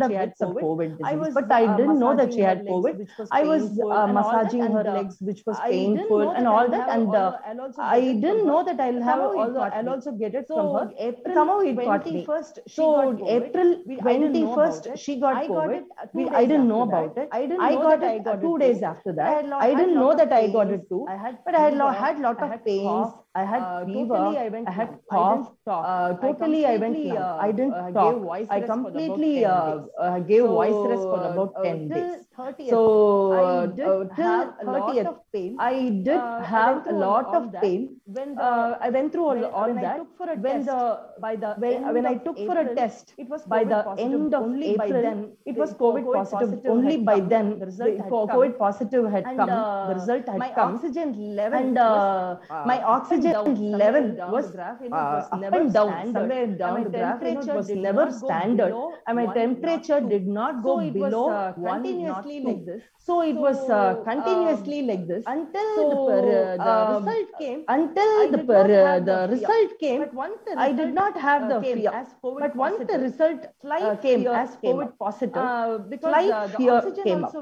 she had some COVID disease, but I didn't know that she had COVID. I was massaging her legs, which was painful and all that. And I didn't know that I'll have, I'll also get it from her. Somehow it got me. So April 21st, she got COVID. I didn't know about it. I got it 2 days after that. I didn't know that I got it too. But I had lot of pains. I had fever. I had cough. Totally, I went numb. I didn't talk. I completely gave voice rest for about 10 days. So till 30th, I did have a lot of pain. I went through all that. When I took for a test, by the end of April, it was COVID positive. Only by then, COVID positive had come. The result had come. And my oxygen level was up and down, somewhere down the graph. It was never standard, and my temperature did not go below 1, not 2. So it was continuously like this until the result came. Until the result came, I did not have the fear. But once the result came as COVID positive, slight fear came up.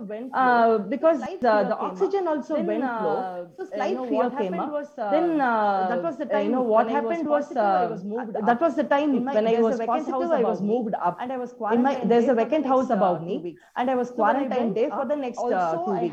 Because the oxygen also went low, so slight fear came up. Then that was the time. What happened was that was the time when I was positive. I was moved up, and I was quarantined. There's a vacant house above me, and I was quarantined there for the next 2 weeks.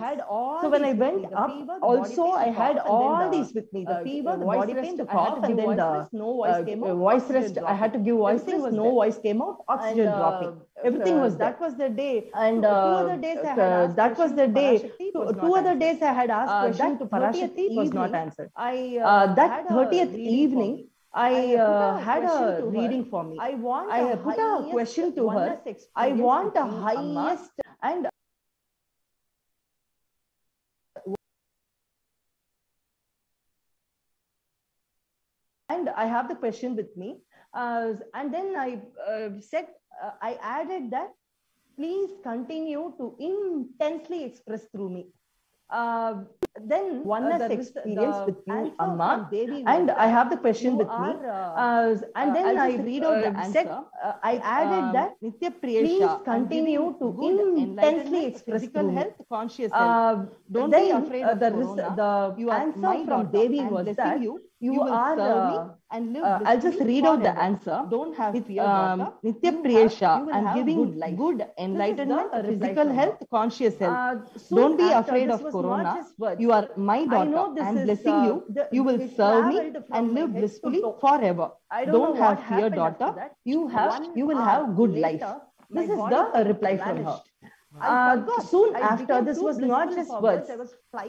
So when I went up, also I had all these with me: the fever, the body pain, the cough, and then the voice rest. I had to give voice rest. No voice came out. Oxygen dropping. Everything was that was the day, and 2 other days I had asked that was the day. 2 other days I had asked question to Parashakti, was not answered. That 30th evening, I had a reading for me. I put a question to her. I want a highest and I have the question with me. And then I said, I added that, please continue to intensely express through me. Then oneness experience with you, Amma, and I have the question with me. And then I read out the answer. I added that, please continue to intensely express physical health, conscious health. Don't be afraid of Corona. The answer from Devi was that you are and live. I'll just read out the answer. Don't have fear, Nitya Priyesha. I'm giving good enlightenment, physical health, conscious health. Don't be afraid of Corona. You are my daughter. I'm blessing you. You will serve me and live blissfully forever. Don't have fear, daughter. You will have good life. This is the reply from her. Soon after, this was not just words.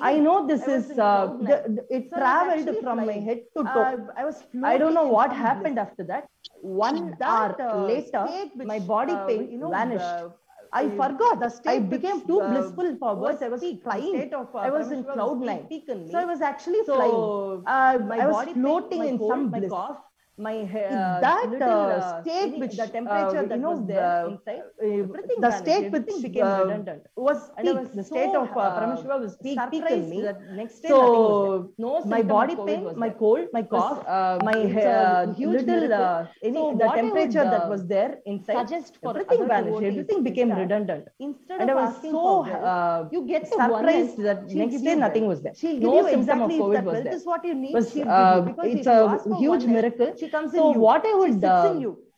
I know this is, it traveled from my head to toe. I don't know what happened after that. 1 hour later, my body pain vanished. I forgot. I became too blissful for words. I was flying. I was in cloud 9. So I was actually flying. I was floating in some bliss. My hair, that state which the temperature that was there inside, the state which became redundant was peak. The state of Paramashiva was peak in me. Next day, so my body pain, my cold, my cough, my little the temperature that was there inside, everything vanished. Everything became redundant. And I was so you get surprised that next day nothing was there. No symptom of COVID was there. This is what you need. It's a huge miracle. So what I would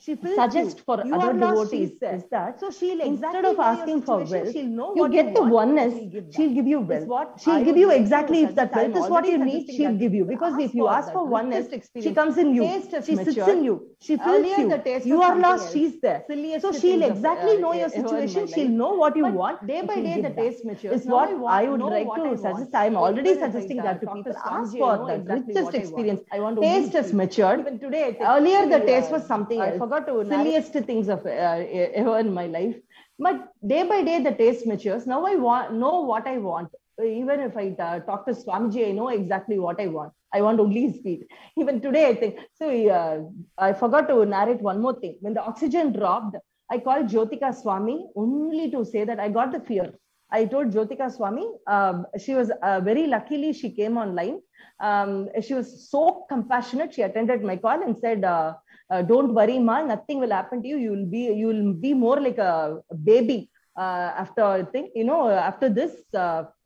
suggest for other devotees is that instead of asking for wealth, you get the oneness, she'll give you wealth. She'll give you exactly if that wealth is what you need, she'll give you. Because if you ask for oneness, she comes in you, she sits in you, she fills you. You are lost, she's there. So she'll exactly know your situation, she'll know what you want. Day by day, the taste matures. Is what I would like to suggest. I'm already suggesting that to people. Ask for the richest experience. Taste has matured. Earlier, the taste was something else. Silliest things of ever in my life, but day by day the taste matures. Now I know what I want. Even if I talk to Swamiji, I know exactly what I want. I want only his feet. Even today, I think so. I forgot to narrate one more thing. When the oxygen dropped, I called Jyotika Swami only to say that I got the fear. I told Jyotika Swami. She was very luckily she came online. She was so compassionate. She attended my call and said, don't worry, ma, nothing will happen to you. You will be more like a baby after I think, after this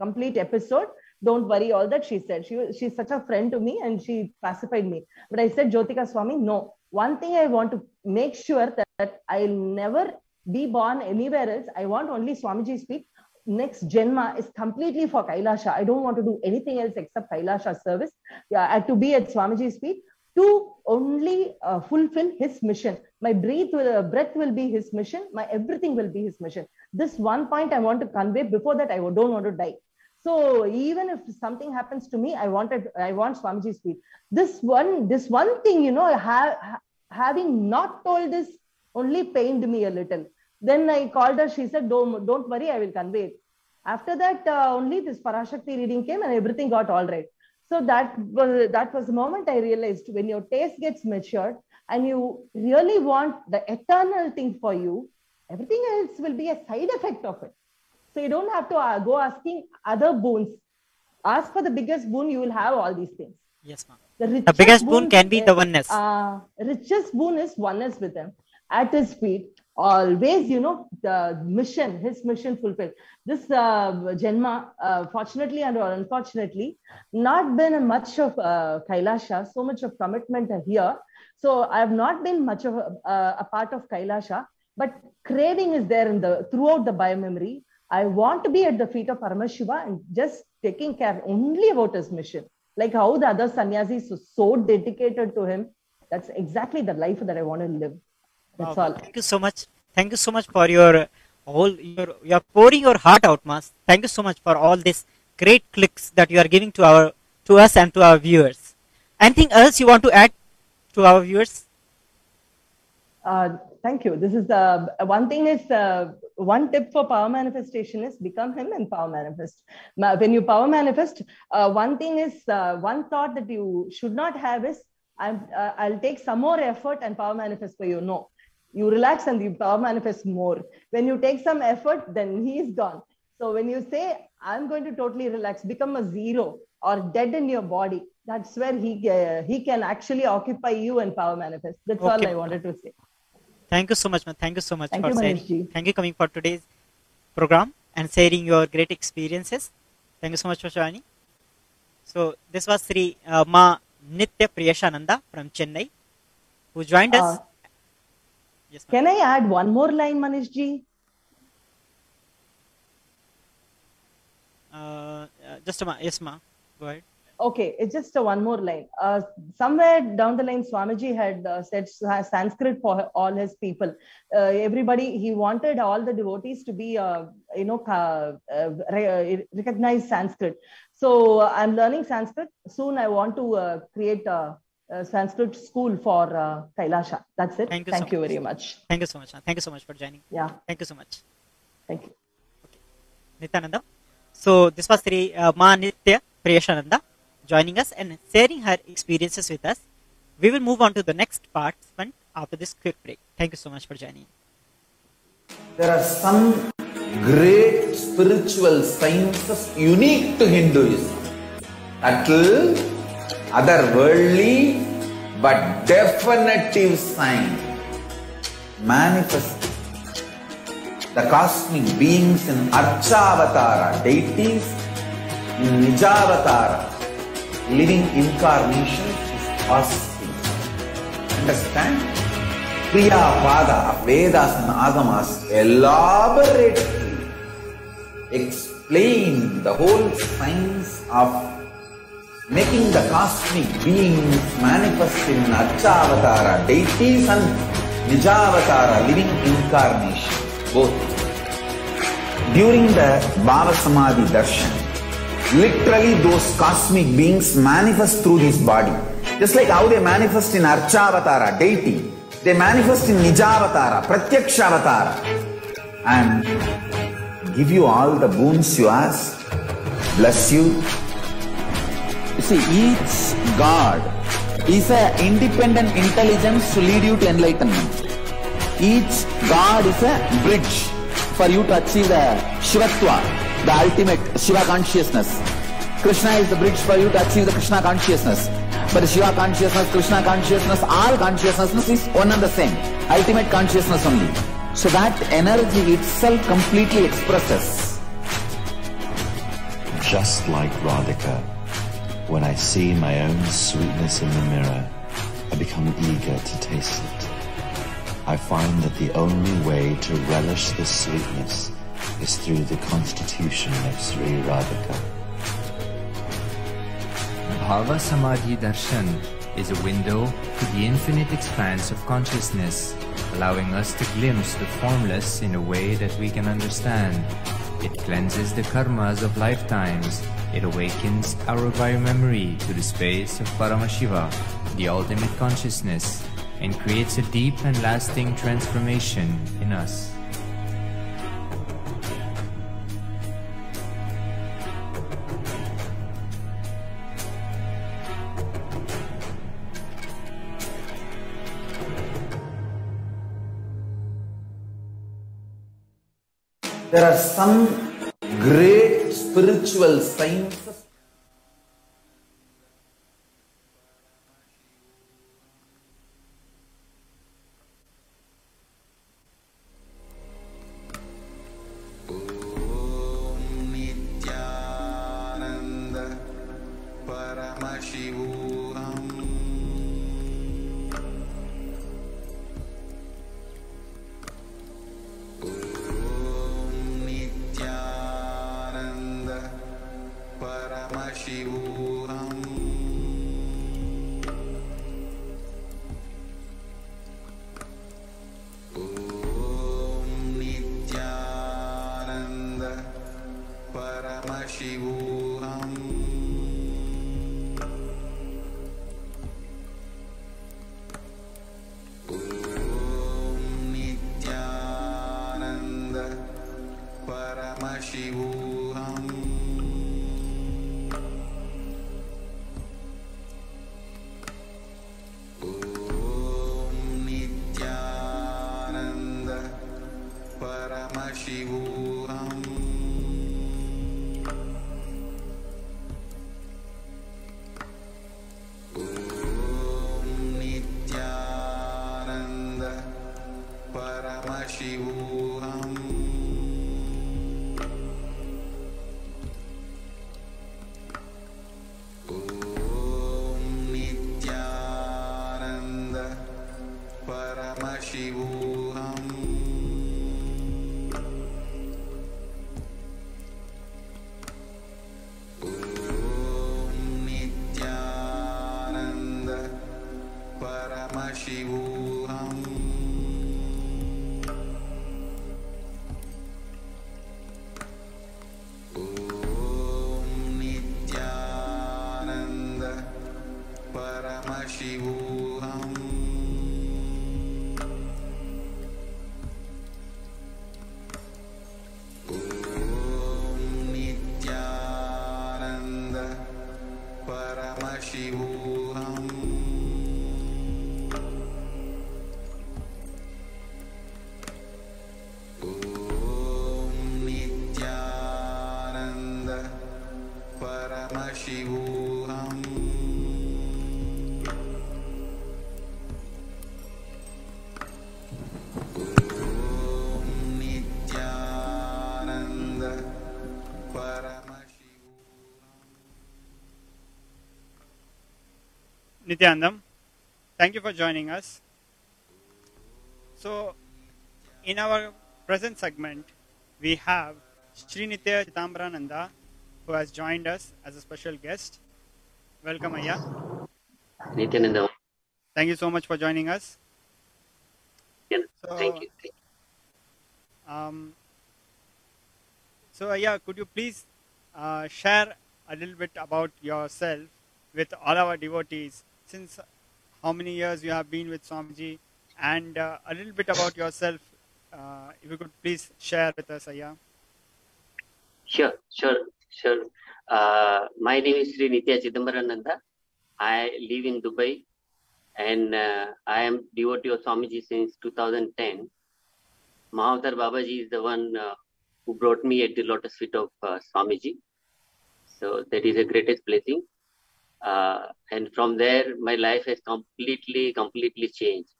complete episode. Don't worry, all that she said. She's such a friend to me and she pacified me. But I said, Jyotika Swami, no. One thing I want to make sure that I'll never be born anywhere else. I want only Swamiji's feet. Next Janma is completely for Kailasha. I don't want to do anything else except Kailasha service. Yeah, I have to be at Swamiji's feet to only fulfill his mission. My breath will be his mission. My everything will be his mission. This one point I want to convey. Before that, I don't want to die. So even if something happens to me, I want Swamiji's feet. This one thing, having not told this only pained me a little. Then I called her. She said, don't worry, I will convey it. After that, only this Parashakti reading came and everything got all right. So that was the moment I realized, when your taste gets matured and you really want the eternal thing for you, everything else will be a side effect of it. So you don't have to go asking other boons. Ask for the biggest boon, you will have all these things. Yes, ma'am. The biggest boon can be the oneness. Richest boon is oneness with him. At his feet, always, the mission, his mission fulfilled. This Janma, fortunately and or unfortunately, not been much of Kailasha, so much of commitment here. So I have not been much of a part of Kailasha, but craving is there throughout the biomemory. I want to be at the feet of Paramashiva and just taking care only about his mission. Like how the other sannyasis are so dedicated to him. That's exactly the life that I want to live. That's all. Thank you so much. Thank you so much for you're pouring your heart out, Mas. Thank you so much for all these great clicks that you are giving to us and to our viewers. Anything else you want to add to our viewers? Thank you. This is the one thing is one tip for power manifestation is become him and power manifest. When you power manifest, one thing is one thought that you should not have is I'll take some more effort and power manifest for you. No, you relax and you power manifest more. When you take some effort, then he is gone. So when you say I'm going to totally relax, become a zero or dead in your body, that's where he can actually occupy you and power manifest. That's all I wanted to say. Thank you so much, man. Thank you so much for sharing. Thank you coming for today's program and sharing your great experiences. Thank you so much for joining. So this was Sri Ma Nitya Priyashananda from Chennai, who joined us. Yes, can I add one more line, Manishji? Just a yes, ma. Go ahead. Okay, it's just one more line. Somewhere down the line, Swamiji had said Sanskrit for all his people. Everybody, he wanted all the devotees to be, recognize Sanskrit. So I'm learning Sanskrit. Soon I want to create a Sanskrit school for Kailasha. That's it. Thank you very much. Thank you so much. Thank you so much for joining. Yeah. Thank you so much. Thank you. Okay. Nityananda. So this was Sri Ma Nitya Priyashananda joining us and sharing her experiences with us. We will move on to the next participant after this quick break. Thank you so much for joining. There are some great spiritual sciences unique to Hinduism. Subtle, otherworldly, but definitive sign. Manifest the cosmic beings in Archavatara, deities in Nijavatara, living incarnations is possible. Understand? Priya Pada of Vedas and Agamas elaborately explain the whole science of making the cosmic beings manifest in Archavatara, deities and Nijavatara, living incarnation, both. During the Bhava Samadhi Darshan, literally those cosmic beings manifest through this body. Just like how they manifest in Archavatara, deity, they manifest in Nijavatara, Pratyakshavatara, and give you all the boons you ask, bless you. You see, each God is an independent intelligence to lead you to enlightenment. Each God is a bridge for you to achieve the Shivatva, the ultimate Shiva consciousness. Krishna is the bridge for you to achieve the Krishna consciousness. But Shiva consciousness, Krishna consciousness, all consciousness is one and the same. Ultimate consciousness only. So that energy itself completely expresses. Just like Radhika, when I see my own sweetness in the mirror, I become eager to taste it. I find that the only way to relish the sweetness is through the constitution of Sri Radhika. Bhava Samadhi Darshan is a window to the infinite expanse of consciousness, allowing us to glimpse the formless in a way that we can understand. It cleanses the karmas of lifetimes. It awakens our biomemory to the space of Paramashiva, the ultimate consciousness, and creates a deep and lasting transformation in us. There are some great spiritual sciences. Nityanandam, thank you for joining us. So, in our present segment, we have Srinitya Chidambarananda, who has joined us as a special guest. Welcome, Ayya. Nityananda. Thank you so much for joining us. So, Thank you. So, Ayya, could you please share a little bit about yourself with all our devotees? Since how many years you have been with Swamiji, and a little bit about yourself, if you could please share with us, Ayya. Sure. My name is Sri Nitya Chidambarananda. I live in Dubai, and I am devotee of Swamiji since 2010. Mahavatar Babaji is the one who brought me at the lotus feet of Swamiji. So that is a greatest blessing. And from there, my life has completely changed.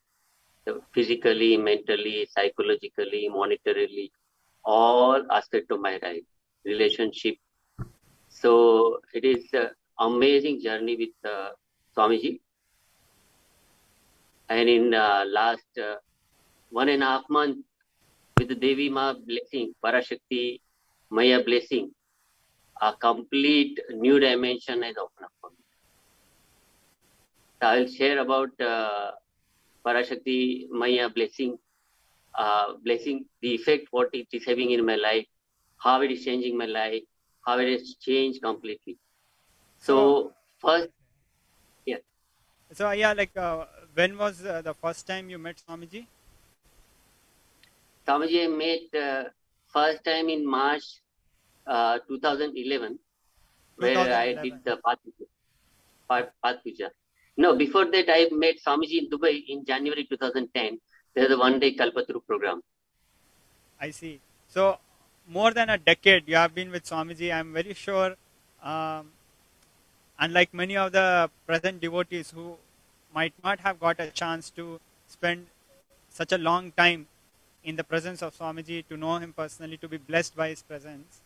So physically, mentally, psychologically, monetarily, all aspects of my life, relationship. So it is an amazing journey with Swamiji. And in last 1.5 months, with the Devi Ma blessing, Parashakti Maya blessing, a complete new dimension has opened up for me. So I will share about Parashakti Maya blessing, the effect what it is having in my life, how it is changing my life, how it has changed completely. So first, yeah. So yeah, like when was the first time you met Swamiji? Swamiji I met first time in March 2011, where I did 2011. the Path Puja. No, before that I met Swamiji in Dubai in January 2010. There's a one-day Kalpataru program. I see. So more than a decade you have been with Swamiji. I'm very sure, unlike many of the present devotees who might not have got a chance to spend such a long time in the presence of Swamiji, to know him personally, to be blessed by his presence.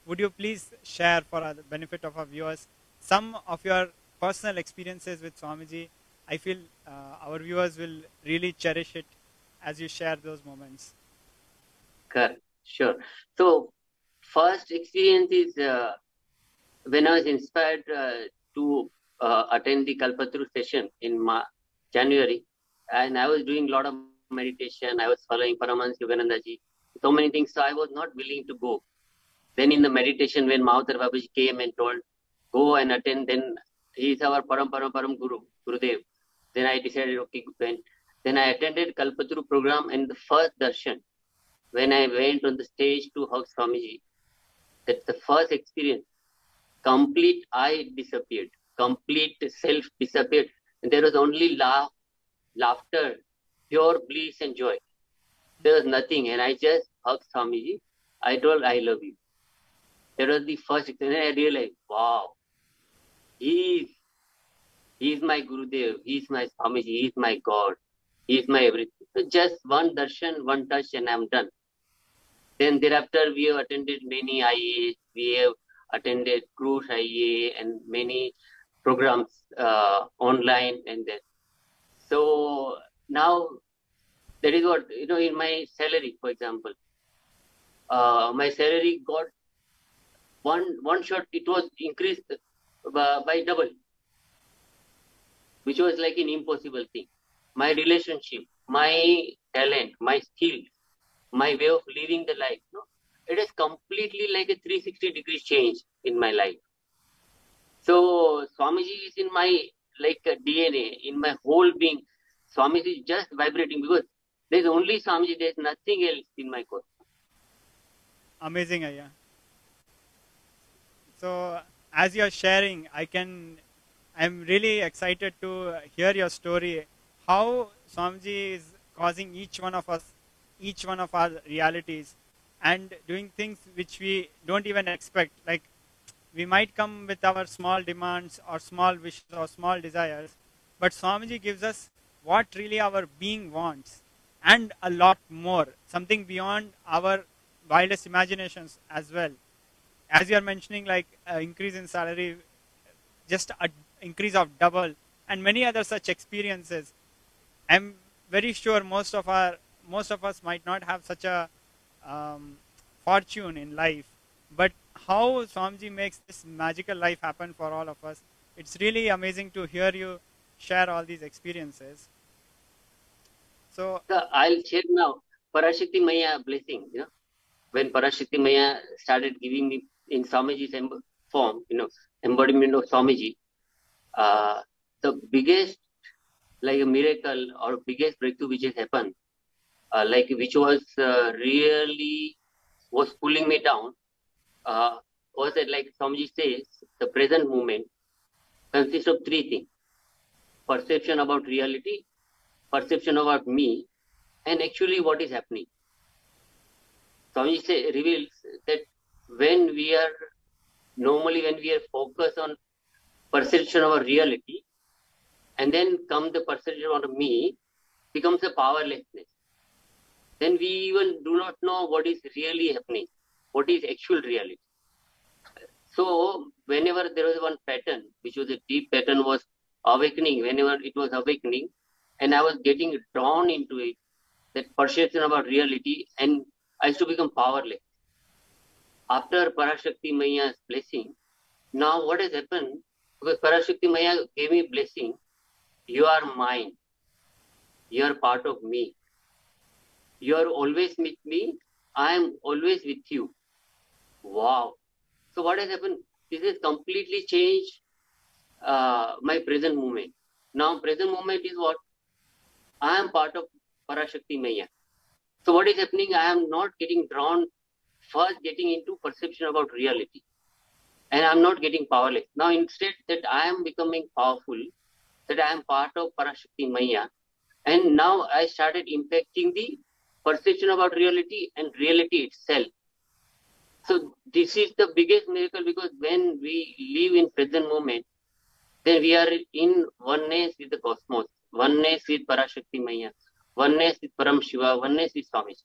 Would you please share, for the benefit of our viewers, some of your personal experiences with Swamiji? I feel our viewers will really cherish it as you share those moments. Correct. Sure. So first experience is when I was inspired to attend the Kalpataru session in January, and I was doing a lot of meditation. I was following Paramahansa Yogananda ji, so many things. So I was not willing to go. Then in the meditation, when Mahathir Babaji came and told, go and attend, then he is our Param Guru, Gurudev. Then I decided, okay, then I attended Kalpataru program, and the first darshan, when I went on the stage to hug Swamiji, that's the first experience. Complete I disappeared, complete self disappeared, and there was only laughter, pure bliss and joy. There was nothing, and I just hugged Swamiji. I told, I love you. That was the first experience. I realized, wow, he is my Gurudev, he is my Swamiji, he is my God, he is my everything. So just one darshan, one touch, and I'm done. Then thereafter, we have attended many IAs, we have attended cruise IA and many programs online, and then. So now that is what, in my salary, for example, my salary got one shot, it was increased by double, which was like an impossible thing. My relationship, my talent, my skill, my way of living the life, it is completely like a 360-degree change in my life. So Swamiji is in my DNA, in my whole being. Swamiji is just vibrating, because there's only Swamiji, there's nothing else in my cosmos. Amazing, Ayya. So as you're sharing, I'm really excited to hear your story, how Swamiji is causing each one of us, each one of our realities, and doing things which we don't even expect. Like, we might come with our small demands or small wishes or small desires, but Swamiji gives us what really our being wants, and a lot more, something beyond our wildest imaginations as well. As you are mentioning, like increase in salary, just an increase of double, and many other such experiences. I'm very sure most of us might not have such a fortune in life, but how Swamiji makes this magical life happen for all of us, it's really amazing to hear you share all these experiences. So I'll share now Parashakti Maya blessing. When Parashakti Maya started giving me in Swamiji's form, embodiment of Swamiji, the biggest like a miracle or biggest breakthrough which has happened, which was really was pulling me down, was that, like Swamiji says, the present moment consists of three things: perception about reality, perception about me, and actually what is happening. Swamiji reveals that when we are focused on perception of reality, and then come the perception of me, becomes a powerlessness. Then we even do not know what is really happening, what is actual reality. So whenever there was one pattern, which was a deep pattern, was awakening, whenever it was awakening, and I was getting drawn into it, that perception about reality, and I used to become powerless. After Parashakti Maya's blessing, now what has happened, because Parashakti Maya gave me blessing, you are mine, you are part of me, you are always with me, I am always with you. Wow. So what has happened? This has completely changed my present moment. Now present moment is what? I am part of Parashakti Maya. So what is happening? I am not getting drawn, first getting into perception about reality. And I'm not getting powerless. Now instead that I am becoming powerful, that I am part of Parashakti Maya. And now I started impacting the perception about reality and reality itself. So this is the biggest miracle, because when we live in present moment, then we are in oneness with the cosmos, oneness with Parashakti Maya, oneness with Param Shiva, oneness with Swami.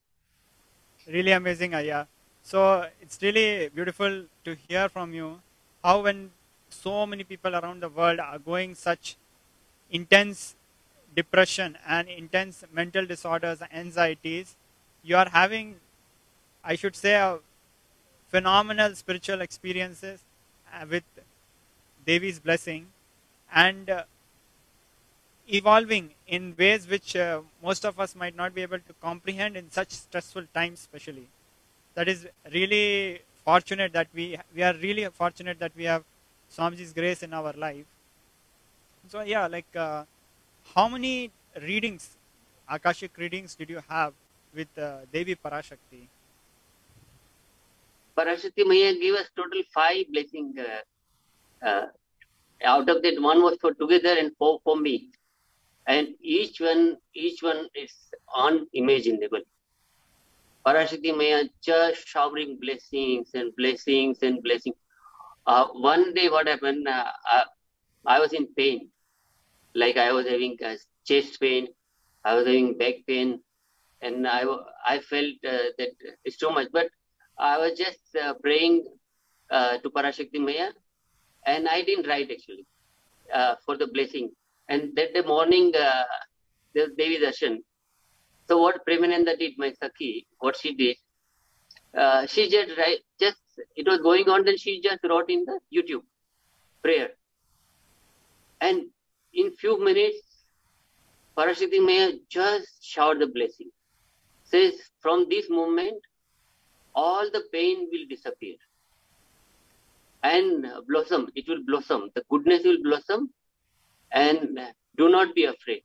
Really amazing, Aya. So it's really beautiful to hear from you how when so many people around the world are going such intense depression and intense mental disorders, anxieties, you are having, I should say, a phenomenal spiritual experiences with Devi's blessing, and evolving in ways which most of us might not be able to comprehend in such stressful times, especially. That is really fortunate that we are really fortunate that we have Swamiji's grace in our life. So yeah, like how many readings, Akashic readings, did you have with Devi Parashakti? Parashakti Maya gave us total 5 blessings. Out of that, 1 was for together and 4 for me. And each one is unimaginable. Parashakti Maya just showering blessings and blessings and blessings. One day what happened, I was in pain. Like I was having chest pain, I was having back pain, and I felt that it's too much. But I was just praying to Parashakti Maya, and I didn't write actually for the blessing. And that day morning, there was Devi Darshan. So what Premananda did, my Sakhi, what she did, she just it was going on, then she just wrote in the YouTube prayer. And in few minutes, Parashakti Maya just showered the blessing. Says, from this moment, all the pain will disappear. And blossom, it will blossom. The goodness will blossom. And do not be afraid.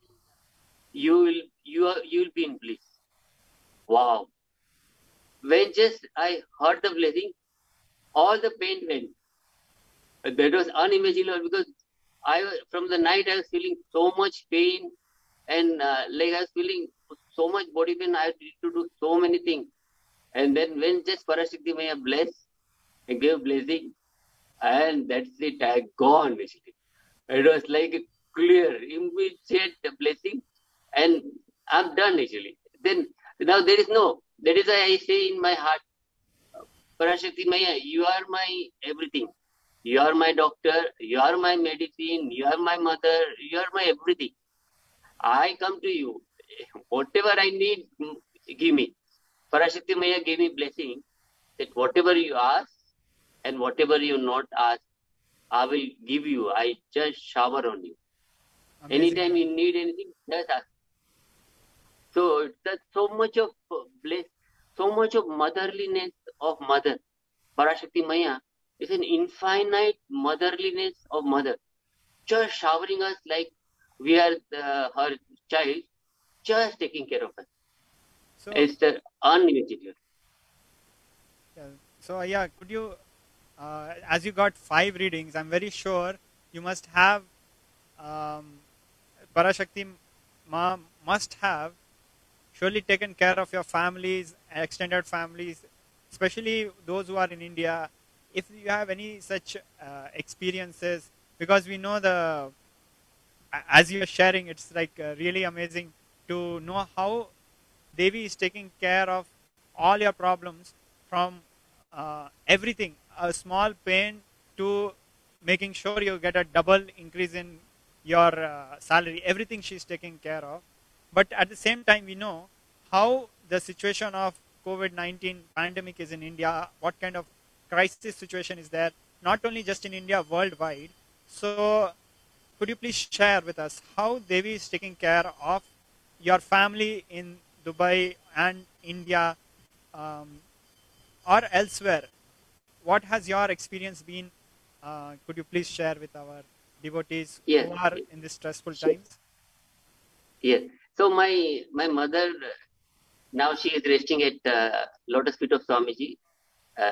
You will be in bliss. Wow. When just I heard the blessing, all the pain went. That was unimaginable, because from the night I was feeling so much pain, and like I was feeling so much body pain. I had to do so many things. And then when just Parashakti Maya blessed and gave blessing, and that's it, I gone basically. It was like a clear, immediate blessing, and I'm done actually. Then now there is that is why I say in my heart, Parashakti Maya, you are my everything. You are my doctor, you are my medicine, you are my mother, you are my everything. I come to you. Whatever I need, give me. Parashakti Maya gave me blessing that whatever you ask and whatever you not ask, I will give you. I just shower on you. Amazing. Anytime you need anything, just ask. So that's so much of bliss, so much of motherliness of mother. Parashakti Maya is an infinite motherliness of mother, just showering us like we are her child, just taking care of us. So it's the unimaginable. Yeah. So yeah, could you, as you got 5 readings, I'm very sure you must have, Parashakti Ma must have surely taken care of your families, extended families, especially those who are in India. If you have any such experiences, because we know as you are sharing, it's like really amazing to know how Devi is taking care of all your problems, from everything, a small pain to making sure you get a double increase in your salary. Everything she's taking care of. But at the same time, we know how the situation of COVID-19 pandemic is in India, what kind of crisis situation is there, not only just in India, worldwide. So could you please share with us how Devi is taking care of your family in Dubai and India, um, or elsewhere? What has your experience been? Could you please share with our devotees Yes, who are in these stressful sure. times? Yes. So my mother, now she is resting at Lotus Feet of Swamiji.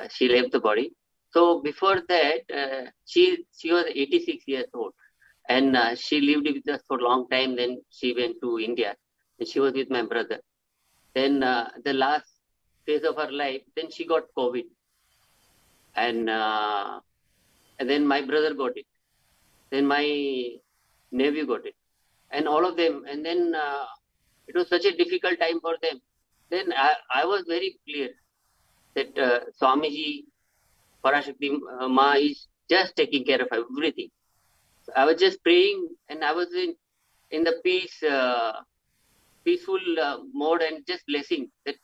She left the body. So before that, she was 86 years old, and she lived with us for a long time. Then she went to India, and she was with my brother. Then the last phase of her life, then she got COVID, and then my brother got it. Then my nephew got it, and all of them. And then it was such a difficult time for them. Then I was very clear that Swamiji, Parashakti Ma is just taking care of everything. So I was just praying, and I was in the peaceful mode, and just blessing that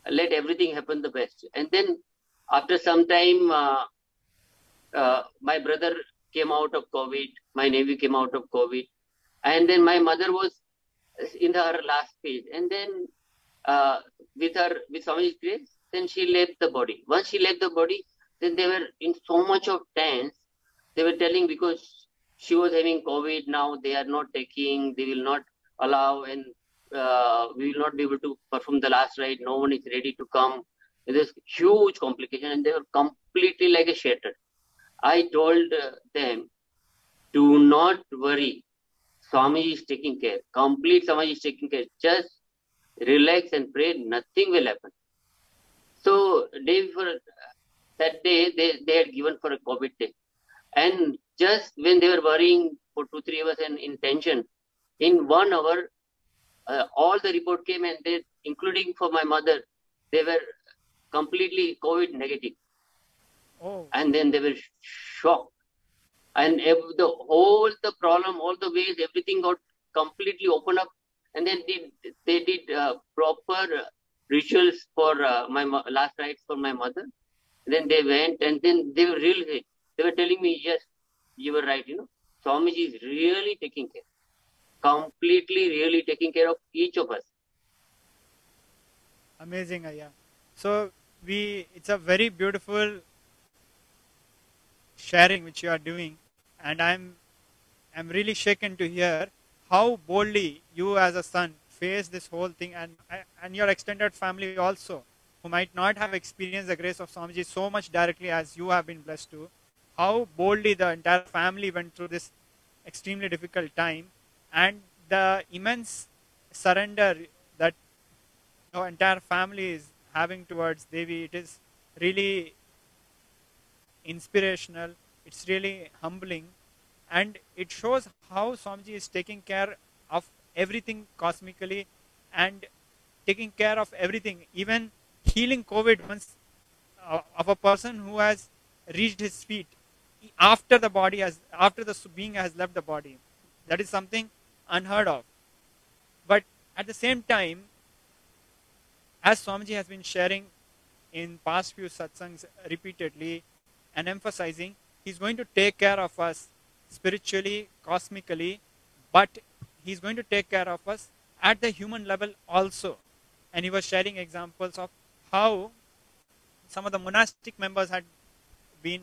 let everything happen the best. And then after some time, my brother came out of COVID, my nephew came out of COVID, and then my mother was in her last phase. And then with Swamiji's grace, then she left the body. Once she left the body, then they were in so much of tense. They were telling, because she was having COVID, now they are not taking, they will not allow, and we will not be able to perform the last rite. No one is ready to come. There's huge complication, and they were completely like a shattered. I told them, do not worry. Swamiji is taking care. Complete Swamiji is taking care. Just relax and pray. Nothing will happen. So day before that day, they had given for a COVID day. And just when they were worrying for 2-3 hours and in tension, in 1 hour, all the report came, and they, including for my mother, they were completely COVID negative. Oh, And then they were shocked. And the problem, all the ways, everything got completely opened up. And then they did proper rituals for my last rites for my mother. And then they went, and then they were telling me, yes, you were right, Swamiji is really taking care, completely really taking care of each of us. amazing, Aya. So it's a very beautiful sharing which you are doing, and I'm really shaken to hear how boldly you as a son face this whole thing, and your extended family also, who might not have experienced the grace of Swamiji so much directly as you have been blessed to. How boldly the entire family went through this extremely difficult time, and the immense surrender that your entire family is having towards Devi, it is really inspirational. It's really humbling, and it shows how Swamiji is taking care of everything cosmically, and taking care of everything, even healing COVID once of a person who has reached his feet after the being has left the body. That is something unheard of. But at the same time, as Swamiji has been sharing in past few satsangs repeatedly and emphasizing, he's going to take care of us spiritually, cosmically, but he's going to take care of us at the human level also. And he was sharing examples of how some of the monastic members had been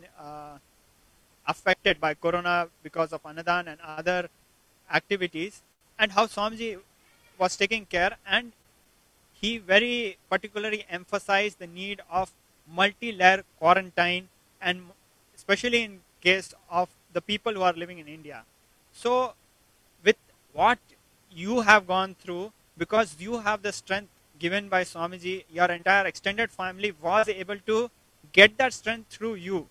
affected by corona because of Anadan and other activities, and how Swamiji was taking care, and he very particularly emphasized the need of multi-layer quarantine, and especially in case of the people who are living in India. So with what you have gone through, because you have the strength given by Swamiji, your entire extended family was able to get that strength through you.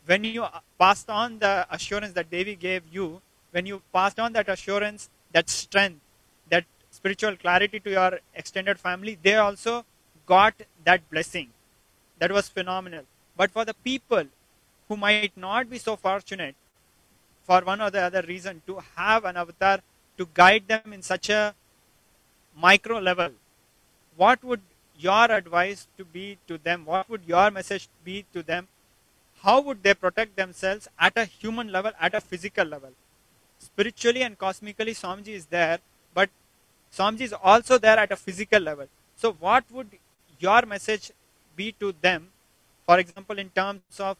when you passed on the assurance that Devi gave you, when you passed on that assurance, that strength, that spiritual clarity to your extended family, they also got that blessing. That was phenomenal. But for the people who might not be so fortunate, for one or the other reason, to have an avatar to guide them in such a micro level, what would your advice to be to them? What would your message be to them? How would they protect themselves at a human level, at a physical level? Spiritually and cosmically, Swamiji is there, but Swamiji is also there at a physical level. So what would your message be to them, for example, in terms of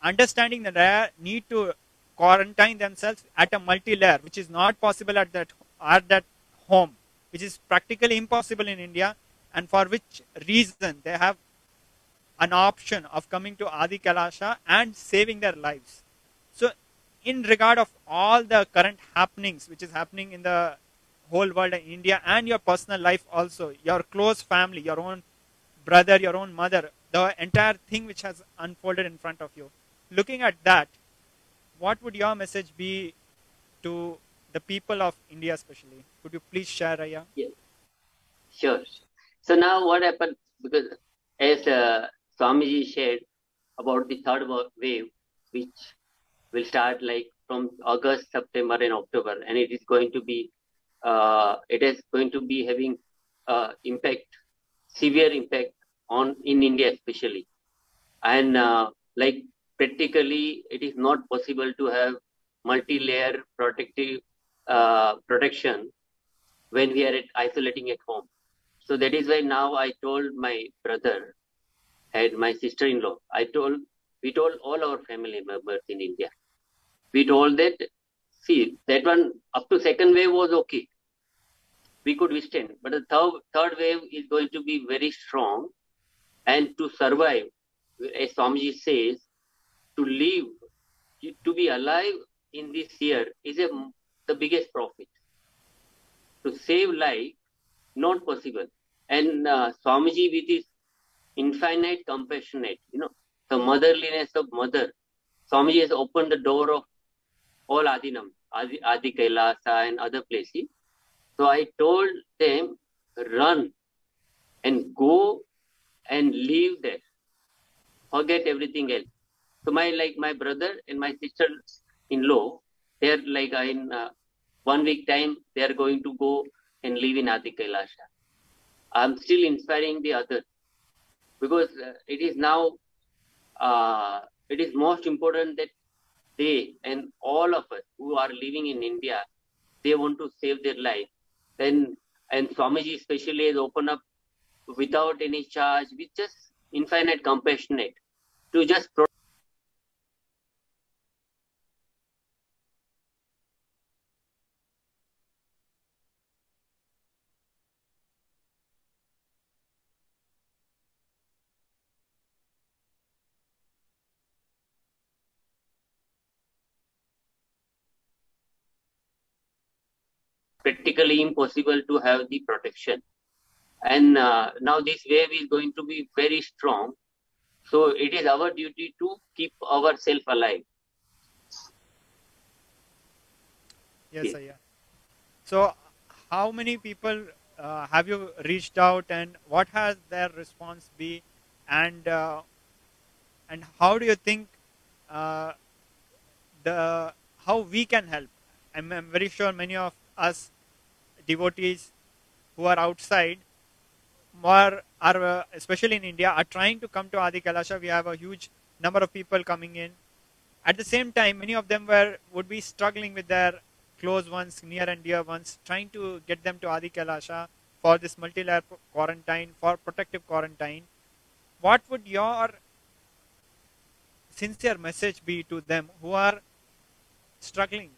understanding that they need to quarantine themselves at a multi-layer, which is not possible at that home, which is practically impossible in India, and for which reason they have an option of coming to Adi Kailasha and saving their lives. So in regard of all the current happenings which is happening in the whole world in India, and your personal life also, your close family, your own brother, your own mother, the entire thing which has unfolded in front of you, looking at that, what would your message be to the people of India especially? Could you please share, Raya? Yes, sure. So now what happened, because as Swamiji shared about the third wave, which will start like from August, September and October, and it is going to be having impact, severe impact in India especially. And like practically it is not possible to have multi-layer protection when we are isolating at home. So that is why now I told my brother and my sister-in-law, we told all our family members in India. We told that, see, that one up to second wave was okay. We could withstand, but the third wave is going to be very strong. And to survive, as Swamiji says, to live, to be alive in this year is the biggest profit. To save life, not possible. And Swamiji, with his infinite compassionate, the motherliness of mother, Swamiji has opened the door of all Adinam, Adi Kailasa and other places. So I told them, run and go and live there. Forget everything else. So my brother and my sister-in-law, they're like in 1 week time, they are going to go and live in Adi Kailasha. I'm still inspiring the others, because it is now, it is most important that they and all of us who are living in India, they want to save their life. And Swamiji especially has opened up without any charge, with just infinite compassionate, to just practically impossible to have the protection. And now this wave is going to be very strong. So it is our duty to keep ourselves alive. Yes, yeah. So how many people have you reached out, and what has their response been, and how do you think how we can help? I'm very sure many of us devotees who are outside, especially in India, are trying to come to Adi Kailasha. We have a huge number of people coming in. At the same time, many of them would be struggling with their close ones, near and dear ones, trying to get them to Adi Kailasha for this multi-layer quarantine, for protective quarantine. What would your sincere message be to them who are struggling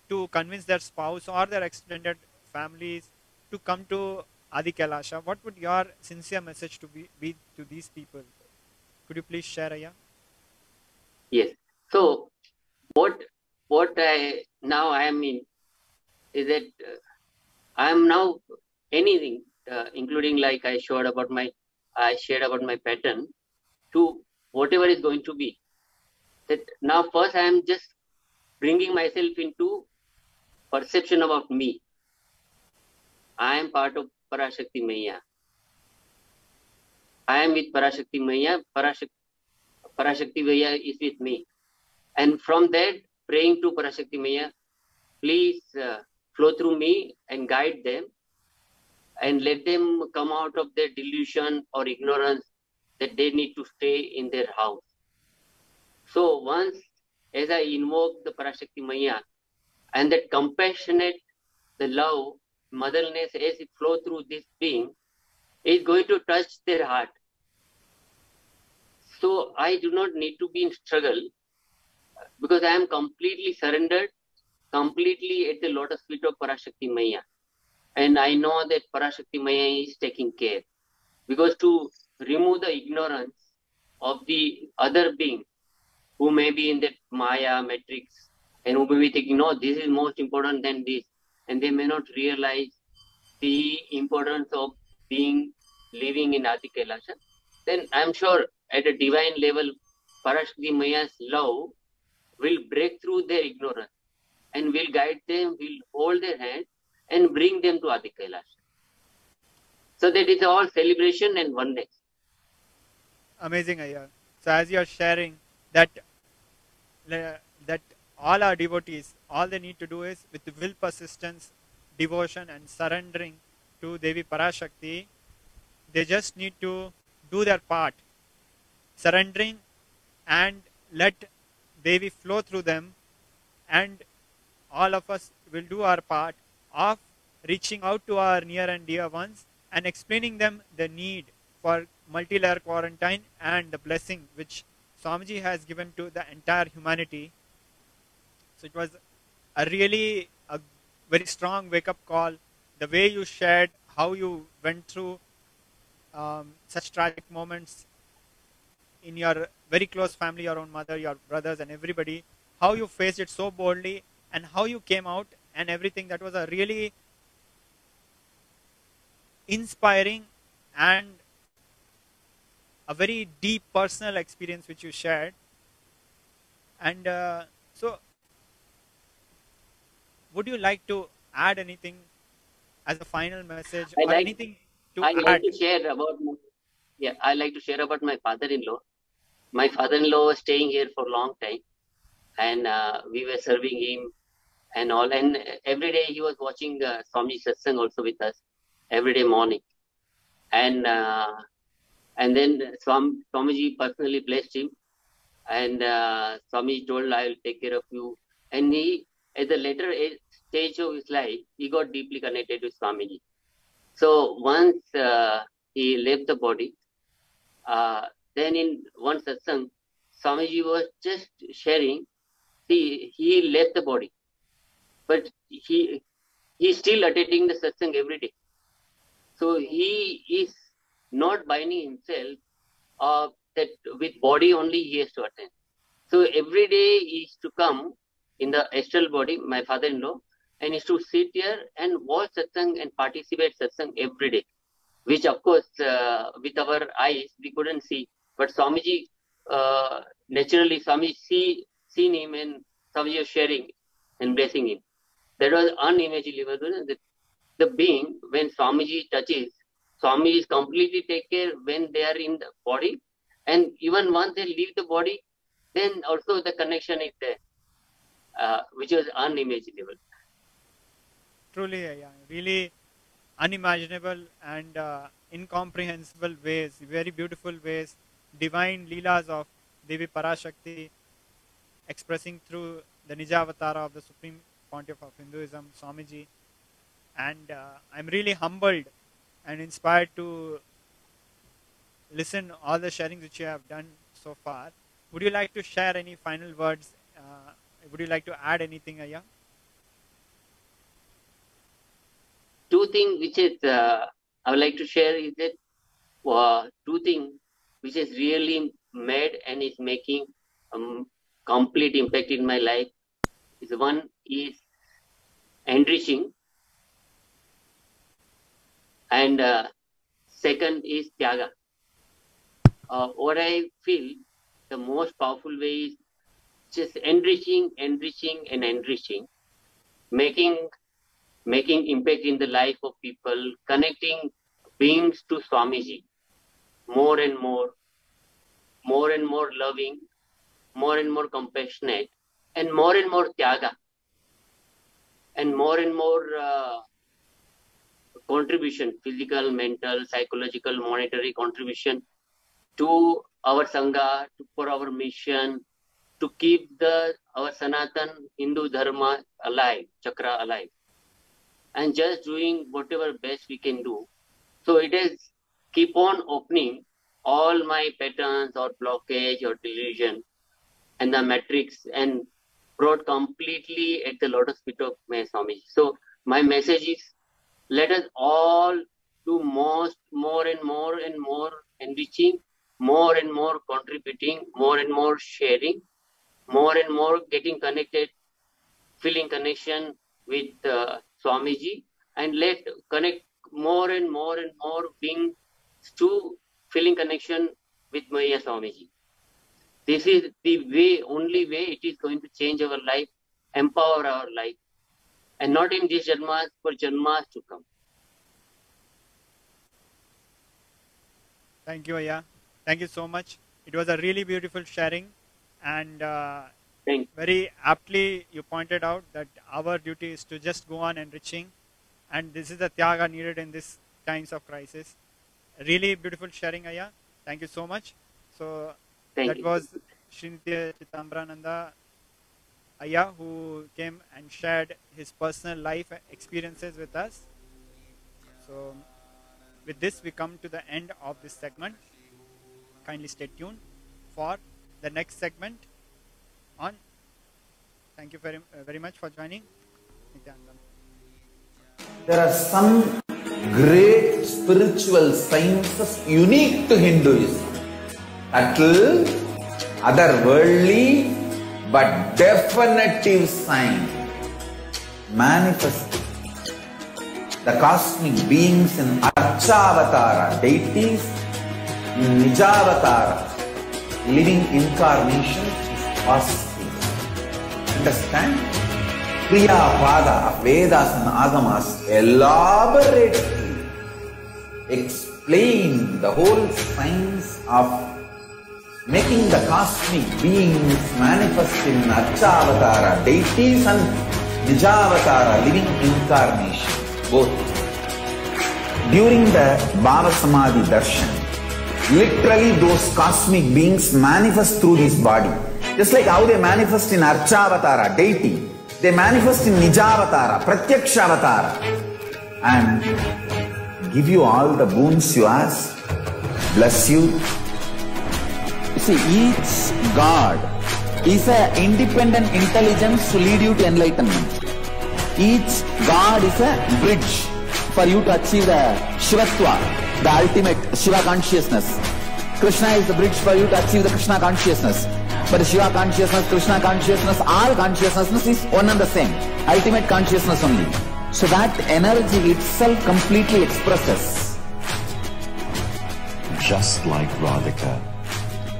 to convince their spouse or their extended families to come to Adi Kailasha? What would your sincere message be to these people? Could you please share, Aya? Yes. So what I am in is that I am now anything, including like I shared about my pattern, to whatever is going to be. that now first I am just bringing myself into perception about me. I am part of Parashakti Maya. I am with Parashakti Maya. Parashakti Maya is with me. And from that, praying to Parashakti Maya, please flow through me and guide them and let them come out of their delusion or ignorance that they need to stay in their house. So once, as I invoke the Parashakti Maya and that compassionate, the love, motherliness as it flow through this being is going to touch their heart. So I do not need to be in struggle because I am completely surrendered, completely at the lotus feet of Parashakti Maya. And I know that Parashakti Maya is taking care. Because to remove the ignorance of the other being who may be in that Maya matrix and who may be thinking, no, this is most important than this. And they may not realize the importance of being living in Adi Kailasha. Then I'm sure at a divine level, Parashakti Maya's love will break through their ignorance and will guide them, will hold their hand and bring them to Adi Kailasha. So that is all celebration and oneness. Amazing, Ayya. So as you are sharing that that all our devotees, all they need to do is with will, persistence, devotion and surrendering to Devi Parashakti, they just need to do their part, surrendering and let Devi flow through them, and all of us will do our part of reaching out to our near and dear ones and explaining them the need for multi-layer quarantine and the blessing which Swamiji has given to the entire humanity. So it was a really a very strong wake-up call. The way you shared how you went through such tragic moments in your very close family, your own mother, your brothers and everybody, how you faced it so boldly and how you came out and everything. That was a really inspiring and a very deep personal experience which you shared. And so would you like to add anything as a final message or anything to I add? like to share about I like to share about my father-in-law. My father-in-law was staying here for a long time and we were serving him and all, and every day he was watching Swami Satsang also with us every day morning, and then Swamiji personally blessed him, and Swami told, I will take care of you, and he at the later stage of his life he got deeply connected with Swamiji. So once he left the body, then in one satsang Swamiji was just sharing, he left the body, but he's still attending the satsang every day. So he is not binding himself that with body only he has to attend. So every day he is to come in the astral body, my father-in-law, and is to sit here and watch satsang and participate satsang every day, which of course with our eyes we couldn't see. But Swamiji, naturally Swamiji seen him and Swamiji was sharing and blessing him. That was unimaginable. The being, when Swamiji touches, Swamiji is completely take care when they are in the body, and even once they leave the body, then also the connection is there, which was unimaginable. Truly, yeah, really unimaginable and incomprehensible ways, very beautiful ways, divine leelas of Devi Parashakti expressing through the Nijavatara of the Supreme Pontiff of Hinduism, Swamiji. And I'm really humbled and inspired to listen all the sharings which you have done so far. Would you like to share any final words? Would you like to add anything, Ayya? Two things which is I would like to share is that two things which is really made and is making complete impact in my life. Is one is enriching, and second is Tyaga. What I feel the most powerful way is just enriching, and enriching, making impact in the life of people, connecting beings to Swamiji, more and more loving, more and more compassionate, and more tyaga, and more contribution, physical, mental, psychological, monetary contribution to our Sangha, for our mission, to keep our Sanatan Hindu Dharma alive, Chakra alive, and just doing whatever best we can do. So it is keep on opening all my patterns or blockage or delusion and the matrix, and brought completely at the lotus feet of my Swami. So my message is, let us all do more and more enriching, more and more contributing, more and more sharing, more and more getting connected, feeling connection with Swamiji, and let connect more and more beings to feeling connection with Maya Swamiji. This is the way, only way it is going to change our life, empower our life, and not in this Janmas, for Janmas to come. Thank you, Aya. Thank you so much. It was a really beautiful sharing, and very aptly you pointed out that our duty is to just go on enriching, and this is the tyaga needed in these times of crisis. Really beautiful sharing, Aya. Thank you so much. So that was Srinitya Chitambrananda Aya, who came and shared his personal life experiences with us. So with this, we come to the end of this segment. Kindly stay tuned for the next segment on. Thank you very much for joining. There are some great spiritual sciences unique to Hinduism. Subtle, otherworldly, but definitive sign. Manifesting the cosmic beings in Archavatara, deities in Nijavatara, living incarnations is possible. Understand? Kriya Pada of Vedas and Agamas elaborately explain the whole science of making the cosmic beings manifest in Archavatara, deities and Nijavatara, living incarnations. Both. During the Bhava Samadhi Darshan, literally those cosmic beings manifest through this body. Just like how they manifest in Archavatara, deity, they manifest in Nijavatara, Pratyakshavatara, and give you all the boons you ask, bless you. You see, each God is an independent intelligence to lead you to enlightenment. Each God is a bridge for you to achieve the Shivatva, the ultimate Shiva consciousness. Krishna is the bridge for you to achieve the Krishna consciousness. But the Shiva consciousness, Krishna consciousness, all consciousness is one and the same. Ultimate consciousness only. So that energy itself completely expresses. Just like Radhika,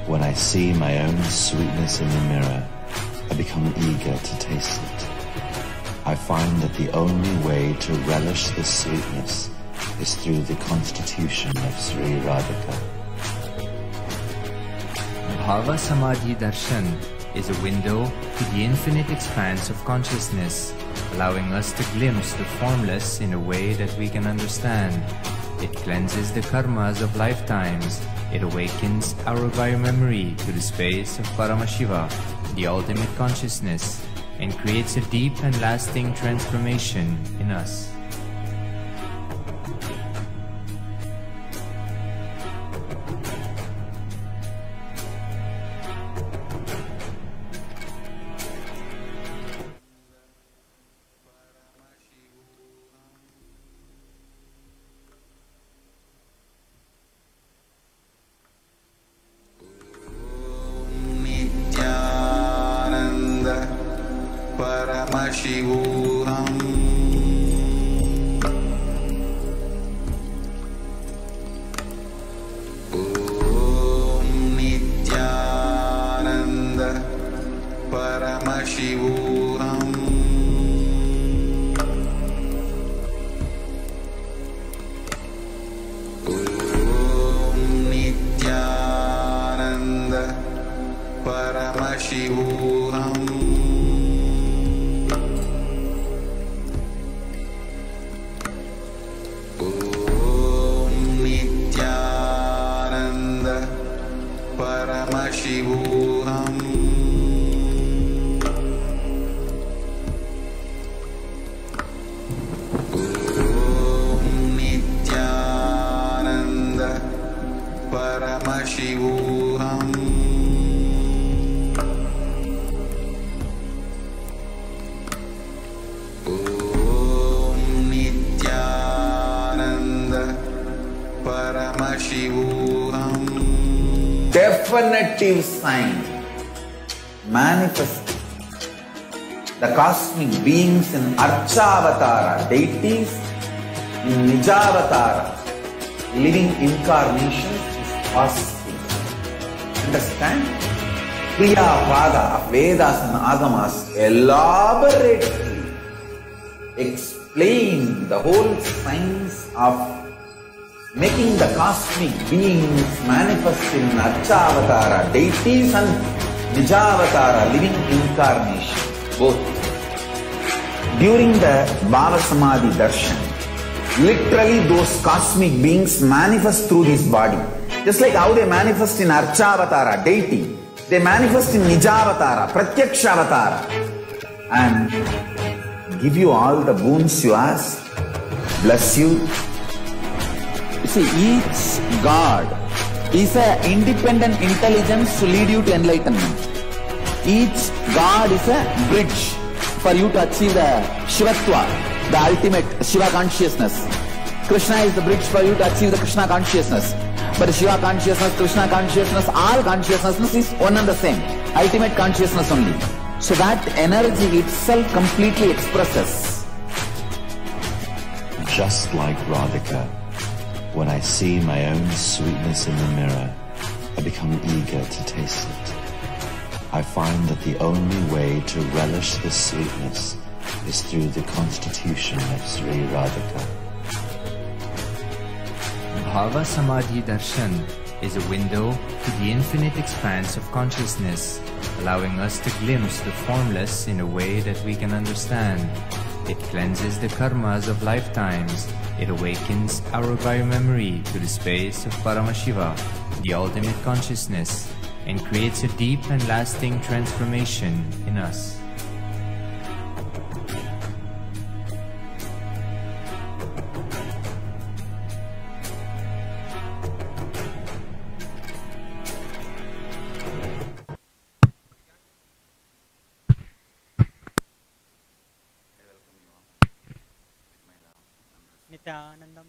when I see my own sweetness in the mirror, I become eager to taste it. I find that the only way to relish this sweetness is through the constitution of Sri Radhika. Bhava Samadhi Darshan is a window to the infinite expanse of consciousness, allowing us to glimpse the formless in a way that we can understand. It cleanses the karmas of lifetimes. It awakens our biomemory to the space of Paramashiva, the ultimate consciousness, and creates a deep and lasting transformation in us. परमशिवोऽहम् ॐ नित्यानन्द परमशिवोऽहम् परमशिवोऽहम् ॐ नित्यानन्द परमशिवोऽहम् Definitive sign manifest the cosmic beings in Archavatara, deities in Nijavatara, living incarnations. Understand? Kriya Pada of Vedas and Agamas elaborately explain the whole science of making the cosmic beings manifest in Archavatara, deities and Nijavatara, living incarnations, both. During the Bhava Samadhi Darshan, literally those cosmic beings manifest through this body. Just like how they manifest in Archavatara, deity, they manifest in Nijavatara, Pratyakshavatara, and give you all the boons you ask, bless you. You see, each God is an independent intelligence to lead you to enlightenment. Each God is a bridge for you to achieve the Shivatva, the ultimate Shiva consciousness. Krishna is the bridge for you to achieve the Krishna consciousness. But Shiva consciousness, Krishna consciousness, all consciousness is one and the same. Ultimate consciousness only. So that energy itself completely expresses. Just like Radhika, when I see my own sweetness in the mirror, I become eager to taste it. I find that the only way to relish the sweetness is through the constitution of Sri Radhika. Bhava Samadhi Darshan is a window to the infinite expanse of consciousness, allowing us to glimpse the formless in a way that we can understand. It cleanses the karmas of lifetimes. It awakens our biomemory to the space of Paramashiva, the ultimate consciousness, and creates a deep and lasting transformation in us. Nityanandam.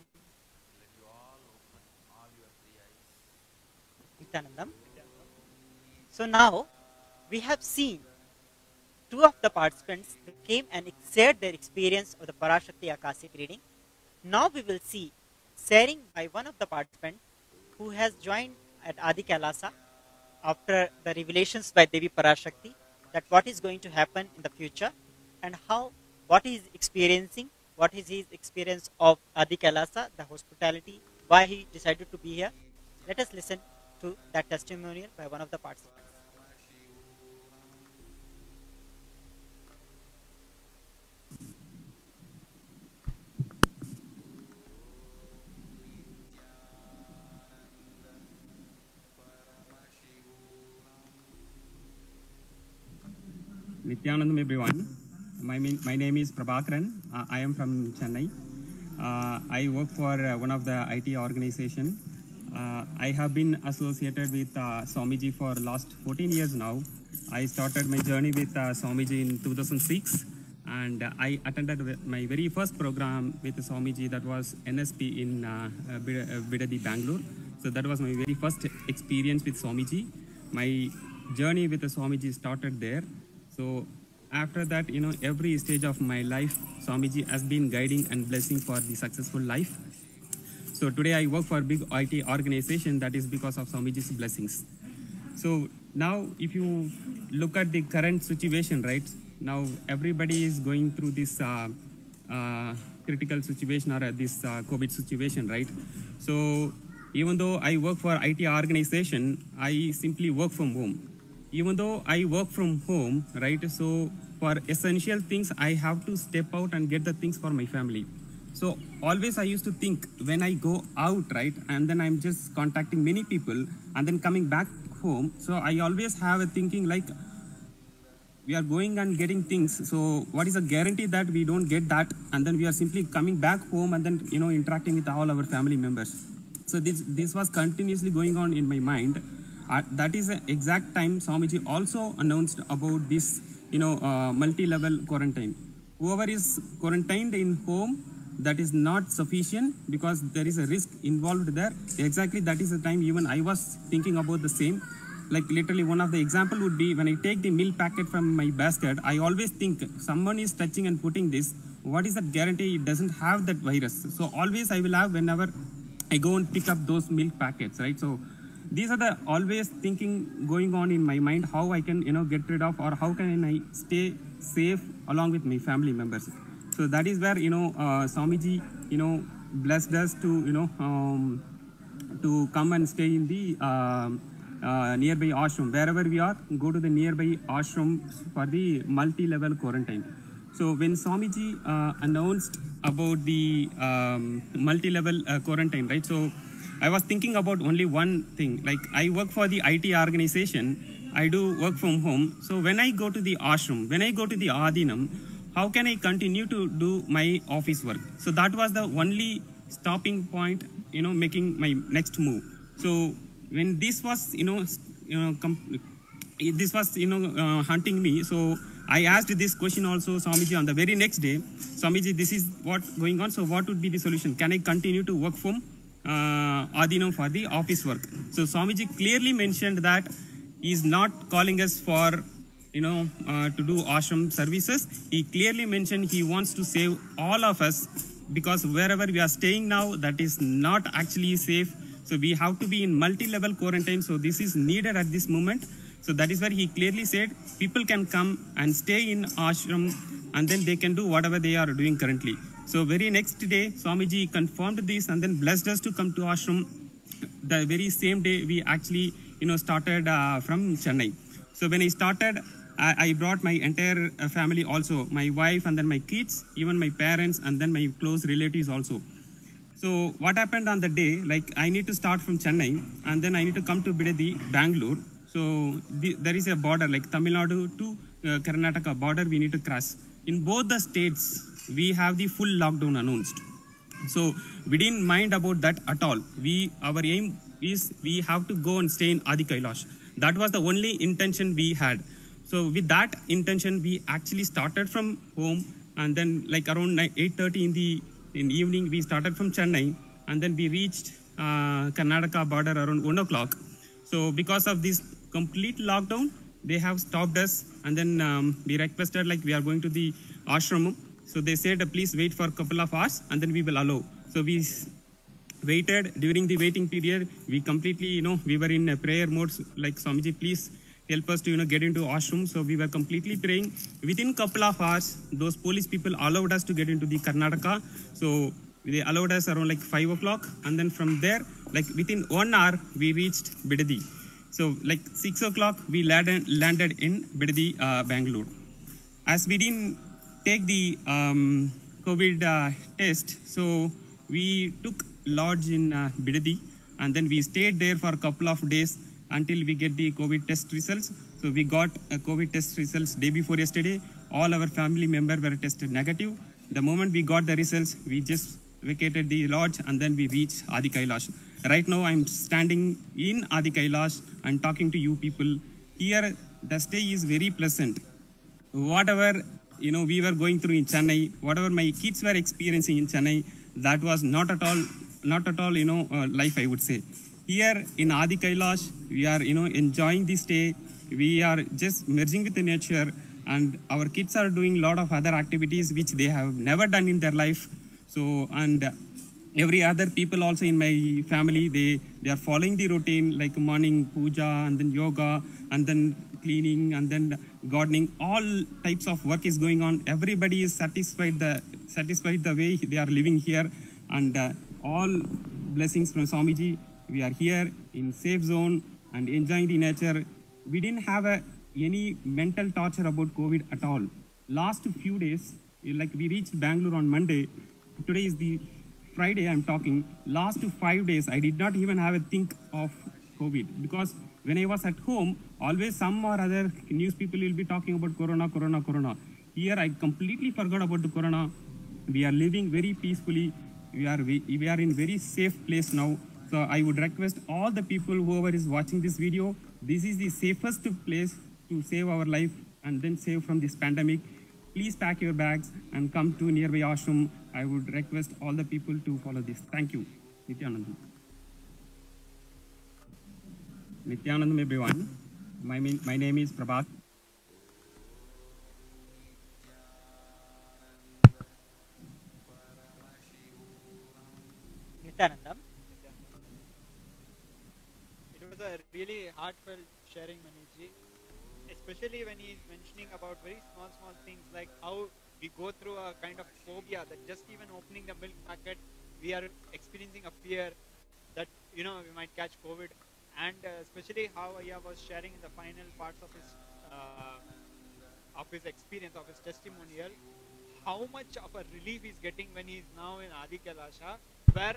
Nityanandam. So now we have seen two of the participants who came and shared their experience of the Parashakti Akashic reading. Now we will see sharing by one of the participants who has joined at Adi Kailasa after the revelations by Devi Parashakti, that what is going to happen in the future and what he is experiencing, what is his experience of Adi Kailasa, the hospitality, why he decided to be here. Let us listen to that testimonial by one of the participants. Nityanandam, everyone. My name is Prabhakaran. I am from Chennai. I work for one of the IT organization. I have been associated with Swamiji for last 14 years now. I started my journey with Swamiji in 2006, and I attended my very first program with Swamiji, that was NSP in Bidadi, Bangalore. So that was my very first experience with Swamiji. My journey with the Swamiji started there. So after that, every stage of my life, Swamiji has been guiding and blessing for the successful life. So today I work for a big IT organization. That is because of Swamiji's blessings. So now if you look at the current situation, right, now everybody is going through this critical situation, or this COVID situation, right? So even though I work for IT organization, I simply work from home. even though I work from home, right? So for essential things, I have to step out and get the things for my family. So always I used to think when I go out, right, and then I'm just contacting many people and then coming back home. So I always have a thinking like, we are going and getting things. So what is a guarantee that we don't get that? And then we are simply coming back home and then, interacting with all our family members. So this was continuously going on in my mind. That is the exact time Swamiji also announced about this, multi-level quarantine. Whoever is quarantined in home, that is not sufficient because there is a risk involved there. Exactly that is the time even I was thinking about the same. Like literally one of the example would be when I take the milk packet from my basket, I always think someone is touching and putting this. What is that guarantee it doesn't have that virus? So always I will have whenever I go and pick up those milk packets, right? So these are the always thinking going on in my mind, how I can, get rid of or how can I stay safe along with my family members. So that is where, Swamiji, blessed us to, to come and stay in the nearby ashram. Wherever we are, go to the nearby ashram for the multi-level quarantine. So when Swamiji announced about the multi-level quarantine, right? So I was thinking about only one thing. Like I work for the IT organization. I do work from home. So when I go to the ashram, when I go to the Adinam, how can I continue to do my office work? So that was the only stopping point, making my next move. So when this was, hunting me. So I asked this question also Swamiji on the very next day. Swamiji, this is what's going on. So what would be the solution? Can I continue to work from Adinam for the office work? So Swamiji clearly mentioned that he is not calling us for to do ashram services. He clearly mentioned he wants to save all of us because wherever we are staying now, that is not actually safe. So we have to be in multi-level quarantine. So this is needed at this moment. So that is where he clearly said people can come and stay in ashram and then they can do whatever they are doing currently. So very next day, Swamiji confirmed this and then blessed us to come to ashram. The very same day, we actually, started from Chennai. So when I started, I brought my entire family also, my wife and then my kids, even my parents and then my close relatives also. So what happened on the day, like I need to start from Chennai and then I need to come to Bidadi, Bangalore. So there is a border like Tamil Nadu to Karnataka border we need to cross. In both the states, we have the full lockdown announced. So we didn't mind about that at all. Our aim is we have to go and stay in Adi Kailash. That was the only intention we had. So with that intention, we actually started from home and then like around 8:30 in the evening, we started from Chennai and then we reached Karnataka border around 1 o'clock. So because of this complete lockdown, they have stopped us and then we requested like we are going to the ashram. So they said, please wait for a couple of hours and then we will allow. So we waited. During the waiting period, we completely, we were in a prayer mode. Like Swamiji, please help us to, get into ashram. So we were completely praying. Within a couple of hours, those police people allowed us to get into the Karnataka. So they allowed us around like 5 o'clock. And then from there, like within 1 hour, we reached Bidadi. So like 6 o'clock, we landed in Bidadi, Bangalore. As we didn't take the COVID test, so we took lodge in Bidadi and then we stayed there for a couple of days until we get the COVID test results. So we got COVID test results day before yesterday. All our family members were tested negative. The moment we got the results, we just vacated the lodge and then we reached Adi Kailash. Right now I'm standing in Adi Kailash and talking to you people. Here the stay is very pleasant. Whatever we were going through in Chennai, whatever my kids were experiencing in Chennai, that was not at all life, I would say. Here in Adi Kailash, we are, enjoying this stay. We are just merging with the nature and our kids are doing a lot of other activities which they have never done in their life. So, and every other people also in my family, they are following the routine like morning puja and then yoga and then cleaning and then gardening. All types of work is going on. Everybody is satisfied the way they are living here. And all blessings from Swamiji. We are here in safe zone and enjoying the nature. we didn't have any mental torture about COVID at all. Last few days, like we reached Bangalore on Monday. Today is the Friday I'm talking. Last 5 days, I did not even have a think of COVID, because when I was at home, always some or other news people will be talking about corona. Here I completely forgot about the corona. We are living very peacefully. We are in very safe place now. So I would request all the people, whoever is watching this video, this is the safest place to save our life and then save from this pandemic. Please pack your bags and come to nearby ashram. I would request all the people to follow this. Thank you. Nityanandam. Nityanandam, everyone. My name is Prabhat. Nityanandam. It was a really heartfelt sharing, Manishji, especially when he is mentioning about very small things like how we go through a kind of phobia that just even opening the milk packet, we are experiencing a fear that, we might catch COVID. And especially how Aya was sharing in the final parts of his experience, of his testimonial, how much of a relief he's getting when he's now in Adi Kailasha, where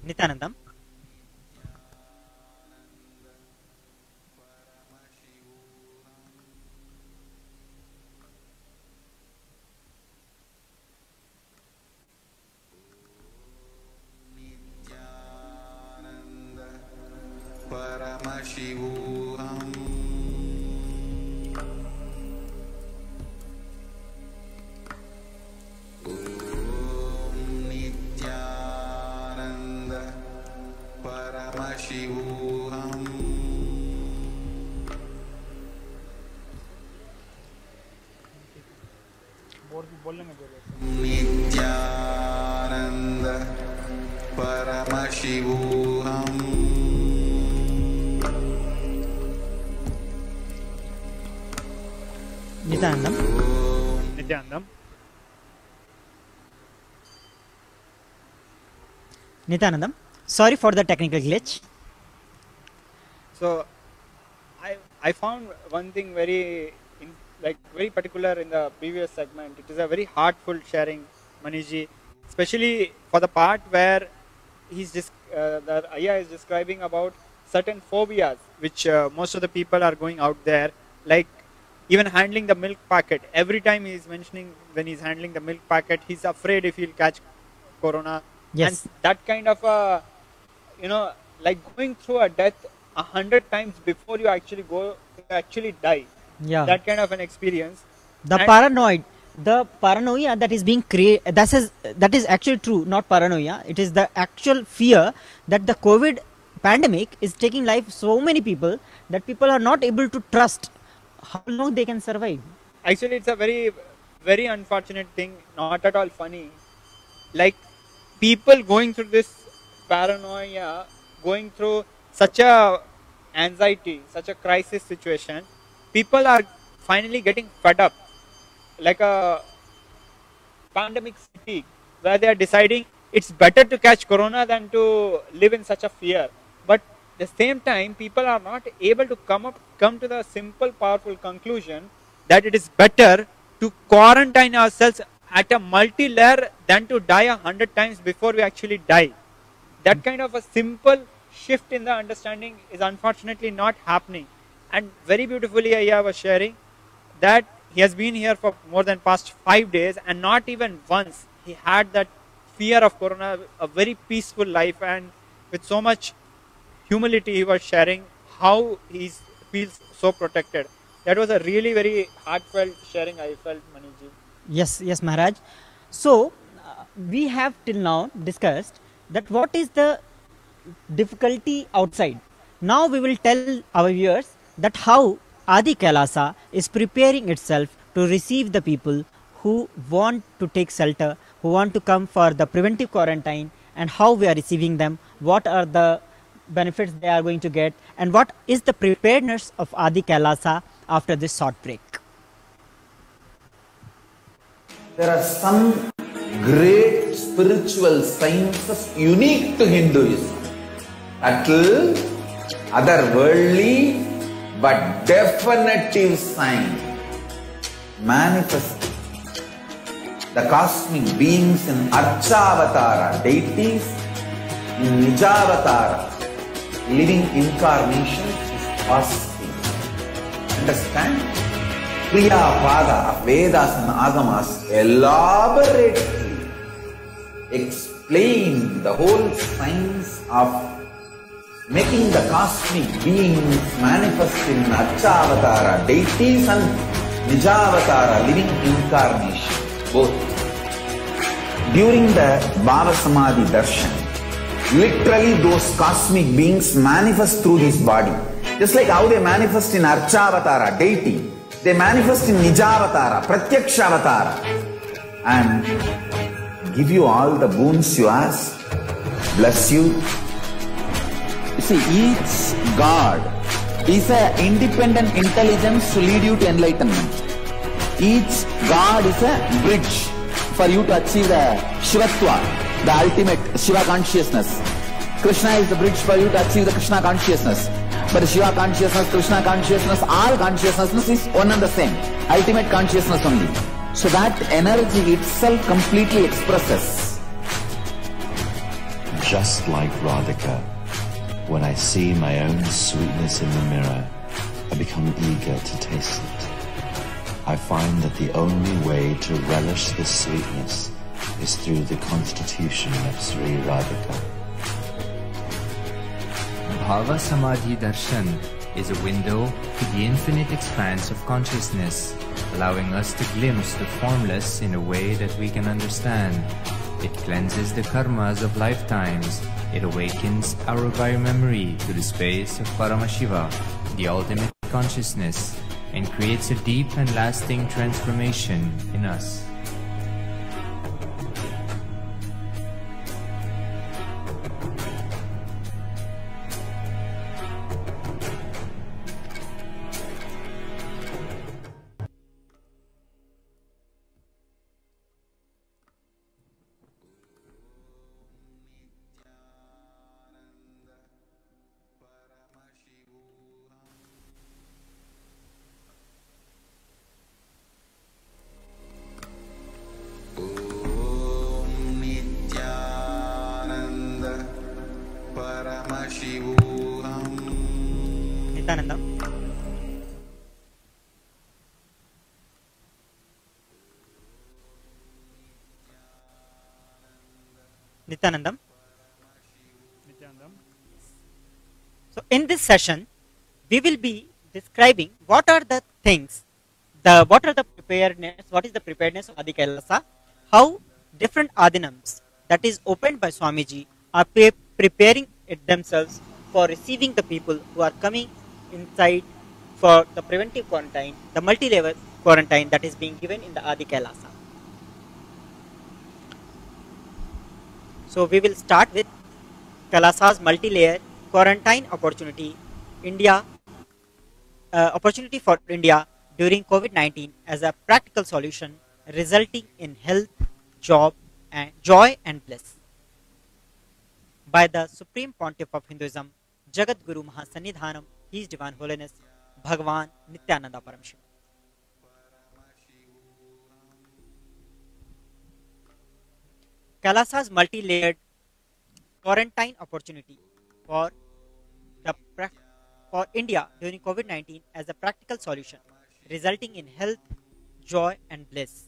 Nityanandam. Paramashivoham. Om Nityananda Paramashivoham. Nityananda Paramashivoham. Nityanandam. Nityanandam. Nityanandam. Sorry for the technical glitch. So I found one thing very particular in the previous segment. It is a very heartful sharing, Manishji, especially for the part where that Aya is describing about certain phobias which most of the people are going out there, like even handling the milk packet. Every time he is mentioning, when he's handling the milk packet, he's afraid if he'll catch corona. Yes. And that kind of like going through a death 100 times before you actually die. Yeah. That kind of an experience. The paranoia that is being created, that is actually true, not paranoia. It is the actual fear that the COVID pandemic is taking life so many people that people are not able to trust how long they can survive. Actually, it's a very, very unfortunate thing, not at all funny. Like people going through this paranoia, going through such a anxiety, such a crisis situation, people are finally getting fed up, like a pandemic fatigue, where they are deciding it's better to catch corona than to live in such a fear. But at the same time, people are not able to come to the simple, powerful conclusion that it is better to quarantine ourselves at a multi-layer than to die 100 times before we actually die. That kind of a simple shift in the understanding is unfortunately not happening. And very beautifully, Aya was sharing that he has been here for more than past 5 days, and not even once he had that fear of corona. A very peaceful life, and with so much humility he was sharing how he feels so protected. That was a really very heartfelt sharing I felt, Maniji. Yes, yes, Maharaj. So, we have till now discussed that what is the difficulty outside. Now we will tell our viewers that how Adi Kailasa is preparing itself to receive the people who want to take shelter, who want to come for the preventive quarantine, and how we are receiving them, what are the benefits they are going to get, and what is the preparedness of Adi Kailasa after this short break. There are some great spiritual sciences unique to Hinduism. Subtle, otherworldly, but definitive sign manifesting the cosmic beings in Archavatara, deities in Nijavatara, living incarnations is fasting. Understand? Kriya Pada of Vedas and Agamas elaborately explain the whole science of making the cosmic beings manifest in Archavatara, deities and Nijavatara, living incarnation, both. During the Bhava Samadhi Darshan, literally those cosmic beings manifest through this body. Just like how they manifest in Archavatara, deity, they manifest in Nijavatara, Pratyakshavatara, and give you all the boons you ask, bless you. You see, each God is an independent intelligence to lead you to enlightenment. Each God is a bridge for you to achieve the Shivatva, the ultimate Shiva consciousness. Krishna is the bridge for you to achieve the Krishna consciousness. But the Shiva consciousness, Krishna consciousness, all consciousness is one and the same. Ultimate consciousness only. So that energy itself completely expresses. Just like Radhika, when I see my own sweetness in the mirror, I become eager to taste it. I find that the only way to relish this sweetness is through the constitution of Sri Radhika. Bhava Samadhi Darshan is a window to the infinite expanse of consciousness, allowing us to glimpse the formless in a way that we can understand. It cleanses the karmas of lifetimes. It awakens our biomemory to the space of Paramashiva, the ultimate consciousness, and creates a deep and lasting transformation in us. Nityananda. Nityanandam. So in this session, we will be describing what are the things, what is the preparedness of Adi Kailasa, how different Adinams that is opened by Swamiji are preparing it themselves for receiving the people who are coming inside for the preventive quarantine, the multi-level quarantine that is being given in the Adi Kailasa. So we will start with Kailasa's multi-layer quarantine opportunity, opportunity for India during COVID-19 as a practical solution resulting in health, joy and bliss. By the Supreme Pontiff of Hinduism, Jagat Guru Mahasannidhanam, His Divine Holiness, Bhagavan Nityananda Paramshiva. Kailasa's multi-layered quarantine opportunity for India during COVID-19 as a practical solution, resulting in health, joy and bliss.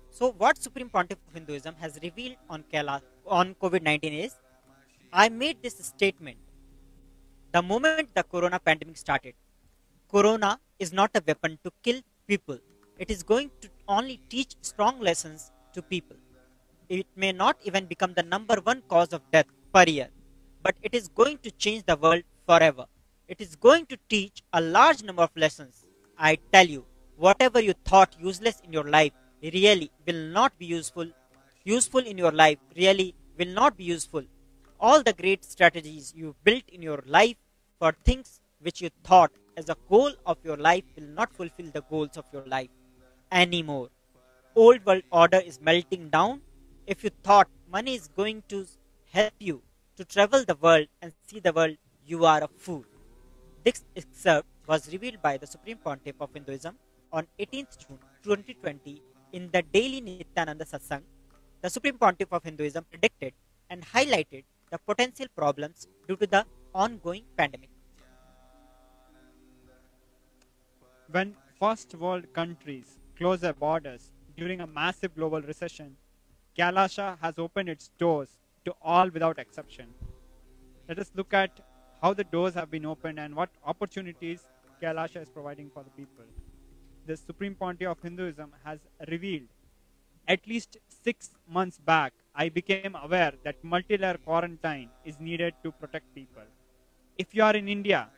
So what Supreme Pontiff of Hinduism has revealed on COVID-19 is I made this statement the moment the corona pandemic started. Corona is not a weapon to kill people. It is going to only teach strong lessons to people. It may not even become the number one cause of death per year, but it is going to change the world forever. It is going to teach a large number of lessons. I tell you, whatever you thought useless in your life really will not be useful. Useful in your life really will not be useful. All the great strategies you built in your life for things which you thought as a goal of your life will not fulfill the goals of your life anymore. Old world order is melting down. If you thought money is going to help you to travel the world and see the world, you are a fool. This excerpt was revealed by the Supreme Pontiff of Hinduism on 18th June 2020 in the daily Nityananda Satsang. The Supreme Pontiff of Hinduism predicted and highlighted the potential problems due to the ongoing pandemic. When first world countries close their borders during a massive global recession, Kailasha has opened its doors to all without exception. Let us look at how the doors have been opened and what opportunities Kailasha is providing for the people. The Supreme Pontiff of Hinduism has revealed at least 6 months back, I became aware that multi-layer quarantine is needed to protect people. If you are in India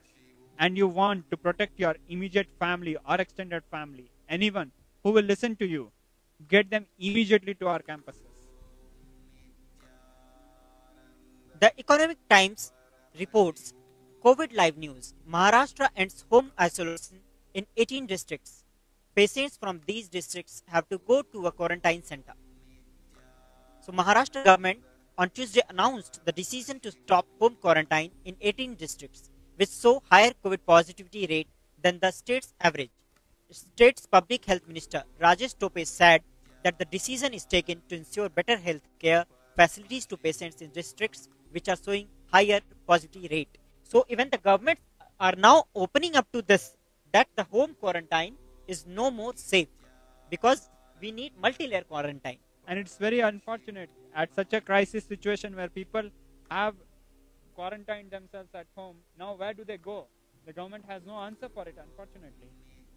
and you want to protect your immediate family or extended family, anyone who will listen to you, get them immediately to our campuses. The Economic Times reports COVID live news. Maharashtra ends home isolation in 18 districts. Patients from these districts have to go to a quarantine center. So Maharashtra government on Tuesday announced the decision to stop home quarantine in 18 districts, which saw higher COVID positivity rate than the state's average. State's Public Health Minister Rajesh Tope said that the decision is taken to ensure better health care facilities to patients in districts which are showing higher positivity rate. So even the governments are now opening up to this, that the home quarantine is no more safe because we need multi-layer quarantine. And it's very unfortunate at such a crisis situation where people have quarantined themselves at home. Now where do they go? The government has no answer for it, unfortunately.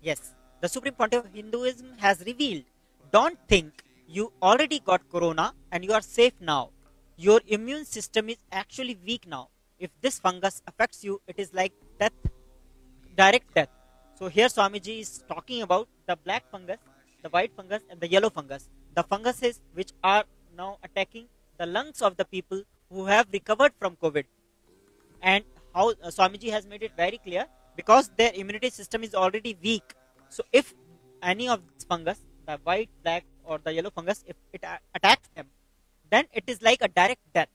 Yes, the Supreme Pontiff of Hinduism has revealed, don't think you already got corona and you are safe now. Your immune system is actually weak now. If this fungus affects you, it is like death, direct death. So here Swamiji is talking about the black fungus, the white fungus and the yellow fungus. The funguses which are now attacking the lungs of the people who have recovered from COVID. And how Swamiji has made it very clear, because their immunity system is already weak. So if any of this fungus, the white, black or the yellow fungus, if it attacks them, then it is like a direct death.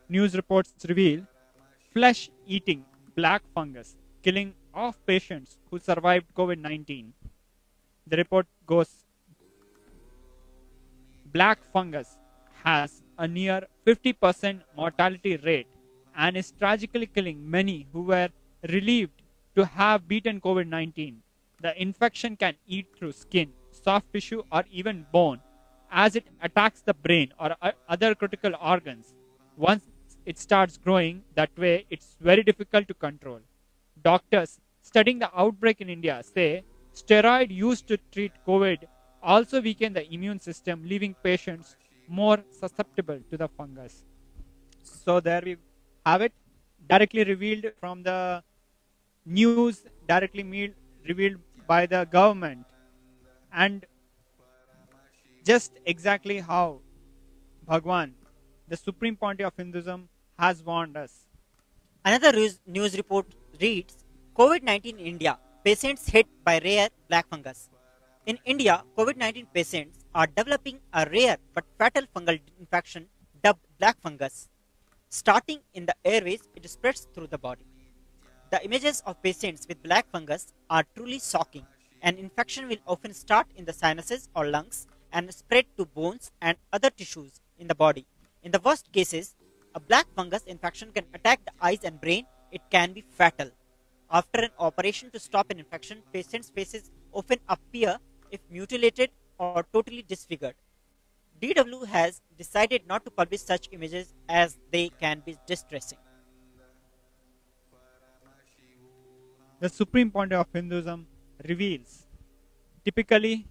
News reports reveal flesh-eating black fungus killing off patients who survived COVID-19. The report goes, black fungus has a near 50% mortality rate and is tragically killing many who were relieved to have beaten COVID-19. The infection can eat through skin, soft tissue or even bone as it attacks the brain or other critical organs. Once it starts growing that way, it's very difficult to control. Doctors studying the outbreak in India say steroid used to treat COVID also weaken the immune system, leaving patients more susceptible to the fungus. So there we have it, directly revealed from the news, directly revealed by the government, and just exactly how Bhagwan, the Supreme Pontiff of Hinduism, has warned us. Another news report reads, COVID-19 in India, patients hit by rare black fungus. In India, COVID-19 patients are developing a rare but fatal fungal infection dubbed black fungus. Starting in the airways, it spreads through the body. The images of patients with black fungus are truly shocking. An infection will often start in the sinuses or lungs and spread to bones and other tissues in the body. In the worst cases, a black fungus infection can attack the eyes and brain. It can be fatal. After an operation to stop an infection, patients' faces often appear if mutilated or totally disfigured. DW has decided not to publish such images as they can be distressing. The supreme point of Hinduism reveals typically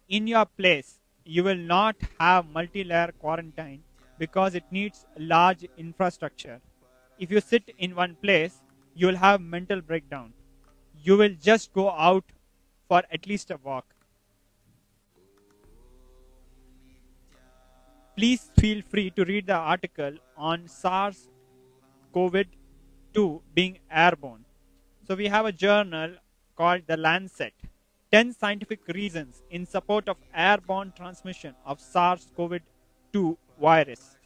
in your place you will not have multi-layer quarantine because it needs large infrastructure. If you sit in one place, you will have mental breakdown. You will just go out for at least a walk. Please feel free to read the article on SARS-CoV-2 being airborne. So we have a journal called The Lancet, 10 scientific reasons in support of airborne transmission of SARS-CoV-2 virus.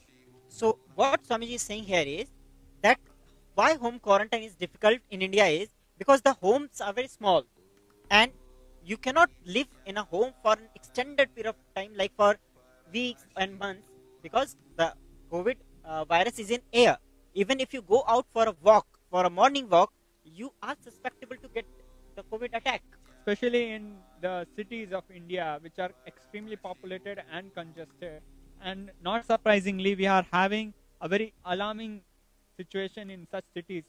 So what Swamiji is saying here is that why home quarantine is difficult in India is because the homes are very small and you cannot live in a home for an extended period of time, like for weeks and months, because the COVID virus is in air. Even if you go out for a walk, for a morning walk, you are susceptible to get the COVID attack. Especially in the cities of India, which are extremely populated and congested. And not surprisingly, we are having a very alarming situation in such cities,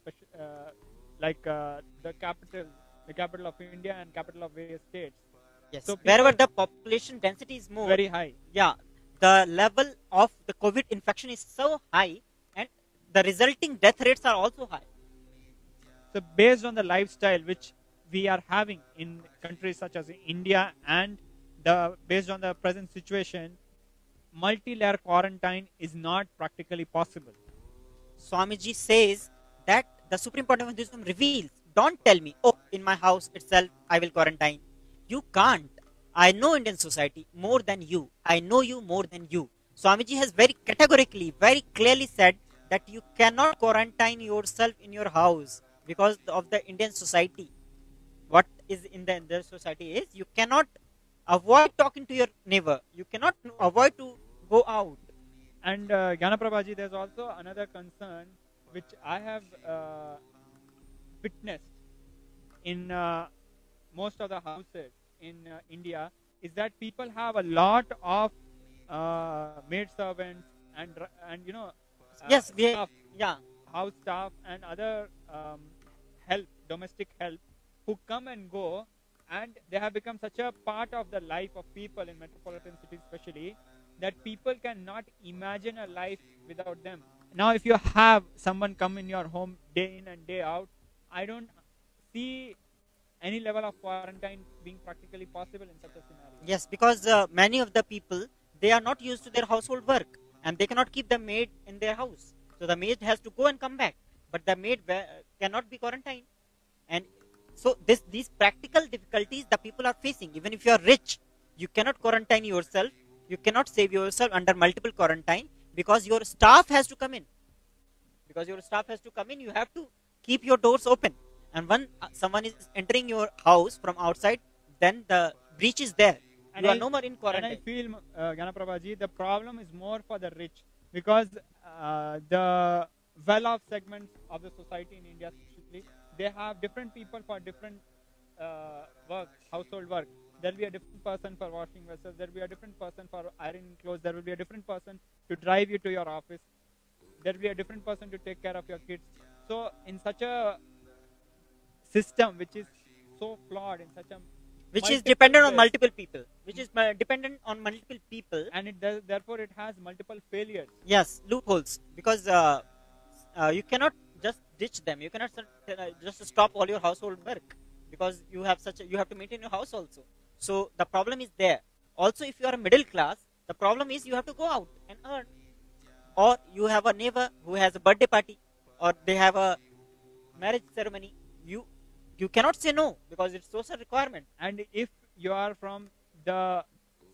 like the capital of India and capital of various states. Yes, so wherever the population density is more, very high. Yeah, the level of the COVID infection is so high and the resulting death rates are also high. So based on the lifestyle which we are having in countries such as India and based on the present situation, multi-layer quarantine is not practically possible. Swamiji says that the Supreme Point of Hinduism reveals, don't tell me, oh, in my house itself I will quarantine. You can't. I know Indian society more than you. I know you more than you. Swamiji has very categorically, very clearly said that you cannot quarantine yourself in your house because of the Indian society. What is in the Indian society is you cannot avoid talking to your neighbor. You cannot avoid to go out. And Gyanaprabhaji, there's also another concern which I have witnessed in most of the houses in India, is that people have a lot of maid servants and you know yes, staff, yeah, house staff and other help, domestic help, who come and go, and they have become such a part of the life of people in metropolitan cities especially, that people cannot imagine a life without them. Now if you have someone come in your home day in and day out, I don't see any level of quarantine being practically possible in such a scenario. Yes, because many of the people, they are not used to their household work and they cannot keep the maid in their house. So the maid has to go and come back, but the maid cannot be quarantined. And so these practical difficulties the people are facing. Even if you are rich, you cannot quarantine yourself. You cannot save yourself under multiple quarantine because your staff has to come in. Because your staff has to come in, you have to keep your doors open. And when someone is entering your house from outside, then the breach is there. And you are no more in quarantine. And I feel, Gyanaprabhaji, the problem is more for the rich, because the well-off segments of the society in India, especially, they have different people for different work, household work. There will be a different person for washing vessels. There will be a different person for ironing clothes. There will be a different person to drive you to your office. There will be a different person to take care of your kids. So in such a system which is so flawed, in such a which is dependent on multiple people, and therefore it has multiple failures. Yes, loopholes, because you cannot just ditch them. You cannot just stop all your household work because you have to maintain your house also. So the problem is there. Also, if you are a middle class, the problem is you have to go out and earn, or you have a neighbor who has a birthday party, or they have a marriage ceremony. You cannot say no because it's social requirement. And if you are from the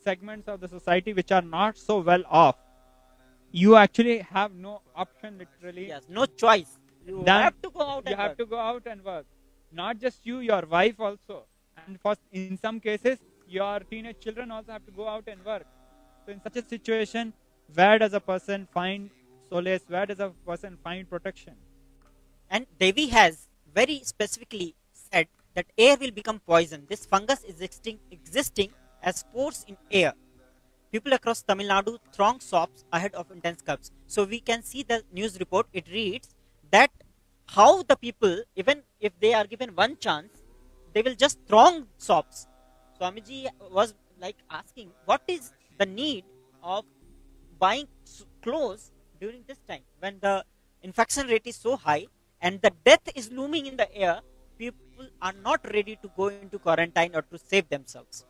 segments of the society which are not so well off, you actually have no option, literally. Yes, no choice. You have to go out. You have to go out and work. Not just you, your wife also, and in some cases, your teenage children also have to go out and work. So in such a situation, where does a person find solace? Where does a person find protection? And Devi has very specifically said that air will become poison. This fungus is existing as spores in air. People across Tamil Nadu throng shops ahead of intense curbs. So we can see the news report. It reads that how the people, even if they are given one chance, they will just throng shops. Swamiji was like asking, what is the need of buying clothes during this time when the infection rate is so high and the death is looming in the air? People are not ready to go into quarantine or to save themselves.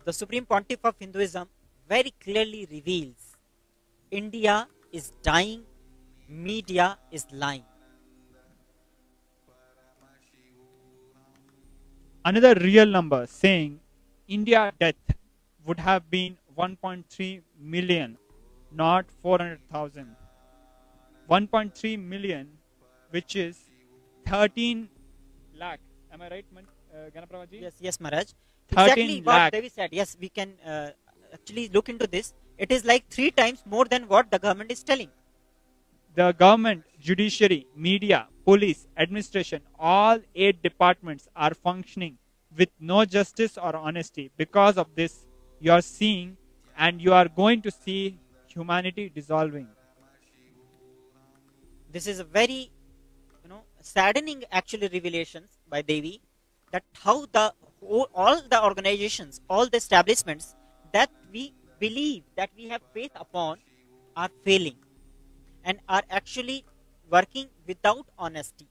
The Supreme Pontiff of Hinduism very clearly reveals India is dying, media is lying. Another real number saying India death would have been 1.3 million, not 400,000. 1.3 million, which is 13 lakh. Am I right, Ganaprabhaji? Yes, yes, Maharaj. 13 Exactly what lakh. Devi said. Yes, we can actually look into this. It is like 3 times more than what the government is telling. The government, judiciary, media, police, administration, all 8 departments are functioning with no justice or honesty. Because of this, you are seeing and you are going to see humanity dissolving. This is a very, saddening actually revelations by Devi, that how the all the organizations, all the establishments that we believe, that we have faith upon, are failing and are actually working without honesty.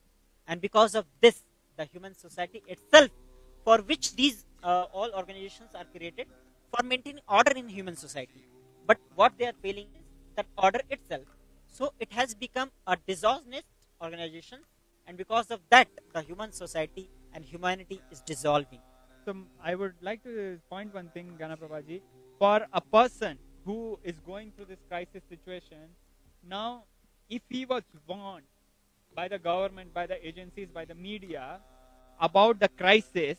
And because of this, the human society itself, for which these all organizations are created, for maintaining order in human society, but what they are failing is that order itself. So it has become a dishonest organization, and because of that, the human society and humanity is dissolving. So I would like to point one thing, Ganaprabhaji. For a person who is going through this crisis situation, now if he was warned by the government, by the agencies, by the media about the crisis,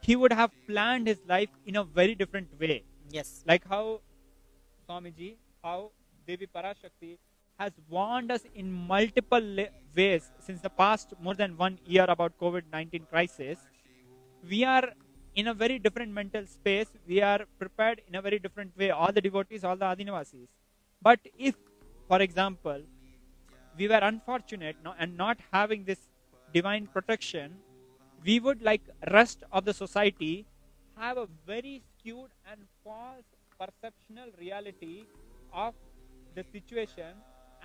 he would have planned his life in a very different way. Yes. Like how Swamiji, how Devi Parashakti has warned us in multiple ways since the past more than 1 year about COVID-19 crisis. We are in a very different mental space. We are prepared in a very different way. All the devotees, all the Adinavasis. But if, for example, we were unfortunate and not having this divine protection, we would, like rest of the society, have a very skewed and false perceptional reality of the situation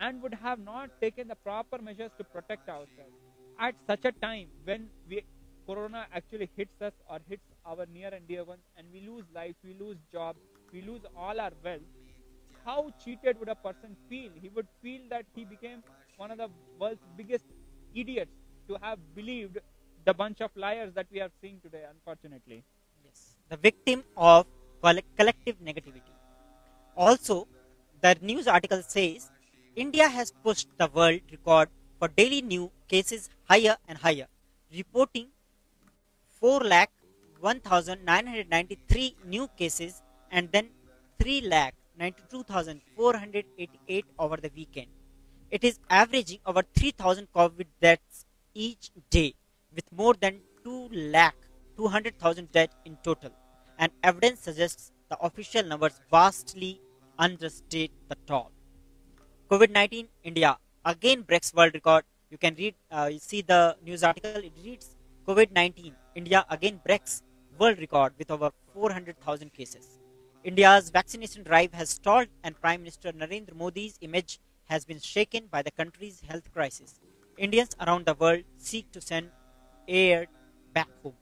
and would have not taken the proper measures to protect ourselves. At such a time when Corona actually hits us or hits our near and dear ones, and we lose lives, we lose jobs, we lose all our wealth, how cheated would a person feel? He would feel that he became one of the world's biggest idiots to have believed the bunch of liars that we are seeing today, unfortunately. Yes. The victim of collective negativity. Also, the news article says India has pushed the world record for daily new cases higher and higher, reporting 4,01,993 new cases and then 3,92,488 over the weekend. It is averaging over 3,000 COVID deaths each day, with more than 2,200,000 dead in total. And evidence suggests the official numbers vastly understate the toll. COVID-19 India again breaks world record. You can read, you see the news article. It reads, COVID-19 India again breaks world record with over 400,000 cases. India's vaccination drive has stalled, and Prime Minister Narendra Modi's image has been shaken by the country's health crisis. Indians around the world seek to send air back home.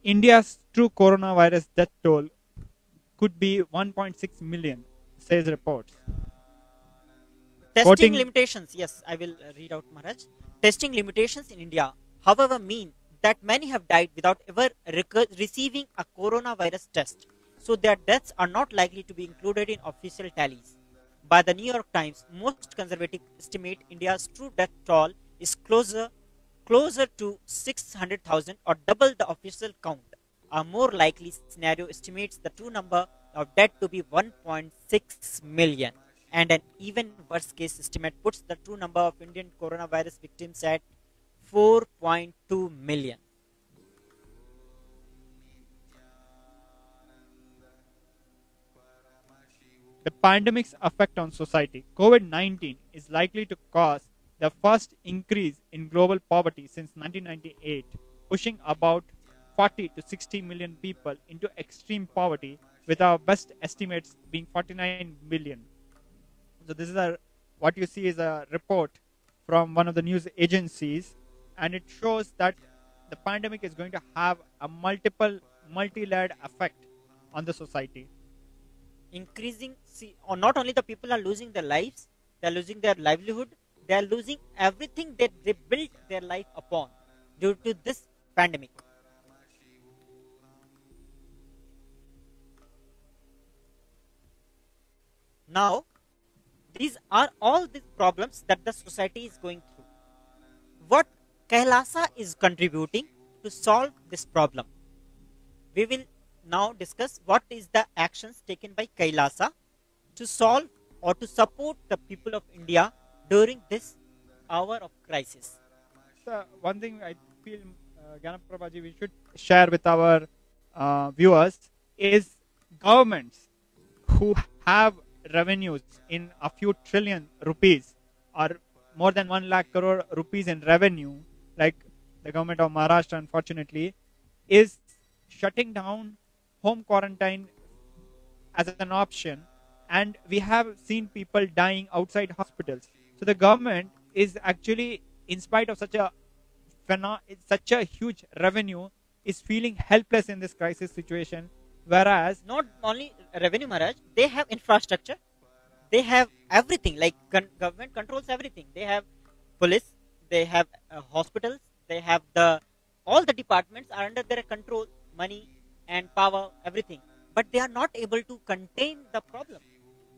India's true coronavirus death toll could be 1.6 million, says reports. Testing limitations. Yes, I will read out, Maharaj. Testing limitations in India, however, mean that many have died without ever receiving a coronavirus test. So their deaths are not likely to be included in official tallies. By the New York Times, most conservative estimate India's true death toll is closer to 600,000 or double the official count. A more likely scenario estimates the true number of dead to be 1.6 million. And an even worse case estimate puts the true number of Indian coronavirus victims at 4.2 million. The pandemic's effect on society. COVID-19 is likely to cause the first increase in global poverty since 1998, pushing about 40 to 60 million people into extreme poverty, with our best estimates being 49 million. So this is what you see is a report from one of the news agencies, and it shows that the pandemic is going to have a multi-layered effect on the society. Increasing, see, or not only the people are losing their lives, they are losing their livelihood, they are losing everything that they built their life upon due to this pandemic. Now, these are all the problems that the society is going through. What Kailasa is contributing to solve this problem? We will now discuss what is the actions taken by Kailasa to solve or to support the people of India during this hour of crisis. So one thing I feel, Ganaprabhaji, we should share with our viewers is governments who have revenues in a few trillion rupees or more than 1 lakh crore rupees in revenue, like the government of Maharashtra, unfortunately, is shutting down home quarantine as an option, and we have seen people dying outside hospitals. So the government is actually, in spite of such a huge revenue, is feeling helpless in this crisis situation. Whereas not only revenue, Maharaj, they have infrastructure, they have everything. Like government controls everything. They have police, they have hospitals, they have all the departments are under their control, money and power, everything. But they are not able to contain the problem.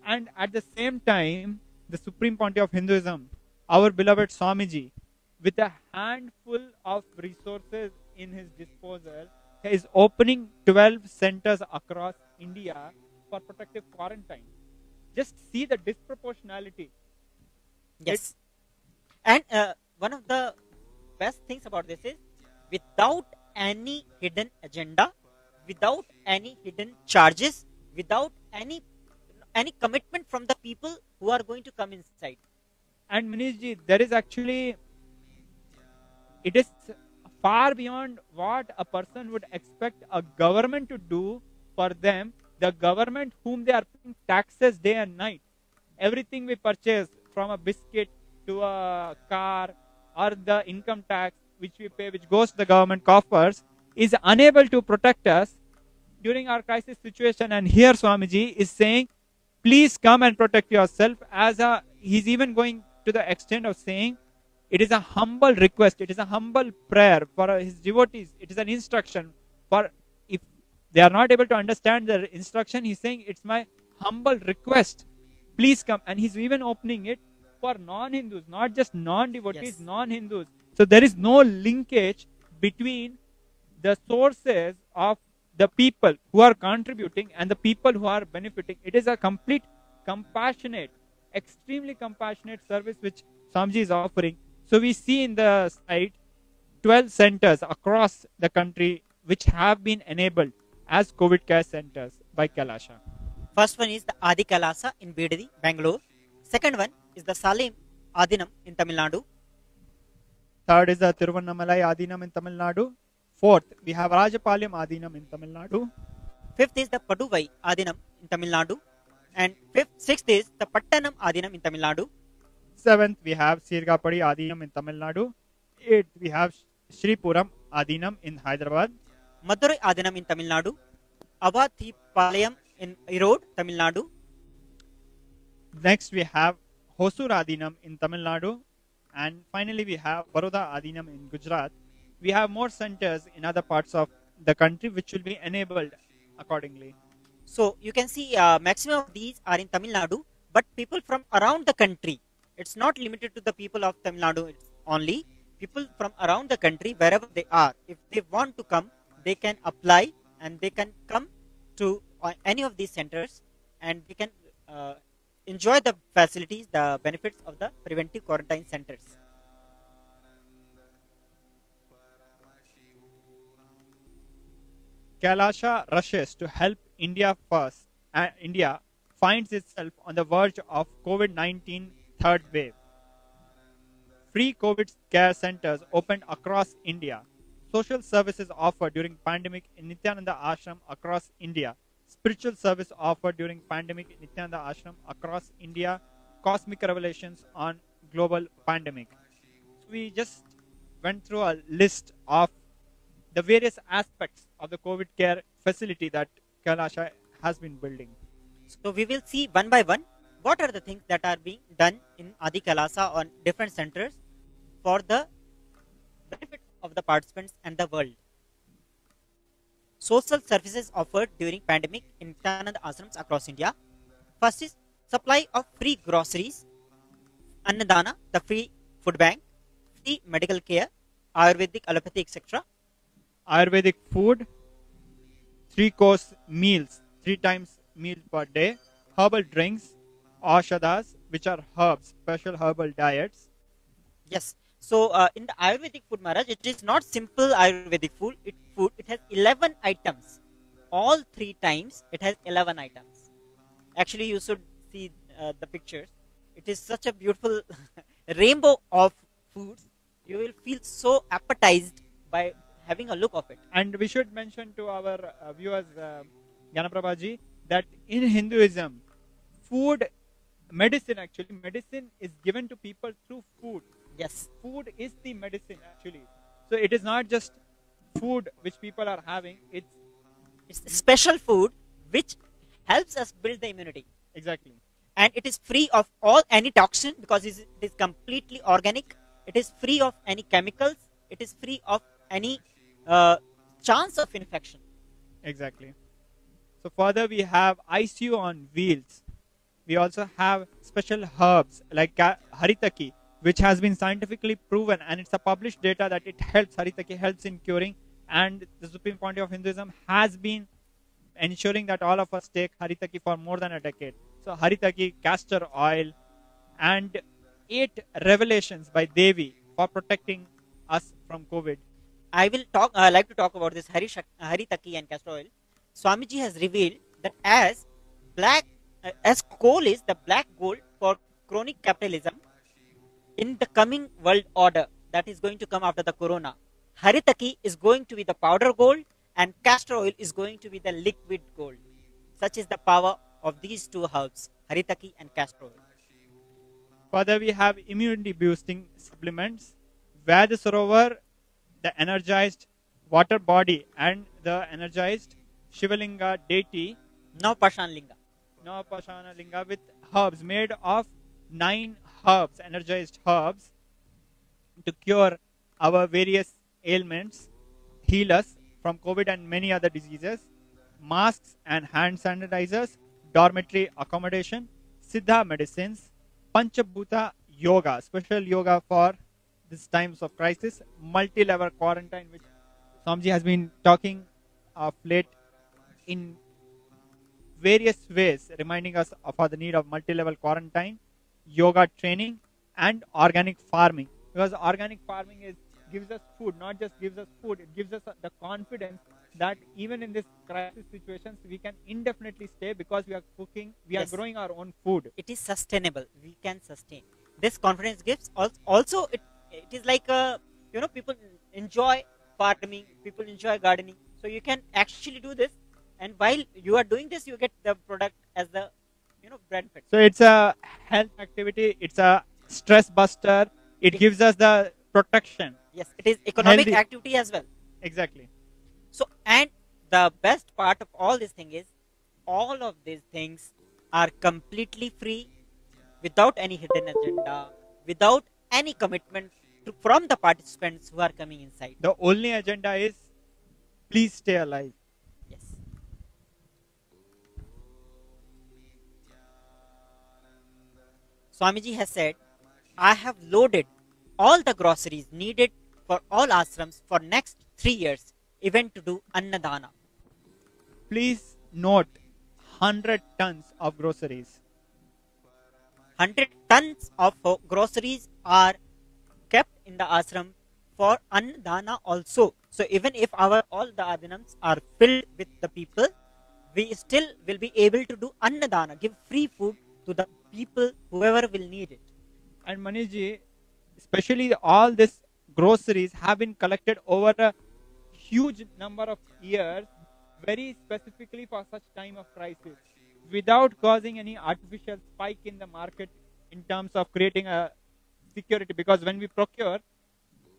And at the same time, the Supreme Pontiff of Hinduism, our beloved Swamiji, with a handful of resources in his disposal, is opening 12 centers across India for protective quarantine. Just see the disproportionality. Yes. And one of the best things about this is, without any hidden agenda, without any hidden charges, without any commitment from the people who are going to come inside. And Manishji, there is actually, it is far beyond what a person would expect a government to do for them. The government whom they are paying taxes day and night. Everything we purchase, from a biscuit to a car, or the income tax which we pay, which goes to the government coffers, is unable to protect us during our crisis situation. And here Swamiji is saying, please come and protect yourself. He's even going to the extent of saying, it is a humble request, it is a humble prayer for his devotees. It is an instruction. For if they are not able to understand the instruction, he's saying, it's my humble request, please come. And he's even opening it for non-Hindus, not just non-devotees, yes, non-Hindus. So there is no linkage between the sources of the people who are contributing and the people who are benefiting. It is a complete compassionate, extremely compassionate service which Swamiji is offering. So we see in the site 12 centers across the country which have been enabled as COVID care centers by Kailasa. First one is the Adi Kailasa in Bidadi, Bangalore. Second one is the Salim Adinam in Tamil Nadu. Third is the Tiruvannamalai Adinam in Tamil Nadu. Fourth, we have Rajapalyam Adinam in Tamil Nadu. Fifth is the Paduvai Adinam in Tamil Nadu. And sixth is the Pattanam Adinam in Tamil Nadu. Seventh, we have Sirgapadi Adinam in Tamil Nadu. Eighth, we have Shripuram Adinam in Hyderabad. Madurai Adinam in Tamil Nadu. Avadhipalayam in Erode, Tamil Nadu. Next, we have Hosur Adinam in Tamil Nadu. And finally, we have Baroda Adinam in Gujarat. We have more centers in other parts of the country which will be enabled accordingly. So you can see maximum of these are in Tamil Nadu, but people from around the country. It's not limited to the people of Tamil Nadu only. People from around the country, wherever they are, if they want to come, they can apply and they can come to any of these centers, and they can enjoy the facilities, the benefits of the preventive quarantine centers. Kailasha rushes to help India first, and India finds itself on the verge of COVID-19 third wave. Free COVID care centers opened across India. Social services offered during pandemic in Nityananda Ashram across India. Spiritual service offered during pandemic in Nityananda Ashram across India. Cosmic revelations on global pandemic. So we just went through a list of the various aspects of the COVID care facility that Kailasha has been building. So we will see one by one what are the things that are being done in Adi Kailasa on different centers for the benefit of the participants and the world. Social services offered during pandemic in Nityananda ashrams across India. First is supply of free groceries, Annadana, the free food bank, free medical care, Ayurvedic, allopathy, etc. Ayurvedic food, 3-course meals, 3 times meal per day, herbal drinks, ashadas, which are herbs, special herbal diets. Yes. So in the Ayurvedic food, Maharaj, it is not simple Ayurvedic food. It has 11 items. All 3 times it has 11 items. Actually, you should see the pictures. It is such a beautiful rainbow of foods. You will feel so appetized by having a look of it. And we should mention to our viewers, Gyanaprabhaji, that in Hinduism, medicine is given to people through food. Yes. Food is the medicine actually. So it is not just food which people are having, it's special food which helps us build the immunity. Exactly. And it is free of any toxin because it is completely organic. It is free of any chemicals. It is free of any chance of infection. Exactly. So further we have ICU on wheels. We also have special herbs like Haritaki, which has been scientifically proven, and it's a published data that it helps. Haritaki helps in curing, and the Supreme Point of Hinduism has been ensuring that all of us take Haritaki for more than a decade. So Haritaki, castor oil, and 8 revelations by Devi for protecting us from COVID. I will like to talk about this Haritaki and castor oil. Swamiji has revealed that as coal is the black gold for chronic capitalism in the coming world order that is going to come after the corona, Haritaki is going to be the powder gold and castor oil is going to be the liquid gold. Such is the power of these 2 herbs, Haritaki and castor oil. Further, we have immunity boosting supplements, Ved Sarovar, the energized water body, and the energized Shivalinga deity, Navpashan Linga, with herbs made of 9 herbs, energized herbs, to cure our various ailments, heal us from COVID and many other diseases, masks and hand sanitizers, dormitory accommodation, Siddha medicines, Panchabhuta yoga, special yoga for these times of crisis, multi-level quarantine, which Swamiji has been talking of late in various ways, reminding us of the need of multi-level quarantine, yoga training, and organic farming. Because organic farming gives us food, not just gives us food, it gives us the confidence that even in this crisis situations, we can indefinitely stay because we are cooking, we are growing our own food. It is sustainable. We can sustain. This confidence gives also it is like people enjoy farming, people enjoy gardening. So you can actually do this, and while you are doing this, you get the product as the benefit. So it's a health activity, it's a stress buster, it gives us the protection. Yes, it is economic activity as well. Exactly. So, and the best part of all this thing is, all of these things are completely free, without any hidden agenda, without any commitment from the participants who are coming inside. The only agenda is, please stay alive. Yes. Swamiji has said, I have loaded all the groceries needed for all ashrams for next 3 years, even to do Annadana. Please note 100 tons of groceries. 100 tons of groceries are kept in the ashram for Annadana also. So even if our all the adinams are filled with the people, we still will be able to do annadana, give free food to the people whoever will need it. And Maniji, especially all these groceries have been collected over a huge number of years, very specifically for such time of crisis, without causing any artificial spike in the market in terms of creating a security. Because when we procure,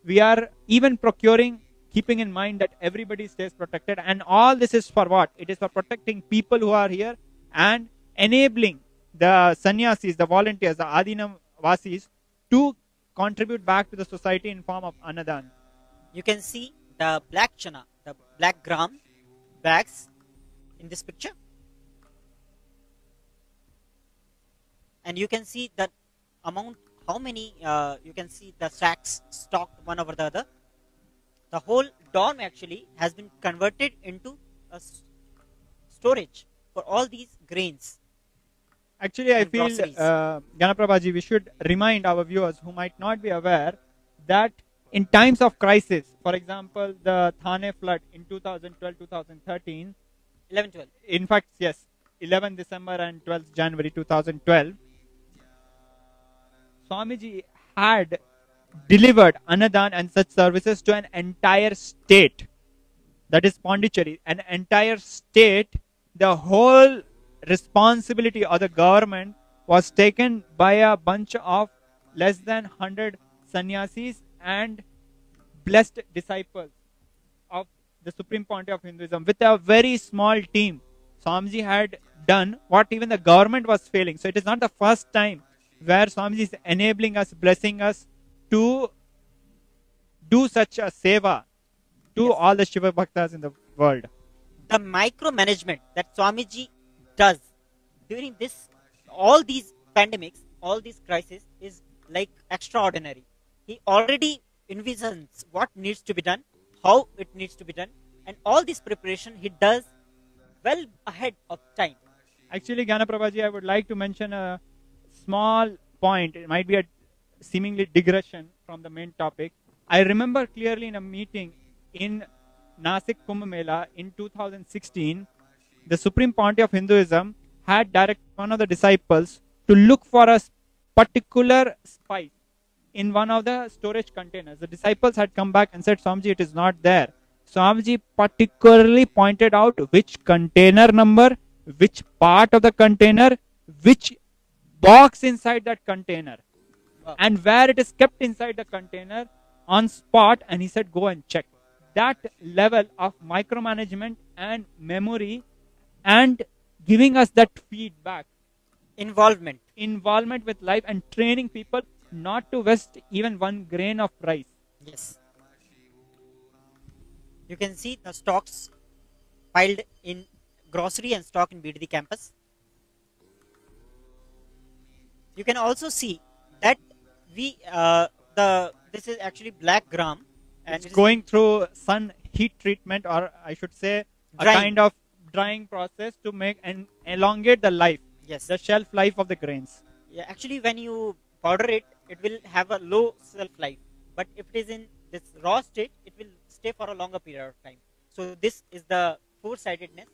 we are even procuring keeping in mind that everybody stays protected, and all this is for what? It is for protecting people who are here and enabling the sannyasis, the volunteers, the adinam vasis to contribute back to the society in form of annadan. You can see the black chana, the black gram bags in this picture, and you can see that amount, how many you can see the sacks stocked one over the other. The whole dorm actually has been converted into a storage for all these grains. Actually, I and feel, groceries. Ganaprabhaji, we should remind our viewers who might not be aware that in times of crisis, for example, the Thane flood in 2012-2013, 11-12. in fact, yes, 11 December and 12th January 2012, Swamiji had delivered Annadan and such services to an entire state. That is Pondicherry, an entire state. The whole responsibility of the government was taken by a bunch of less than 100 sannyasis and blessed disciples of the Supreme Pontiff of Hinduism. With a very small team, Swamiji had done what even the government was failing. So it is not the first time where Swamiji is enabling us, blessing us to do such a seva to all the Shiva Bhaktas in the world. The micromanagement that Swamiji does during this, all these pandemics, all these crises is like extraordinary. He already envisions what needs to be done, how it needs to be done, and all this preparation he does well ahead of time. Actually, Ganaprabhaji, I would like to mention a small point. It might be a seemingly digression from the main topic. I remember clearly in a meeting in Nasik Kumbh Mela in 2016, the Supreme Pontiff of Hinduism had directed one of the disciples to look for a particular spice in one of the storage containers. The disciples had come back and said, Swamiji, it is not there. Swamiji particularly pointed out which container number, which part of the container, which box inside that container, and where it is kept inside the container on spot, and he said, go and check. That level of micromanagement and memory and giving us that feedback. Involvement With life and training people not to waste even one grain of rice. Yes. You can see the stocks piled in grocery and stock in BDD campus. You can also see that this is actually black gram, and It's going through sun heat treatment, or I should say a Drying. kind of drying process to make and elongate the life, yes, the shelf life of the grains. yeah, actually when you powder it, it will have a low shelf life, but if it is in this raw state, it will stay for a longer period of time. So this is the four-sidedness,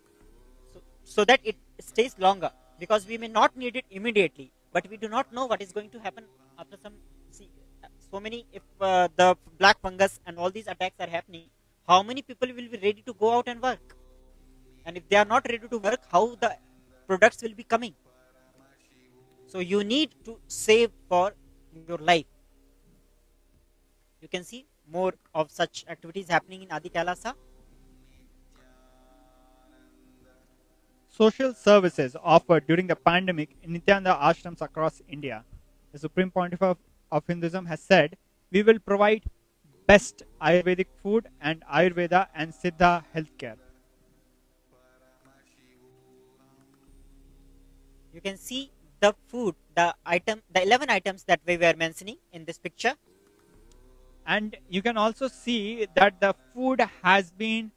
so that it stays longer, because we may not need it immediately, but we do not know what is going to happen after some. See, so many, if the black fungus and all these attacks are happening, how many people will be ready to go out and work? And if they are not ready to work, how the products will be coming? So you need to save for your life. You can see more of such activities happening in Adi Kailasa. Social services offered during the pandemic in Nityananda ashrams across India. The Supreme Pontiff of Hinduism has said, we will provide best Ayurvedic food and Ayurveda and Siddha healthcare. You can see the food, the 11 items that we were mentioning in this picture. And you can also see that the food has been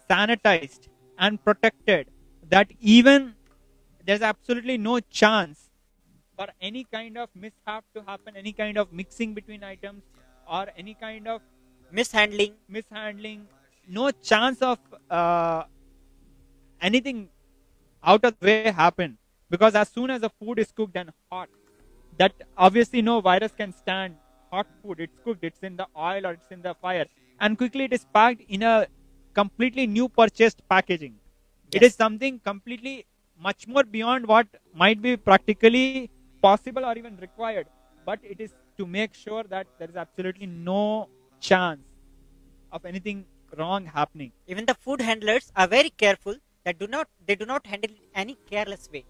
sanitized and protected, that even there's absolutely no chance for any kind of mishap to happen, any kind of mixing between items, or any kind of mishandling, no chance of anything out of the way happen, because as soon as the food is cooked and hot, that obviously no virus can stand hot food. It's cooked, it's in the oil or it's in the fire, and quickly it is packed in a completely new purchased packaging. It is something completely much more beyond what might be practically possible or even required, but it is to make sure that there is absolutely no chance of anything wrong happening. Even the food handlers are very careful that they do not handle it any careless way.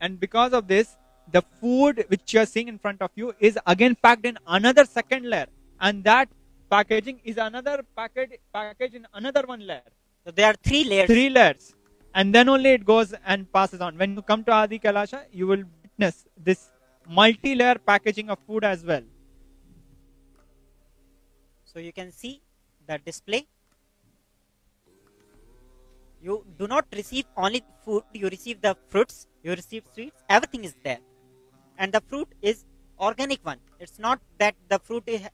And because of this, the food which you are seeing in front of you is again packed in another second layer, and that packaging is another package in another one layer. So there are 3 layers. 3 layers, and then only it goes and passes on. When you come to Adi Kailasha, you will witness this multi-layer packaging of food as well. So you can see the display. You do not receive only food, you receive the fruits, you receive sweets, everything is there. And the fruit is organic one. It's not that the fruit is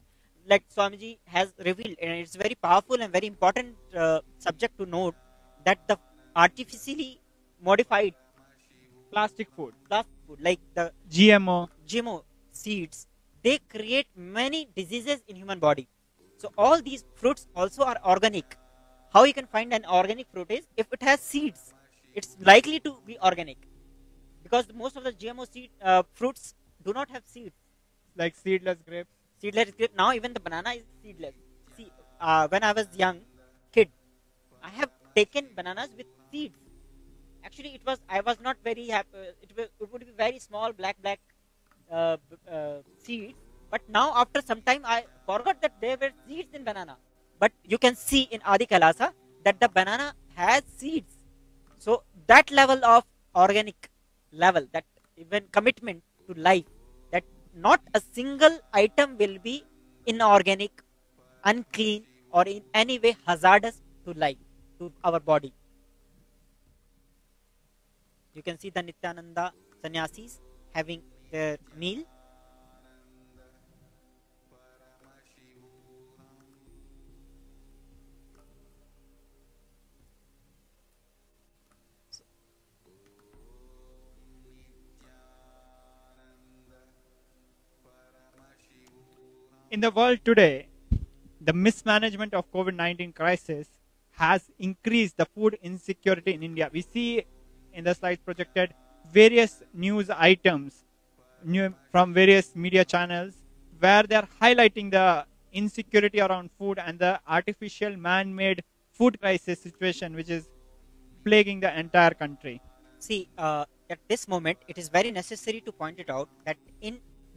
like Swamiji has revealed, and it's very powerful and very important subject to note, that the artificially modified plastic food like the GMO seeds, they create many diseases in human body. So all these fruits also are organic. How you can find an organic fruit is if it has seeds, it's likely to be organic, because most of the GMO fruits do not have seeds. Like seedless grapes. Now even the banana is seedless. See, when I was young kid, I have taken bananas with seeds. Actually, I was not very happy. It would be very small black seeds. But now after some time, I forgot that there were seeds in banana. But you can see in Adi Kailasa that the banana has seeds. So that level of organic level, that even commitment to life, that not a single item will be inorganic, unclean, or in any way hazardous to life, to our body. You can see the Nityananda sannyasis having their meal. In the world today, the mismanagement of COVID-19 crisis has increased the food insecurity in India. We see in the slides projected various news items from various media channels where they are highlighting the insecurity around food and the artificial man-made food crisis situation which is plaguing the entire country. See, at this moment, it is very necessary to point it out that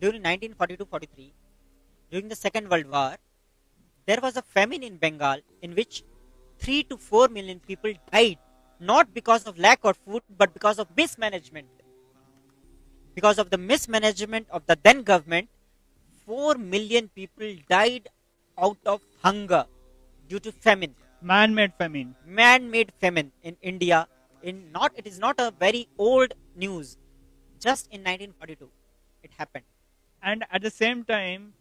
during 1942-43, during the Second World War, there was a famine in Bengal in which 3 to 4 million people died, not because of lack of food, but because of mismanagement. Because of the mismanagement of the then government, 4 million people died out of hunger due to famine. Man-made famine. Man-made famine in India. It is not a very old news. Just in 1942, it happened. And at the same time,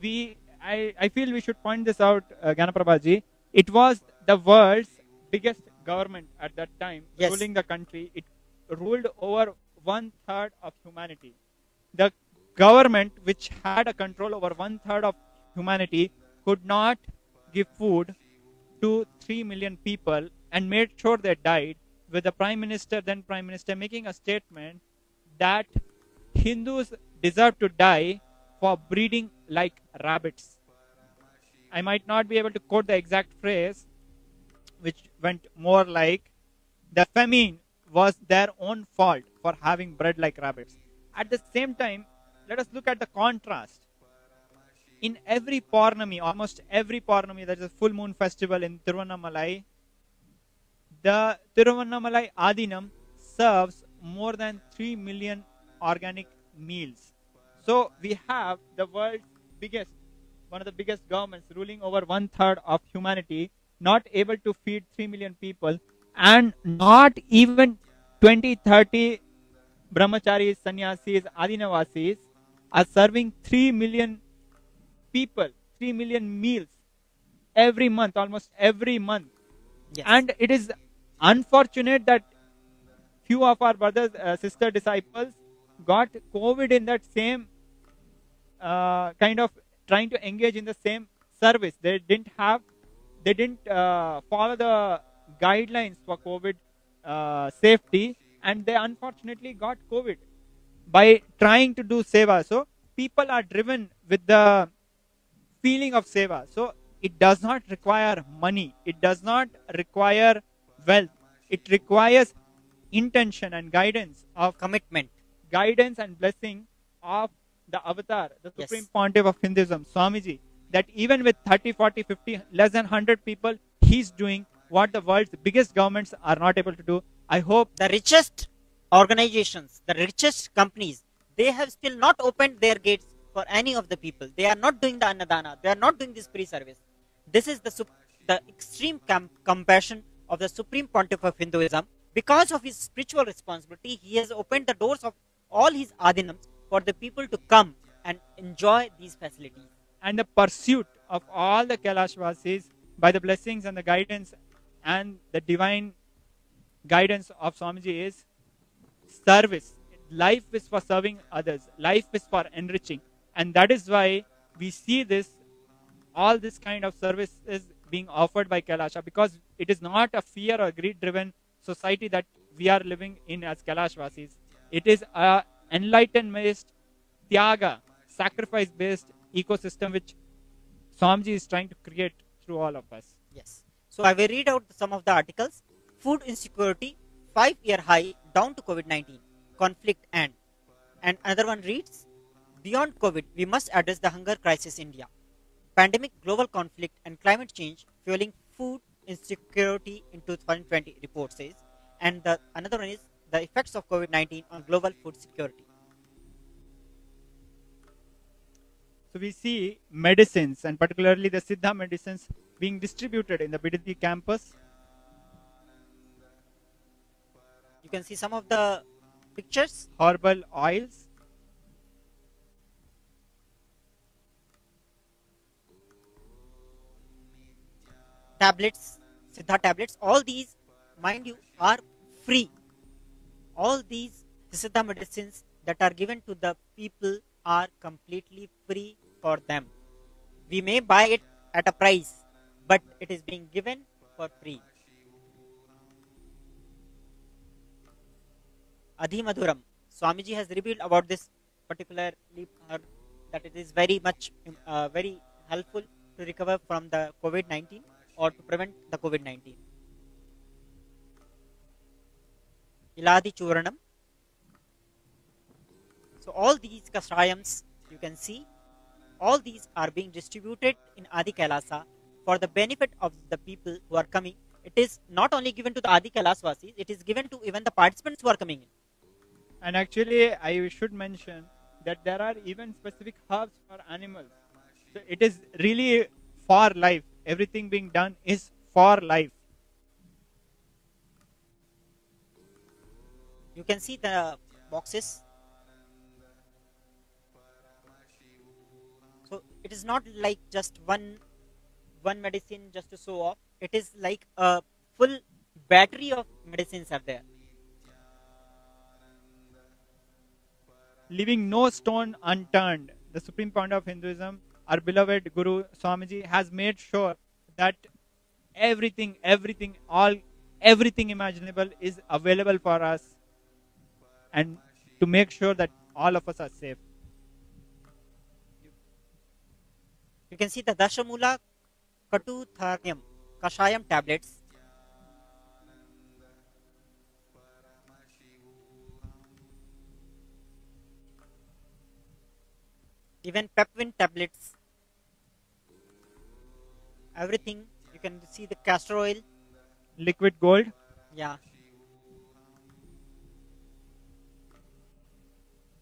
I feel we should point this out, Ganaprabhaji. It was the world's biggest government at that time, yes, ruling the country. It ruled over 1/3 of humanity. The government, which had a control over 1/3 of humanity, could not give food to 3 million people and made sure they died, with the then Prime Minister, making a statement that Hindus deserve to die for breeding like rabbits. I might not be able to quote the exact phrase, which went more like, the famine was their own fault for having bred like rabbits. At the same time, let us look at the contrast. In every Purnami, almost every Purnami, there is a full moon festival in Tiruvannamalai. The Tiruvannamalai Adinam serves more than 3 million organic meals. So we have the world's one of the biggest governments ruling over 1/3 of humanity, not able to feed 3 million people, and not even 20-30 brahmacharis, sannyasis, adinavasis are serving 3 million people, 3 million meals every month, almost every month. Yes. And it is unfortunate that few of our brothers, sister disciples got COVID in that same kind of trying to engage in the same service. They didn't follow the guidelines for COVID safety, and they unfortunately got COVID by trying to do seva. So people are driven with the feeling of seva. So it does not require money. It does not require wealth. It requires intention and guidance of Commitment. guidance and blessing of the avatar, the Yes. Supreme Pontiff of Hinduism, Swamiji, that even with 30, 40, 50, less than 100 people, he's doing what the world's biggest governments are not able to do. I hope The richest organizations, the richest companies, they have still not opened their gates for any of the people. They are not doing the annadana. They are not doing this free service. This is the extreme compassion of the Supreme Pontiff of Hinduism. Because of his spiritual responsibility, he has opened the doors of all his adinams for the people to come and enjoy these facilities. and the pursuit of all the Kailashvasis by the blessings and the guidance and the divine guidance of Swamiji is service. Life is for serving others. Life is for enriching. And that is why we see all this kind of service is being offered by Kailasha, because it is not a fear or greed driven society that we are living in as Kailashvasis. It is a enlightened based, tyaga, sacrifice based ecosystem which Swamiji is trying to create through all of us. Yes. So I will read out some of the articles. Food insecurity, 5-year high down to COVID-19, conflict and another one reads, beyond COVID, we must address the hunger crisis in India. Pandemic, global conflict and climate change fueling food insecurity in 2020, report says. And another one is the effects of COVID-19 on global food security. So we see medicines, and particularly the Siddha medicines, being distributed in the Bidadi campus. You can see some of the pictures. Herbal oils, tablets, Siddha tablets, all these, mind you, are free. All these Siddha medicines that are given to the people are completely free for them. We may buy it at a price, but it is being given for free. Adhimadhuram. Swamiji has revealed about this particular leaf herb that it is very much very helpful to recover from the COVID-19 or to prevent the COVID-19. Iladi Churanam. So all these kasayams, you can see, all these are being distributed in Adi Kailasa for the benefit of the people who are coming. It is not only given to the Adi Kailasvasis, it is given to even the participants who are coming in. and actually I should mention that there are even specific herbs for animals. So it is really for life. Everything being done is for life. You can see the boxes. So it is not like just one medicine just to show off. It is like a full battery of medicines are there. Leaving no stone unturned, the Supreme Pontiff of Hinduism, our beloved Guru Swamiji, has made sure that everything imaginable is available for us, and to make sure that all of us are safe. You can see the Dashamula Katutharnyam Kashayam tablets. Even Pepvin tablets. Everything. You can see the castor oil. Liquid gold. Yeah.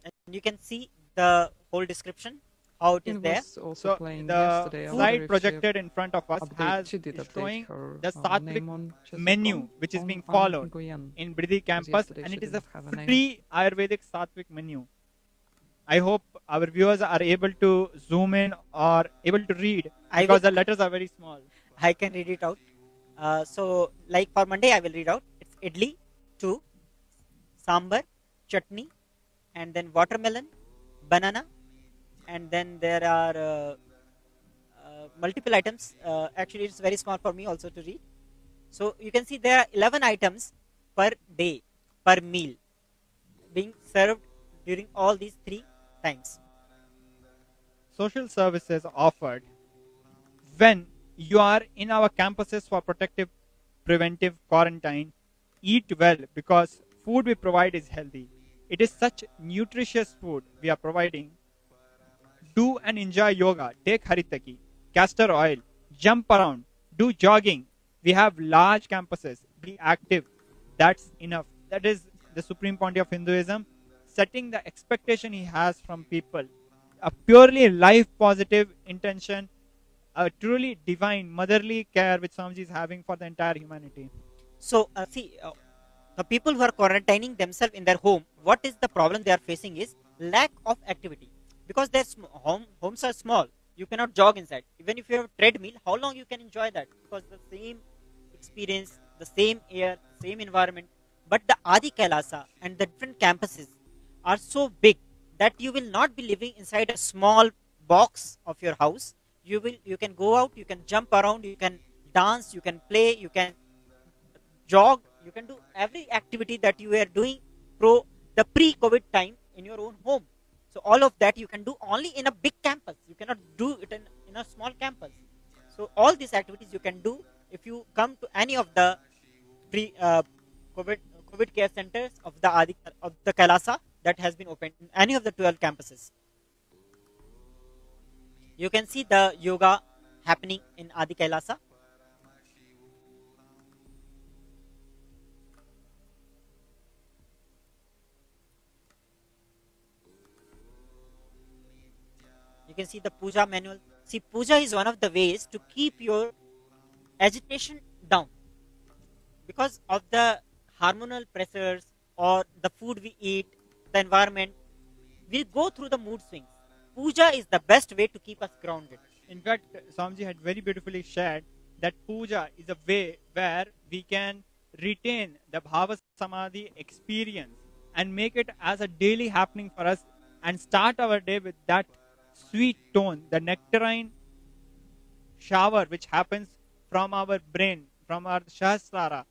And you can see the whole description, how it is It there. was also So playing the yesterday. I wonder slide if projected in front of us she did is update showing her the name Sattvic on Chess.com menu which is on being Anand followed Nguyen. in Bridi campus, yesterday and she it is a didn't have a name. free Ayurvedic Sattvic menu. I hope our viewers are able to zoom in or able to read I because will- the letters are very small. I can read it out. So, like for Monday, I will read out. It's idli, 2, sambar, chutney, and then watermelon, banana, and then there are multiple items. Actually, it's very small for me also to read. So you can see there are 11 items per day, per meal, being served during all these 3 times. Social services offered when you are in our campuses for protective preventive quarantine. Eat well because food we provide is healthy. It is such nutritious food we are providing. Do and enjoy yoga. Take haritaki, castor oil, jump around, do jogging. We have large campuses. Be active. That's enough. That is the supreme point of Hinduism, setting the expectation he has from people. A purely life positive intention, a truly divine motherly care which Swamiji is having for the entire humanity. So see, the people who are quarantining themselves in their home, what is the problem they are facing is lack of activity, because their homes are small. You cannot jog inside. Even if you have a treadmill, how long you can enjoy that? Because the same experience, the same air, same environment. But the Adi Kailasa and the different campuses are so big that you will not be living inside a small box of your house. You can go out, you can jump around, you can dance, you can play, you can jog, you can do every activity that you were doing the pre-COVID time in your own home. So all of that you can do only in a big campus. You cannot do it in a small campus. So all these activities you can do if you come to any of the COVID care centers of the Kailasa that has been opened in any of the 12 campuses. You can see the yoga happening in Adi Kailasa. You can see the puja manual. See, puja is one of the ways to keep your agitation down because of the hormonal pressures or the food we eat, the environment. We go through the mood swings. Puja is the best way to keep us grounded. In fact, Swamiji had very beautifully shared that puja is a way where we can retain the Bhava Samadhi experience and make it as a daily happening for us and start our day with that sweet tone, the nectarine shower which happens from our brain, from our Shahasrara,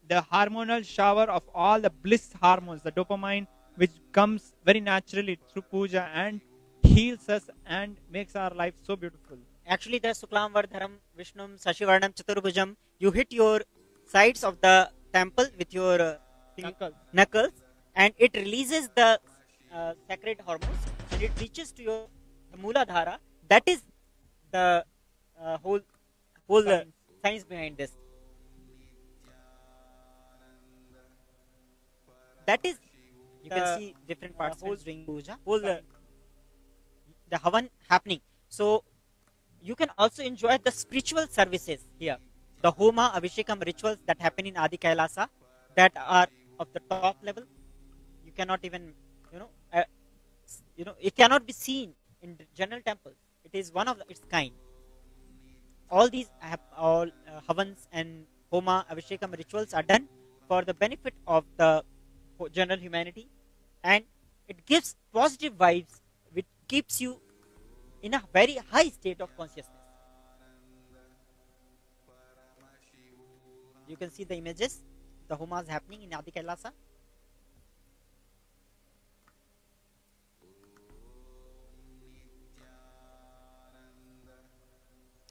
the hormonal shower of all the bliss hormones, the dopamine which comes very naturally through puja and heals us and makes our life so beautiful. Actually, the Suklam Vardharam Vishnum Sashivarnam Chaturbhujam, you hit your sides of the temple with your knuckles and it releases the sacred hormones and it reaches to your Mooladhara. That is the whole science behind this. That is, you can see different participants doing puja, the Havan happening. So you can also enjoy the spiritual services here. The Homa, Abhishekam rituals that happen in Adi Kailasa that are of the top level. You cannot even, it cannot be seen in general temples. It is one of its kind. All these Havans and Homa, Abhishekam rituals are done for the benefit of the general humanity, and it gives positive vibes which keeps you in a very high state of consciousness. You can see the images, the homas happening in Adi Kailasa.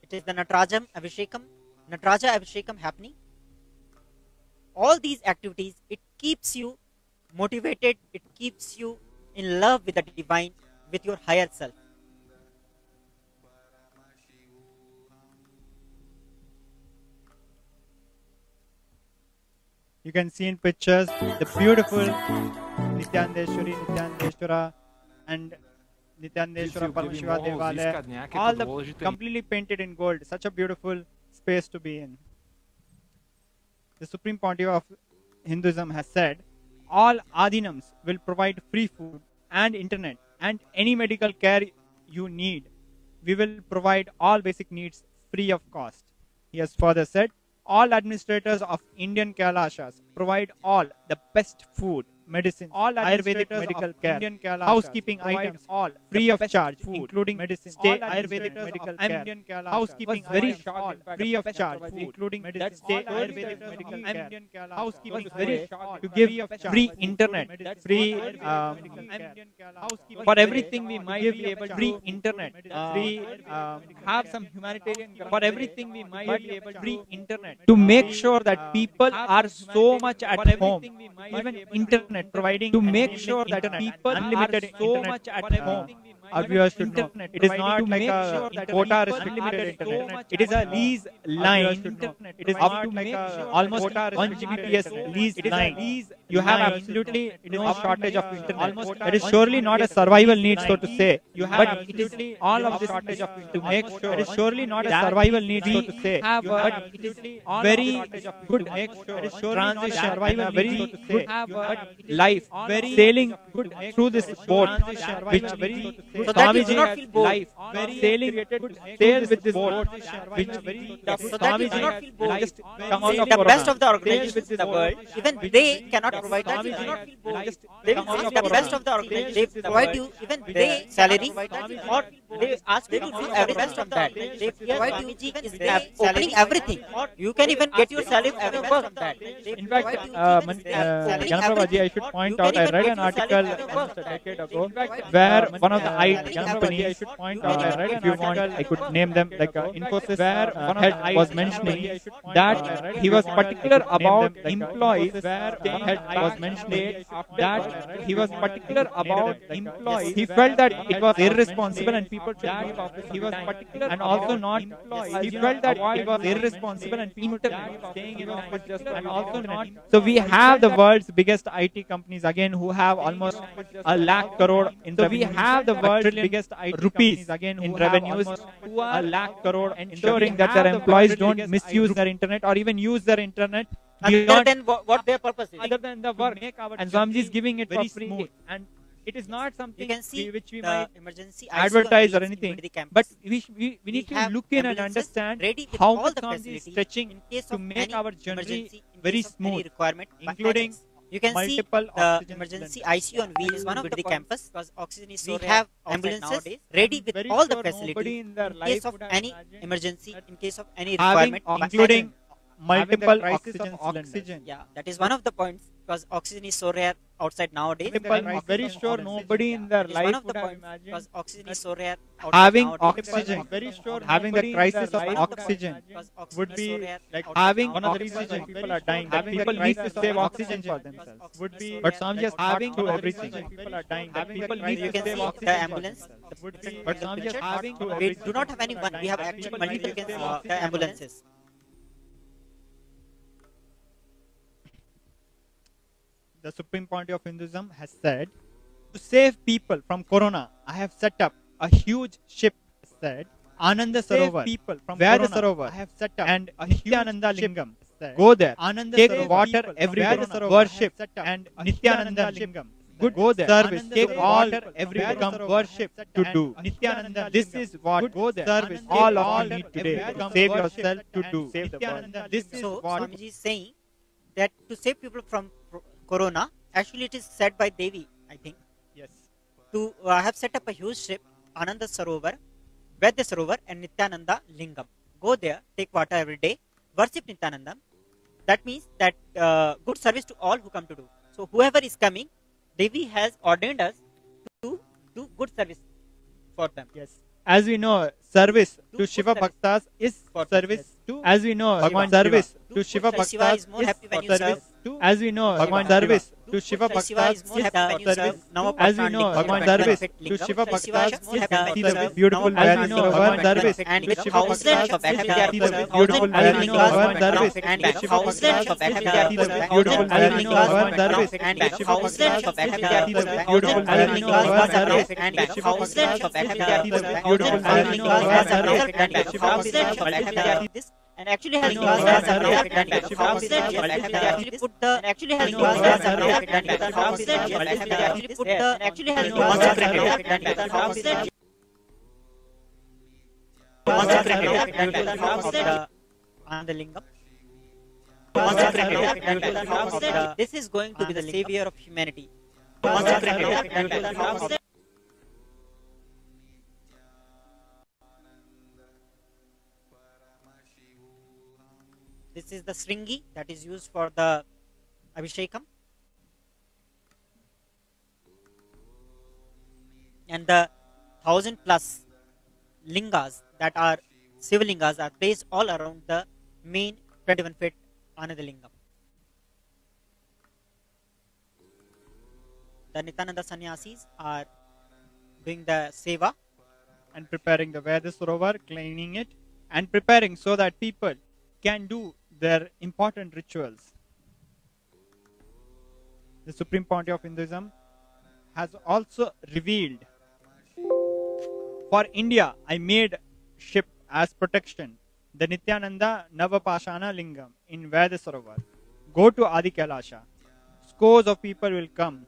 It is the Nataraja Abhishekam happening. All these activities, it keeps you motivated, it keeps you in love with the divine, with your higher self. You can see in pictures the beautiful Nityandeshwari, Nityandeshwara and Nityandeshwara Paramashiva Devalaya, all the completely painted in gold. Such a beautiful space to be in. The Supreme Pontiff of Hinduism has said, all Adinams will provide free food and internet and any medical care you need. We will provide all basic needs free of cost. He has further said, all administrators of Indian Kailashas provide all the best food, medicine, all Ayurvedic medical care, housekeeping items, all free of charge, including medicine, stay Ayurvedic medical care, housekeeping very short, free of charge, including medicine, stay Ayurvedic medical care, housekeeping very short, to give free internet, free for everything we might be able to free internet, free have some humanitarian for everything we might be able to free internet to make sure that people are so much at home, even internet providing to make sure that people unlimited are so much at home. Our viewers should know it is not like a quota restricted internet. It is a lease line. It is up to almost 1 Gbps lease line. You have absolutely no shortage of internet. It is surely not a survival need, so to say. But it is all of this to make sure. It is surely not a survival need, so to say. But it is very good transition, very good life, sailing through this boat, which very so that you do not feel bored. life, sailing sails with this boat, which So that you do not feel bored. just come out of The best Corona. of the organizations in the world, even they cannot provide that. You do not feel bored. They will ask the best of the organizations. They provide you even they salary, or they ask you to do every best of that. They provide you even opening everything. You can even get your salary every best of that. In fact, Ganaprabhaji, I should point out, I read an article almost a decade ago where one of the IT companies, I should point out, I read if you want, I could name them, like Infosys, where one head was mentioning that he was particular about employees, where one head was mentioning that he was particular about employees. He felt that it was irresponsible and people should leave office. He was particular and also not employees. He felt that it was irresponsible and people staying in office just and also not. So we have the world's biggest IT companies again who have almost 1 lakh crore in revenue. We have the world's biggest IT rupees again in revenues, 1 lakh crore, ensuring that their employees don't misuse their internet or even use their internet Other than what their purpose is. other than the work. And Swamiji is giving it for free. And it is not something You can see which we the might emergency advertise ICU or and anything, the campus. but we need to have look in and ambulances understand ready with how all much the Swamiji is facilities stretching in case to of make any our journey emergency, in very case of any smooth, requirement by including agents. You can see multiple the oxygen emergency cylinders. ICU on wheels one of the campus because oxygen is so We rare. have Ambulances nowadays. ready with Very all the sure nobody facilities in their in life case of would have any imagined emergency, in case of any having requirement, by including agent. multiple Oxygen oxygen. Yeah, that is one of the points because oxygen is so rare outside nowadays. I'm very sure nobody in their That is one life of the would have points imagined because oxygen is so rare outside having nowadays. oxygen, Very sure having the crisis of oxygen would be like having one of the reasons why oxygen. people are dying. That people need to save oxygen for themselves. Would be, but some just having to everything. People are dying. That people need You to can save see the oxygen. ambulance. Would be, but some just having to We do not have any one. We have actually multiple. You can see the ambulances. the Supreme Point of Hinduism has said, to save people from Corona, I have set up a huge ship, said Ananda Sarovar, people from where the Sarovar, I have set up and a Nityananda Lingam. Go there, take water every day, worship and Nityananda Lingam. Good go there, service, take water every day, come worship to do. Nityananda, this is what go there, service, all of you need today, save yourself to do. Save the world. This is So what Swamiji is saying that to save people from Corona, actually it is said by Devi, I think, yes. to have set up a huge ship, Ananda Sarovar, Vaidya Sarovar and Nityananda Lingam. Go there, take water every day, worship Nityananda. That means that good service to all who come to do. So whoever is coming, Devi has ordained us to do good service for them. Yes. As we know, service to good Shiva service Bhaktas is for service. them. As we know, Shiva. service Do to good Shiva service. Shiva Bhaktas is more is happy when for you service. serve. As we know, Shiva. service to Do Shiva good service. Shiva Bhaktas is more is happy when for you serve. service. Now As we know, service to Shiva Bhaktas is see the beautiful Vaidya Sarovar service to Shiva Bhaktas see the beautiful Vaidya Sarovar service to Shiva Bhaktas see the beautiful Vaidya Sarovar service to Shiva Bhaktas see the beautiful Vaidya Sarovar service to Shiva Bhaktas see the beautiful Vaidya Sarovar service to Shiva Bhaktas This And actually has No, caused no, as a no, no, rocket no, and no, actually actually put the actually has No, caused no, as a no, rocket and actually put the actually has caused as a rocket and of the Anandalingam. This is going to be the savior of humanity. This is the Sringi that is used for the Abhishekam. And the 1,000+ lingas that are Sivalingas are placed all around the main 21-feet Anandalingam. The Nityananda sannyasis are doing the seva and preparing the Veda Sarovar, cleaning it, and preparing so that people can do their important rituals. The Supreme Pontiff of Hinduism has also revealed, for India, I made ship as protection, the Nityananda Navapashana Lingam in Veda Sarovar. Go to Adi Kailasha. Scores of people will come.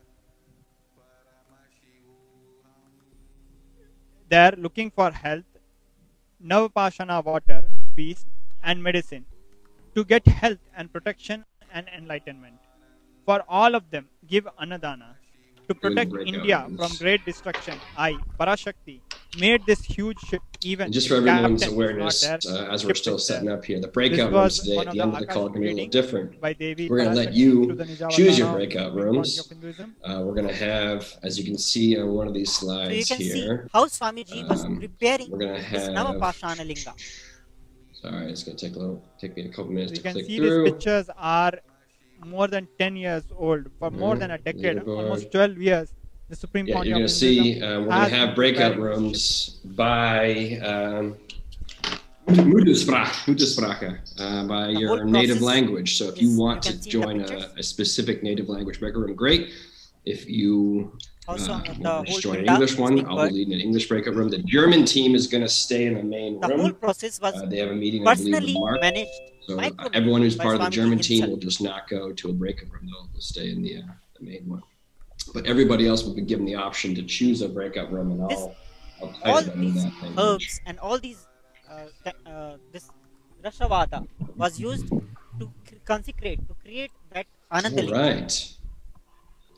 They are looking for health, Navapashana water, feast, and medicine to get health and protection and enlightenment. For all of them, give Annadana to protect India from great destruction. I, Parashakti, made this huge ship even. And just for everyone's awareness, as we're still setting up here, the breakout rooms today at the end of the call are going to be a little different. We're going to let you choose your breakout rooms. We're going to have, as you can see on one of these slides so you can here, see how Swamiji was preparing we're going to this have. Navapashana Linga. Sorry, it's going to take me a couple minutes You to can click see through. these pictures are more than 10 years old. For more than a decade, leaderboard. almost 12 years, the Supreme Yeah, Pontiff you're going of to see Hinduism we're going has to have been breakout preparing rooms by Muttersprache, by The your whole native process language. So if is- you you want can to see in the join pictures. a specific native language breakout room, great. If you Also, want the to whole just join an Pinda English is one, being I'll be burned. leading an English breakout room. The German team is going to stay in the main The whole room. process was They have a meeting, I believe, with personally Mark. managed. So micromanaged everyone who's by part of the Swamiji German team himself. will just not go to a breakout room. They'll stay in the main one. But everybody else will be given the option to choose a breakout room, and This- I'll all title them in these that language. herbs and all these this Rashavada was used to consecrate, to create that All Anandalinga. right.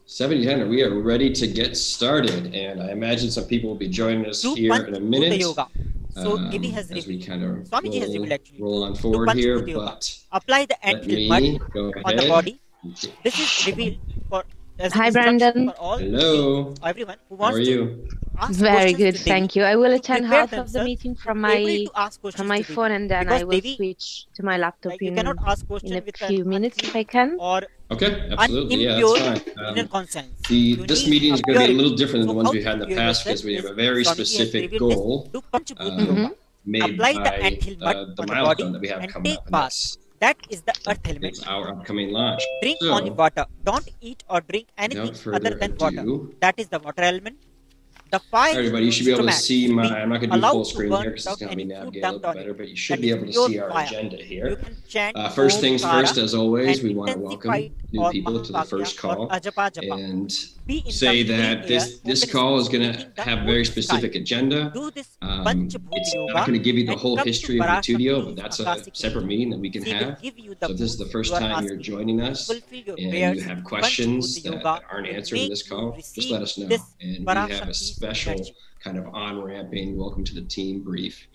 7010, we are ready to get started, and I imagine some people will be joining us Do here Panch in a Bhuta minute. Yoga. So Devi has As we revealed. kind of Swamiji has revealed actually. roll on Do forward Panch here, Bhuta Yoga. but Apply the let anthill me mud go on the ahead. body. This is revealed for as Hi, instruction Brandon. for all Hello. everyone who How wants are to you? ask Very questions good, to Devi, thank you. I will to attend prepare half of the themselves, meeting from able my to ask questions to Devi. phone, and then Because I will Devi, switch to my laptop like, you in cannot ask a questions with few an minutes if I unclean can. or Okay, absolutely. Yeah, unimpure that's inner fine. conscience. This You meeting need is going to be a purity. little different than the So ones how we to had in the pure past because yourself we have is a very Swamiji has specific revealed this. goal Do Panch Bhuta Yoga. made Apply the by anthill mud the on the milestone body that we have and coming take up, and bath. that's That is the earth element. is our upcoming launch. Drink So, only water. Don't eat or drink anything without other further than water. ado, That is the water element. The fire everybody, you should be able to instrument see is my. being I'm not going to do allowed full to screen burn here because it's without going to be any food navigated a dumped little on better, it. but you should That be is able to pure see our fire. agenda You here. can chant First Om things Kara first, as always, and we want to welcome intensified new or people to the first Mahapakya or call Ajapa Japa. and Be in say the that clean air, this open call is space, going breathing to the have a whole very sky. specific agenda. Do this Panch Bhuta It's not Yoga going to give you the and whole come to history of the studio, but Parashakti's that's a Akashic separate region. meeting that we can She will have. give you the So if this is the boost first you are time you're asking. joining us Fulfill your and prayers. you have Panch questions Bhuta that Yoga aren't will answered in make this you call, just receive let us know. this And we have a Parashakti's special energy. kind of on-ramping welcome to the team brief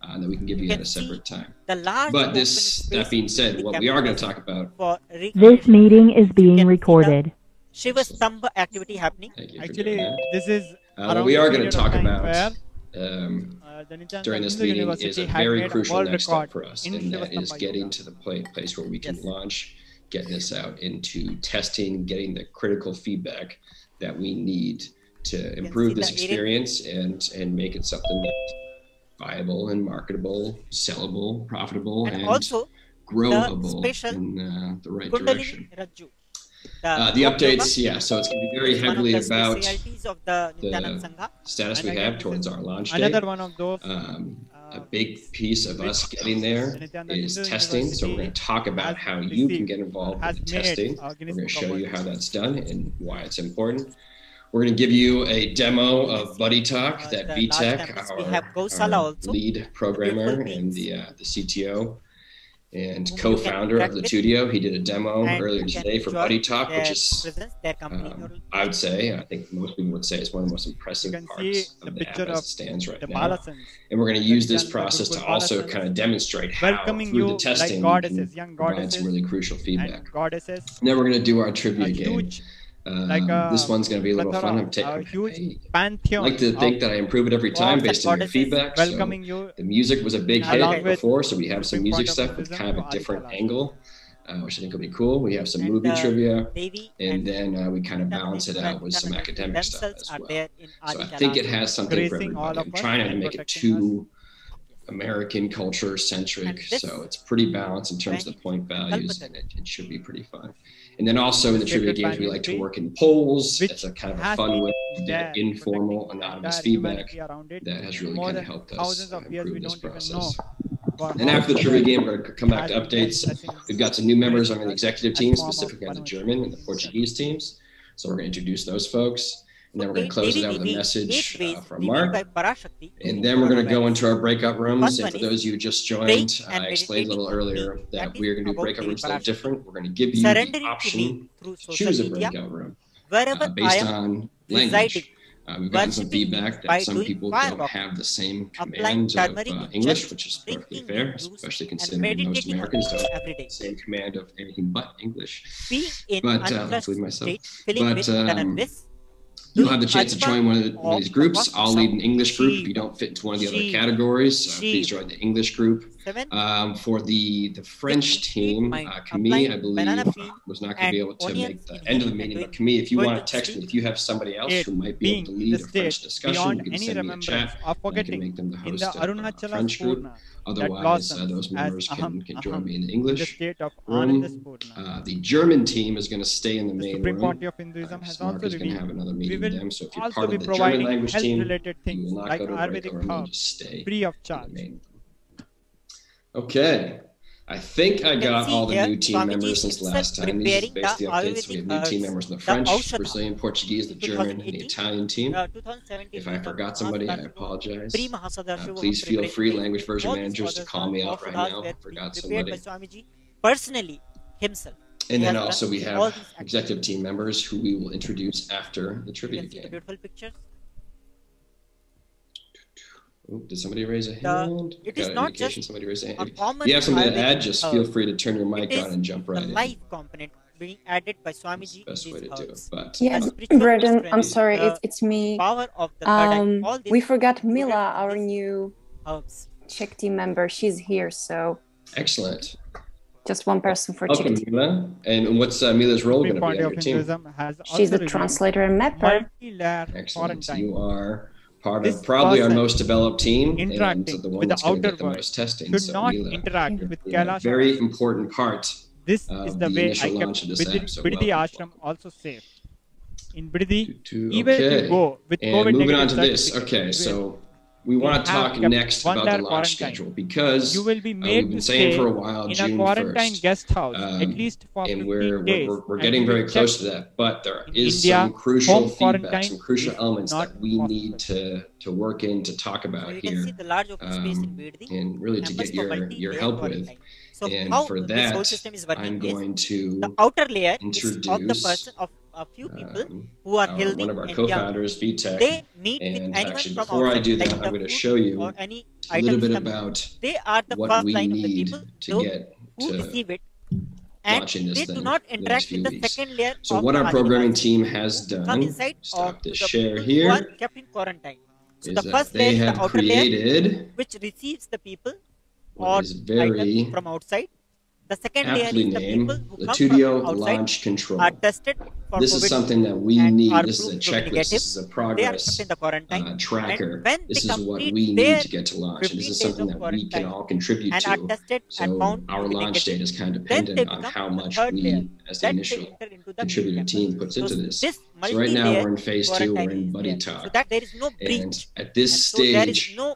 that we can give You you can at a see separate time. the large But open this, that space being in said, the what we are going campus to talk about. for This recreation. meeting is You being can see the recorded. Shiva Stambha activity happening. Thank you for Actually, doing that. this is What around we the are going to period of talk time about where during the this Hindu meeting is University a had very made a crucial world next step record for us, in and that is Shiva getting Yoga. to the place where we can Yes. launch, getting this out into testing, getting the critical feedback that we need to improve see this the area. experience and make it something that's viable and marketable, sellable, profitable, And and also growable special in the right Kundalini direction. Rajju. The Yoga updates, yeah, so it's going to be very is one of heavily the about specialties of the Nityananda the Sangha. status And we again, have this towards is our launch another date. one of those a big piece of us getting there is testing. So we're going to talk about how you can get involved with testing. We're going to show you how that's done and why it's important. We're going to give you a demo of Buddy Talk that VTech, our lead programmer and the CTO and co-founder of Lutudio, he did a demo earlier today for Buddy Talk, which is, I would say, I think most people would say it's one of the most impressive parts of the app as it stands right now. And we're going to use this process to also kind of demonstrate how, through the testing, we can provide some really crucial feedback. And then we're going to do our trivia game. This one's going to be a little fun. I like to think that I improve it every time based on your feedback. So the music was a big hit before, so we have some music stuff with kind of a different angle, which I think will be cool. We have some movie trivia, and then we kind of balance it out with some academic stuff as well. So I think it has something for everybody. I'm trying not to make it too American culture centric, so it's pretty balanced in terms of the point values, and it should be pretty fun. And then also in the trivia games, we like to work in polls. It's a kind of a fun way to get informal, anonymous feedback that has really kind of helped us improve this process. And after the trivia game, we're going to come back to updates. We've got some new members on the executive team, specifically on the German and the Portuguese teams. So we're going to introduce those folks. And then we're going to close it out with a message from Mark. And then we're going to go into our breakout rooms. And for those of you who just joined, I explained a little earlier that we're going to do breakout rooms a little different. We're going to give you the option to choose a breakout room based on language. We've gotten some feedback that some people don't have the same command of English, which is perfectly fair, especially considering most Americans don't have the same command of anything but English. But, including myself. But, you'll have the chance to join one of these groups. I'll lead an English group. If you don't fit into one of the other categories, please join the English group. For the French team, Camille, I believe, was not going to be able to make the end of the meeting. But Camille, if you want to text me, if you have somebody else who might be able to lead a French discussion, you can send me a chat. I can make them the host of a French group. Otherwise, those members can join me in the English room. The German team is going to stay in the main room. Mark is going to have another meeting with them. So if you're part of the German language team, you will not go to a breakout room, you'll just stay in the main room. Okay, I think I got all the new team members since last time. These are basically updates. We have new team members in the French, Brazilian, Portuguese, the German, and the Italian team. If I forgot somebody, I apologize. Please feel free, language version managers, to call me out right now if I forgot somebody. Personally, himself. And then also we have executive team members who we will introduce after the trivia game. Beautiful pictures. Oh, did somebody raise a hand? It is not just somebody raise a hand. If you have something to add, just feel free to turn your mic on and jump right in. The life component being added by Swamiji. Best way to do it. But yes, Braden, I'm sorry, it's me. Power of the we forgot Mila, our new Czech team member. She's here, so excellent. Just one person for Czech team. Mila. And what's Mila's role going to be on your team? She's the translator and mapper. Excellent. So you are part of probably our most developed team and the one that's going to get the most testing. So Mila, very important part this of is the way I kept Bidhi Ashram also safe. In Bidhi, even if you go with COVID moving on to this, okay, so we want to talk next about the launch schedule because you will be we've been saying for a while, in June a quarantine 1st, guest house at least for 15 days. We're getting very close to that, but there is some crucial feedback, some crucial elements that we need to work in to talk about here, and really to get your help with. And for that, I'm going to the outer layer introduce is of the person of a few people who are healthy one of our and co-founders, VTech. They meet and with anyone actually, from before outside, I do that, like I'm going to food show you or any a little bit items about they are the what first we line of the need people to get who to receive it, and launching this they thing do not in the interact next few with the weeks. second layer. So of what the our programming marginalized team has come done, inside stop to this the share people who are here, kept in quarantine. So is the that first they layer is have the outer layer, created which receives the people what or is very items from outside. The second layer aptly is the people named who come Lutudio from outside, Launch Control. are tested for This COVID is something that we and need. are This is a proved to be checklist. negative. This is a They are progress kept in the quarantine. tracker. And when This they is what complete we need their to get to launch. And this 15 is days something of that we can all contribute and are to. tested and So found our to be launch negative, date is kind of then they dependent on become how the much third layer we, as the that they initial enter into the contributor main team, campus. puts So into this. this So right now multi-layer we're in phase 2. We're quarantine in is Buddy there. Talk. So that there is no breach. And at this And so there is stage, no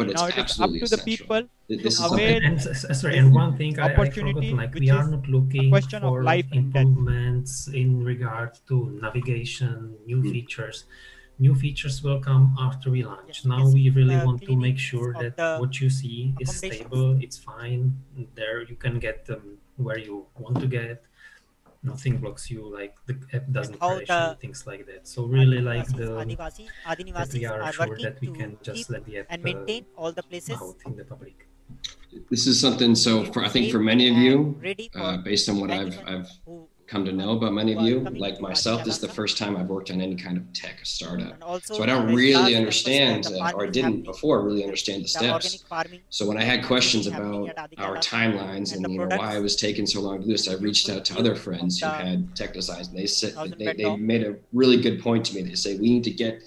but it's now it is up absolutely to the essential. people This to is avail sorry, and one thing I forgot, opportunity, like which we are is not a looking question of for life and death. improvements in regard to navigation, new features. new features will come after we launch. Now we really want to make sure that what you see is stable, it's fine. There you can get where you want to get. Nothing blocks you, like the app doesn't crash and things like that. So really like that we are sure that we can just let the app and maintain all the places out in the public. This is something, so I think for many of you, based on what I've come to know about many of you, like myself, this is the first time I've worked on any kind of tech startup. So I don't really understand, or I didn't before really understand the steps. So when I had questions about our timelines and why it was taking so long to do this, I reached out to other friends who had tech designs, and they said they made a really good point to me. They say we need to get.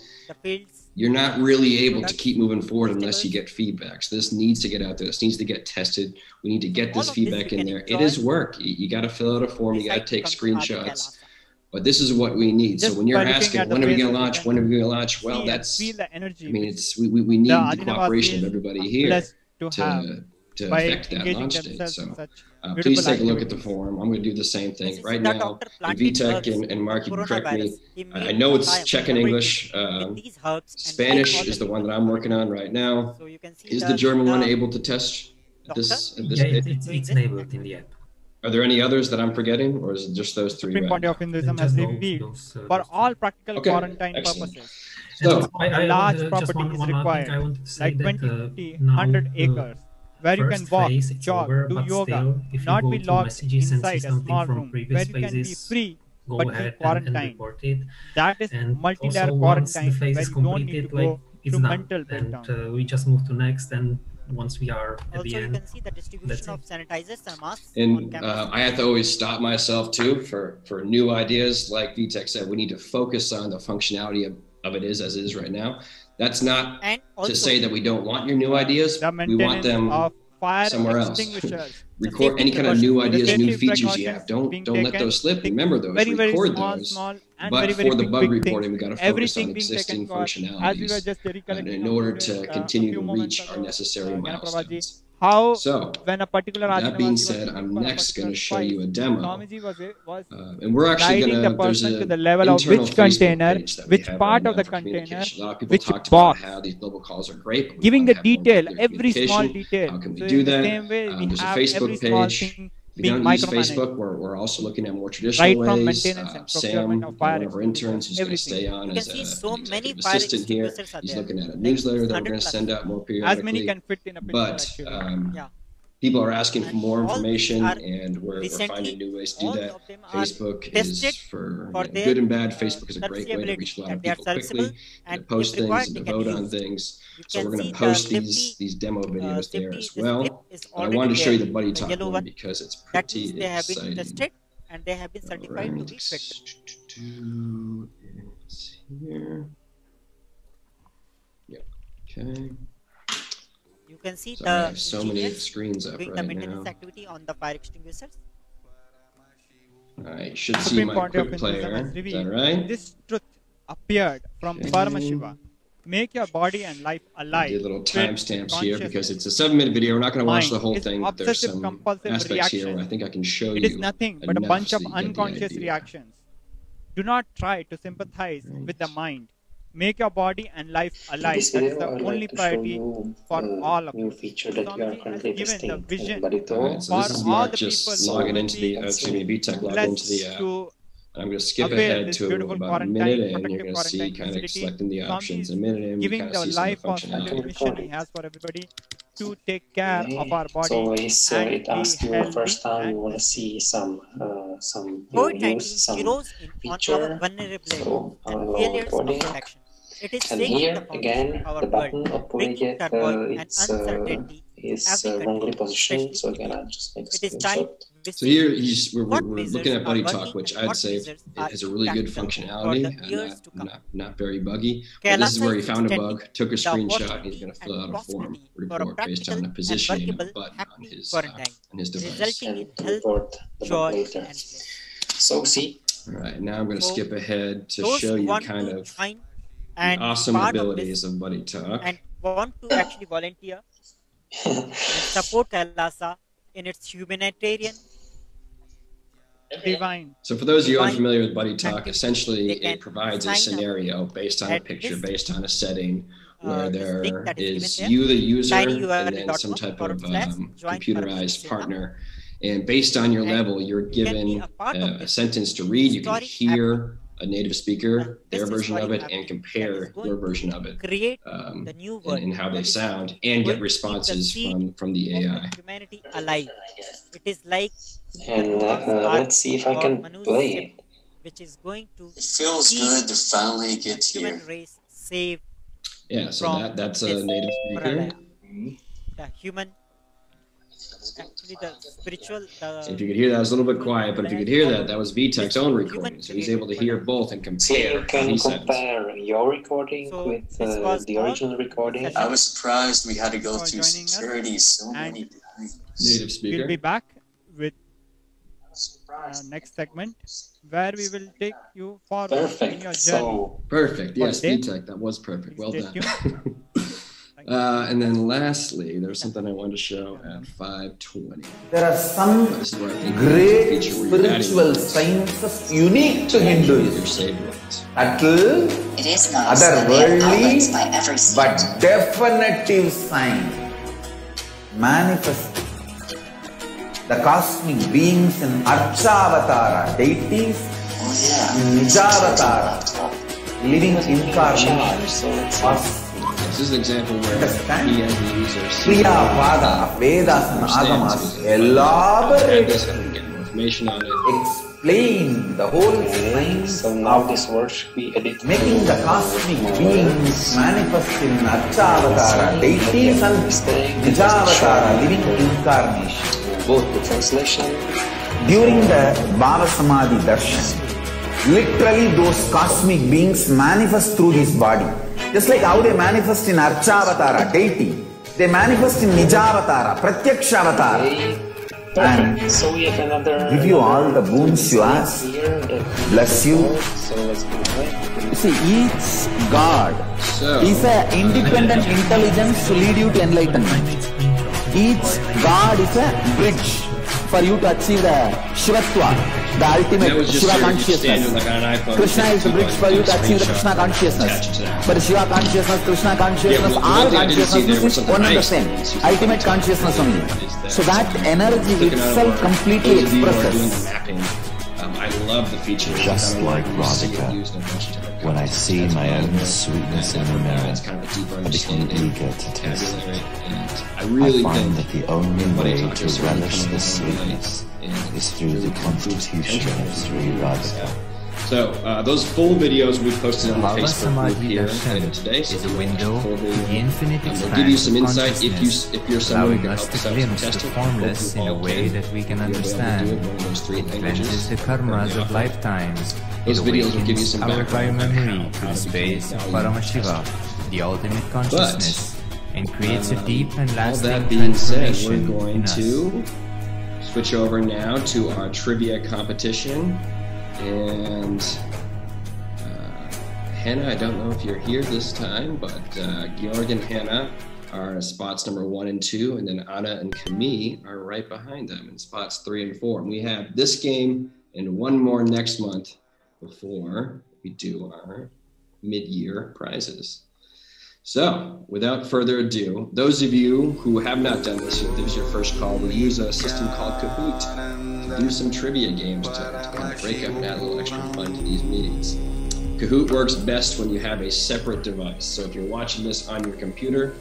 You're not really able to keep moving forward unless you get feedback. So this needs to get out there. This needs to get tested. We need to get this feedback in there. It is work. You got to fill out a form. You got to take screenshots. But this is what we need. So when you're asking, when are we going to launch? When are we going to launch? Well, that's, I mean, it's we need the cooperation of everybody here to affect that launch date. So please take a look at the form. I'm going to do the same thing right now. And VTech and Mark, you can correct me. I know it's Czech and English. Spanish is the one that I'm working on right now. Is the German one able to test this? Yeah, it's enabled in the app. Are there any others that I'm forgetting, or is it just those three? Supreme Point of Hinduism has revealed for all practical quarantine purposes. So, a large property is required, like 20, 100 acres, where you can walk, jog, do yoga, not be locked inside a small room, where you can be free but be quarantined. That is multi-layer quarantine, where you don't need to go through mental breakdown. We just move to next, and once we are at the end, you can see the distribution of sanitizers and masks. And I have to always stop myself too for new ideas. Like VTech said, we need to focus on the functionality of it as it is right now. That's not to say that we don't want your new ideas. We want them somewhere else. Record any kind of new ideas, new features you have. Don't let those slip. Remember those. Record those. But for the bug reporting, we got to focus on existing functionalities in order to continue to reach our necessary milestones. So, that being said, I'm next going to show you a demo. And we're actually going to, there's an internal Facebook page that we have part right of the now for container, communication. A lot of people which talked box, about how these global calls are great, but we giving wanna the have more detail, clear every small communication. detail. How can we So do in the that? same way, we There's a have Facebook every small page. thing If you being don't use micromanaged. Facebook, we're also looking at more traditional Right from ways. maintenance and Sam, procurement of fire one of our interns, who's going to everything. stay on You as can see an so many executive fire assistant here. extinguishers are He's there. looking at a Like newsletter that we're 100 going to plus. send out more As periodically. many can fit in a picture, But actually. people are asking for more all these information, are and we're recently, finding new ways to do all that. of them are Facebook tested is for their good and bad. Facebook is a great way to serviceability, reach a lot that of they are people serviceable, quickly, and to post if required, things, and they to can vote on use. things. You So can we're going see to the post safety, these demo videos there safety, as this well. clip is But I already wanted to show you there, the Buddy the Talk yellow one one. because it's That pretty means they have been exciting. tested and they have been certified to Alright, be fit. it's here. Yep. Okay. You can see Sorry, I the have so many engineers screens up doing the right maintenance now. activity on the fire extinguishers. I should see Supreme my Point of quick Hinduism player. has Is that revealed right? this truth appeared from Paramashiva. Make your body and life I alive. did little fit timestamps here because consciousness. it's a 7-minute video. We're not going to watch the Mind whole is thing, but there's obsessive some compulsive aspects here reaction. where I think I can show It is you nothing but a enough bunch so of you get the unconscious idea. reactions. Do not try to sympathize with the mind. Make your body and life alive. This That is video, the I'd only like to show priority you for all a of new you. feature So that we are Swamiji has currently given the testing vision in Barito. Alright, so for this is all Mark the just people who logging will into the, be VTech logged into the app. to I'm going to skip avail ahead this to beautiful about a quarantine, minute in. You're protective going to see quarantine kind of facility. selecting the Swamiji options. is A minute in, you giving kind of the see some of life the of and the functionality. mission he has for everybody to take care of Okay, our body so it's, and it be asks you healthy first time you and want to peaceful. see some COVID-19 news, some zeroes in on our feature. vulnerability So and I'm failures of recording. protection. It is And shaking the here foundation again, of our the world, button of bringing Purigate turmoil and it's uncertainty to is every wrongly country, positioned. especially So again, India. I'll just make a It is time screenshot. we So see here we're what looking measures at are Buddy Talk, working which and I'd what say measures it are has a really good impractical for functionality the and years to come. not very buggy. But this is where he Kailasa's found a extending bug, took a the screenshot, and he's opportunity going to and fill out a form possibility for a report based practical on the and positioning of a workable button happy on quarantine, his device. resulting in And health, report the bug joy, later. and bliss. So see, All right, now I'm going to So skip ahead to those show who you want kind to of join the and be awesome part of abilities this of Buddy Talk. and want to actually volunteer and support Kailasa in its humanitarian divine. So for those of you unfamiliar with Buddy Talk, essentially it provides a scenario based on a picture, based on a setting, where there is you, the user, and then some type of computerized partner. And based on your level, you're given a sentence to read. You can hear a native speaker, their version of it, and compare your version of it, and how they sound, and get responses from the AI. Humanity alive. It is like, and let's see if I can play. Which is going to it feels good to finally get here. Race saved. Yeah, so that's a native speaker. The human, actually the spiritual. If you could hear that, it was a little bit quiet, but if you could hear that, that was VTech's own recording. So he's able to hear both and compare. So you can compare your recording with the original recording. I was surprised we had to go through security so many times. Native speaker. We'll be back with next segment where we will take you forward in your journey. Perfect. Yes, VTech, that was perfect. Well done. And then lastly, there's something I wanted to show at 5:20. There are some great spiritual sciences unique to Hinduism. Subtle, otherworldly, but definitive science. Manifest the cosmic beings in Archavatara, deities, Nijavatara, living incarnations. This is an example where he as the user Kriya Pada, Vedas and Agamas elaborately information on it. Explain the whole science so now this word should be edited. Making the cosmic beings manifest in Archavatara, deities and Nijavatara, living incarnation. Both the translation. During the Bhava Samadhi Darshan, literally those cosmic beings manifest through his body. Just like how they manifest in Archavatara, deity, they manifest in Nijavatara, Pratyakshavatara. And so we have another give you all the boons you ask, bless you. So let's go. You see, each God is an independent intelligence to lead you to enlightenment. Each God is a bridge for you to achieve the Shivatva, the ultimate Shiva consciousness. Krishna is the bridge for you to achieve the Krishna consciousness. But Shiva consciousness, Krishna consciousness, all consciousness is one and the same. Ultimate consciousness only. So that energy itself completely expresses. I love the feature. Just like Radhika, when I see my own sweetness in the mirror, I become eager to taste it. I find that the only way to relish this sweetness is through the constitution of Sri Radhika. So those full videos we posted on the Facebook group here today. So is a window to the infinite they'll give you some insight if you're someone who can allowing us to glimpse the formless in a way that we can understand. It cleanses the karmas of lifetimes. Those it videos will give you awakens some our background biomemory on to how the to space of value Paramashiva, the ultimate consciousness, and creates a deep and all lasting that being said, transformation we're going in us. to switch over now to our trivia competition. And Hannah, I don't know if you're here this time, but Georg and Hannah are spots number 1 and 2, and then Anna and Camille are right behind them in spots 3 and 4. And we have this game and one more next month before we do our mid-year prizes. So without further ado, those of you who have not done this, if this is your first call, we use a system called Kahoot to do some trivia games to kind of break up and add a little extra fun to these meetings. Kahoot works best when you have a separate device. So if you're watching this on your computer,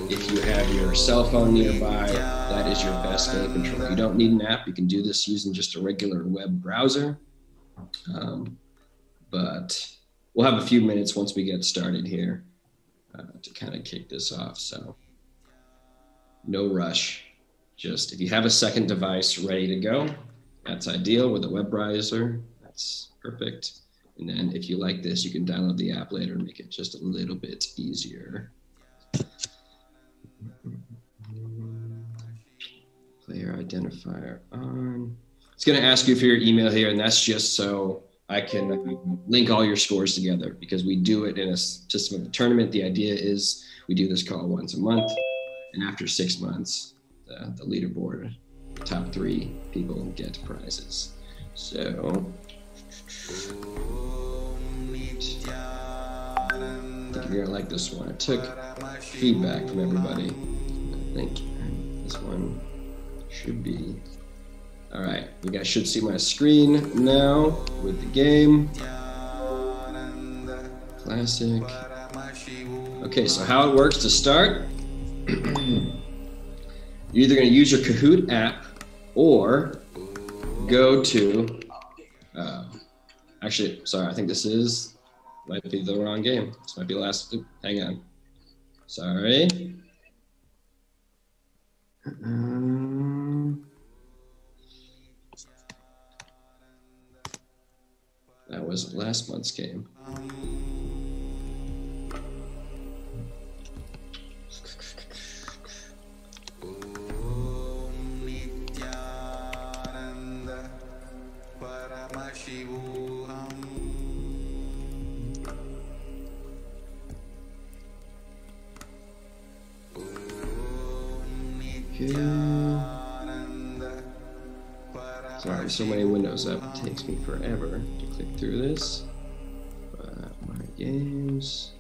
if you have your cell phone nearby, that is your best game control. You don't need an app. You can do this using just a regular web browser. But we'll have a few minutes once we get started here to kind of kick this off. So no rush. Just if you have a second device ready to go, that's ideal with a web browser. That's perfect. And then if you like this, you can download the app later and make it just a little bit easier. Player identifier on. It's going to ask you for your email here, and that's just so I can link all your scores together, because we do it in a system of a tournament. The idea is we do this call once a month, and after 6 months, the leaderboard, the top 3 people get prizes. So, I think you're gonna like this one. I took feedback from everybody. I think this one should be. All right, you guys should see my screen now with the game. Classic. Okay, so how it works to start. You're either gonna use your Kahoot app or go to, actually, sorry, I think this might be the wrong game. This might be the last, hang on. Sorry. That was last month's game. Sorry, so many windows up. It takes me forever to click through this. My games.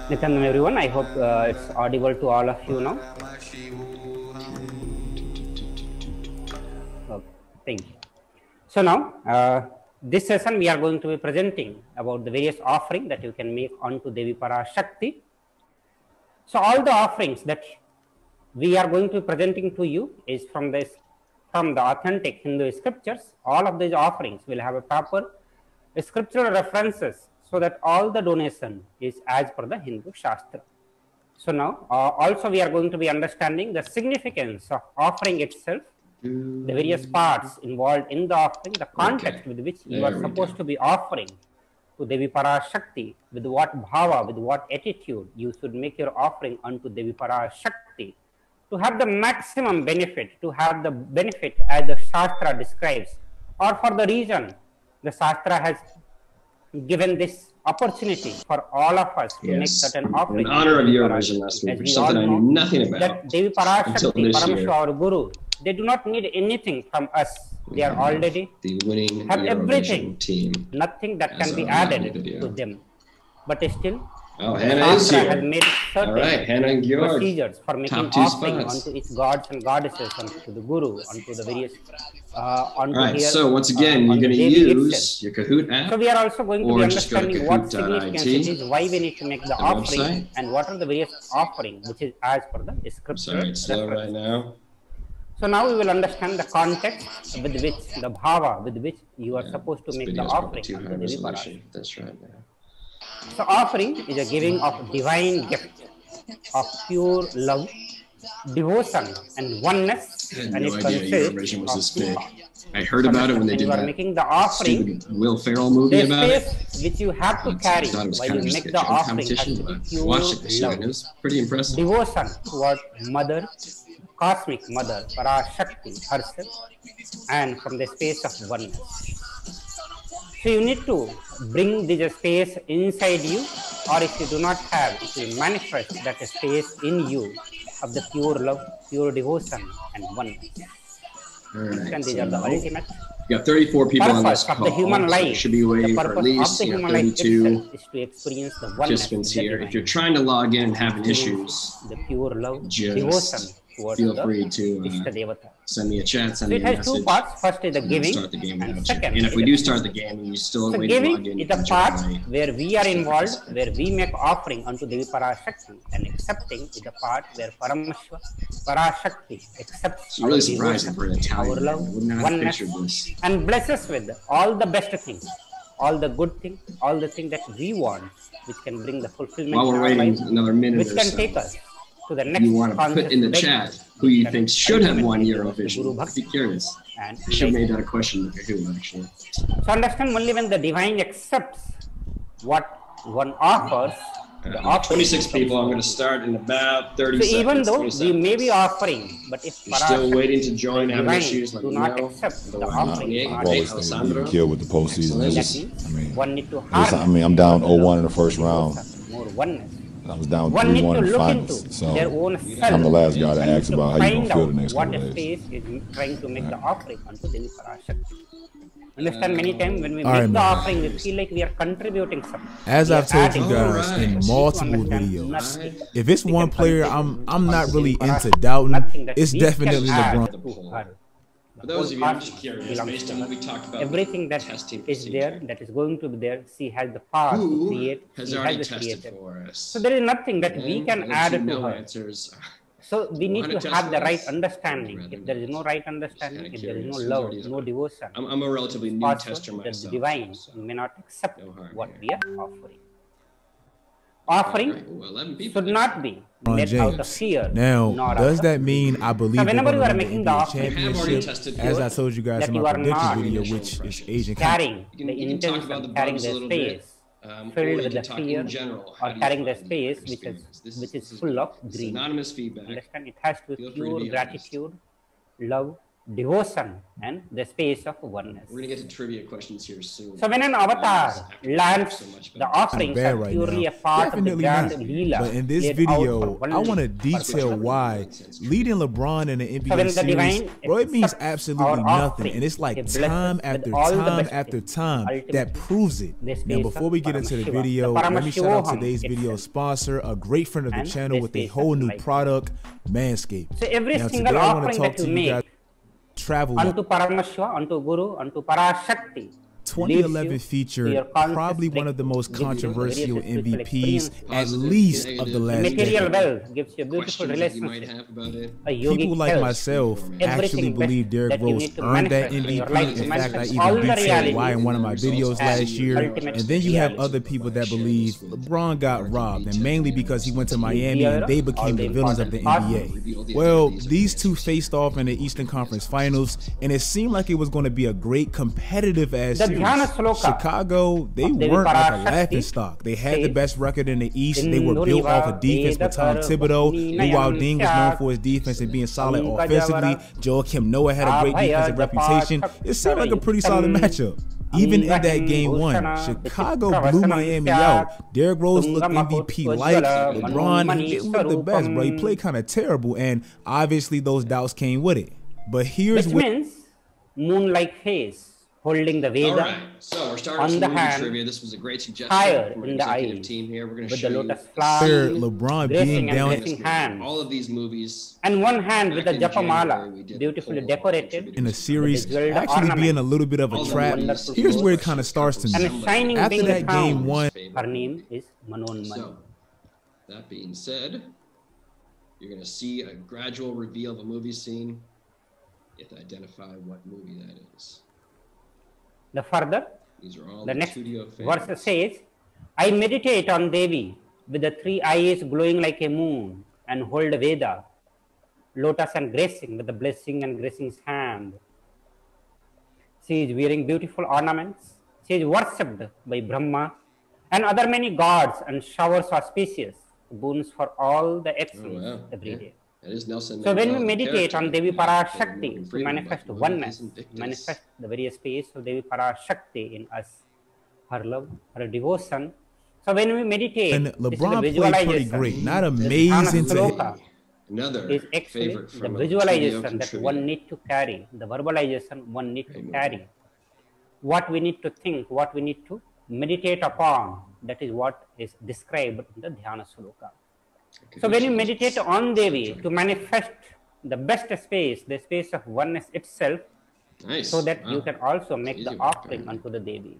Welcome everyone. I hope it's audible to all of you now. Okay, thank you. So now, this session we are going to be presenting about the various offerings that you can make onto Devi Parashakti. So all the offerings that we are going to be presenting to you is from the authentic Hindu scriptures. All of these offerings will have a proper scriptural references, so that all the donation is as per the Hindu Shastra. So now, also we are going to be understanding the significance of offering itself, the various parts involved in the offering, the context with which you are supposed to be offering to Devi Parashakti, with what bhava, with what attitude you should make your offering unto Devi Parashakti, to have the maximum benefit, to have the benefit as the Shastra describes, or for the reason the Shastra has given this opportunity for all of us to make certain offerings. In honor of your vision last week, which is something I knew nothing about that Devi Parashakti, Parameshwar, our Guru, they do not need anything from us. They are already the winning have everything, team. Nothing that can be added to them. But still, Hannah is here. Has made certain Hannah and Georg, procedures for making offering onto its gods and goddesses, onto the Guru, onto the various. So once again, you're going to use your Kahoot app. So we are also going to be understanding what significance it is, why we need to make the offering, and what are the various offerings, which is as per the scripture. Sorry, it's slow right now. So now we will understand the context with which, the bhava with which you are supposed to make the offering. That's right now. So offering is a giving of divine gift of pure love, devotion and oneness, and it consists of I heard about it when they did that making the offering, Will Ferrell movie about it. Which you have to carry while you make the offering has to be pure love, it was pretty impressive. Devotion toward Mother, Cosmic Mother, Parashakti herself, and from the space of oneness. So you need to bring this space inside you, or if you do not have, it will manifest that space in you of the pure love, pure devotion, and oneness. And these are the ultimate. You got 34 people on this call. The human life, so should be waiting for at least 32 is to experience the participants here. If you're trying to log in and having issues, the pure love, just devotion feel free to send me a chat, send me a message. It has two parts. First is the giving, start the game and second. And if we do start the game and you still so wait to log giving in, is the part where we are involved, where we make offering unto Devi Parashakti, and accepting is the part where Parameshwar, Parashakti accepts it's really surprising for an Italian. Our love, oneness, and blesses with all the best things, all the good things, all the things that we want, which can bring the fulfillment. While we're waiting another minute which or can so, take us to the next. You want to put in the chat who you think should have won Eurovision. I'd be curious. I should have made that a question with Kahoot, actually. So understand, only when the divine accepts what one offers, the offering. 26 people. I'm going to start in about 30 seconds. So even though we may be offering, but if you're still waiting to join, having issues, let do me not know. accept the offering, I've always been killed with the postseason. one need to I'm down 0-1 in the first round. More oneness. I was down 3-1 in the finals. So I'm the last guy to ask about how you're going to feel the next couple what days. space is trying to make the offering unto Devi Parashakti. Understand, many times when we All make right, the man. offering, we feel like we are contributing something. As I've told you guys adding. in We multiple need to understand videos, nothing. if it's We one can player contribute I'm not really unto into Parashakti. doubting, Nothing that it's we definitely can add LeBron. to her. For those of you, I'm just curious, Belongs based to on her. what we talked about, Everything that testing is there, procedure, that is going to be there, she has the power to who create. has She already has tested created. for us? So there is nothing that we And can those add who to know her. answers, So we need to 100 have the test right runs? understanding. Rather If there is no right understanding, if there is no love, no devotion, I'm a relatively it's new possible tester that the myself. divine may not accept what here. we are offering. Offering Well, 11 people. should not be LeBron made out of James. fear. Now, nor does out that of mean I believe we're whenever going you to are win the making the NBA offering, championship? As I told you guys that in you my are prediction not video, which is Agent carrying You the can talk intention about the of carrying bugs a the little bit, space or filled you with can the talk fear in general. or How do you carrying the find space your experience? which is full of This is greed. anonymous feedback. Understand? It has to be Feel free to pure be honest. gratitude, love, devotion, and the space of oneness. We're going to get to trivia questions here soon. So when an avatar lands, the offerings bad are right purely now. a part Definitely of the grand not. Leela. But in this laid out video, for I only want to for detail Parashakti. why leading LeBron in the So when NBA the series, divine bro, it means accepts absolutely our nothing. offering, And it's He like blesses time with after all the time best after things. time Ultimately, that proves it. the Now, space before of we get into the Paramashiva, video, the let me shout out Paramashivoham today's video itself. sponsor, a great friend of the And channel the with a space whole of new light. product, Manscaped. So every Now, single today I want to offering talk that to you you guys make travel. unto Paramashiva, unto Guru, unto Parashakti, 2011 featured probably one of the most controversial MVPs, at least of the last material decade. wealth gives you a beautiful relationship, a yogic People like health, myself actually everything believe Derrick that you Rose need to earned that manifest in your life MVP. to In fact, I manifest all even the detailed why in realities one of my videos and last year. ultimate And then you have reality. other people that believe LeBron got robbed, and mainly because he went to Miami and they became the villains of the NBA. Well, these two faced off in the Eastern Conference Finals, and it seemed like it was going to be a great competitive ass The series. Dhyana Sloka Chicago, they Devi weren't like a Parashakti laughing stock. They had the says, best record in the East. They were built off of defense with Tom Thibodeau. Meanwhile, Dean was known for his defense and being solid offensively. Joakim Noah had a great defensive reputation. It seemed like a pretty solid matchup. Even in that game one, Chicago blew Miami out. Derrick Rose looked MVP-like. LeBron, he didn't look the best, bro. He played kind of terrible, and obviously those doubts came with it. But here's which what... means moon-like face, holding the Veda All right, so we're starting on some the movie hand, trivia. This was a great suggestion fire from our in the executive eyes, team here. We're going to with show the you lotus flower, LeBron gracing being and down gracing hand, all of these movies. and one hand with a Back in japamala, January, we did beautifully poll decorated, in a series jeweled actually ornament. being a little bit of a All the trap. movies. Here's where it kind of starts to and me. a shining After winged that game hound. one, Her name is Manonman. So, that being said, you're going to see a gradual reveal of a movie scene. You have to identify what movie that is. The further, These are all the next studio verse favorites. says, I meditate on Devi with the three eyes glowing like a moon and hold Veda, lotus and gracing with the blessing and gracing's hand. She is wearing beautiful ornaments. She is worshipped by Brahma and other many gods and showers auspicious boons for all the excellence every day. That is Nelson So when we Mandela, the meditate character on Devi that Morgan Parashakti to Freeman manifest about oneness, Invictus. manifest the various space of Devi Parashakti in us, her love, her devotion. So when we meditate, and this is the LeBron played pretty visualization. great. Not The amazing Dhyana to sloka Another is actually favorite the from a visualization studio that contributor. one need to carry, the verbalization one need to carry. What we need to think, what we need to meditate upon, that is what is described in the Dhyana Sloka. So when you meditate on Devi to manifest the best space, the space of oneness itself, so that you can also make the offering unto the Devi.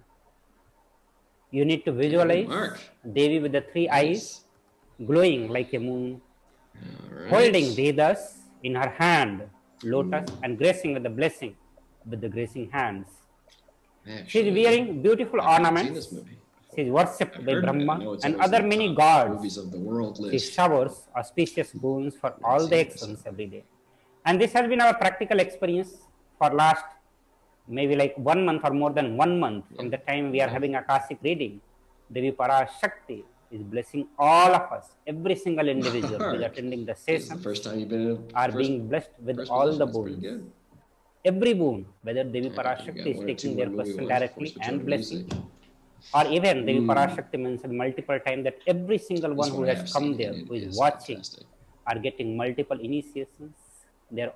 You need to visualize Devi with the three eyes, glowing like a moon, holding Vedas in her hand, lotus, and gracing with the blessing with the gracing hands. She is wearing beautiful ornaments. She is worshipped by Brahma and other many gods. She showers auspicious boons for all the actions every day. And this has been our practical experience for last maybe like 1 month or more than 1 month. In the time we are having Akashic reading, Devi Parashakti is blessing all of us. Every single individual who is attending the session are being blessed with all the boons. Every boon, whether Devi Parashakti is taking their question directly and blessing, or even Devi Parashakti mentioned multiple times that every single one who has come there, who is watching, are getting multiple initiations.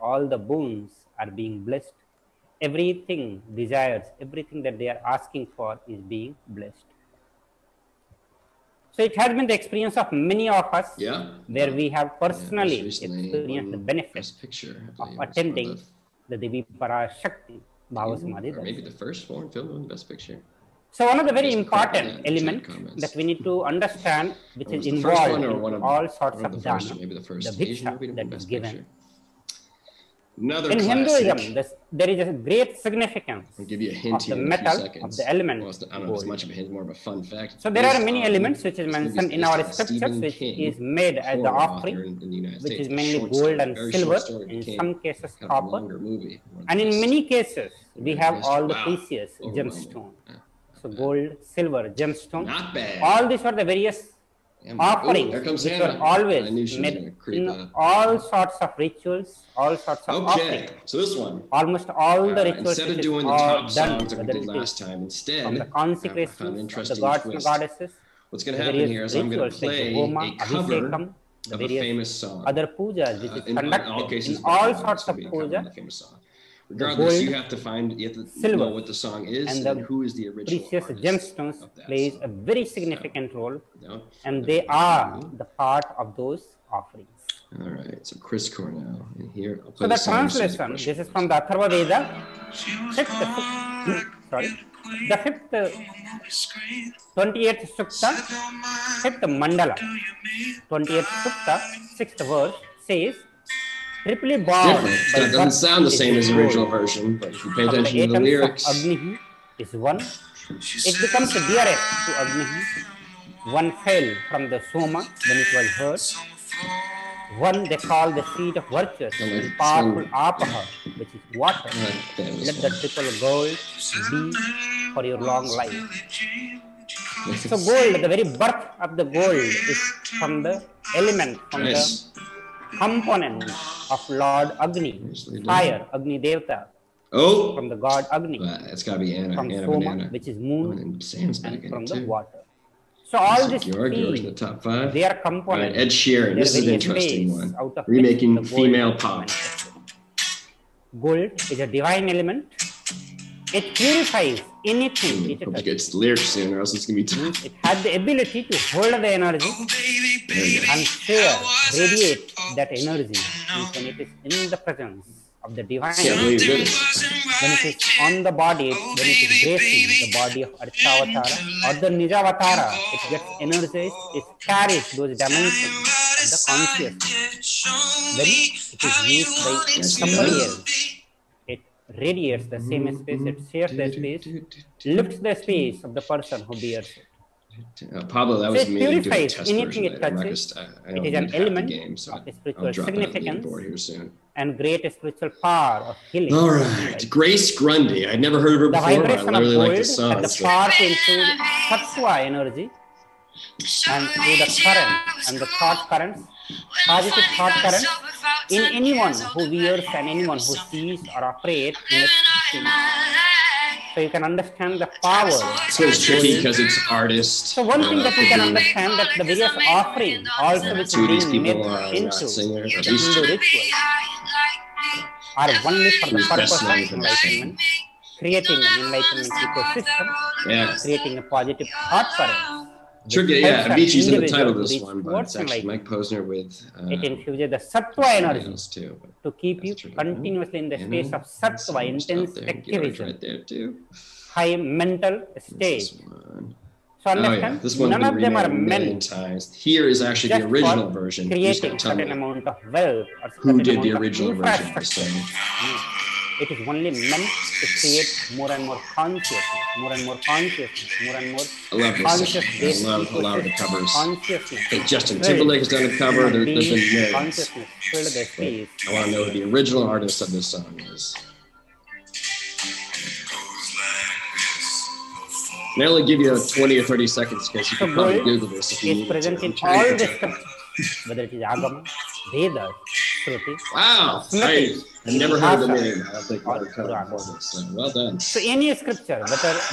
All the boons are being blessed. Everything desires, everything that they are asking for is being blessed. So it has been the experience of many of us where we have personally experienced the benefit of attending the Devi Parashakti Bhava Samadhi. Maybe the first foreign film in Best Picture. So one of the very important elements that we need to understand, which is involved in all sorts of dana, the bhiksha that is given. Another in classic. Hinduism, there is a great significance I'll give you a hint of the here metal, in a few of seconds. the element. Well, I don't know if it's much of a hint, more of a fun fact. So there are many elements which is mentioned in our scriptures, which is made as the offering, which is mainly gold and silver, in some cases copper, and in many cases we have all the precious gemstones. So gold, silver, gemstone, all these are the various offerings which were always made in all sorts of rituals, all sorts of offerings. So this one, almost all the rituals instead of doing the top songs like we did last time, instead, from the consecrations of the gods and goddesses, what's going to happen here is I'm going to play a cover of a famous song. Other pujas which is In all conducted cases, in all sorts of puja. Regardless, you have to know what the song is and who is the original precious artist. gemstones plays a very significant role, and they are the part of those offerings. All right, so Chris Cornell, and here I'll So play the song. translation, this is from the Atharva Veda, the fifth 28th Sukta, 5th Mandala, 28th Sukta, 6th verse says, triply bound. That doesn't sound the same as the original version, but if you pay attention to the lyrics. Agni is one. It becomes dearest to Agni. One fell from the Soma when it was heard. One they call the seed of virtues, and powerful Apaha, which is water. Let the triple gold be for your long life. So gold, the very birth of the gold is from the element, from the component of Lord Agni, fire, Agni Devta, from the god Agni, it's got to be Anna, from Anna Soma, Banana. which is moon, and from the water. So all these George in the top 5. They are components. Ed Sheeran, this is an interesting one. Remaking female pop. Gold is a divine element. It purifies anything it Hope you get the lyrics soon, or else it's going to be tough. It has the ability to hold the energy and share, radiate that energy when it is in the presence of the divine. When it is on the body, when it is gracing the body of Archavatara or the Nijavatara, it gets energized, it carries those dimensions of the consciousness. When it is used by somebody else, it radiates the same space, it shares the space, lifts the space of the person who bears it. Pablo, that was me doing a test anything version. it touches. It is an element of spiritual significance and great spiritual power of healing. All right, Grace Grundy. I'd never heard of her before, but I really like this song. The power to infuse sattva energy and through the current and the thought currents, positive thought currents in anyone who wears and anyone who sees or operates in it. So you can understand the power. So it's tricky because it's artists. So one thing that you can understand that the various offerings also which is being made into the Hindu ritual are only for the purpose of enlightenment, creating an enlightenment ecosystem, creating a positive thought current. Tricky, yeah. Avicii's in the title of this one, but it's actually Mike Posner with. It infuses the sattva energy to keep you continuously in the space of sattva, intense activism, right there too. high mental state. So understand, this one's none been of them are remade a million meant times. Here is actually the original version. You just creating gotta tell certain me amount of wealth or who did certain the amount of original version of this infrastructure. thing. It is only meant to create more and more consciousness, more and more consciousness, more and more I love this conscious song. I love a lot of the covers. consciousness. Hey, Justin Timberlake has done a cover. There's been millions. Consciousness fill the space. I want to know who the original artist of this song is. And I only give you 20 or 30 seconds because you can probably Google this if you need present to. in all the scriptures, whether it is Agama, Vedas, Shruti. Wow, Smriti, I've never heard the name. I don't think I've ever come across this. So well done. So any scripture,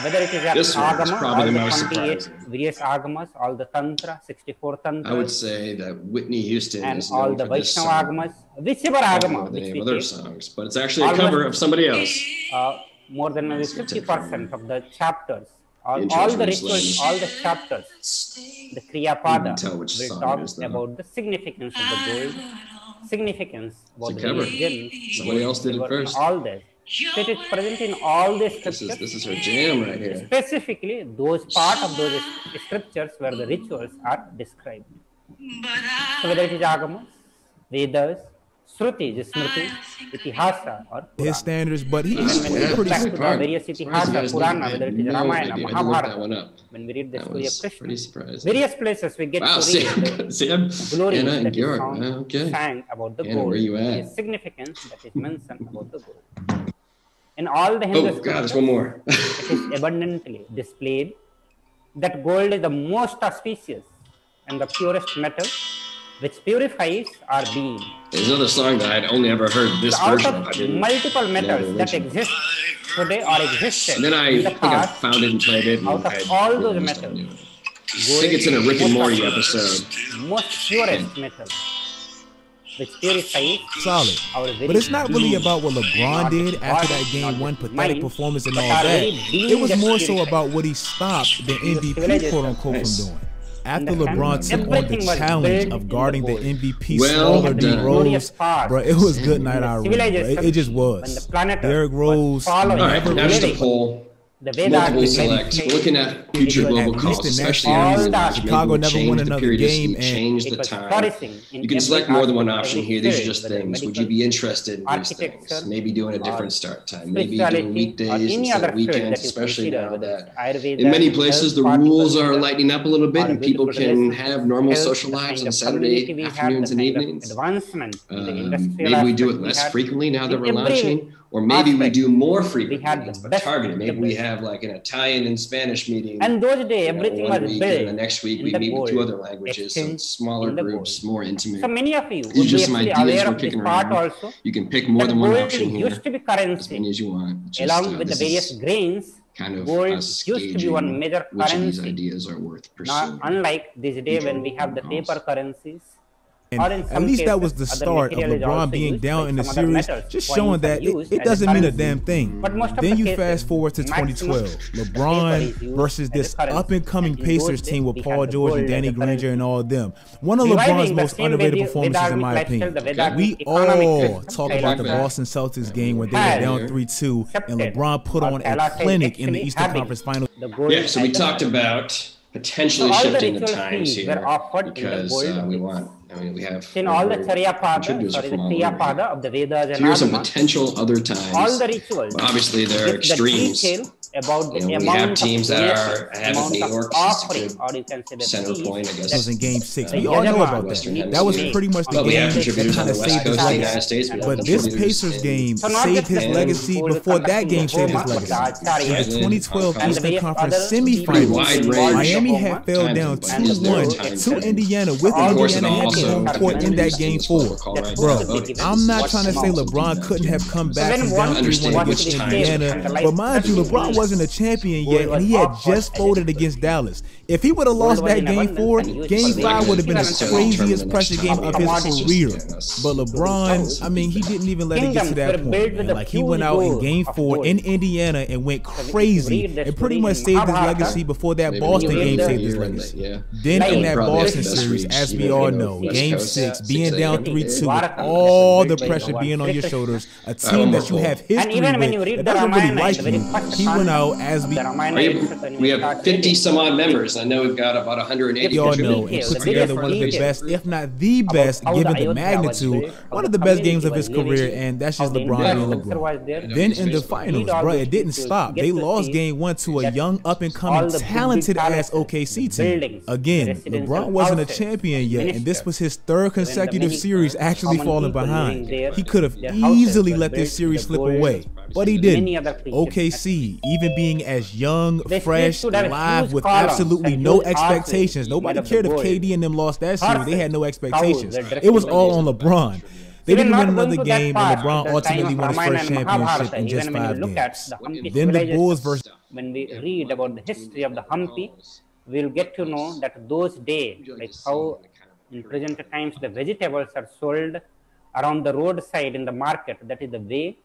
whether it is Agama, all the 28 various Agamas, all the Tantra, 64 Tantra. I would say that Whitney Houston and is all known the for this Vaishnava song. Agamas, whichever Agama, They which have we other take, songs, but it's actually a cover of somebody else. More than 50% of the chapters, all the rituals, all the chapters, the Kriya Pada will talk about the significance of the gold, significance about the religion. Somebody else did it first. All that. So it is present in all the scriptures. This is her jam right here. Specifically, those part of those scriptures where the rituals are described. So whether it is Agama, Vedas, Shruti, Smriti, Itihasa, or Purana. His standards, but he's pretty various Itihasa, Purana, whether it is Ramayana, Mahabharata. When we read the story of Krishna, various places we get to read the glory that is sang about the gold, the significance that is mentioned about the gold. In all the Hindu scriptures, one more. it is abundantly displayed that gold is the most auspicious and the purest metal, which purifies our being. There's another song that I'd only ever heard this version of. Multiple metals that exist today or existed and then I think I found it and played it. Out of all those metals, I think it's in a Rick and Morty episode. Most purest metal, which purifies solid. But it's not really about what LeBron did after that game one pathetic performance and all that. It was more so about what he stopped the MVP quote unquote from doing. After LeBron took on the challenge of guarding the MVP smaller than Rose, bro, it was good night out. It just was. Derrick Rose. All right, now just a poll. Multiple selects. We're looking at future global calls, especially Chicago never won another game and change the time. You can select more than one option here. These are just things. Would you be interested in these things? Maybe doing a different start time. Maybe doing weekdays instead of weekends, especially now that in many places the rules are lightening up a little bit and people can have normal social lives on Saturday afternoons and evenings. Maybe we do it less frequently now that we're launching. Or maybe we do more frequently, but targeted. Maybe we have like an Italian and Spanish meeting. And those days, everything was built. And the next week we meet with 2 other languages, so smaller groups, more intimate. So many of you These are just some ideas we're kicking around. Also, you can pick more than one option here. Used to be currency, as many as you want. Just, along with the various grains, kind of gold used to be one major which currency. of these ideas are worth pursuing. Unlike this day when we have the paper currencies. And at least that was the start of LeBron being down in the series, just showing that it doesn't mean a damn thing. Then you fast forward to 2012, LeBron versus this up-and-coming Pacers team with Paul George and Danny Granger and all of them. One of LeBron's most underrated performances in my opinion. We all talk about the Boston Celtics game where they were down 3-2 and LeBron put on a clinic in the Eastern Conference Finals. Yeah, so we talked about potentially shifting the times here because we have in all the Charya Pada, sorry, the Kriya Pada of the Vedas and here's some potential other times. All the rituals. But obviously, there are extremes. About the we have teams that have New York offering, or you can say the center point, I guess. That was in Game 6. We all know about that. That was pretty much the game that kind of saved his legacy. But this Pacers game saved his legacy before that game saved his legacy. In the 2012 Eastern Conference semifinals, Miami had fell down 2-1 to Indiana with Indiana having home court in that Game 4. Bro, I'm not trying to say LeBron couldn't have come back from down 3-1 against Indiana, but mind you, LeBron wasn't a champion yet, and he had just folded against Dallas. If he would have lost that Game 4, Game 5 would have been the craziest pressure game of his career. But LeBron, I mean, he didn't even let it get to that point, man. Like, he went out in Game 4 in Indiana and went crazy and pretty much saved his legacy before that Boston game saved his legacy. Then in that Boston series, as we all know, Game 6, being down 3-2, with all the pressure being on your shoulders, a team that you have history with that doesn't really like you, he went out as we have 50 some odd members. I know we've got about 180. Y'all know, and put together one of the best, if not the best, given the magnitude, one of the best games of his career, and that's just LeBron being LeBron. Then in the finals, bro, it didn't stop. They lost Game 1 to a young, up-and-coming, talented-ass OKC team. Again, LeBron wasn't a champion yet, and this was his 3rd consecutive series actually falling behind. He could have easily let this series slip away. but he didn't. OKC, even being as young, fresh, live, with absolutely no expectations. Nobody cared if KD and them lost that series. They had no expectations. It was all on LeBron. They didn't win another game, and LeBron ultimately won his first championship in just 5 games. Then the Bulls versus... When we read about the history of the Hampi, we'll get to know that those days, like how in present times the vegetables are sold around the roadside in the market, that is the way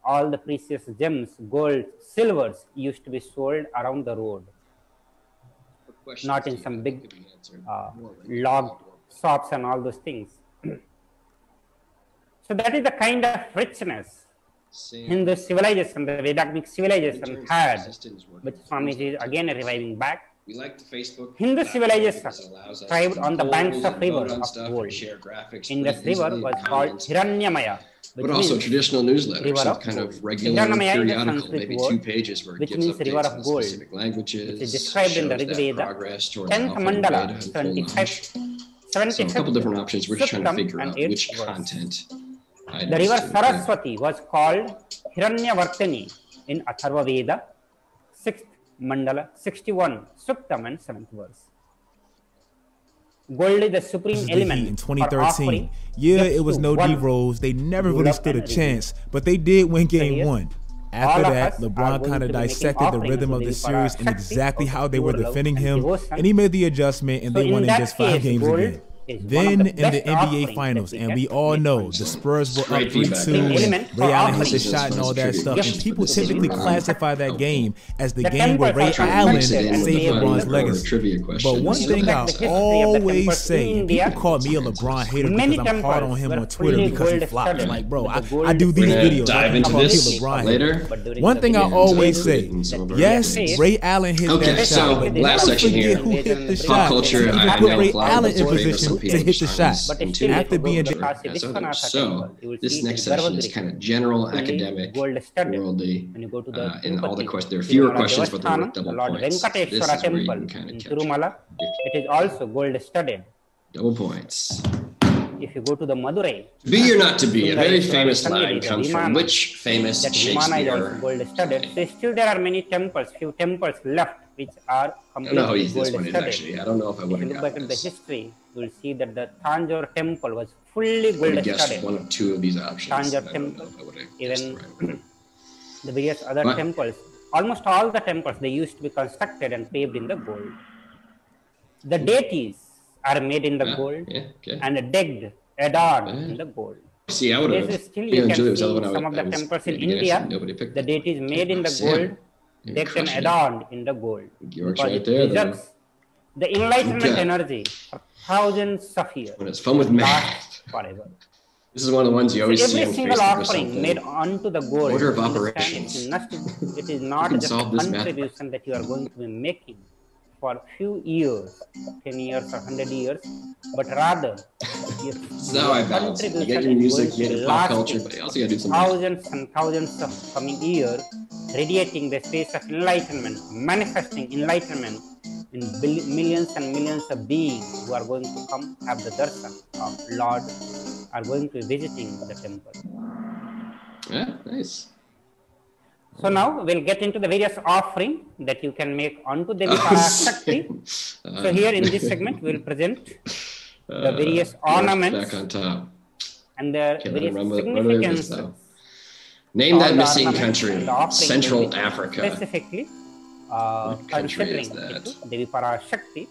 all the precious gems, gold, silvers used to be sold around the road, not in some big log shops and all those things. So that is the kind of richness Hindu civilization, the Vedic civilization had, which Swamiji is again reviving back. Hindu civilization thrived on the banks of river of gold. In this river was called Hiranyamaya, but also traditional newsletters, so kind of regular periodical, maybe 2 pages where it gives updates on specific languages, it is described in the Rig Veda, 10th mandala, 75. So a couple different options. We're just trying to figure out which content. The river Saraswati was called Hiranyavartini in Atharva Veda, 6th mandala, 61 Suktam and 7th verse. Gold is the supreme element. In 2013, it was no D-Rose. They never really stood a chance, but they did win game 1. After that, LeBron kind of dissected the rhythm of the series and exactly how they were defending him, and he made the adjustment, and they won in just 5 games again. Then in the NBA Finals, and we all know the Spurs were up 3-2, and Ray Allen hit the shot and all that stuff, and people typically classify that game as the game where Ray Allen saved LeBron's legacy. But one thing I always say, and people call me a LeBron hater because I'm hard on him on Twitter because he flopped. Like, bro, I do these videos. Dive into this later. One thing I always say, yes, Ray Allen hit that shot, but last section here, who hit the pop shot. culture, He I put have Ray a flag Allen in for position to hit the shot. After being so this next section is kind of general, academic, worldly, and all the questions. There are fewer questions, but they're worth double points. This is where you can kind of catch Tirumala, it is also gold studded. double points. If you go to the Madurai, To be or not to be, a very famous line comes from which famous Shakespeare? Gold studded. So still there are many temples, few temples left which are completely gold studded. Actually, I don't know if I would have Look got back at the this. history, you will see that the Tanjore temple was fully gold guess studded. one of 2 of these options. Tanjore temple, even the various other temples, almost all the temples, they used to be constructed and paved in the gold. The deities are made in the gold and decked, adorned in the gold. See, I would have. Still you can see some of the temples in India, the deities made in the gold, decked and adorned in the gold. Yours Because right it there, preserves the enlightenment energy for thousands of years. When it's fun with math. Forever. This is one of the ones you always see Every on single Facebook or offering something. made onto the gold, Order of understand operations. it is not can just a solve this math. contribution that you are going to be making for a few years, 10 years or 100 years, but rather This is how I balance it. You get your music, you get pop culture, but you also got to do some math. thousands and thousands of coming years, radiating the space of enlightenment, manifesting enlightenment in millions and millions of beings who are going to come have the darshan of Lord, are going to be visiting the temple. Yeah, nice. So now we'll get into the various offering that you can make onto Devi Parashakti. So here in this segment we'll present the various ornaments back on top. and their Okay, various run with significance. this, though. Name that All the missing ornaments country. and the offering Central will be Africa. Specifically, What country considering is that? it, Devi Parashakti.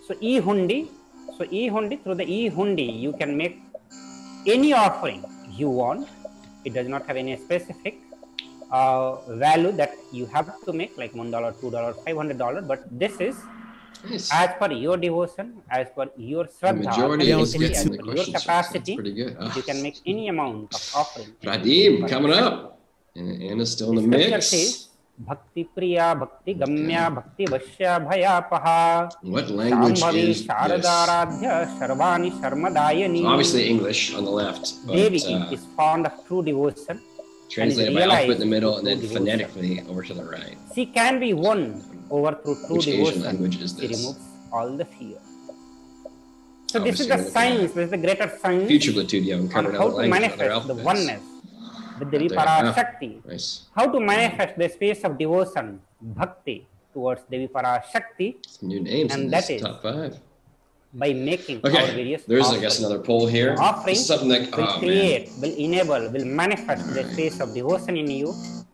So e-hundi. So e-hundi, through the e-hundi, you can make any offering you want. It does not have any specific value that you have to make, like $1, $2, $500. But this is as per your devotion, as per your shraddha, majority as of per the your capacity. pretty good. You can make any amount of offering. Radim coming up. And Anna's still in the mix. Bhakti Priya, Bhakti Gamya, Bhakti Vashya Bhayapaha. What language is this? Sharadaradhya, Sarvani Sharmadayani. Obviously English on the left. But, Devi is fond of true devotion. translated by alphabet in the middle and then phonetically over to the right. She can be won over through true Which devotion. Asian language is She this? removes all the fear. So this is Obviously, the science, this is the greater science Future Bluetooth, yeah, we on covered how other to languages, other manifest the alphabets. oneness, with Devi Parashakti. Nice. How to manifest the space of devotion, bhakti, towards Devi Parashakti. Some new names and in that this is top 5. By making Okay, our various there's offerings. I guess another poll here. Offerings something that will create, will enable, will manifest the space of devotion in you.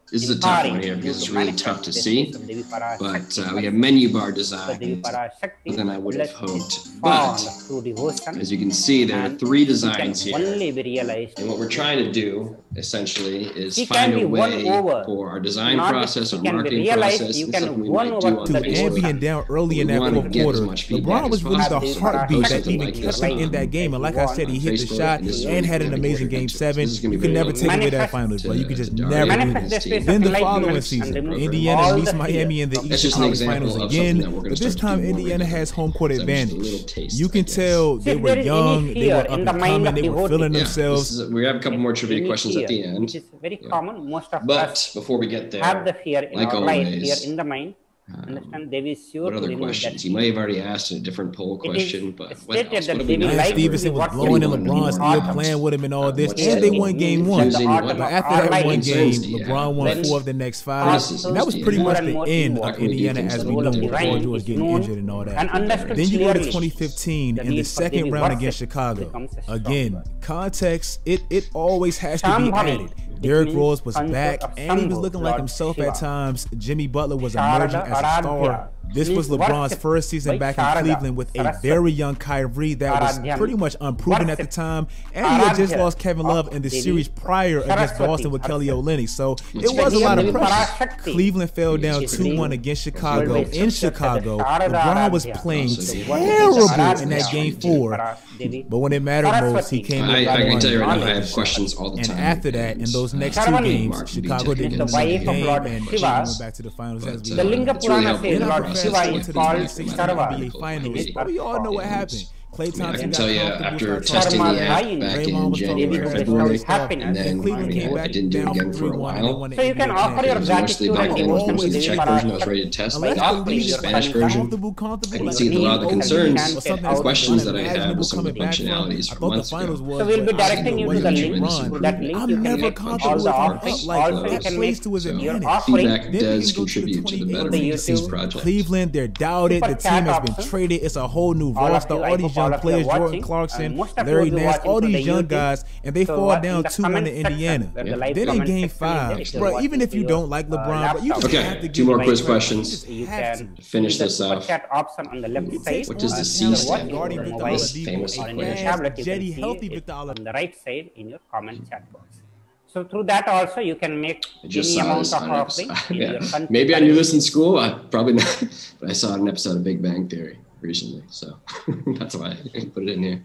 This is a tough one here because it's really tough to see, but we have menu bar designs than I would have hoped. But as you can see, there are 3 designs here, and what we're trying to do essentially is find a way for our design process, our marketing process, and something we might do on the and being down early in that fourth quarter, LeBron was really the heartbeat that even kept him in that game. And like I said, he hit the shot and had an amazing game 7. You can never take away that finals, bro. You can just never do this. Then the following season, Indiana meets Miami in the Eastern Conference Finals again, but this time Indiana has home court advantage. You can tell they were young, they were up and coming, they were feeling themselves. We have a couple more trivia questions at the end. Which is very common. Most of But us before we get there, have the fear in like our life, fear always, in the mind. Understand? They will sure what to other remove questions? that. You may have already asked a different poll question, but what stated else? that What have they we will not? like Stevenson was blowing in LeBron, still playing with him and all this, and they won game 1. But after that one game, LeBron won 4 of the next 5, and that was pretty much the end of Indiana as we know, with Paul George getting injured and all that. Then you go to 2015 in the second round against Chicago. Again, context, it always has to be added. Derrick Rose was back, and he was looking like himself at times. Jimmy Butler was emerging as a star. This was LeBron's first season back in Cleveland with a very young Kyrie that was pretty much unproven at the time, and he had just lost Kevin Love in the series prior against Boston with Kelly Olynyk, so it was a lot of pressure. Cleveland fell down 2-1 against Chicago in Chicago. LeBron was playing terrible in that game 4, but when it mattered most, he came in. I can tell you right now, I have questions all the time. And after that, in those next 2 games, Chicago didn't win the game, and they went back to the finals as we know. Shiva is called NBA Finals. But we all know what happened. Klay Thompson I can tell you after testing the app back in January, February, and then I didn't do it again for a while. So you can offer your Mostly gratitude back and home, devotion mostly to the Devi Czech version I was Parashakti. ready to test, but the Spanish version, I can see a lot of the concerns and questions that I have with some of the functionalities from months ago. So we'll be directing you to the link. To that link, you can make all the offerings. Also, you can make your offering. Feedback does contribute to the betterment of this project. Cleveland, they're doubted. The team has been traded. It's a whole new roster. All these young players, Jordan Clarkson, Larry Nance, all these young guys, and they fall down 2-1 to Indiana. Then in game 5, bro, even if you don't like LeBron, but you just have to Okay, give 2 more him quiz credit. questions. You can Finish this off. chat option on the left side. What does the C stand for? Guarding Victor This Oladipo, famous Or in your equation. tablet, you Jetty, can healthy see it Victor on Oladipo. the right side in your comment chat box. So through that also you can make I just any saw amount this of on offering. episode. in Yeah. your country. Maybe I knew this in school. Probably not, but I saw an episode of Big Bang Theory recently, so that's why I put it in here.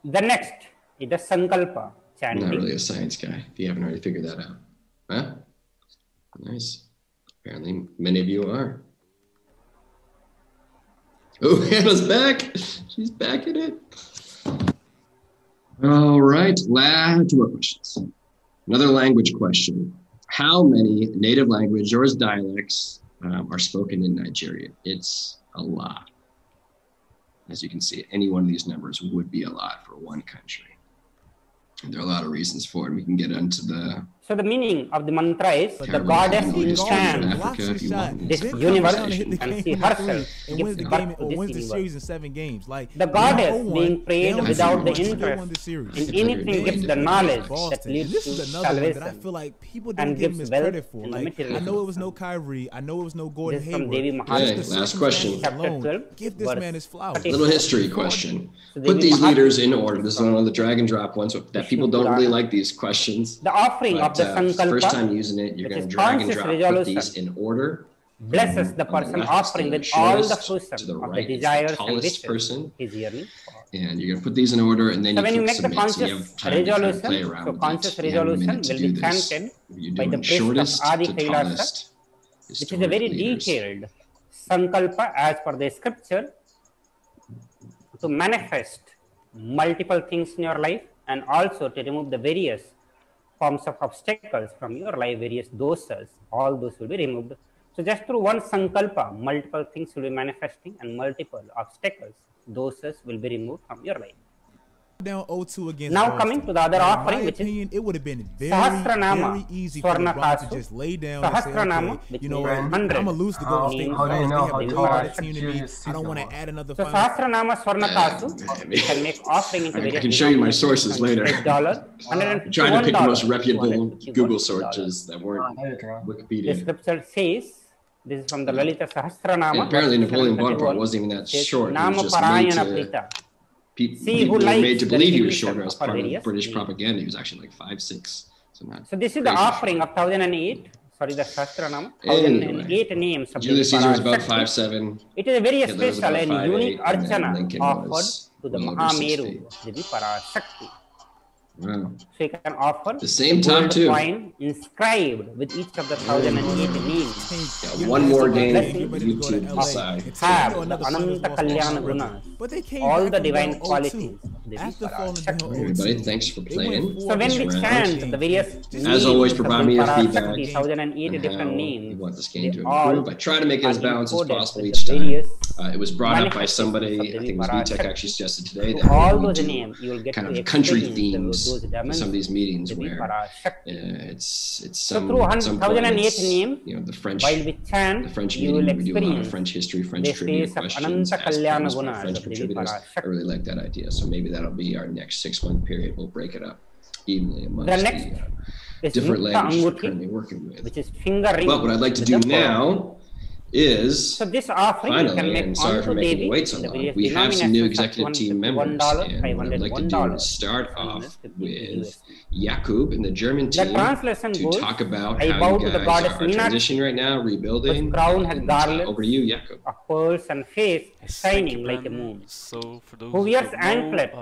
The next is the Sankalpa I'm chanting. not really a science guy. If you haven't already figured that out, huh? Nice. Apparently, many of you are. Oh, Hannah's back. She's back in it. All right, two more questions. Another language question. How many native language or dialects are spoken in Nigeria? It's a lot. As you can see, any one of these numbers would be a lot for one country. And there are a lot of reasons for it. We can get into the So the meaning of the mantra is the goddess stands this universe and she herself gives birth to wins the this series universe. in 7 games. Like The goddess number being one, prayed they only without won the the interest series. in anything gives the knowledge that leads This to is another one that I salvation feel like people and don't give him gives his wealth credit for. in the Like, material I know it world. was no Kyrie, I know it was no Gordon This is from Hayward. Devi but Maharashtra. just the last question. circumstances alone, Chapter 12, give this verse man his flowers. 34. little history question. So Put Devi these Maharashtra leaders in order. This is one of the drag and drop ones that people don't really like these questions. The offering of But the first time Sankalpa, using it, you're which going is to drag and conscious drop. Put resolution, these in order. blesses the On the person left, offering the with all the shortest fruition to the of the right is the desires and tallest wishes person. he's yearning for. And you're going to put these in order, and then So you when you click make the submit. So you conscious have time to kind of play resolution, around so with conscious it. You have a resolution minute to will do be this. chanted You're by the doing priest of shortest Adi to Kailasa, tallest. which is a very leaders. detailed Sankalpa as per the scripture to manifest multiple things in your life and also to remove the various forms of obstacles from your life, various dosas, all those will be removed. So just through one Sankalpa, multiple things will be manifesting and multiple obstacles, dosas will be removed from your life. down 0-2 against Now Boston. coming to the other offering, in my which opinion, is it would have been very easy for Swarna LeBron to Kasu. just lay down and say, Sahasranama, okay, which you know means what, 100 I'm gonna lose to Golden State names. regardless. They have a way better team than me. Curious I don't want to season add another So final. Sahasranama Swarna Kasu, you can make offering into various I can show you my sources later. $151. I'm trying to pick the most reputable Google searches that weren't Wikipedia. The scripture says, this is from the Lalita Sahasranama. And apparently Napoleon Bonaparte wasn't even that short. He was just made to, people were made to believe he was shorter as part of British propaganda. He was actually like 5'6". So this is the offering of 1008. Sorry, the Sahasranama. Anyway, 1008 names of Julius Caesar was about Parashakti. 5'7". It is a very Hitler was special about and 5'8", unique and then archana Lincoln offered was to the well over 6 Mahameru, feet. Devi Parashakti. Wow. So you can offer the same time too. Coin inscribed with each of the 1008 names. Yeah, one more game, YouTube aside. Have the Ananta Kalyana Gunas, all the divine qualities. Everybody, thanks for playing. So when we chant the various as always, provide me your feedback. 1008 different names. You want this game to improve. I try to make it as balanced as possible each time. It was brought up by somebody, I think it was VTech actually suggested today, that all we those do names you will get kind to of country themes those in some of these meetings where it's so some, through at some point 1008 it's, names, you know, the French you will meeting, we do a lot of experience French history, French the trivia face of questions, Ananta asked Kalyana questions by Gunas French of Devi contributors. I really like that idea. So maybe that'll be our next 6-month period. We'll break it up evenly amongst the next different languages we're currently working with. Which is finger ring. But what I'd like to do now is so this offering finally, you can make and sorry for making you wait so long, we have some new executive team members, and what I'd like to do is start off with Jakub and the German team to talk about how you guys are transitioning right now, rebuilding. Crown has garlands over to you, Jakub. of pearls and face shining like a moon. So for those who wears who anklets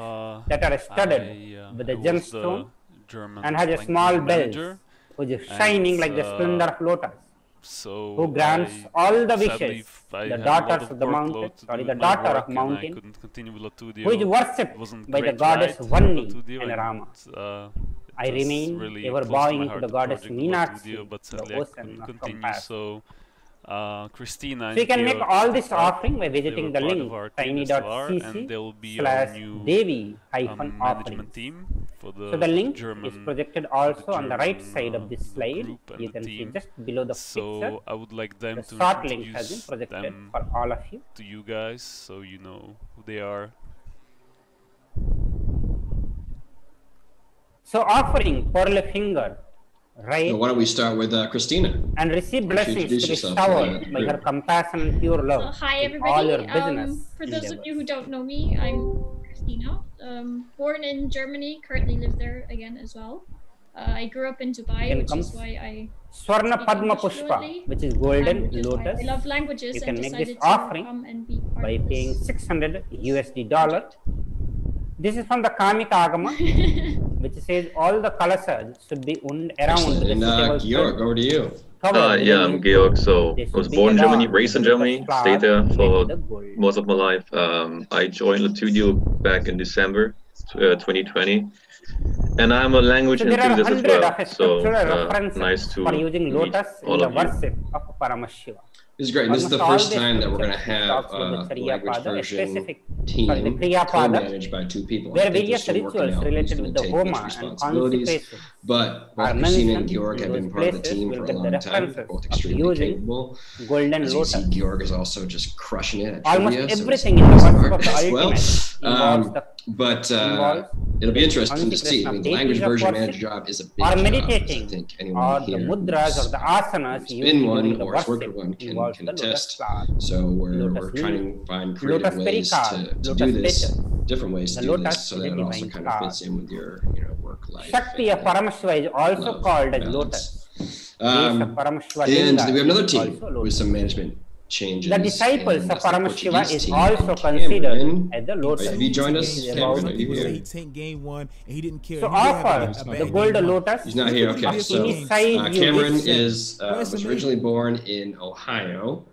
that are studded with a gemstone and has a small bell which is shining like the splendor of lotus. So who grants all the wishes, the daughters of the mountain, the daughter of mountain, who is worshipped by the goddess Vanni and Rama. I remain really ever bowing to the goddess Meenakshi, the ocean of compassion. So Christina, so you can make all this offering by visiting the link tiny.cc/Devi-offering. So the link is projected also on the right side of this slide. You can see just below the picture. I would like them the to short link has been projected for all of you. To you guys, so you know who they are. So offering pearl finger, right? So why don't we start with Christina? And receive blessings to be showered by her compassion and pure love. Hi everybody. All your business for those of you who don't know me, I'm Christina. Born in Germany, currently live there again as well. I grew up in Dubai, which is why I Swarna Padma Pushpa, which is golden lotus. I love languages. You can make this offering by paying $600 USD. This is from the Kamika Agama, which says all the colors should be wound around the Georg, over to you. Yeah, I'm Georg. So I was born in Germany, raised in Germany, stayed there for most of my life. I joined the studio back in December 2020. And I'm a language enthusiast as well, so nice to meet all of you. This is great. This is the first time that we're going to have a language version team co-managed by two people. Where various rituals related with the Homa and consecration but both Christina and Georg have been part of the team for a long time. They're both extremely capable. Golden As you see, Georg is also just crushing it at almost trivia, everything in the worship of the ultimate. But it'll be interesting to see. I mean, the language version manager job is a big job. Meditating, I think anyone here the mudras or the asanas who's been one or has worked with one can attest. So we're trying to find creative ways to do this, different ways to do this, so that it also kind of fits in with your work life. Shakti of Paramashva is also called as lotus. And we have another team with some management changes. The disciples of Paramashiva is also considered as the lotus. Have you joined us? Cameron, are you here? Game one, and he didn't care. So offer the golden lotus. He's not here. Okay, so Cameron was originally born in Ohio,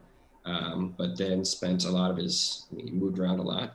but then spent a lot of he moved around a lot.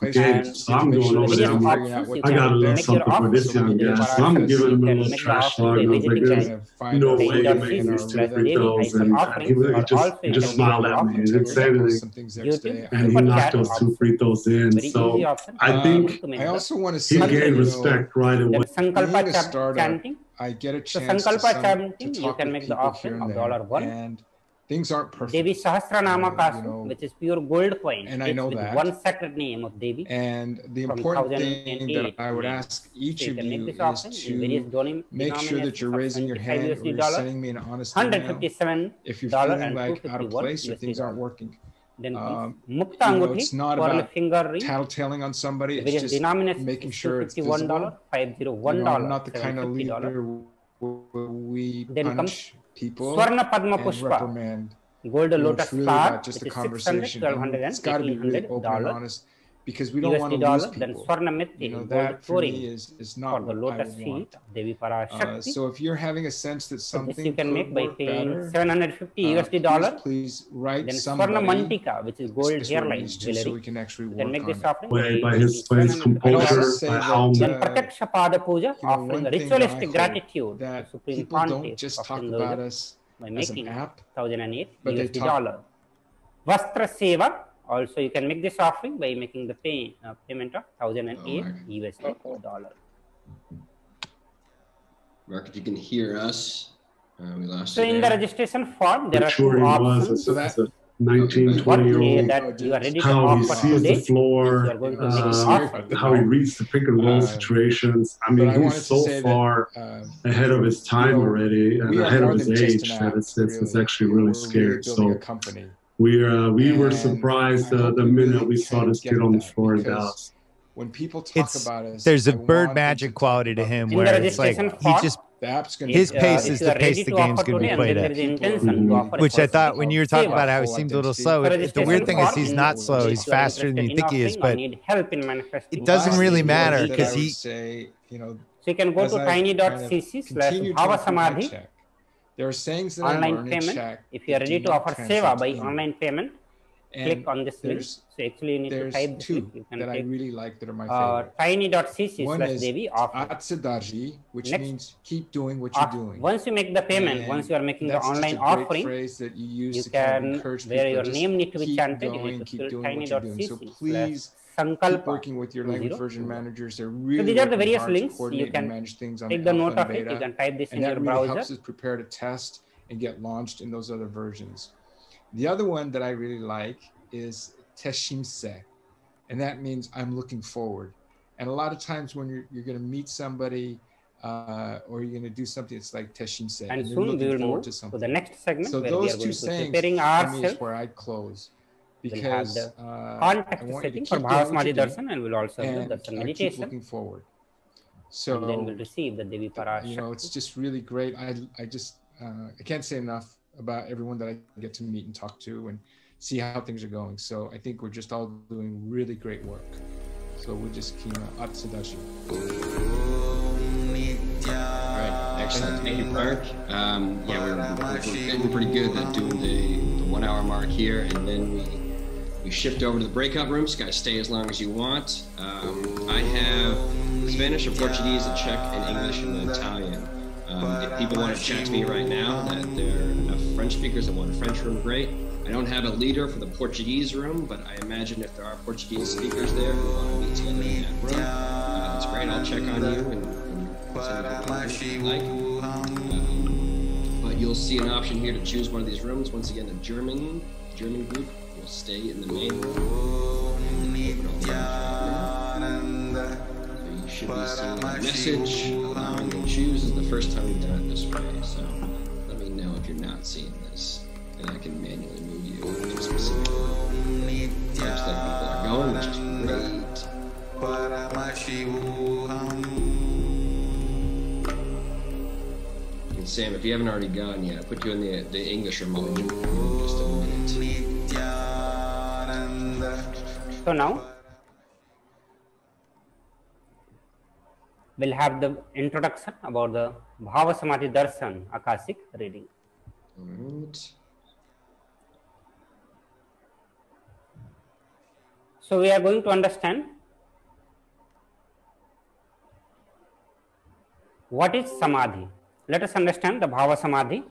right for games. So I'm going over there. I'm like, I got to learn something for this young guy. So I'm giving him a little trash talk. And I was like, there's no way you're making these two free throws. And he just smiled at me. He didn't say anything. And he knocked those two free throws in. So I think I also want to say he gained respect right away. I get a chance to talk with people here and there, and things aren't perfect. Devi Sahasranama Kasu, which is pure gold coin. And I know that. One sacred name of Devi. And the important thing that I would ask each of you is to make sure that you're raising your hand or you're sending me an honest email if you're feeling like out of place or things aren't working. It's not about tattletaling on somebody. It's just making sure it's visible. I'm not the kind of leader where we Then punish people Swarna Padma and Pushpa, reprimand. gold lotus It's really star, about just a which is conversation. $600, It's got to be really open and honest, because we don't want to lose people. Then Swarna Mitti, You know, gold that for pouring me is not for the what I lotus would feet want. of Devi Parashakti. So if you're having a sense that So this something you can could make by work paying better, $750 please write Then somebody. Swarna Mantika, which is gold hairline So jewelry. we can actually You can work make on this it. offering by his composure, by how then Prataksha Pada Puja, you know, offering one a thing ritualistic I hope gratitude to that Supreme people don't Pontiff just of talk Hinduism about us by as an making app, 1008 but they USD talk. dollar. Vastra Seva, also you can make this offering by making the payment of 1008 USD dollar. Mark, if you can hear us, we lost So you in the there. registration form, there are mature two he was options. as a 19, 20-year-old, that you are ready to how he offer sees today, the floor, you are going to make an offer. how he reads the pick and roll situations. I mean, he's so far ahead of his time already and ahead of his age that it's actually really scary. So we were surprised the minute we saw this kid on the floor in Dallas. When people talk about us, there's a bird magic quality to him where it's like he just his pace is the pace the game's going to be played at. Which I thought when you were talking about how he seemed a little slow, the weird thing is he's not slow. He's faster than you think he is, but it doesn't really matter because he. So you can go to tiny.cc/bhavasamadhi. There are sayings that online payment. If you are ready to offer seva by online payment, click on this link. So actually you need to type this link. You can that I really like that are my favorite. tiny.cc/devi offer. Atsudaji, which means keep doing what you're doing. Once you make the payment, once you are making the online offering, you can, where your name need to be chanted, you need to fill tiny.cc. So please keep working with your language version managers. They're really so these are the various links. You can manage things on take the note of it. You can type this in your browser. That helps us prepare to test and get launched in those other versions. The other one that I really like is Teshimse, and that means I'm looking forward. And a lot of times when you're going to meet somebody or you're going to do something, it's like Teshimse. And soon we will move to the next segment. So where those we are two sayings preparing for ourselves. me is where I close. Because we'll have the contact setting for Bhavasamadhi Darshan, and we'll also have the Darshan meditation. Keep looking forward. So and then we'll receive the Devi Parashakti. You know, it's just really great. I just I can't say enough about everyone that I get to meet and talk to and see how things are going. So I think we're just all doing really great work. So we'll just keep Atsadashi. All right, excellent. Thank you, Mark. Yeah, we're getting pretty good at doing the 1 hour mark here, and then we shift over to the breakout rooms. Guys, stay as long as you want. I have Spanish and Portuguese and Czech and English and Italian. If people want to chat to me right now that there are enough French speakers that want a French room, great. I don't have a leader for the Portuguese room, but I imagine if there are Portuguese speakers there who want to meet together in that room, that's great. I'll check on you and send you like. But you'll see an option here to choose one of these rooms. Once again, the German group will stay in the main room. You should be seeing a message allowing you to choose. This is the first time we've done it this way, so let me know if you're not seeing this, and I can manually move you to a specific room. Looks like people are going, which is great. And Sam, if you haven't already gone yet, I'll put you in the English room in just a minute. So now we'll have the introduction about the Bhavasamadhi Darshan Akashic reading. Right. So we are going to understand what is Samadhi. Let us understand the Bhava Samadhi.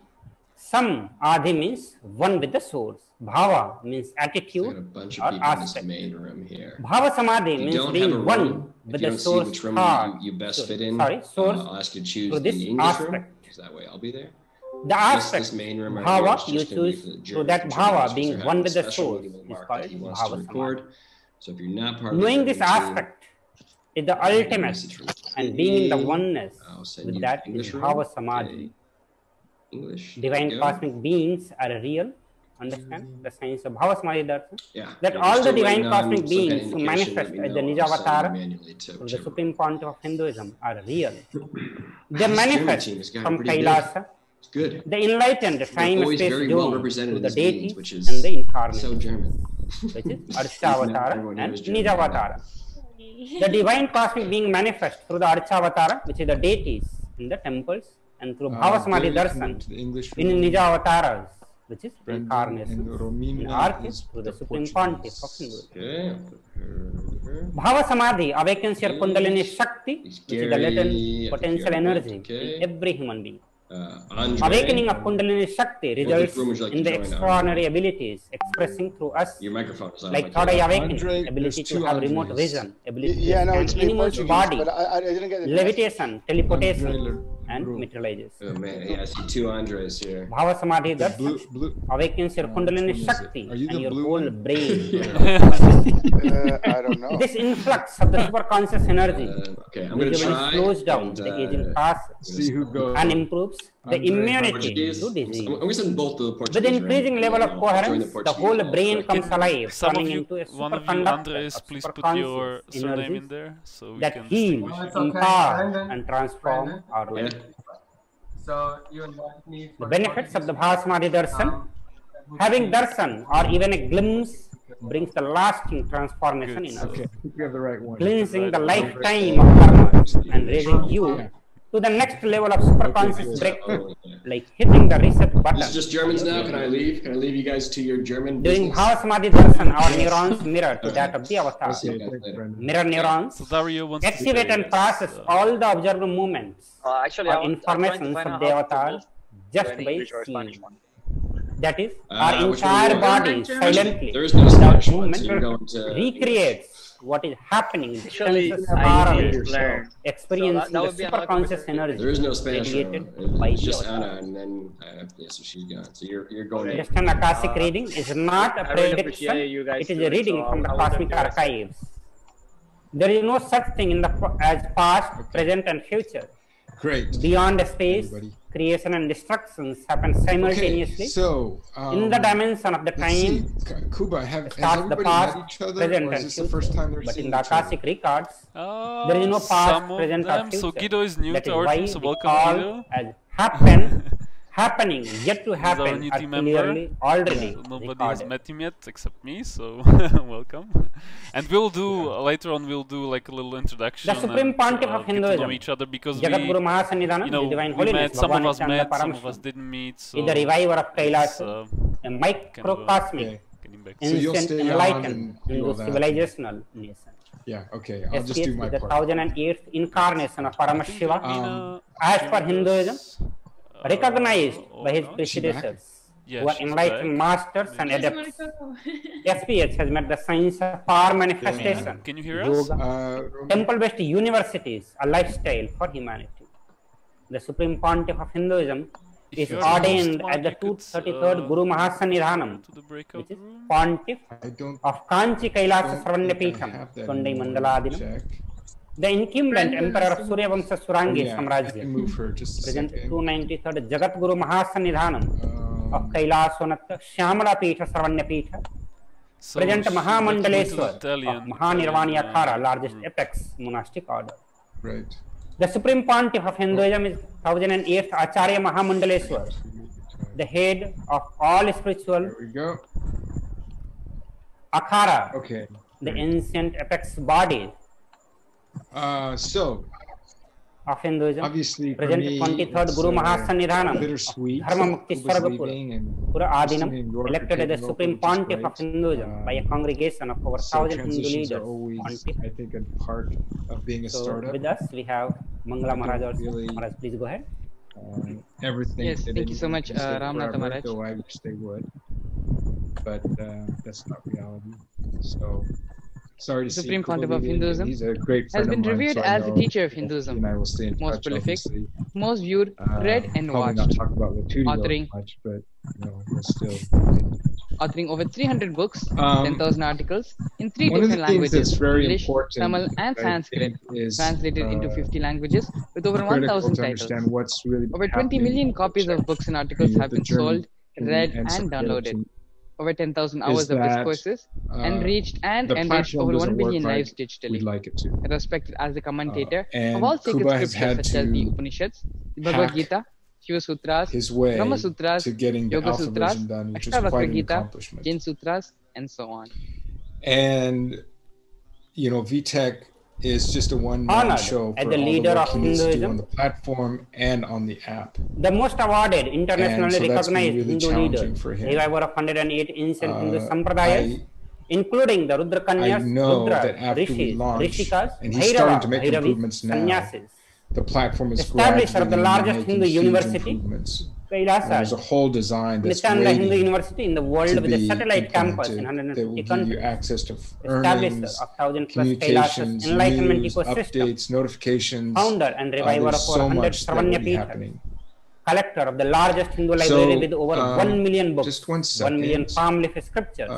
Sam Adi means one with the source. Bhava means attitude or aspect. Bhava Samadhi means being one with the source heart. You best fit in. Source I'll ask you to choose the English room. So that way I'll be there. The aspect, bhava, you choose to that bhava being one with the source is called Bhava Samadhi. So if you're not part of knowing this aspect is the ultimate, and being in the oneness with that is Bhava Samadhi. Divine cosmic beings are real. Understand the science of Bhava Samadhi Darshan? That all the divine cosmic beings who manifest as the Nijavatara, or the Supreme Pontiff of Hinduism, are real. They manifest from Kailasa. Good. The enlightened time space very well represented to the in deity meetings, which is and the incarnate. so German. Which is Archavatara and Nijavatara. The divine cosmic being manifest through the Archavatara, which is the deities in the temples, and through Bhavasamadhi Darshan in Nijavataras, which is incarnation. In our case, through the Supreme Pontiff of Hinduism. Bhavasamadhi awakens your Kundalini Shakti, which is the latent potential energy in every human being. Awakening of Kundalini Shakti results in the extraordinary abilities expressing through us, like third eye awakening, ability to have remote vision, ability to scan animal's body, levitation, teleportation, and materialization. Oh man, yeah, I see two Andres here. Bhava Samadhi awakens your Kundalini Shakti and your whole brain. I don't know. This influx of the superconscious energy okay, I'm going to try slows down the aging process and improves the immunity to disease. I'm going to send both the Portuguese. With increasing level of coherence, the whole brain comes alive, turning into a one of you, Andres, please put your surname in there so we that can heal, empower, and transform our life. So you invite me. The benefits of the Bhavasamadhi Darshan, having darshan or even a glimpse brings the lasting transformation in us. Okay, you have the right one. Cleansing the lifetime of karma and raising you to the next level of superconscious breakthrough, like hitting the reset button. This is just Germans now. Can I leave? Can I leave you guys to your German During business? Bhavasamadhi Darshan, our neurons mirror to that of the avatar. Mirror neurons activate and process all the observed movements or information of the avatar just by seeing. That is, our entire body silently, without movement, recreates what is happening. Experiencing the superconscious energy. There is no Spanish. It's just Anna, and then yeah, so she's gone. So you're going. Just an Akashic reading is not a prediction. It is a reading from the cosmic archives. There is no such thing in the as past, present, and future. Great. Beyond space, creation and destructions happen simultaneously. Okay, so in the dimension of the time, Kuba, has the past, met each other, present, or is and this the first time they're but seeing in the each other? Akashic records, there is no past, present, or future. So Guido is new that to is our why team, so we welcome, call Guido. as happening, yet to happen, He's are our new team member. clearly already So nobody recorded. has met him yet except me, so welcome. And we'll do later on. We'll do like a little introduction. The Supreme and, Pontiff of get to know Hinduism, each other because Jagat Guru we, Mahasannidhanam, you know, the Divine we Holiness, met. Some of us Bhagwan met, Nityananda some of Parameshwar, us didn't meet. So is the reviver of Kailash, it's, a microcosmic, ancient, enlightened Hindu civilizational nation. Yeah, okay, I'll just do my the part. 1008th incarnation of Paramashiva, as per Hinduism, recognized by his predecessors, who are enlightened masters and adepts. SPH has met the science of power manifestation, Can you hear us? yoga, temple-based universities, a lifestyle for humanity. The Supreme Pontiff of Hinduism is ordained as the 233rd Guru Mahasannidhanam, which is Pontiff of Kanchi Kailasa Sarvanyapitham, Tondai Mandaladinam, the incumbent emperor of Suryavamsa Surangi Samrajya, present 293rd Jagat Guru Mahasannidhanam of Kailasonatha Shyamala Pitha Sarvanyapitha, present Mahamandaleswar of Mahanirvani Akhara, largest apex monastic order. Right. The Supreme Pontiff of Hinduism is 1008th Acharya Mahamandaleswar, the head of all spiritual Akhara, the ancient apex body So, of Hinduism, obviously, for present me, 23rd Guru Mahasannidhanam bittersweet. Dharma Mukti Swargapura, Pura Adinam, elected as the Supreme Pontiff of Hinduism by a congregation of over 1,000 Hindu transitions are leaders. always, Pontiff. I think, a part of being a So, startup. with us we have Mangala Maharaj also. really- Maharaj, please go ahead. Everything. Yes, that thank you so anyone much, can say Ramnath forever, Maharaj. though I wish they would. But that's not reality. So, sorry to see Supreme Kuba Pontiff of leaving. Hinduism He's a great has friend been of mine, revered so I as the know teacher of he Hinduism, and I will stay in most touch, prolific, obviously. most viewed, read and Probably watched, not talk about Latudio authoring much, but we'll still. authoring over 300 books, Um, 10,000 articles in 3 one of different the things languages, that's very English, important, Tamil and I Sanskrit, think, is, translated into 50 languages with over critical 1,000 to titles. understand what's really Over 20 happening million in copies of books and articles with have the been German sold, read and subtitles downloaded. over 10,000 hours of discourses and reached and enriched over 1 billion lives digitally. We'd like it to. Respected as the commentator of and all sacred Kuba has scriptures had such as to the Upanishads, the Bhagavad Gita, Shiva Sutras, his way Brahma Sutras, to getting the Yoga alpha Sutras, version done, which is Ashtavakra quite an Gita, accomplishment. Jain Sutras, and so on. And, you know, VTech is just a one-man Honored show as for the all leader the work of he needs to do Hinduism. on the platform and on the app. The most awarded, internationally And so that's been recognized really Hindu challenging leader, for him. reviver of 108 ancient Hindu sampradayas, including the I Rudrakanyas, know Rudras, that after we Rishis, launch, Rishikas, and he's starting to Bhairavas, make Bhairavis, improvements now, Sannyasis. the platform is Establisher of the gradually largest making Hindu huge university, improvements. And there's a Kailasad, whole design that's Nityananda Hindu waiting University in the world to with a be satellite campus in implemented that will 150 give countries. you access to Establisher earnings, of 1,000+ Kailasas communications, enlightenment news, ecosystem. updates, notifications. Founder and reviver of There's over so 100 much that will Sravanya be Peethas. happening. Collector of the largest Hindu library with over 1 million books, Just 1 1 million second. palm leaf scriptures,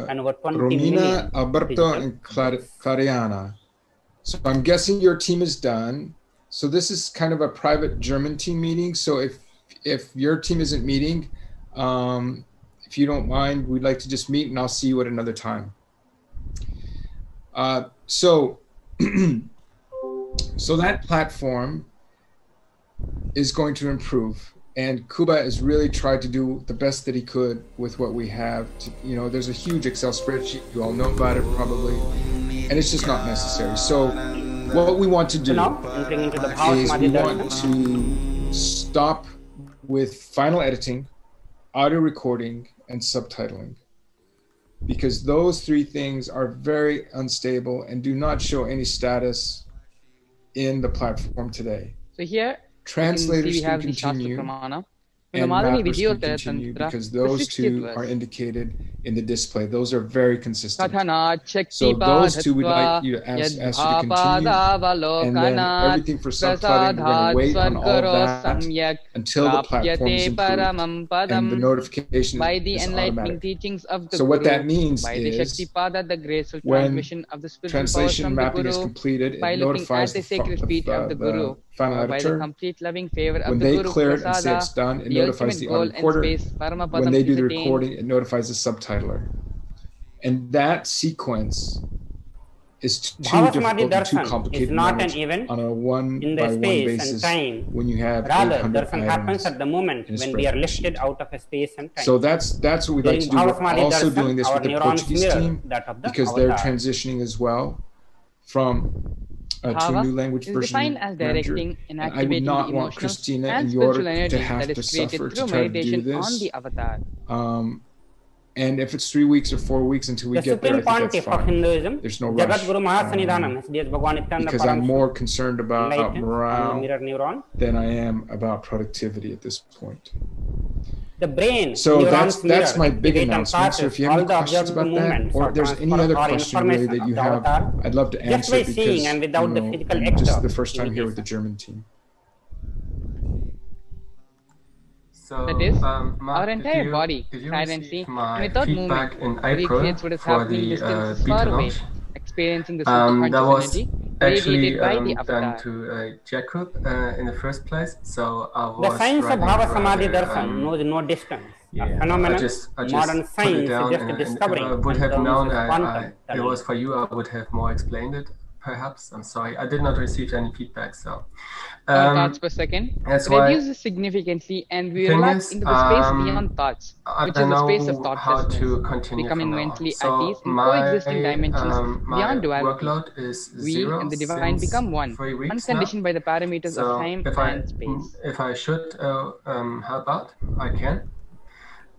and over 20 Romina, million Alberto, and Clariana. So I'm guessing your team is done. So this is kind of a private German team meeting. So if your team isn't meeting, if you don't mind, we'd like to just meet, and I'll see you at another time. So that platform is going to improve, and Kuba has really tried to do the best that he could with what we have. You know, there's a huge Excel spreadsheet. You all know about it probably, and it's just not necessary. So what we want to do is we want to stop with final editing, audio recording, and subtitling, because those 3 things are very unstable and do not show any status in the platform today. So here, translators can continue, and mappers can continue, because those 2 are indicated in the display. Those are very consistent. So those 2 we'd like you to ask you to continue, and then everything for subtitling, we're going to wait on all of that until the platform is improved and the notification is automatic. So what that means is when translation mapping is completed, it notifies the final editor. When they clear it and say it's done, it notifies the audio recorder. When they do the recording, it notifies the subtitler. And that sequence is too difficult and too complicated not an event on a in the one-by-one space basis and time. when you have Rather, 800 darshan happens at the moment when we are lifted out of a space and time. So that's what we'd like to do. We're also doing this with the Portuguese team because they're transitioning as well from to a new language version manager. And I would not want Christina and York to have to suffer to try to do this. And if it's 3 weeks or 4 weeks until we get there, I think that's fine. There's no rush. Because I'm more concerned about morale than I am about productivity at this point. The brain. So that's my big announcement. So if you have any questions about that, or if there's any other question really that you have, I'd love to answer because this is the first time here with the German team. So, that is, our entire body, silently and without movement, recreates what is happening distance far away, experiencing the source of conscious energy radiated by the avatar. Done to Jacob in the first place, so I was the science of Bhava Samadhi Darshan knows no distance. A phenomenon, modern science is just discovering. If I would have known it was for you, I would have more explained it. Perhaps, I'm sorry, I did not receive any feedback. So, thoughts per second reduces significantly, and we relax into the space beyond thoughts, which is the space of thoughtlessness, becoming mentally at ease in coexisting dimensions beyond duality. We and the divine become one, unconditioned by the parameters of time and space. If I should help out, I can.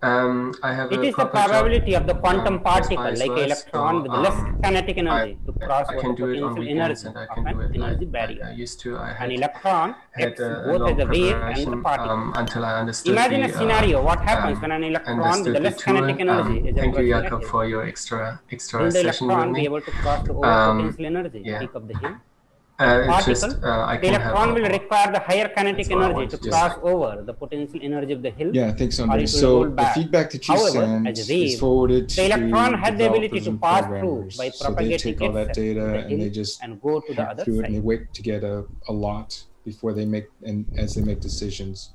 I have it is the probability of the quantum particle, like an electron with less kinetic energy, to cross over the potential energy of an energy barrier. An electron acts both as a wave and the particle. Until I understood Imagine a scenario: what happens when an electron with less kinetic energy is thank you, Jakob, for your extra will the electron be able to cross the over potential energy? Speak of the him. Particle, the electron will require the higher kinetic energy to cross over the potential energy of the hill. Yeah, thanks, Andre. So the feedback that you send is forwarded to the electron had the ability to pass through by so they take all that data and they just go to the other through it, side. and they wait to get a lot before they make, and as they make decisions.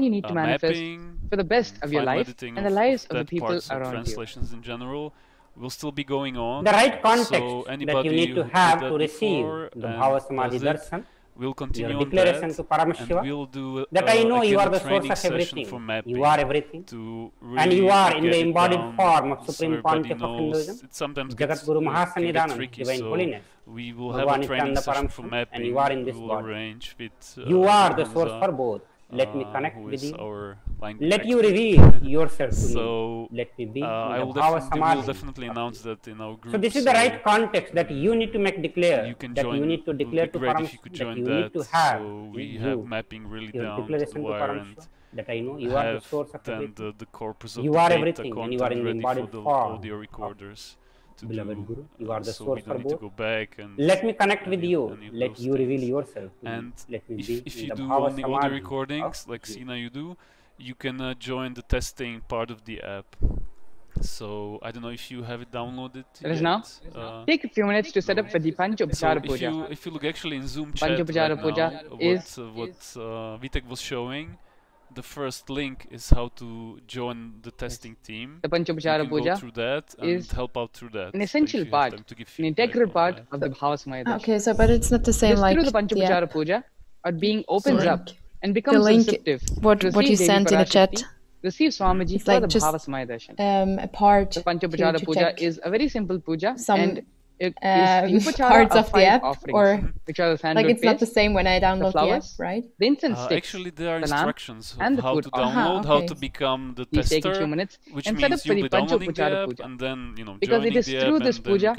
you need to manifest for the best of your life and the lives of the people around you. Translations in general will still be going on. The right context so that you need to have to receive the Bhava Samadhi Darshan we'll continue your on declaration that, to Paramashiva, and we'll do that I know you again are the source of everything. You are everything. And you are in the embodied form of Supreme Pontiff of Hinduism, Jagat Guru Mahasannidhanam, Divine Holiness. We will have a training session for mapping. And you are in this we will body. arrange with You are the source for both. Let me connect with you. Let you expert. reveal yourself to So, me. Let me be I will definitely announce that in our group. So this is the right context that you need to make declare. You can that join. you need to declare to Paramashiva that you need to have. So we have mapping really your down declaration to the wire and that I know you are the source of everything. the corpus of you the are data everything, and you are in the embodied for the form. audio recorders. Beloved Guru, you are the so source we don't for need to both. go back and let me connect with you. Let you reveal yourself. And let me if you do only audio recordings, like Sina you do, you can join the testing part of the app. So I don't know if you have it downloaded. Now, take a few minutes to set up for the Panchopachara Puja. So if you look actually in Zoom chat right Puja now, what Vitek was showing, the first link is how to join the testing team. The Panchopachara Puja go through that and help out through that. An essential part, an integral part of the Bhavasmaya Darshan. Okay, so but it's not the same like through the Panchopachara Puja, our being opens up and becomes the link, receptive. What you sent in the chat. Receive Swamiji it's for like the just, Bhavasmaya Darshan. A part. The Panchopachara Puja is a very simple puja. Some and parts of the app, or which are the like it's not the same when I download the app, right? The incense sticks, actually, there are instructions and of how to download, how to become the tester, take a few minutes which and means you'll be downloading the app, puja. and then because it is through this puja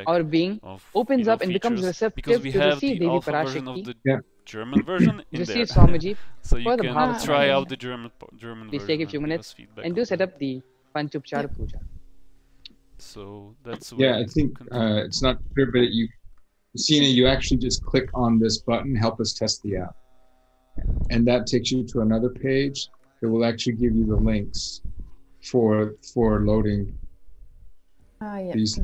our being opens up and becomes receptive to receive Devi Parashakti. German version in receive there. Swamiji So you for the can try out the German version. Please take a few minutes and do set up the Panchopachara Puja. So that's I think it's not clear, but Sina, you actually just click on this button, help us test the app. And that takes you to another page that will actually give you the links for loading these.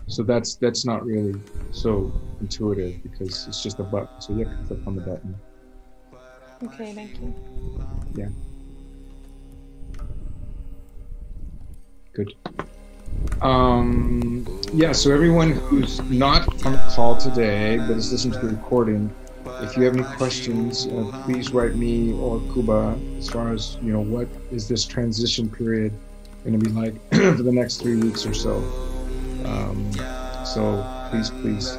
So that's not really so intuitive because it's just a button. So you have to click on the button. Okay, thank you. Yeah. Good. So everyone who's not on the call today but is listening to the recording, if you have any questions, please write me or Kuba as far as what is this transition period going to be like for the next 3 weeks or so. So please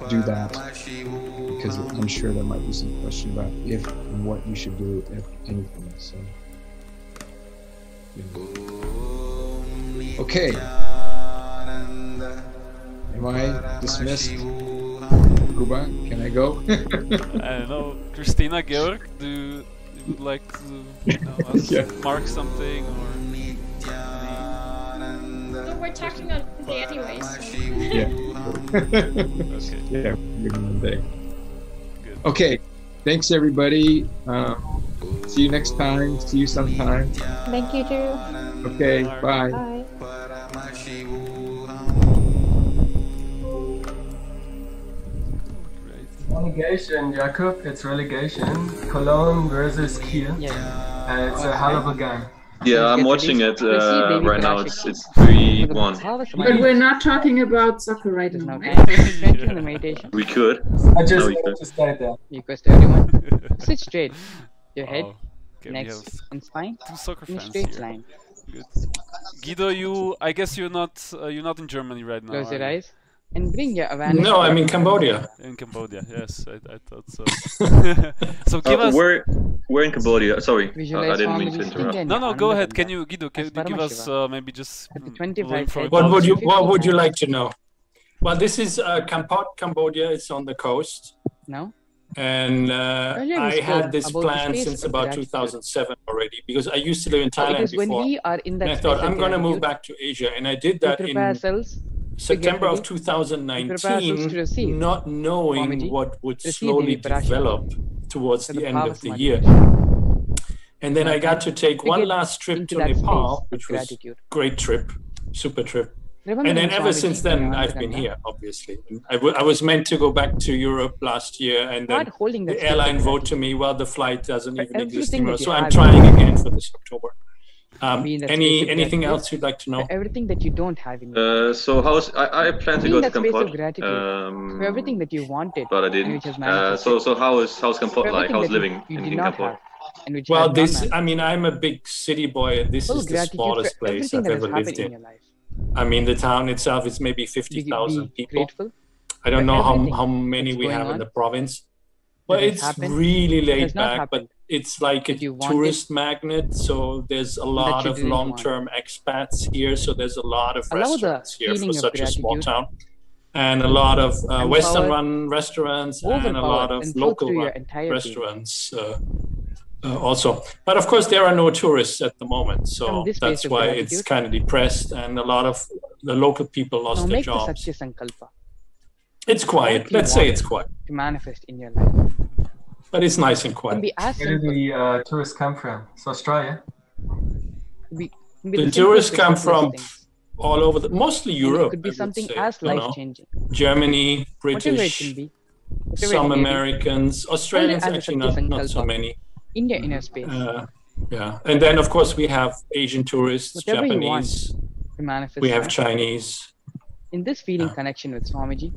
do that, because I'm sure there might be some question about if and what you should do, if anything. So. Okay. Am I dismissed? Kuba, can I go? I don't know. Christina, Georg, do you would like to mark something or? No, we're talking on Monday anyways. So. Okay. Yeah, Monday. Good. Okay. Thanks, everybody. See you next time. See you sometime. Thank you too. Okay. Bye. Bye. Relegation, Jakob. It's relegation. Cologne versus Kiel. And it's a hell of a game. Yeah, I'm watching it right now. It's 3-1. But we're not talking about soccer right now. We could. I just wanted to say that. Request everyone. Sit straight. Your head, neck, and spine. Two soccer in a fans straight here. line. Good. Guido, I guess you're not in Germany right now. Close your eyes and bring your awareness. No, I'm in Cambodia. In Cambodia, yes, I thought so. So give us. We're in Cambodia. Sorry, I didn't mean to interrupt. No, go ahead. Can you, Guido? Can you give us maybe just What would you like to know? Well, this is Cambodia. It's on the coast. No. And I had this plan since about 2007 already, because I used to live in Thailand before. And I thought I'm going to move back to Asia, and I did that in September of 2019, not knowing what would slowly develop towards the end of the year. And then I got to take one last trip to Nepal, which was a great trip, super trip. And then ever since then, I've been here, obviously. I was meant to go back to Europe last year, and then the airline wrote to me, well, the flight doesn't even exist anymore. So I'm trying again for this October. Anything else you'd like to know? For everything that you don't have in so I plan to go to Kampot. For everything that you wanted, but I didn't. So how's Kampot like? How's living in Kampot? Well, I'm a big city boy. This is the smallest place I've ever lived in. I mean, the town itself is maybe 50,000 people. I don't know how many we have in the province. But it's really laid back, but it's like a tourist magnet. So there's a lot of long-term expats here. So there's a lot of restaurants here for such a small town. And a lot of Western-run restaurants and a lot of local restaurants also. But of course, there are no tourists at the moment. So that's why it's kind of depressed. And a lot of the local people lost their jobs. It's quiet. Let's say it's quiet. To manifest in your life. But it's nice and quiet. Where do the tourists come from? It's Australia. The tourists come from all over, mostly Europe. It could be something as life-changing. Germany, British, some Americans, Australians actually not so many. India inner space. Yeah, and then of course we have Asian tourists, Japanese. We have Chinese. In this feeling connection with Swamiji,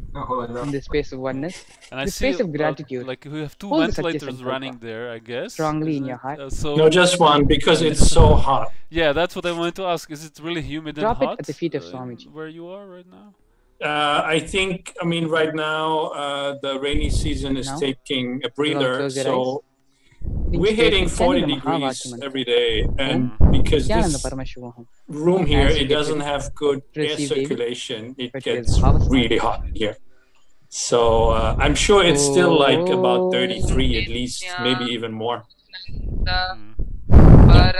in the space of oneness, and the space of gratitude, like we have 2 ventilators running there, I guess. Strongly in your heart. No, just one, because it's so hot. Yeah, that's what I wanted to ask. Is it really humid and hot? Drop it at the feet of Swamiji. Where you are right now? I mean, right now, the rainy season is taking a breather, so we're hitting 40 degrees every day, and because this room here, it doesn't have good air circulation, it gets really hot here. So I'm sure it's still like about 33 at least, maybe even more.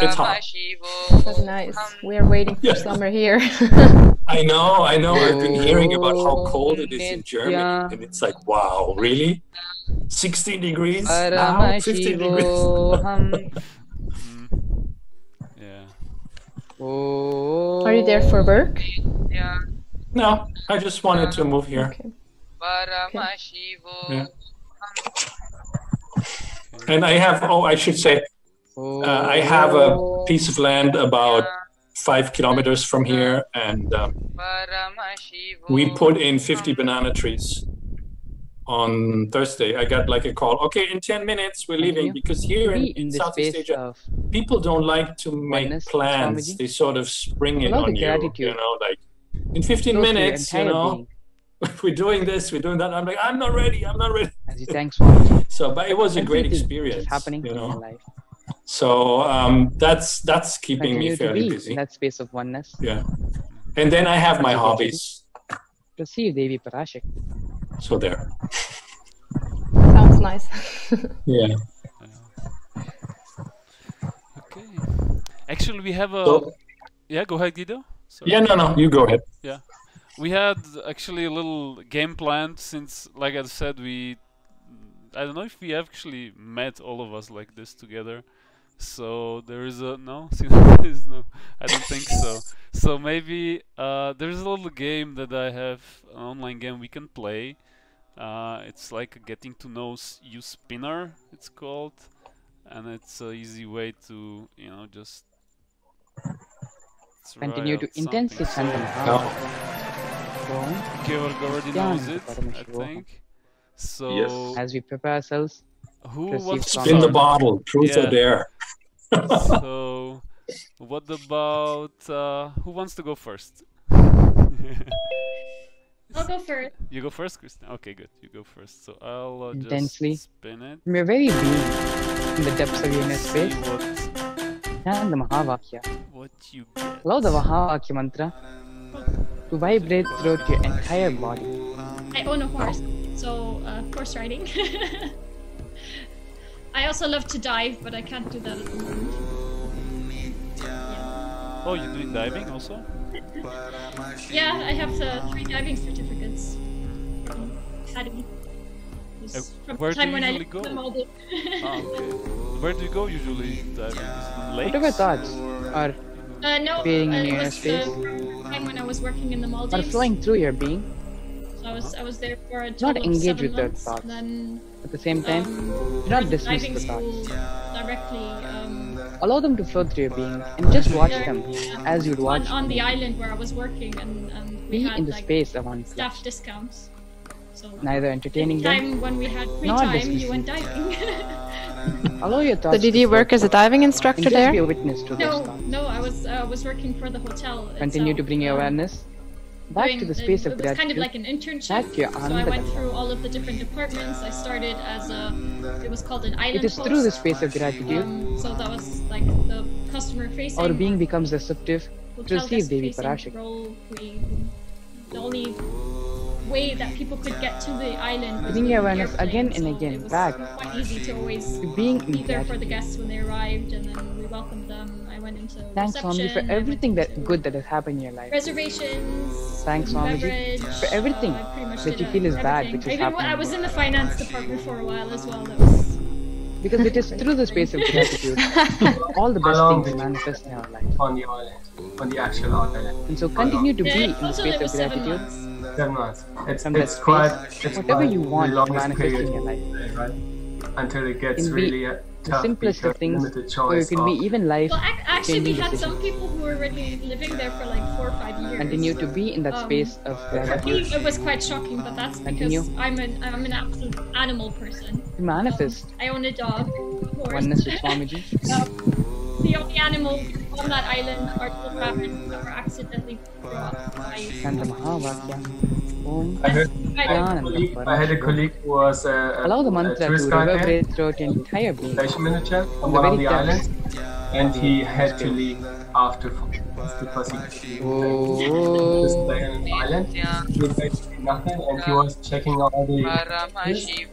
It's hot. That's nice. We are waiting for summer here. I know. I've been hearing about how cold it is in Germany, and it's like, wow, really? 16 degrees? Now 15 degrees? Yeah. Are you there for work? Yeah. No, I just wanted to move here. Okay. Yeah. And I have, I should say, I have a piece of land about 5 kilometers from here, and we put in 50 banana trees on Thursday. I got like a call, okay, in 10 minutes we're leaving, because here in Southeast Asia, people don't like to make plans. They sort of spring it on you, you know, like in 15 minutes, you know, we're doing this, we're doing that. I'm like, I'm not ready. Thanks. So, but it was a great experience, happening you know. in your life. So that's keeping me fairly busy. In that space of oneness. Yeah. And then I have my hobbies. Receive Devi Parashakti. So there. Sounds nice. Yeah. Okay. Actually, we have a... Yeah, go ahead, Guido. Sorry. Yeah, no, you go ahead. Yeah. We had actually a little game planned since, like I said, I don't know if we actually met all of us like this together. So there is a... No? No, I don't think so. So maybe there's a little game that I have, an online game we can play. It's like a getting to know you spinner, it's called. And it's an easy way to, you know, just... Continue to intensely chant them. Georg already knows it, I think. So yes. As we prepare ourselves, who wants to spin the bottle? Truth or dare? So, what about who wants to go first? I'll go first. You go first, Christian. Okay, good. You go first. So I'll intensely just spin it. From your very being, in the depths of your inner space, chant the Mahavakya. What you get? Allow the Mahavakya mantra to vibrate throughout your entire body. I own a horse, so horse riding. I also love to dive, but I can't do that at the moment. Yeah. Oh, you're doing diving also? Yeah, I have 3 diving certificates. Academy. From Where the time do you when usually I go? okay. Where do you go usually diving? Lakes? What are your thoughts? Or no, being in it your was space? the time when I was working in the Or Maldives. flowing through your being? So I was there for a Not total of engage 7 with their months. thoughts. Then, At the same time, do not dismiss diving the school thoughts. directly. Allow them to flow through your being and just watch them as you'd watch on the island where I was working, and we had in the like space of one staff discounts. So neither entertaining them, when we had free time, you went diving. Allow your thoughts. So did you work as a diving instructor there? Be a witness to no, I was working for the hotel. Continue to bring your awareness back to the space of gratitude. It was kind of like an internship. So I went through all of the different departments. I started as it was called an island It is host. through the space of gratitude. So that was like the customer facing. Our being becomes receptive to receive Devi Parashakti. The only way that people could get to the island was bring your awareness airplane, again and so again it was back. Quite easy to always be there for the guests when they arrived, and then we welcomed them. I went into Thanks, Swamiji, for everything good that has happened in your life. Reservations. Thanks, Swamiji, for everything that you feel is bad, which is happening. I was in the finance department for a while as well. That was because it is through the space of gratitude all the best things manifest in our life. On the island, on the actual island. And so continue to be in the space of gratitude. 7 months. It's whatever you want to manifest in your life. Right? Until it gets really the simplest of things, or it can be even life. Well, actually, we had some people who were already living there for like 4 or 5 years. Continue to be in that space of gratitude. It was quite shocking, but that's because I'm an absolute animal person. Manifest. I own a dog, of course. Oneness with Swamiji. The only animals on that island are the rabbits that were accidentally brought by. I had a colleague who was allow the mantra to reverberate throughout your entire being. Manager on one of the islands, and he had to leave after 4 months because he just stay on an island with basically nothing, and he was checking all the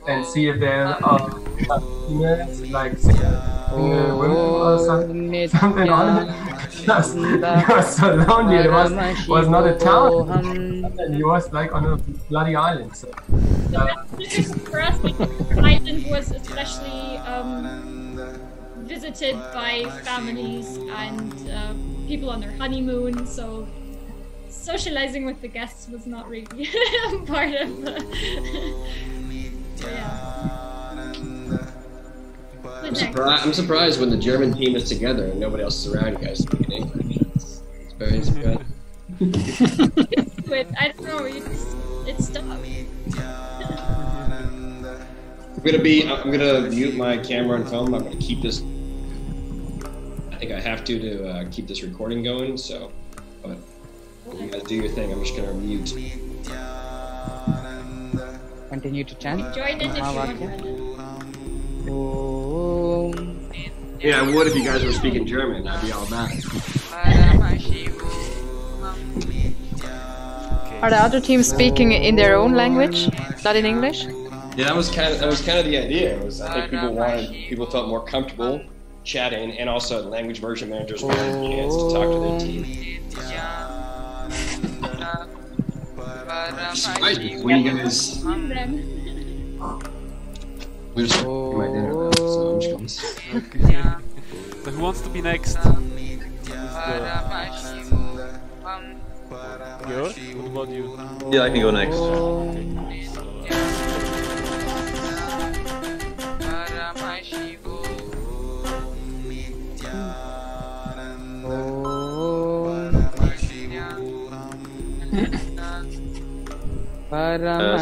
and see if there are females like women or something on it. He was so lonely. It was not a town, and he was like on a bloody island. So, for us, the island was especially visited by families and people on their honeymoon. So socializing with the guests was not really part of the. I'm surprised when the German team is together and nobody else is around. You guys speaking English. It's very surprising. I don't know. It's tough. I'm gonna mute my camera and phone. I'm gonna keep this. I think I have to keep this recording going. So, but you guys do your thing. I'm just gonna mute. Continue to chant. Join in if you want. Yeah, I would if you guys were speaking German. I'd be all mad. Are the other teams speaking in their own language, not in English? Yeah, that was kind of the idea. I think people felt more comfortable chatting, and also the language version managers wanted a chance to talk to their team. When you guys. We're just my dinner now, so I'm just going to okay. So who wants to be next? Georg, what about you? Yeah, I can go next.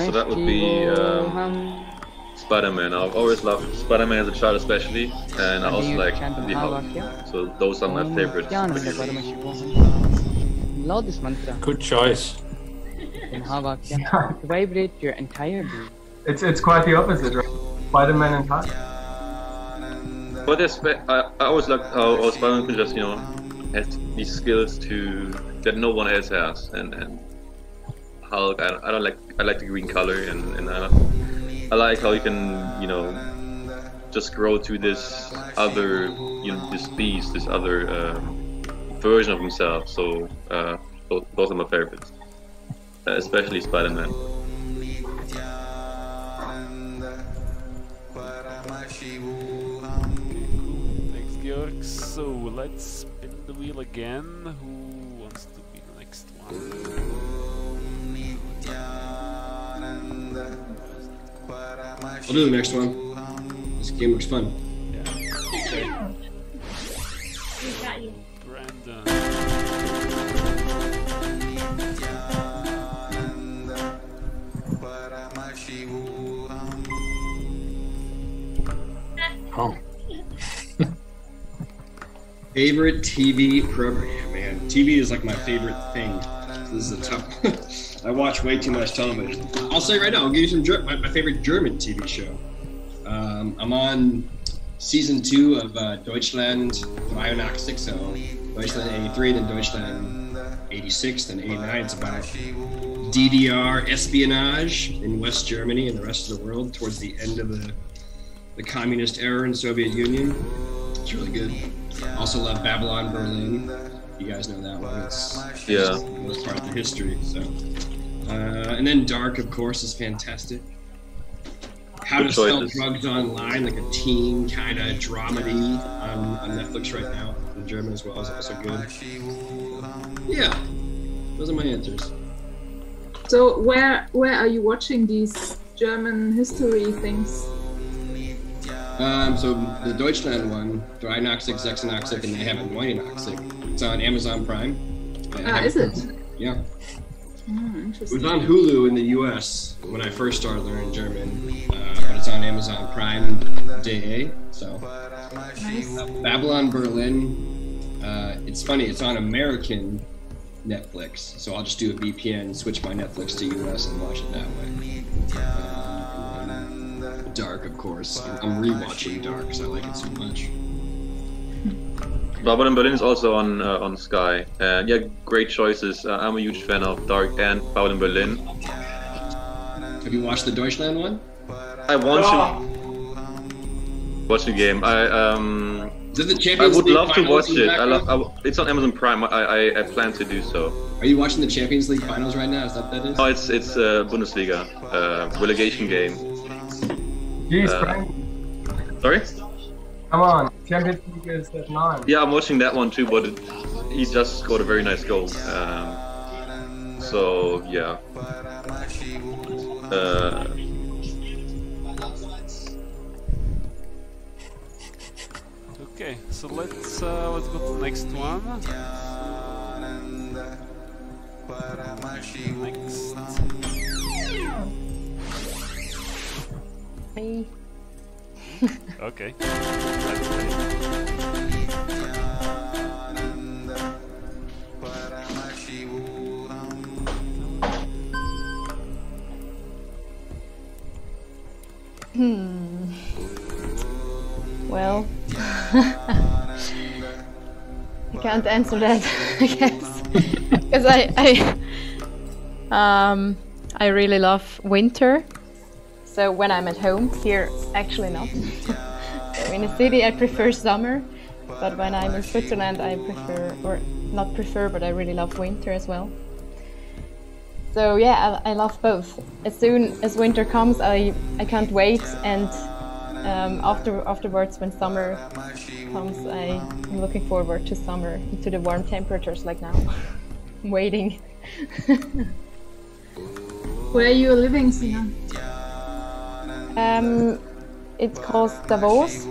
So that would be Spider-Man. I've always loved Spider-Man as a child especially, and I also like the Hulk. So those are my favorites. Love this mantra. Good choice. Vibrate your entire being. It's quite the opposite, right? Spider-Man and Hulk. But I always liked how Spider-Man could just, has these skills that no one else has, and Hulk. I like the green color, and I like how you can, just grow to this other, this beast, this other version of himself. So those are my favorites, especially Spider-Man. Thanks, Georg. So let's spin the wheel again. Who wants to be the next one? I'll do the next one. This game looks fun. Yeah. Okay. Brandon. Oh. Favorite TV program, man. TV is like my favorite thing. So this is a tough. I watch way too much television. I'll say right now, I'll give you some my favorite German TV show. I'm on season 2 of Deutschland 83, so Deutschland 83, then Deutschland 86, then 89. It's about DDR espionage in West Germany and the rest of the world towards the end of the communist era in Soviet Union. It's really good. Also love Babylon Berlin. You guys know that one. It's the most part of the history. So, and then Dark, of course, is fantastic. How to Sell Drugs Online, like a teen kind of dramedy on Netflix right now. In German as well is also good. Yeah, those are my answers. So where are you watching these German history things? So the Deutschland one, 83, 86, and they have it 89. It's on Amazon Prime. Is it? Yeah. Interesting. It was on Hulu in the U.S. when I first started learning German, but it's on Amazon Prime Day. So nice. Babylon Berlin. It's funny. It's on American Netflix, so I'll just do a VPN, switch my Netflix to U.S. and watch it that way. Dark, of course. I'm rewatching Dark because I like it so much. Babylon Berlin is also on Sky. Yeah, great choices. I'm a huge fan of Dark and Babylon Berlin. Have you watched the Deutschland one? I want to watch the game. Is it the Champions League? I would love to watch it. It's on Amazon Prime. I plan to do so. Are you watching the Champions League finals right now? Is that what that is? No, it's Bundesliga relegation game. Jeez, sorry? Come on, Champions League is at 9. Yeah, I'm watching that one too, but he just scored a very nice goal. So yeah. Okay, so let's go to the next one. Hey. Okay. Well, I can't answer that, I guess, because I really love winter. So when I'm at home, here actually not. So in the city I prefer summer, but when I'm in Switzerland I prefer, or not prefer, but I really love winter as well. So yeah, I love both. As soon as winter comes, I can't wait, and afterwards when summer comes, I'm looking forward to summer, to the warm temperatures like now. I'm waiting. Where are you living, Sina? It's called Davos.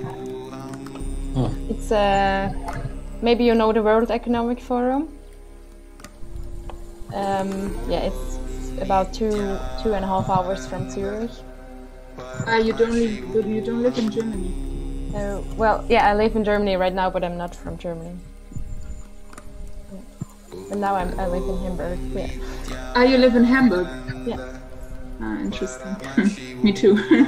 Oh. It's maybe you know the World Economic Forum. Yeah, it's about 2.5 hours from Zurich. You don't live in Germany? Well, yeah, I live in Germany right now, but I'm not from Germany. But now I live in Hamburg. Yeah. You live in Hamburg? Yeah. Interesting. Me too. Yeah.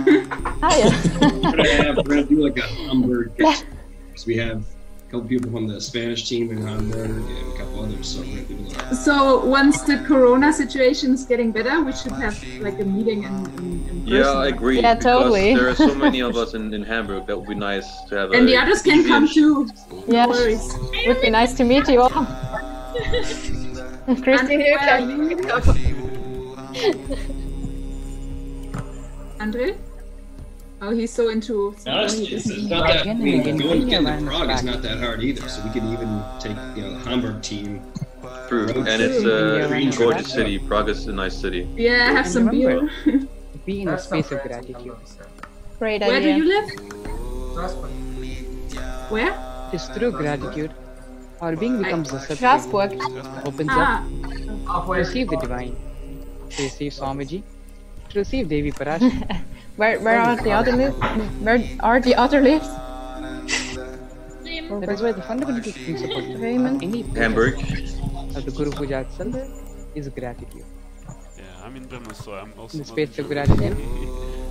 We're gonna do like a Hamburg. Because we have a couple people from the Spanish team in Hamburg and a couple others. So we're gonna do like. So once the Corona situation is getting better, we should have like a meeting in person. Yeah, I agree. Yeah, totally. There are so many of us in Hamburg. That would be nice to have. And the others can come too. Yeah, no worries. It would be nice to meet you all. Christine, you can come. Andre? Oh, he's so into. It's not that. I mean, going to Prague is not that hard either. So we could even take the Hamburg team. True, and it's a gorgeous city. Prague is a nice city. Yeah, have some beer. Be in a space of gratitude. Great idea. Where do you live? Where? It's through gratitude. Our being becomes receptive, opens up to receive the divine, to receive Swamiji, to receive Devi Parashakti. Where are the other lives? Where are the other lives? That is why the fundamental principle of any Hamburg of the Guru Puja itself is gratitude. Yeah, I'm in Brno, so I'm also. In the space of gratitude,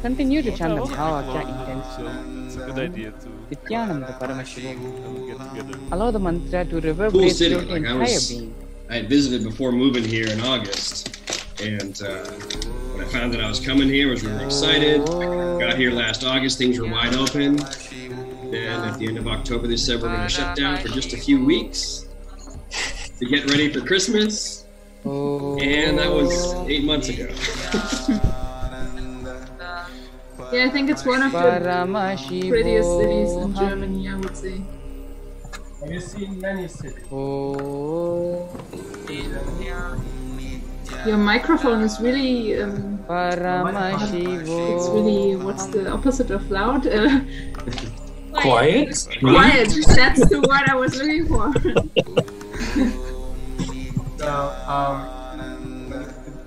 continue to chant the Bhava intensely. It's a good idea to Nityananda Paramashiva. get together. Allow the mantra to reverberate Cool city. through the entire being. I had visited before moving here in August, and when I found that I was coming here, I was really excited. Got here last August, things were wide open. Then at the end of October, they said we're going to shut down for just a few weeks to get ready for Christmas. And that was 8 months ago. Yeah, I think it's one of the prettiest cities in Germany, I would say. Have you seen many cities? Your microphone is really it's really, what's the opposite of loud? Quiet? Quiet, that's the word I was looking for. So,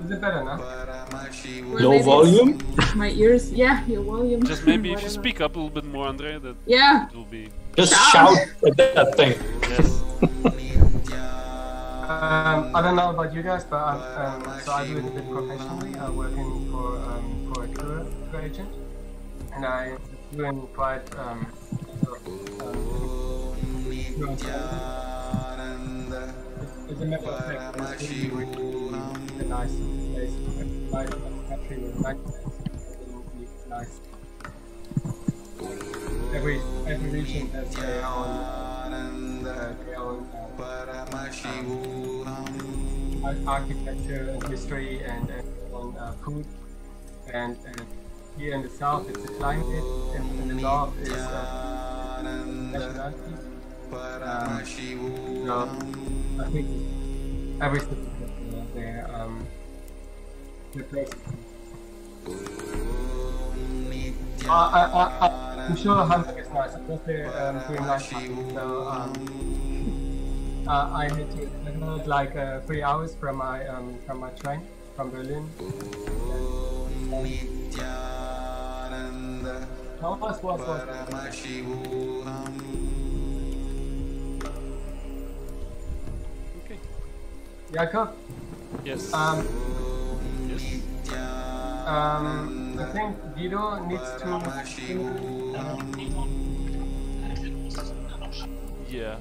is it better now? Well, low volume? My ears, yeah, your volume. Just maybe if you speak up a little bit more, Andre, that it will be. Just shout at that thing. Yes. I don't know about you guys, but so I do it a bit professionally. I'm working for a tour agent, and I'm doing quite as a matter of fact, it's really a nice place, nice country with nice nice. Every region has their own architecture and history and food, and here in the south it's the climate, and in the north is nationality. So I think every city has their place. I'm sure Hamburg is nice. I was there during nighttime, so I had like 3 hours from my train from Berlin. How was Okay. Jakob? Yes. Yes. I think Guido needs to. Yeah.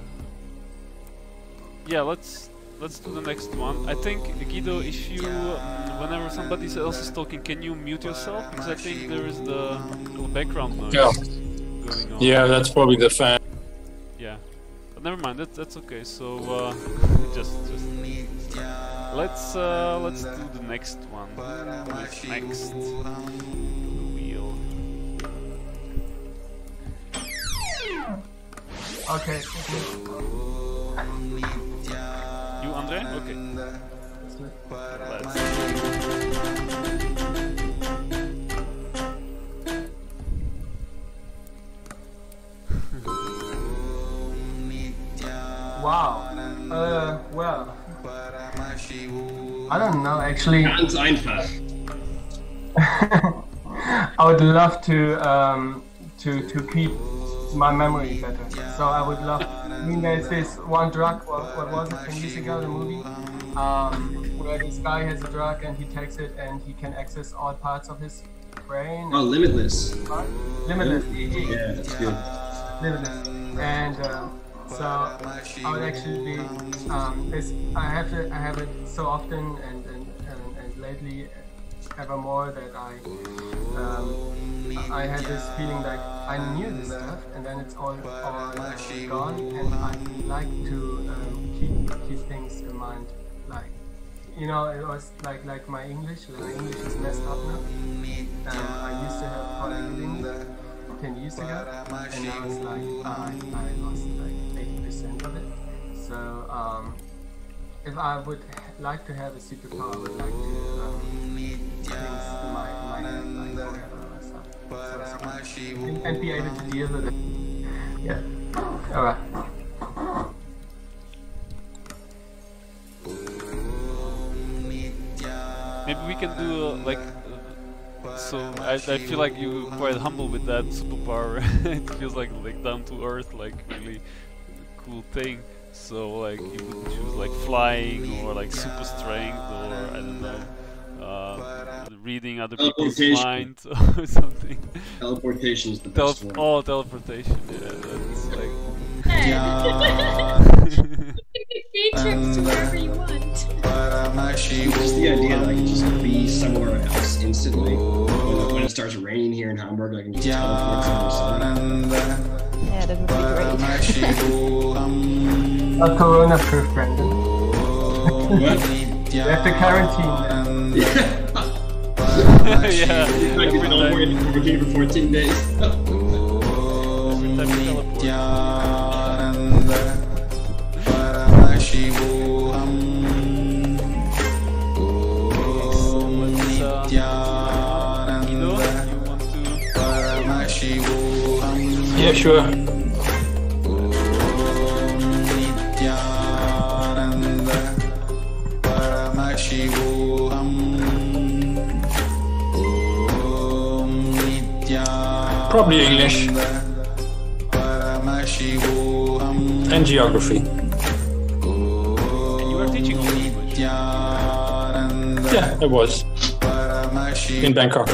Yeah, let's do the next one. I think, Guido, if you, whenever somebody else is talking, can you mute yourself? Because I think there is the background noise going on. Yeah, that's probably the fan. Yeah, but never mind. That's okay. So just let's do the next one. Who's next? The wheel. Okay. You, Andre? Okay. Wow. Well, I don't know actually. Ganz einfach. I would love to keep my memory better. So I would love. I mean, there's this one drug. What was it? 10 years ago, the movie, where this guy has a drug and he takes it and he can access all parts of his brain. Oh, Limitless. Limitless. Yeah, that's good. Limitless. And so I would actually be. I have it so often and lately ever more that I had this feeling like I knew this stuff and then it's all gone, and I like to keep things in mind. Like, you know, it was like my English is messed up now. I used to have quite a good English 10 years ago, and now it's like I lost like 80% of it. So if I would like to have a superpower, I would like to things in my head like forever or something. And be able to deal with it. Yeah. Alright. maybe we can do like. So I feel like you're quite humble with that superpower. It feels like down to earth, like really cool thing. So like you would choose like flying or like super strength or I don't know, reading other people's minds or something. Teleportation is the best one. Oh, teleportation. Yeah, that's like. Day trips to wherever you want. Just the idea that I can just be somewhere else instantly. When it starts raining here in Hamburg, I can just teleport somewhere. Yeah, that would be great. A corona-proof, Brandon. What? You have to quarantine now. Yeah. I can teleport here for 14 days. Yeah, sure. Probably English. And geography. And you were teaching all English? Yeah, I was. In Bangkok.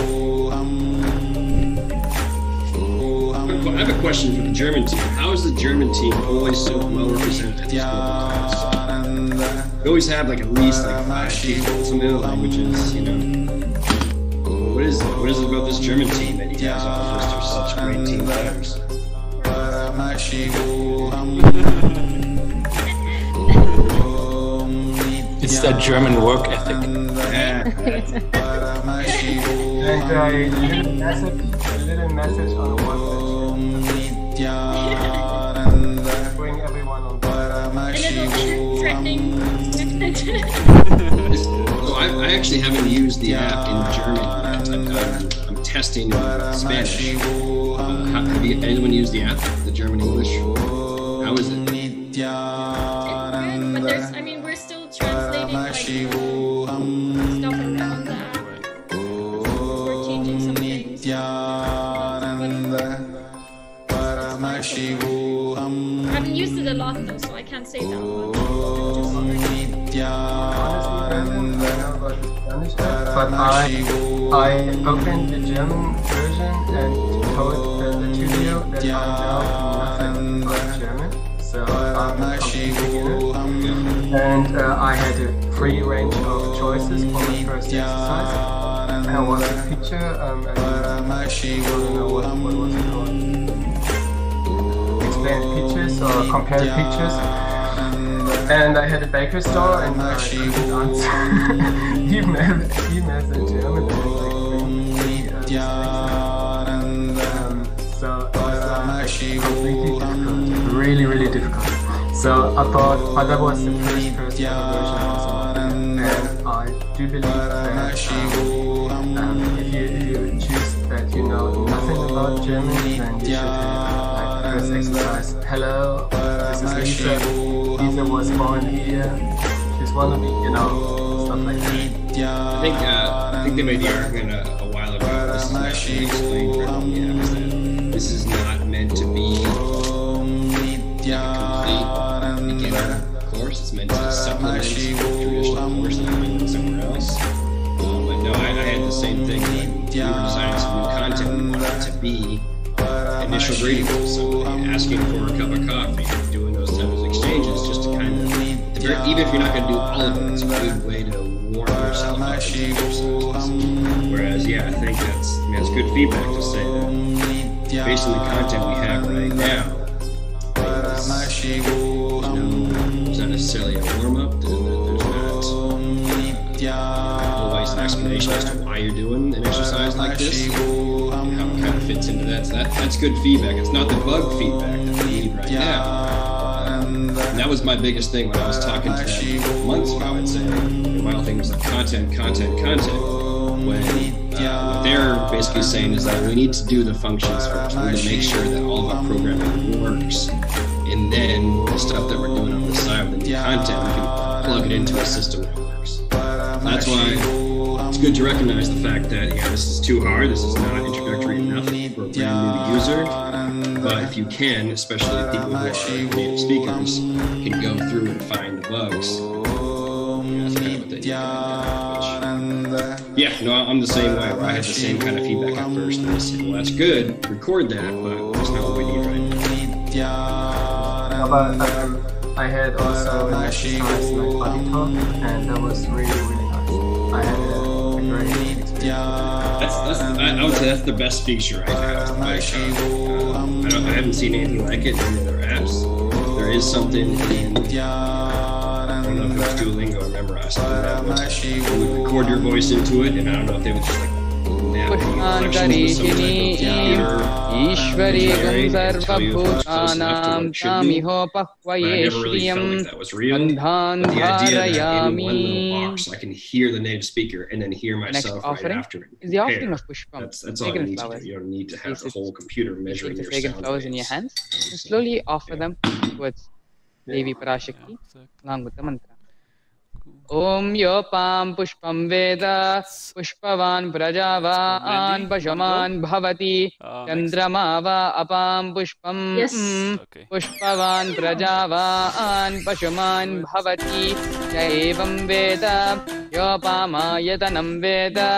I have a question for the German team. How is the German team always so well represented at these global contests? We always have like at least like 5 people, some of the languages, you know. What is it about this German team that you guys all just are such great team players? It's that German work ethic. And a little message on the one bring everyone on board. Threatening. So I actually haven't used the app in German yet. I'm testing Spanish. Have anyone used the app, the German English? How is it? It's good, but there's, I mean, we're still translating like stuff around the app. We're changing some things. I haven't used it a lot though, so I can't say that much. But I opened the German version and told the studio that I know nothing about German, so I'm a complete beginner. And I had a free range of choices for my first exercise. I wanted a picture, and I don't know what was it called? Explain pictures or compare pictures. And I had a bakery store and I couldn't answer emails in German and so it was completely difficult, really difficult. So I thought, but that was the first version also, and I do believe that if you choose that you know nothing about German, then you should have like first exercise. Hello, this is Lisa. Lisa was born here. She's one of me, you know, stuff like that. I think they made the argument a while ago. This is not being explained correctly. Yeah, that this is not meant to be a complete beginner course. It's meant to supplement the traditional course that I'm in somewhere else. But no, I had the same thing when we were designing some new content. We wanted it to be initial greetings with somebody, asking for a cup of coffee, doing those types of exchanges, just to kind of, even if you're not going to do all of it, it's a good way to warm yourself up. Whereas, yeah, I think that's good feedback to say that based on the content we have right now, there's not necessarily a warm-up, there's not always an explanation as to why you're doing an exercise like this, and how it kind of fits into that. So that's good feedback. It's not the bug feedback that we need right now. And that was my biggest thing when I was talking to them months ago. I'd say my whole thing was like content. When what they're basically saying is that we need to do the functions first. We need to make sure that all of our programming works, and then the stuff that we're doing on the side with the content, we can plug it into a system that works. That's why it's good to recognize the fact that this is too hard. This is not introductory enough for a brand new user. But if you can, especially the people who are native speakers, can go through and find the bugs. That's kind of what they do. Yeah, no, I'm the same way. Where I had the same kind of feedback at first. And I said, well, that's good. Record that, but that's not what we need right now. But I had also an exercise like body talk, and that was really, really nice. I had a great experience. I would say that's the best feature right now. I haven't seen anything like it in other apps. There is something in, I don't know if it was Duolingo or Memorize, that would record your voice into it, and I don't know if they would just like Ishvarigam sarvabhutanam tamihopahvayeshriyam gandhandharayami. So I can hear the native speaker and then hear myself right after it. Is the offering of pushpam. That's all you need to do. You don't need to have the whole computer measuring your sound flowers in your hands. You slowly offer them towards Devi Parashakti along with the mantra. Om yopam pushpam veda pushpavan prajavan pashaman bhavati chandrama va apam pushpam pushpavan prajavan pashaman bhavati evam veda yopam ayatanam veda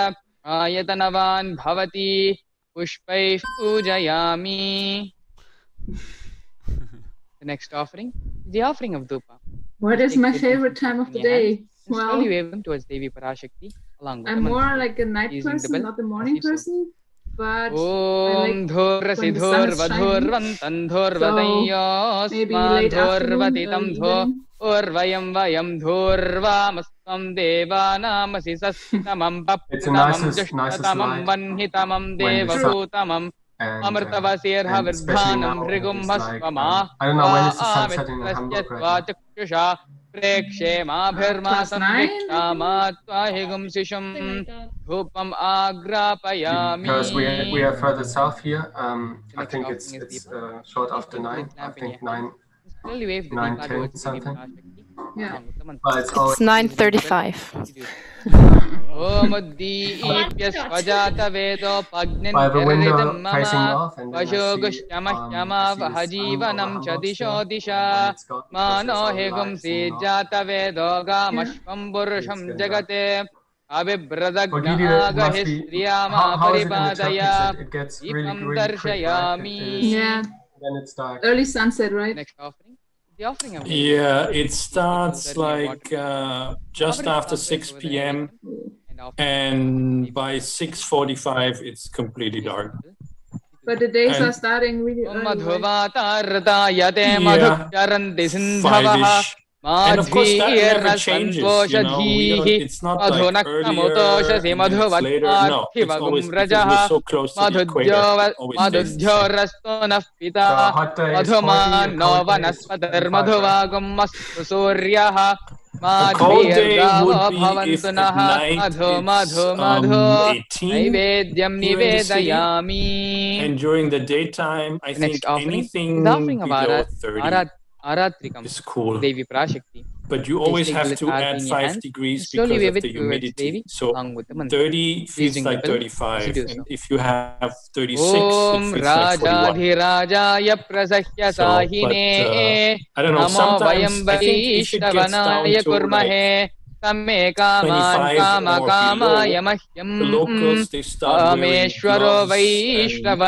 ayatanavan bhavati pushpaih pujayami. The next offering is the offering of Dhupa. What is my favorite time of the day? Well, slowly wave them towards Devi Parashakti along with I'm more like a night person, not a morning person. But Om Dhurrasi Dhurvadhurvantan Dhurvadayos Dhurvatitam Dhurvayam Vayam Dhurvamastam Devanamasi Sastamam Paputamam Jushtatamam Vanhitamam Devabhutamam Amartavasir Havardhanam Rigum Hasvama Amitvasyatvachaksha Prekshe Mabhirmasam Vikshamatvahigum Sisham Dhupam Agrapayami. Because we are further south here, I think it's short after 9, I think 9:10 something. Yeah. It's 9:35. by the window facing north, and then it gets really quick, yeah. Then it's dark. Early sunset, right? Next offering. The offering of yeah, it starts like just after 6 p.m. and by 6:45 it's completely dark. But the days are starting really early. Five-ish. And of course that never changes, you know, it's not like earlier, minutes later, no, it's always because we're so close to the equator, always stays the same. Hot day is 40 and a cold day would be if at night it's 18 here in the city, and during the daytime I think anything below 30 is cool. Devi Parashakti. But you always have to add 5 degrees because of the humidity. So 30 feels like 35, and if you have 36, it feels like 41. So, but I don't know, sometimes I think if it gets down to like 25 or below, the locals, they start wearing gloves and, you know,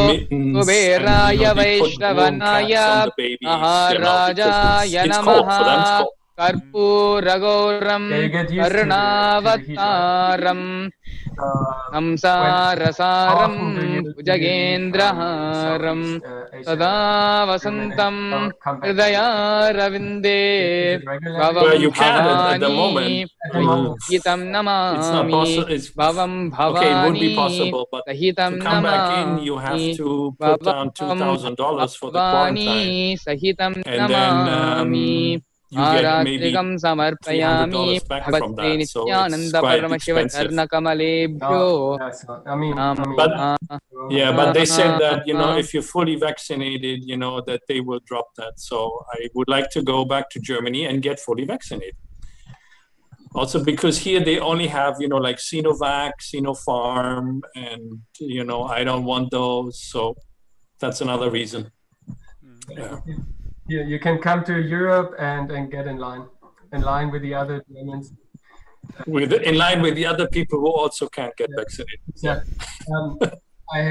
mittens, and, you know, they put warm caps on the babies, you know, because it's cold, for them it's cold. Karpuragauram Karunavataram Samsarasaram Pujagendraharam Sada Vasantam Hridaya-ravinde Well, you can at the moment. Hitam Namami Bhavam Bhavani. Okay, it would be possible, but to come back in, you have to put down $2,000 for the quarantine. And then you get maybe $300 back from that, so it's quite expensive. But they said that, you know, if you're fully vaccinated, you know, that they will drop that. So I would like to go back to Germany and get fully vaccinated. Also because here they only have, like Sinovac, Sinopharm, and, I don't want those. So that's another reason. Yeah. You can come to Europe and get in line with the other Germans. In line with the other people who also can't get vaccinated. Yeah. I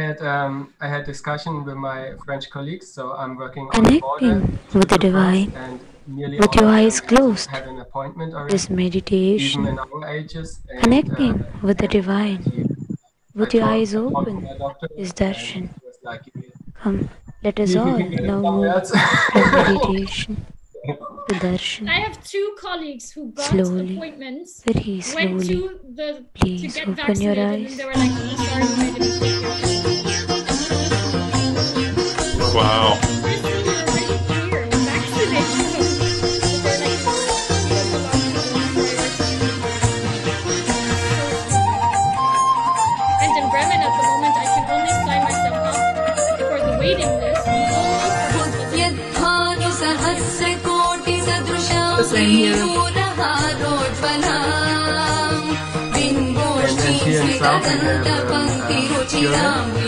had discussion with my French colleagues, so I'm working on the border with the divine. With your eyes closed, this meditation, in our ages, and, connecting with the divine. With your eyes open is darshan. Come, let us all now move from meditation to darshan. I have 2 colleagues who got Slowly, appointments, very slowly. went to Please get open vaccinated, your and eyes. they were like, oh, sorry, we made a mistake. Wow. And in Bremen at the moment, I can only sign myself up for the waiting list. The same here. And here in South we have German, and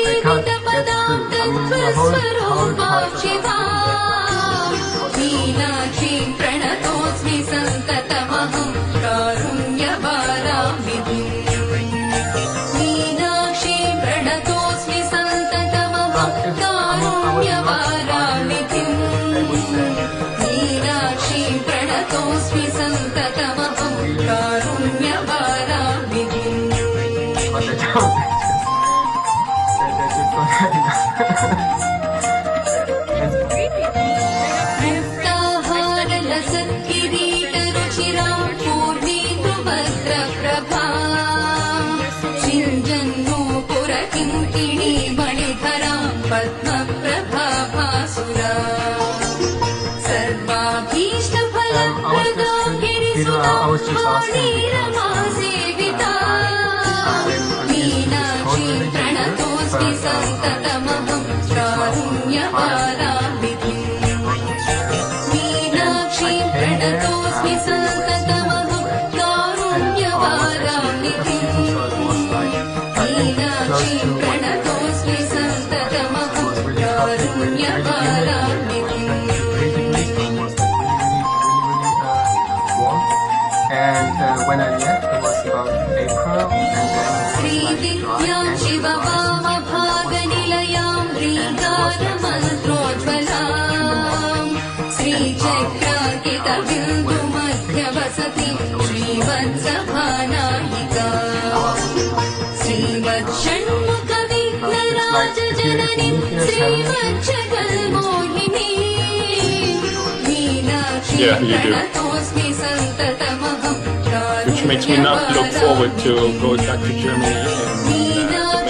they can't get through. I mean, the whole part of I was just asking because I'm used to this whole religion when I left, it was about April, and then it was Yeah, you do. Which makes me not look forward to going back to Germany in the middle of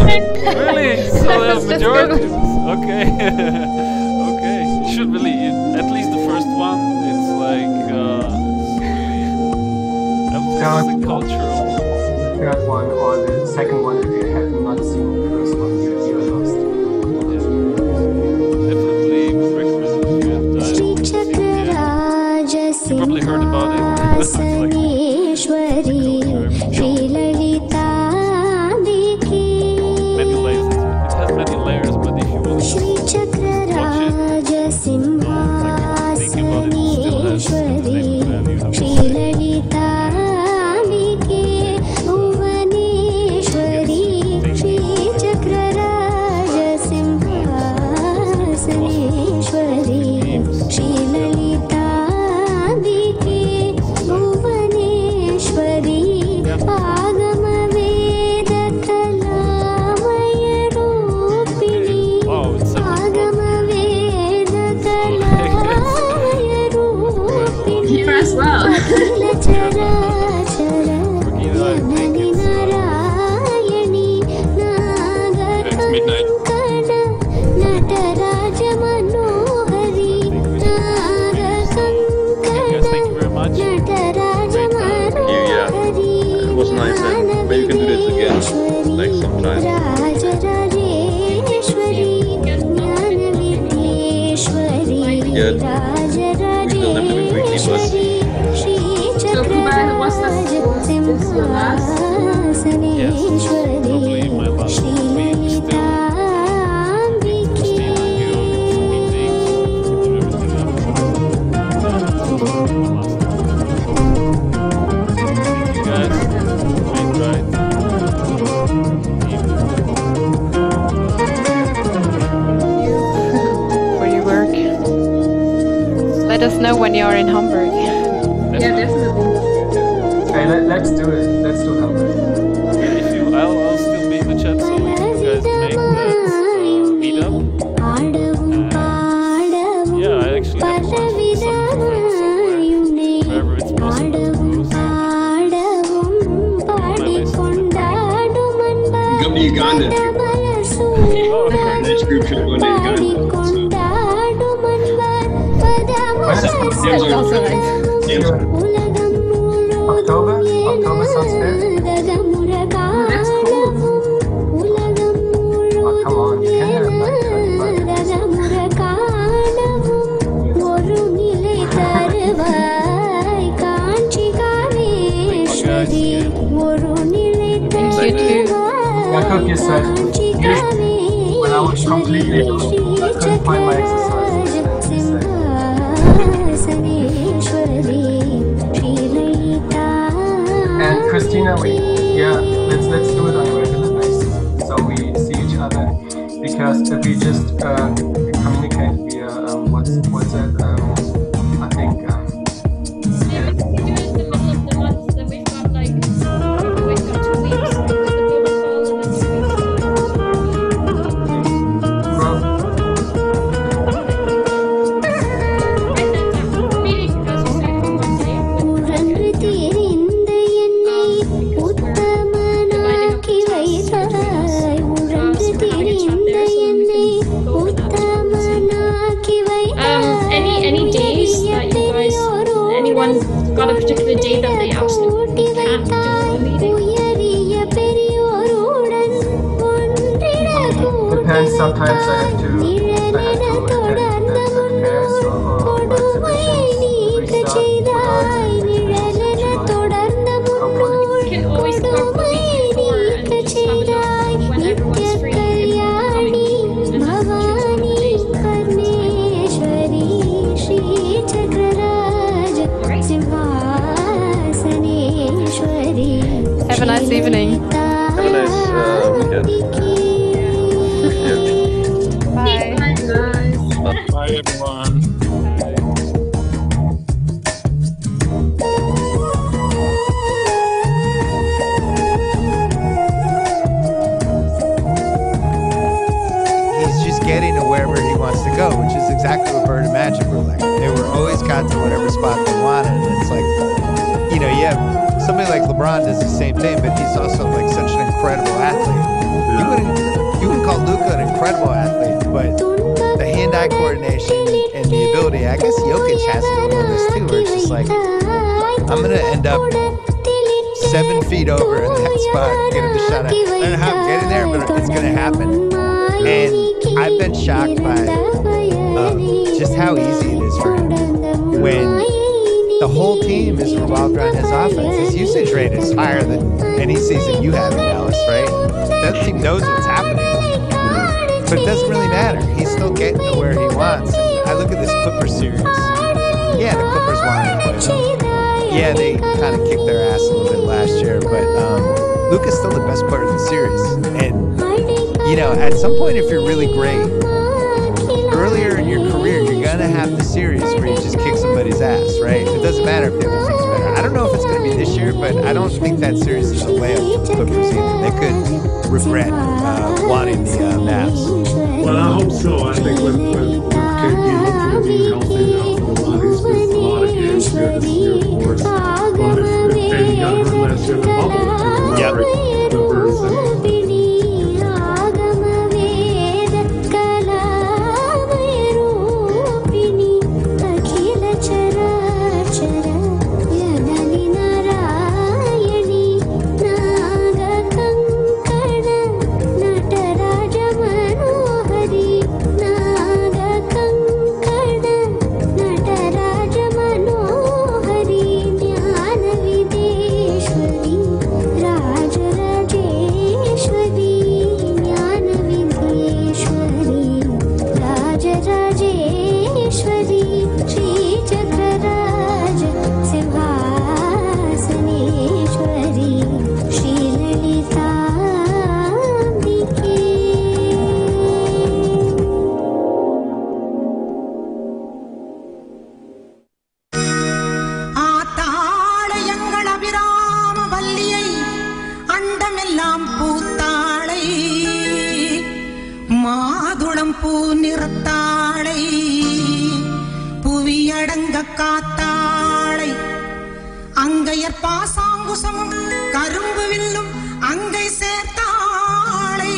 Really? So there's majorities. Okay. Okay. You should believe it. At least the first one. It's like it's really cultural. The third one or the second one, if you have not seen the first one, you're lost. Definitely would recommend if you have time. You probably heard about it. It's like many layers. It has many layers, but if you want to watch it, think about it, it still has the same value. Here as well. It's midnight. Thank you very much. Thank you, yeah. It was nice, and maybe you can do this again, like sometime. Yeah, we don't have to be weekly, but So Kuba, was this your last? Yes, probably my last week still. Christina, you meetings, everything else. Thank you guys. Great ride. For your work. Let us know when you are in Hamburg. Yeah, definitely. Okay, let's do it. Let's do Hamburg. If you, I'll still be in the chat, so if you guys make that meetup. Yeah, I actually have one somewhere, wherever it's possible to go. So my list. Come to Uganda if you want. Next group should go to Uganda. October sounds fair. That's cool. Oh, come on, you can have like 25. Thank you too. Jakob, you said when I was completely alone, I couldn't find my exercise. And Christina, let's do it on a regular basis, so we see each other. Because if we just communicate via WhatsApp, I think. Yeah, we do it in the middle of the month, then we've got like 2 weeks, because the global call and then 2 weeks. Meeting, as you say, for Monday with any days that you guys, anyone got a particular day that they absolutely can't do a meeting? Depends. Sometimes I have to attend fairs or exhibitions. You can always go the week before and just have a look when everyone's free. If you're coming and choose one of the days. Have a nice evening. have a nice weekend. Bye. Bye, everyone. He's just getting to wherever he wants to go, which is exactly what Bird and Magic were like. They were always got to whatever spot they wanted. And it's like, you know, you have somebody like LeBron does the same thing, but he's also like such an incredible athlete. You wouldn't determination and the ability. I guess Jokic has a little of this too, where it's just like, I'm gonna end up 7 feet over in that spot, getting the shot. I don't know how I'm getting there, but it's gonna happen. And I've been shocked by just how easy it is for him when the whole team is revolved around his offense. His usage rate is higher than any season you have in Dallas, right? That team knows what's happening. But it doesn't really matter. He's still getting to where he wants. And I look at this Clippers series. Yeah, the Clippers wanted to play them. Yeah, they kind of kicked their ass a little bit last year, but Luka's still the best player in the series. And, you know, at some point, if you're really great, earlier in your career, you're going to have the series where you just kick somebody's ass, right? It doesn't matter if the other team's better. I don't know if it's going to be this year, but I don't think that series is a layup for the Clippers either. They could regret wanting the Mavs. Well, I hope so. I think with KD hopefully being healthy now for a while, he's missed a lot of games here this year, of course. But if KD got hurt last year in the bubble, yep. Clippers and காத்தாளை அங்கையர் பாசாங்குசமும் கரும்பு வில்லும் அங்கை சேர்த்தாளை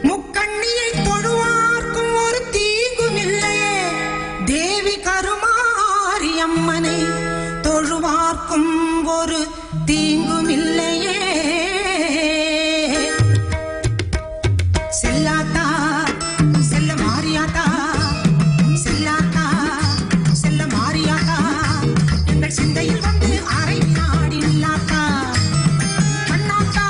முக்கண்ணியை தொழுவார்க்கும் ஒரு தீங்கும் இல்லையே தேவி கருமாரி அம்மனை தொழுவார்க்கும் ஒரு தீங்கும் இல்லையே செல்லாத்தா செல்ல மாரியாத்தா சிந்தையில் வந்து அரை வினாடி நில்லாத்தா கண்ணாத்தா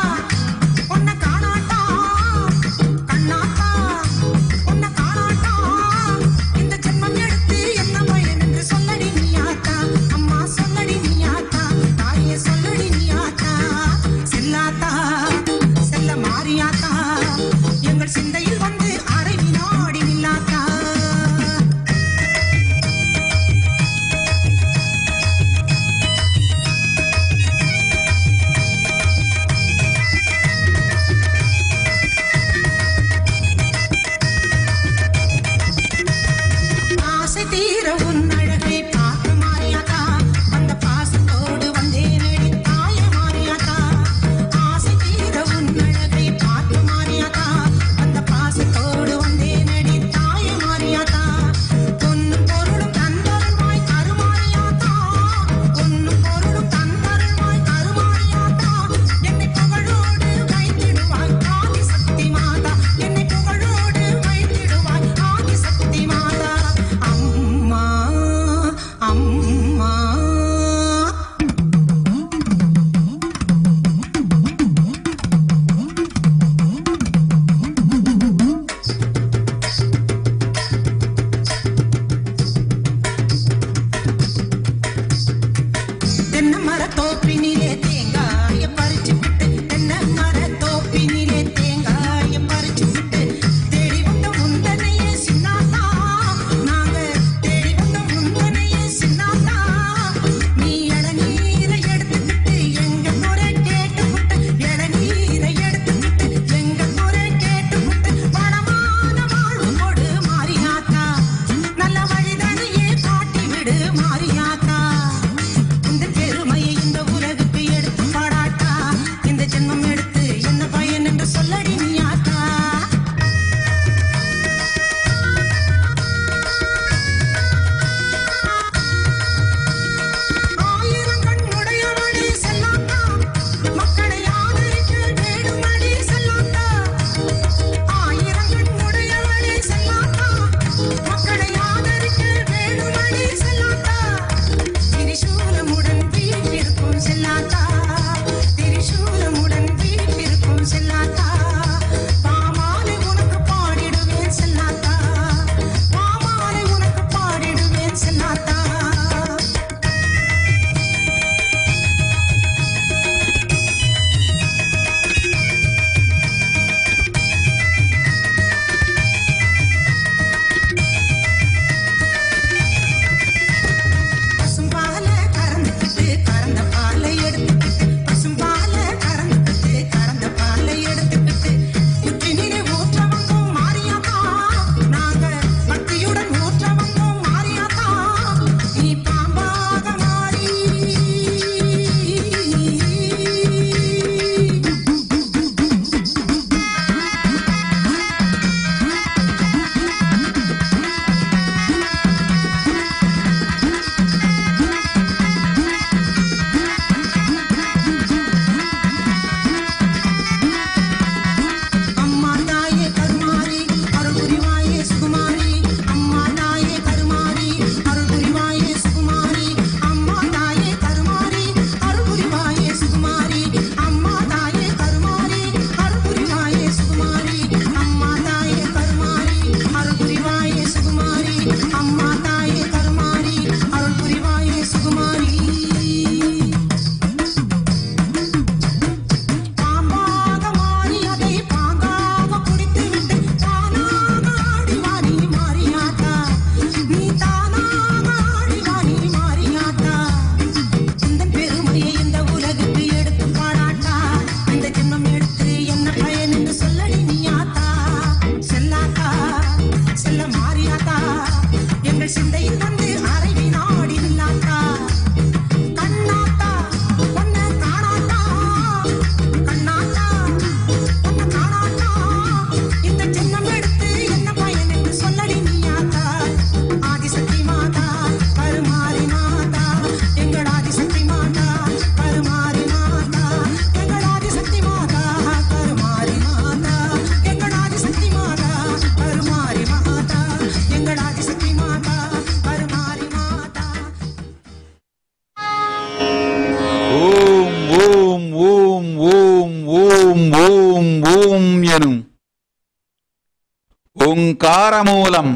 ஓங்காரமூலம்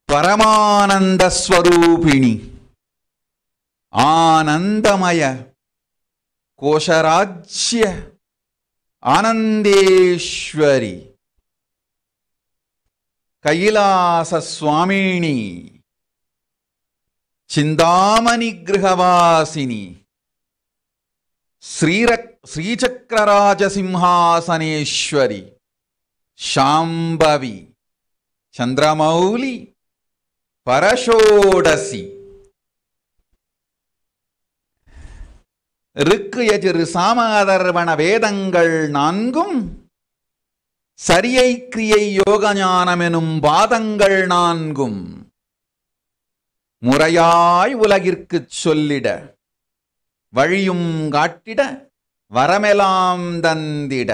பரமானந்த ஸ்வரூபிணி ஆனந்தமய கோஷராஜ்ய ஆனந்தேஸ்வரி கைலாச சுவாமினி சிந்தாமணி கிரகவாசினி श्रीचक्रराजसिंहासनेश्वरी शाम्भवी चंद्रमौली परशोडसी ऋक् यजुर् सामअथर्वण வேதங்கள் நான்கும் சரியை கிரியை யோக ஞானமெனும் பாதங்கள் நான்கும் முறையாய் உலகிற்குச் சொல்லிட வழியும் காட்டிட வரமெலாம் தந்திட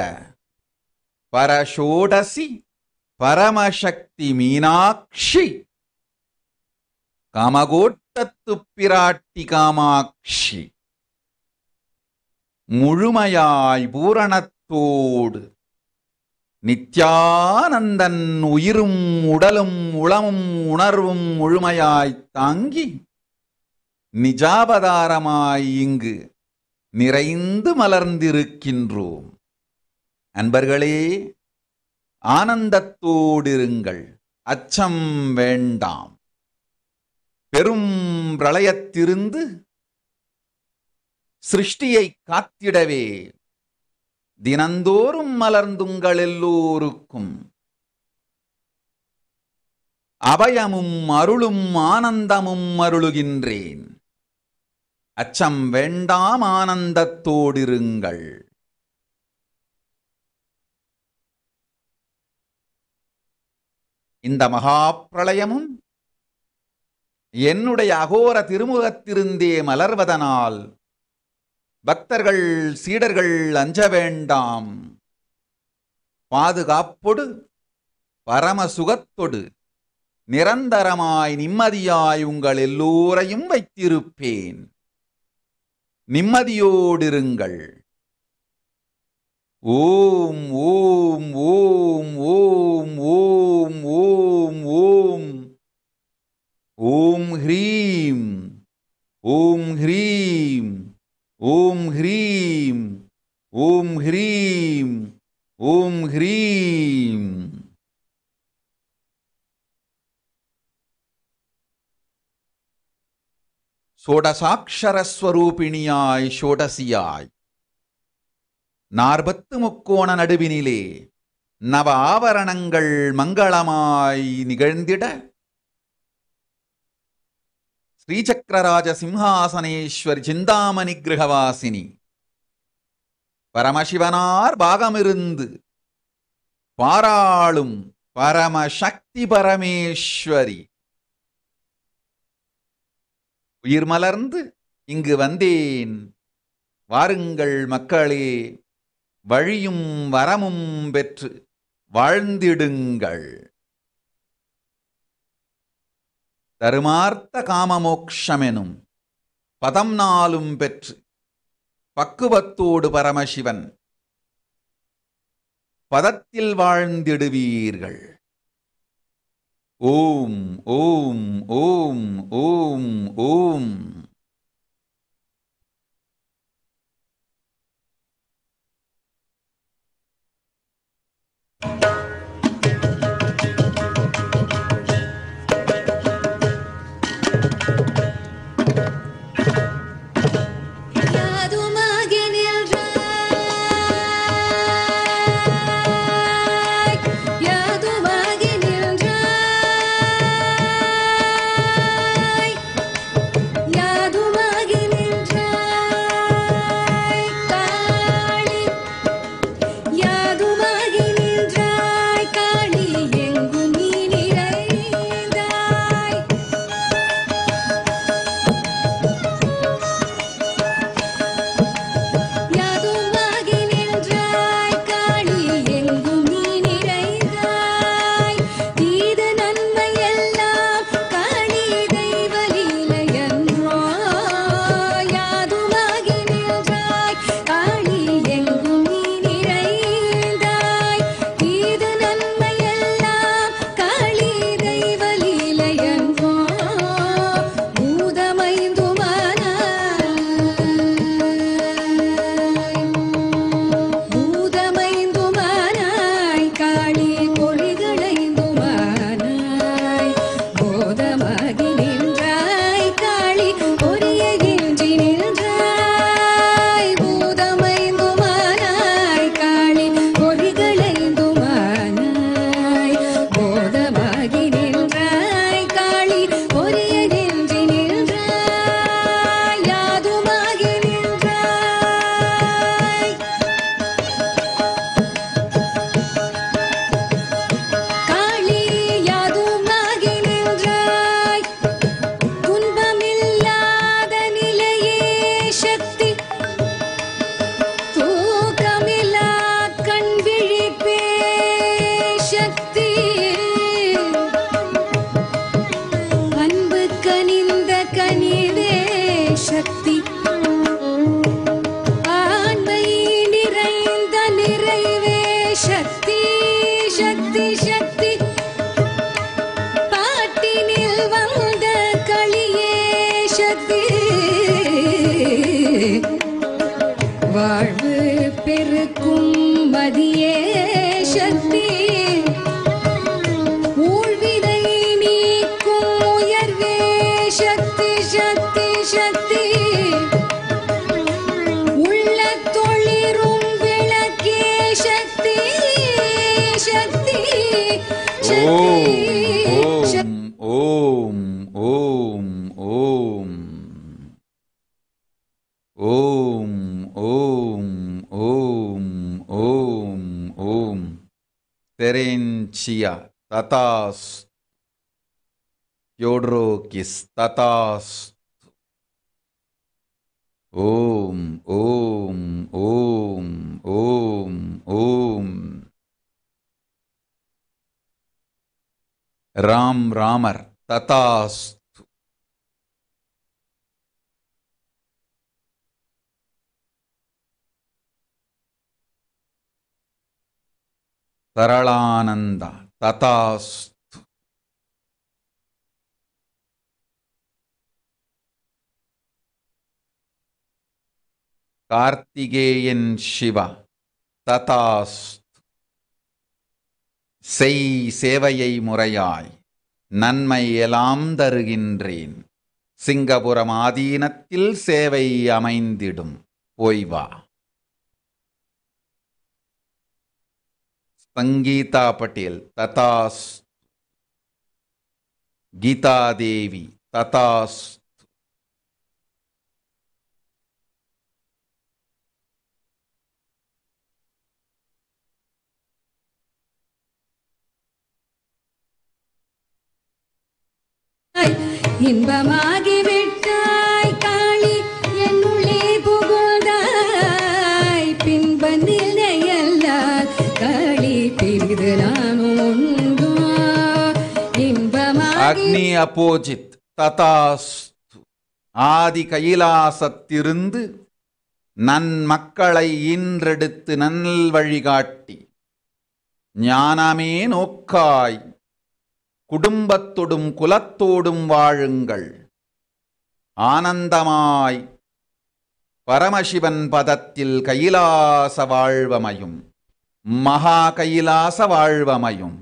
பரஷோடசி பரமசக்தி மீனாட்சி காமகோட்டத்து பிராட்டி காமாட்சி முழுமையாய் பூரணத்தோடு நித்யானந்தன் உயிரும் உடலும் உளமும் உணர்வும் முழுமையாய் தாங்கி நிஜாவதாரமாய் இங்கு நிறைந்து மலர்ந்திருக்கின்றோம். அன்பர்களே, ஆனந்தத்தோடிருங்கள், அச்சம் வேண்டாம். பெரும் பிரளயத்திலிருந்து சிருஷ்டியை காத்திடவே தினந்தோறும் மலர்ந்துங்கள் எல்லோருக்கும் அபயமும் அருளும் ஆனந்தமும் அருளுகின்றேன். அச்சம் வேண்டாம், ஆனந்தத்தோடிருங்கள். இந்த மகாப்பிரளயமும் என்னுடைய அகோர திருமுகத்திருந்தே மலர்வதனால் பக்தர்கள் சீடர்கள் அஞ்ச வேண்டாம். பாதுகாப்பொடு பரமசுகத்தொடு நிரந்தரமாய் நிம்மதியாய் உங்கள் எல்லோரையும் வைத்திருப்பேன். நிம்மதியோடிருங்கள். ஓம் ஓம் ஓம் ஓம் ஓம் ஓம் ஓம் ஓம் ஹ்ரீம் ஓம் ஹ்ரீம் ஓம் ஹ்ரீம் ஓம் ஹ்ரீம் ஓம் ஹ்ரீம். ஷோடசாட்சரஸ்வரூபிணியாய் ஷோடசியாய் 40 முக்கோண நடுவினிலே நவ ஆவரணங்கள் மங்களமாய் நிகழ்ந்திட ஸ்ரீசக்கரராஜ சிம்ஹாசனேஸ்வரி சிந்தாமணி கிரகவாசினி பரமசிவனார் பாகமிருந்து பாராளும் பரமசக்தி பரமேஸ்வரி உயிர் மலர்ந்து இங்கு வந்தேன். வாருங்கள் மக்களே, வழியும் வரமும் பெற்று வாழ்ந்திடுங்கள். தருமார்த்த காமமோக்ஷமெனும் பதம் நாளும் பெற்று பக்குவத்தோடு பரமசிவன் பதத்தில் வாழ்ந்திடுவீர்கள். ஓம் ஓம் ஓம் ஓம் ஓம். Yeah. பதியே சக்தி ஊழ்விதை நீக்கும் உயர்வே சக்தி சக்தி சக்தி உள்ள தொழிரும் விளக்கே சக்தி சக்தி ஓம் ஓம் ஓம் ஓம் ஓம் ஓம் ஓம் ஓம் Terencia tatas Yodrokis tatas Om Om Om Om Om Ram Ramar tatas Taralananda tatastu Kartigeyan Shiva tatastu செய் சேவையை முறையாய் நன்மை எல்லாம் தருகின்றேன் சிங்கபுரம் ஆதீனத்தில் சேவை அமைந்திடும் போய்வா संगीता पटेल ततास गीता देवी ततास இன்பமாகி விட்டாய் காளி என்னுள்ளே புகுந்தாய் பின்பனில் நெய்யல்லால் காளி பிரிது நானும் அக்னி அப்போஜித் ததாஸ்து ஆதி கைலாசத்திருந்து நன்மக்களை ஈன்றெடுத்து நல்வழிகாட்டி ஞானமே நோக்காய் குடும்பத்தோடும் குலத்தோடும் வாழுங்கள் ஆனந்தமாய் பரமசிவன் பதத்தில் கைலாச வாழ்வமையும் மகா கைலாச வாழ்வமையும்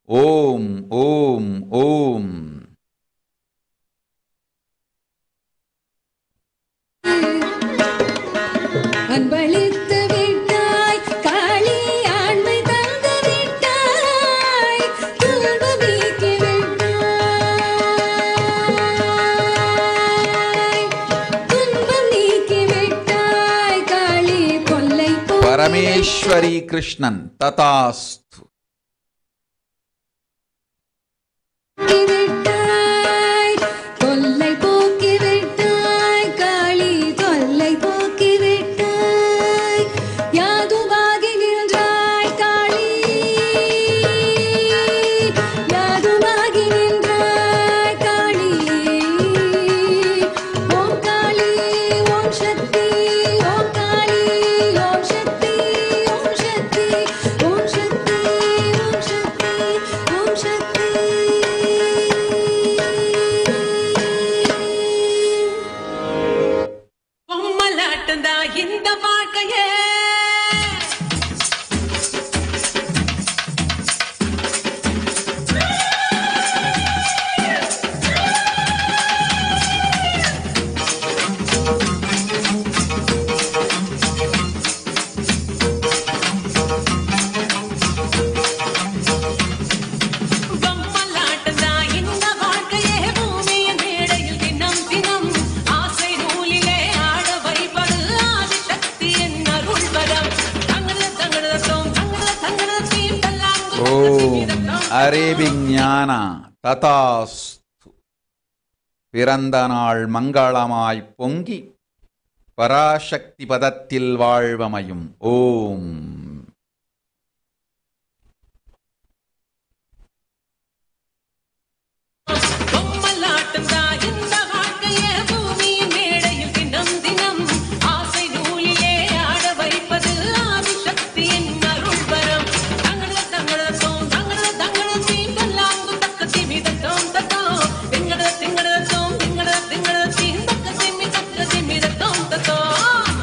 ஓம் ஓம் ஓம் அன்பளித்து விட்டாய் காளி ஆண்மை தந்து விட்டாய் துன்பம் நீக்கி விட்டாய் துன்பம் நீக்கி விட்டாய் காளி கொல்லை பரமேஸ்வரி கிருஷ்ணன் ததாஸ்து தொல்லை போக்கி விட்டாய் காளி தொல்லை போக்கி விட்டாய் யாதுமாகி நின்றாய் காளி யாதுமாகி நின்றாய் காளி ஓம் காளி ஓம் சக்தி ஓம் காளி ஓம் சக்தி ஓம் சக்தி ஓம் சக்தி ஓம் சக்தி ஓம் சக்தி பொம்மலாட்டந்தா இந்த வாழ்க்கையே பொம்மலாட்டந்தா இந்த வாழ்க்கையே பூமியின் மேடையில் தினம் தினம் ஆசை நூலிலே ஆட வைப்பது ஆதிசக்தி என் அருள் பதம் தங்கட தங்கடத்தோம் தங்கட தங்கடத்தீம் தல்லாங்கு ஓம் அரேபிஞான ததாஸ்து பிறந்த நாள் மங்களமாய் பொங்கி பராசக்தி பதத்தில் வாழ்வமையும் ஓம் பொம்மலாட்டந்தா இந்த வாழ்க்கையே பூமியின் மேடையில் தினம் தினம் ஆசை நூலிலே ஆட வைப்பது ஆதிசக்தி என் அருள் வரம் தங்கட தங்கடத்தோம் தங்கட தங்கடத்தீம் தல்லாங்கு தக்க திமி தத்தோம் தத்தோம் திங்கட திங்கடத்தோம் திங்கட திங்கடத்தீம் தக்க திமி தத்தோம் தத்தோம்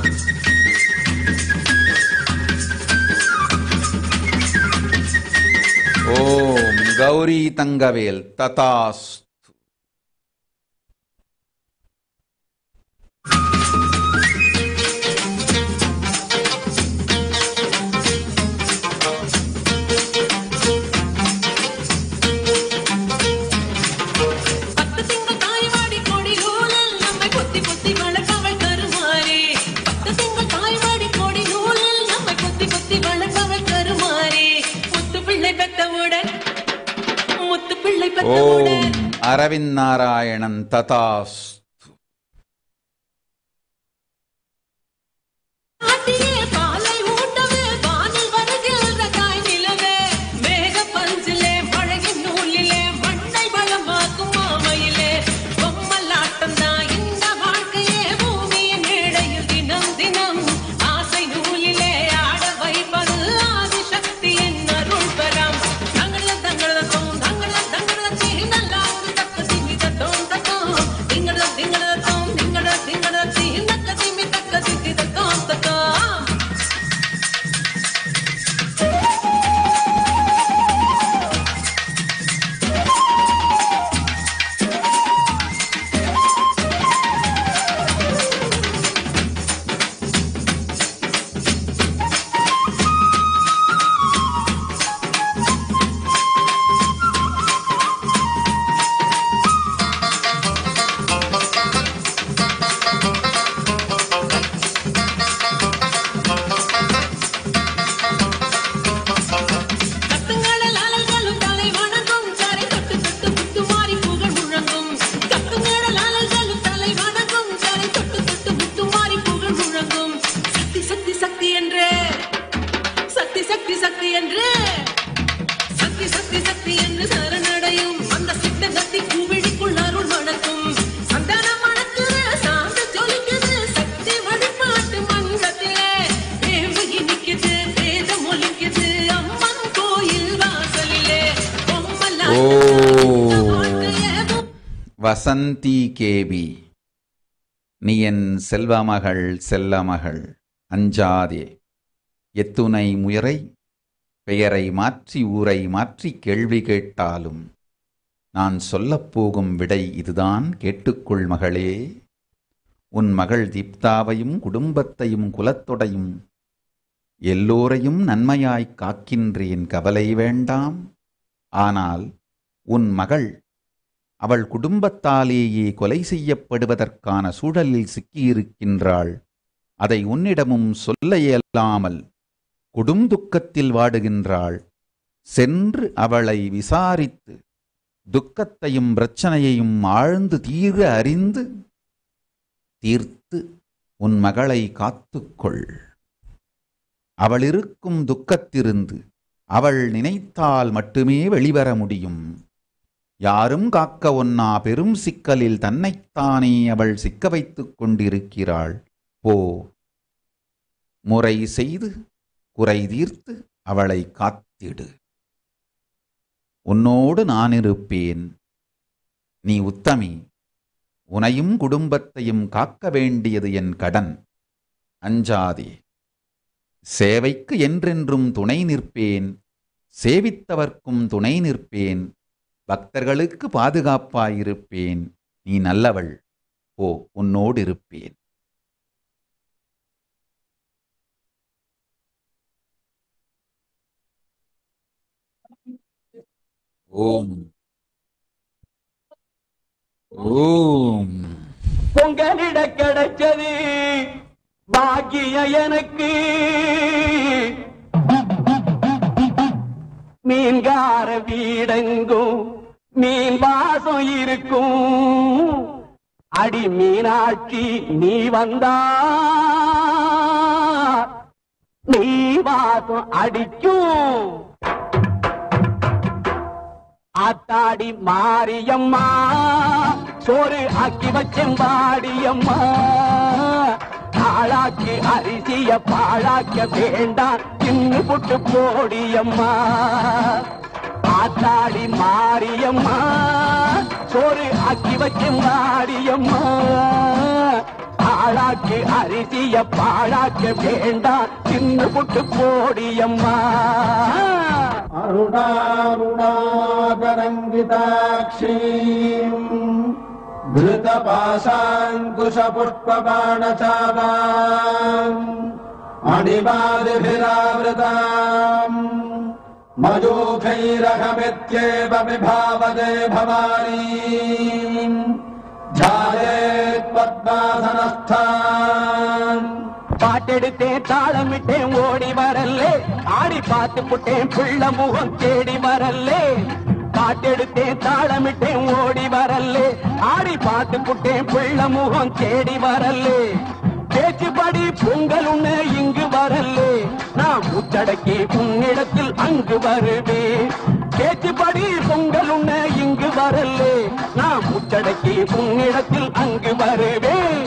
ஓம் கௌரி தங்கவேல் ததாஸ். ஓம் அரவிந்த் நாராயணன் ததாஸ். வசந்தி கேபி, நீ என் செல்வமகள் செல்லமகள் அஞ்சாதே. எத்துணை முயறை பெயரை மாற்றி ஊரை மாற்றி கேள்வி கேட்டாலும் நான் சொல்லப்போகும் விடை இதுதான், கேட்டுக்கொள் மகளே. உன் மகள் தீப்தாவையும் குடும்பத்தையும் குலத்தொடையும் எல்லோரையும் நன்மையாய் காக்கின்றேன், கவலை வேண்டாம். ஆனால் உன் மகள் அவள் குடும்பத்தாலேயே கொலை செய்யப்படுவதற்கான சூழலில் சிக்கியிருக்கின்றாள். அதை உன்னிடமும் சொல்ல இயலாமல் கொடுந்துக்கத்தில் வாடுகின்றாள். சென்று அவளை விசாரித்து துக்கத்தையும் பிரச்சனையையும் ஆழ்ந்து தீர அறிந்து தீர்த்து உன் மகளை காத்துக்கொள். அவள் இருக்கும் துக்கத்திருந்து அவள் நினைத்தால் மட்டுமே வெளிவர முடியும். யாரும் காக்க ஒன்னா பெரும் சிக்கலில் தன்னைத்தானே அவள் சிக்க வைத்துக் கொண்டிருக்கிறாள். போ, முறை செய்து குறை தீர்த்து அவளை காத்திடு. உன்னோடு நான் இருப்பேன். நீ உத்தமி, உனையும் குடும்பத்தையும் காக்க வேண்டியது என் கடன். அஞ்சாதே. சேவைக்கு என்றென்றும் துணை நிற்பேன், சேவித்தவர்க்கும் துணை நிற்பேன், பக்தர்களுக்கு பாதுகாப்பாயிருப்பேன். நீ நல்லவள், ஓ, உன்னோடு இருப்பேன். ஓம் ஓம். பொங்கலிட கிடைச்சது பாக்கிய எனக்கு, மீன்கார வீடெங்கும் மீன் வாசம் இருக்கும். அடி மீனாட்சி நீ வந்தா நீ வாசம் அடிக்கும். ஆத்தாடி மாரியம்மா சோறு ஆக்கி வச்செம்பாடியம்மா, ஆளாக்கி அரிசிய பாழாக்க வேண்டாம் தின்னு புட்டு போடியம்மா. ஆத்தாடி மாரியம்மா சோறு ஆக்கி வச்செம்பாடியம்மா, ஆளாக்கி அரிசிய பாழாக்க வேண்டாம் தின்னு புட்டு போடியம்மா. अरुणारुणाकरङ्गिताक्षीम् धृतपाशाङ्कुशपुष्पबाणचापाम् मणिमादिभिरावृताम् मयूखैरहमित्येव विभावदे भवानी ध्यायेत् पद्मासनस्थान् பாட்டெடுத்தேன் தாளமிட்டேன் ஓடி வரல்லே ஆடி பார்த்து புட்டேன் புள்ள முகம் தேடி வரல்லே பாட்டெடுத்தேன் தாளமிட்டேன் ஓடி வரல்லே ஆடி பார்த்து புட்டேன் புள்ள முகம் தேடி வரல்லே பேச்சுப்படி பொங்கல் உண்ண இங்கு வரல்லே நான் முச்சடக்கி உன்னிடத்தில் அங்கு வருவேன் பேச்சுப்படி பொங்கல் உண்ண இங்கு வரல்லே நான் முச்சடக்கி உன்னிடத்தில் அங்கு வருவேன்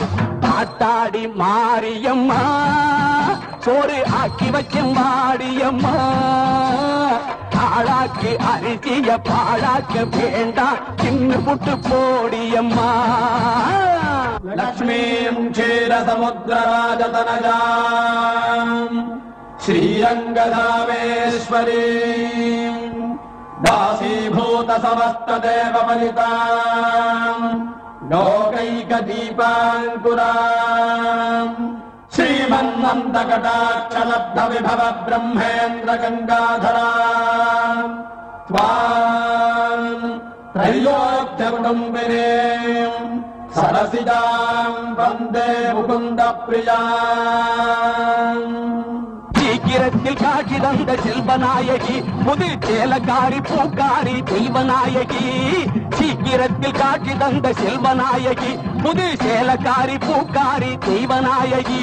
ஆத்தாடி மாரியம்மா சோறு ஆக்கி வச்ச மாடியம்மா ஆளாக்கி அரிசிய பாழாக்க வேண்டாம் சின்ன புட்டு போடியம்மா லக்ஷ்மீம் க்ஷீரசமுத்திரராஜதனஜாம் ஸ்ரீரங்கதாமேஸ்வரீம் தாசீபூத சமஸ்த தேவபலிதாம் லோகைகதீபாங்குராம் श्रीमन्नन्दकटाक्षलब्ध विभव ब्रह्मेन्द्र गङ्गाधराम् त्वाम् त्रैलोक्यकुटुम्बिनीम् सरसिजाम् वन्दे मुकुन्दप्रियाम् சீக்கிரத்தில் காட்சி தந்த செல்வநாயகி புது சேலக்காரி பூக்காரி தெய்வநாயகி சீக்கிரத்தில் காட்சி தந்த செல்வநாயகி புது சேலக்காரி பூக்காரி தெய்வநாயகி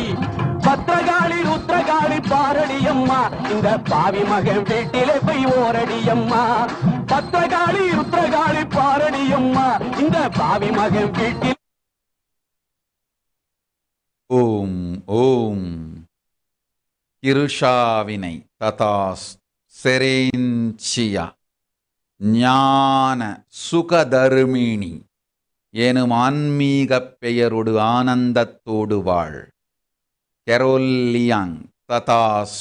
பத்திரகாளி ருத்ரகாளி பாரடியம்மா இந்த பாவி மகன் வீட்டிலே போய் ஓரடியம்மா பத்திரகாளி ருத்ரகாளி பாரடியம்மா இந்த பாவி மகன் வீட்டில் ஓம் ஓம் இருஷாவினை ததாஸ் செரேஞ்சிய ஞான சுகதருமிணி எனும் ஆன்மீகப் பெயரொடு ஆனந்தத்தோடு வாழ் கெரோல்லியாங் ததாஸ்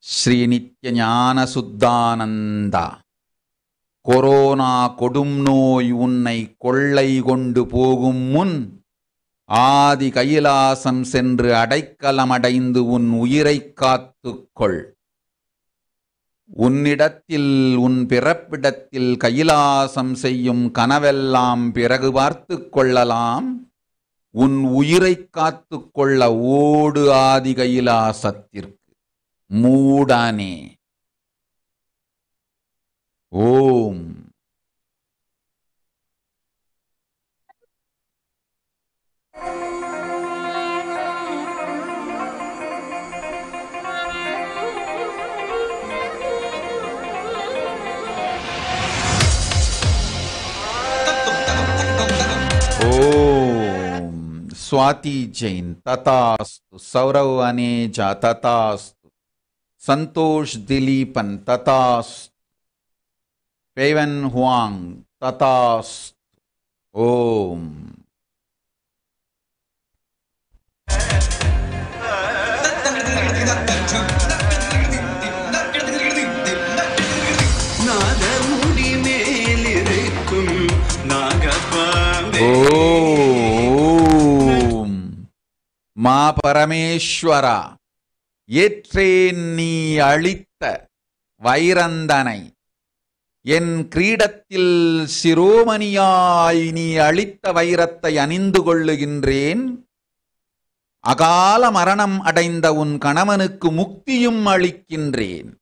ஸ்ரீ நித்ய ஞான சுத்தானந்தா கொரோனா கொடும் நோய் உன்னை கொள்ளை கொண்டு போகும் முன் ஆதி கைலாசம் சென்று அடைக்கலமடைந்து உன் உயிரை காத்துக்கொள். உன்னிடத்தில் உன் பிறப்பிடத்தில் கைலாசம் செய்யும் கனவெல்லாம் பிறகு பார்த்து கொள்ளலாம். உன் உயிரை காத்துக்கொள்ள ஓடு ஆதி கைலாசத்திற்கு மூடனே. ஓம் ओम स्वाति जैन तथास्तु, सौरव अनेजा तथास्तु, संतोष दिलीपन तथास्तु, पेवन हुआंग तथास्तु। ओम ஓம் மா பரமேஸ்வரா, ஏற்றேன் நீ அளித்த வைரந்தனை, என் கிரீடத்தில் சிரோமணியாய் நீ அளித்த வைரத்தை அணிந்து கொள்ளுகின்றேன். அகால மரணம் அடைந்த உன் கணவனுக்கு முக்தியும் அளிக்கின்றேன்.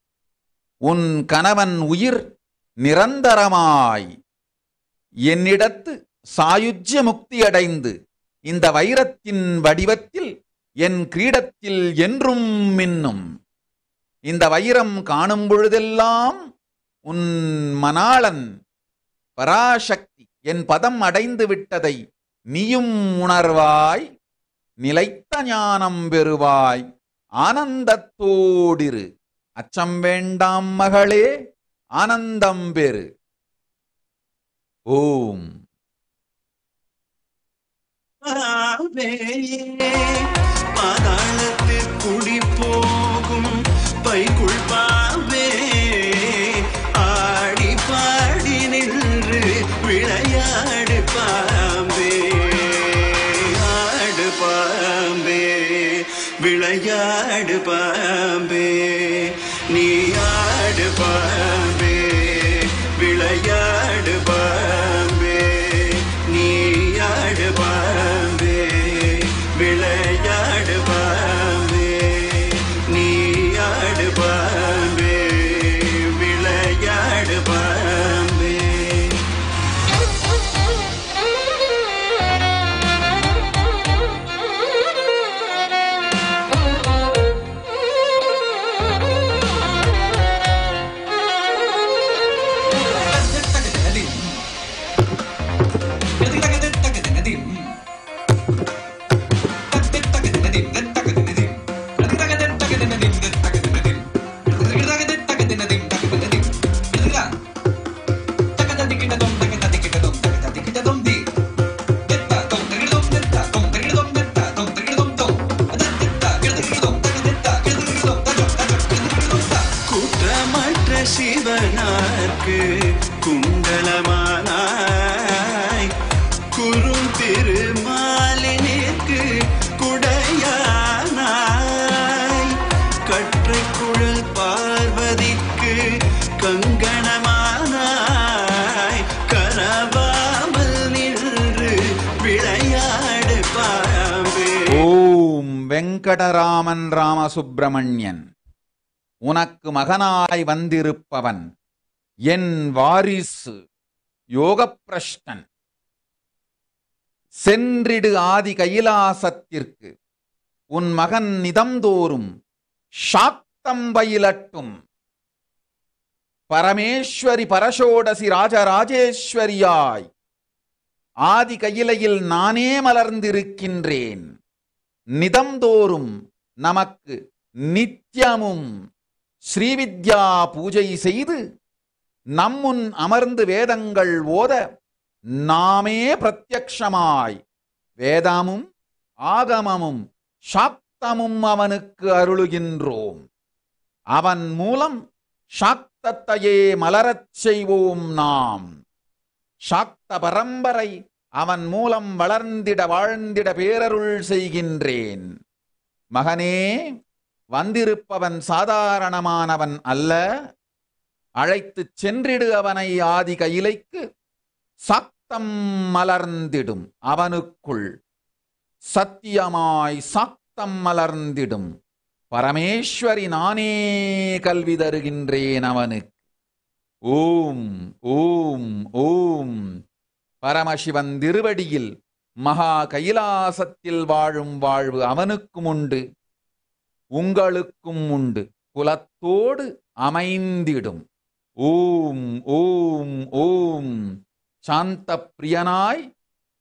உன் கணவன் உயிர் நிரந்தரமாய் என்னிடத்து சாயுஜ்ய முக்தி அடைந்து இந்த வைரத்தின் வடிவத்தில் என் கிரீடத்தில் என்றும் மின்னும். இந்த வைரம் காணும் பொழுதெல்லாம் உன் மணாளன் பராசக்தி என் பதம் அடைந்து விட்டதை நீயும் உணர்வாய். நிலைத்த ஞானம் பெறுவாய். ஆனந்தத்தோடிரு. அச்சம் வேண்டாம் மகளே, ஆனந்தம் பெறு. ஓம் பாதாளத்தில் குடி போகும் பைக்குள் ஆடு பாம்பே நீ ஆடு பாம்பே விளையாடு பாம்பே நீ ஆடு பாம்பே விளையாடு பாம்பே நீ ஆடு பாம்பே விளையாடு பாம்பே குற்றமற்ற சிவனார்க்கு குண்டலமானாய் குறும் திருமாலினிற்கு குடையானாய் கற்றை குழல் பார்வதிக்கு கங்கணமானாய் கரவாமல் நின்று விளையாடு பாம்பே. ஓம் வெங்கடராமன் ராமசுப்பிரமணியன் உனக்கு மகனாய் வந்திருப்பவன் என் வாரிசு யோகப்பிரஷ்டன். சென்றிடு ஆதி கைலாசத்திற்கு உன் மகன் நிதம்தோறும் சாக்தம் பயிலட்டும். பரமேஸ்வரி பரஷோடசி ராஜராஜேஸ்வரியாய் ஆதி கையிலையில் நானே மலர்ந்திருக்கின்றேன். நிதம்தோறும் நமக்கு நித்தியமும் ஸ்ரீவித்யா பூஜை செய்து நம்முன் அமர்ந்து வேதங்கள் ஓத நாமே பிரத்யக்ஷமாய் வேதமும் ஆகமமும் சாக்தமும் அவனுக்கு அருளுகின்றோம். அவன் மூலம் சாக்தத்தையே மலரச் செய்வோம் நாம். சாக்த பரம்பரை அவன் மூலம் வளர்ந்திட வாழ்ந்திட பேரருள் செய்கின்றேன். மகனே, வந்திருப்பவன் சாதாரணமானவன் அல்ல. அழைத்துச் சென்றிடு அவனை ஆதி கையிலைக்கு. சாக்தம் மலர்ந்திடும் அவனுக்குள். சத்தியமாய் சாக்தம் மலர்ந்திடும். பரமேஸ்வரி நானே கல்வி தருகின்றேன் அவனுக்கு. ஓம் ஓம் ஓம். பரமசிவன் திருவடியில் மகா கைலாசத்தில் வாழும் வாழ்வு அவனுக்கும் உண்டு, உங்களுக்கும் உண்டு. குலத்தோடு அமைந்திடும். ஓம் ஓம் ஓம். சாந்த பிரியனாய்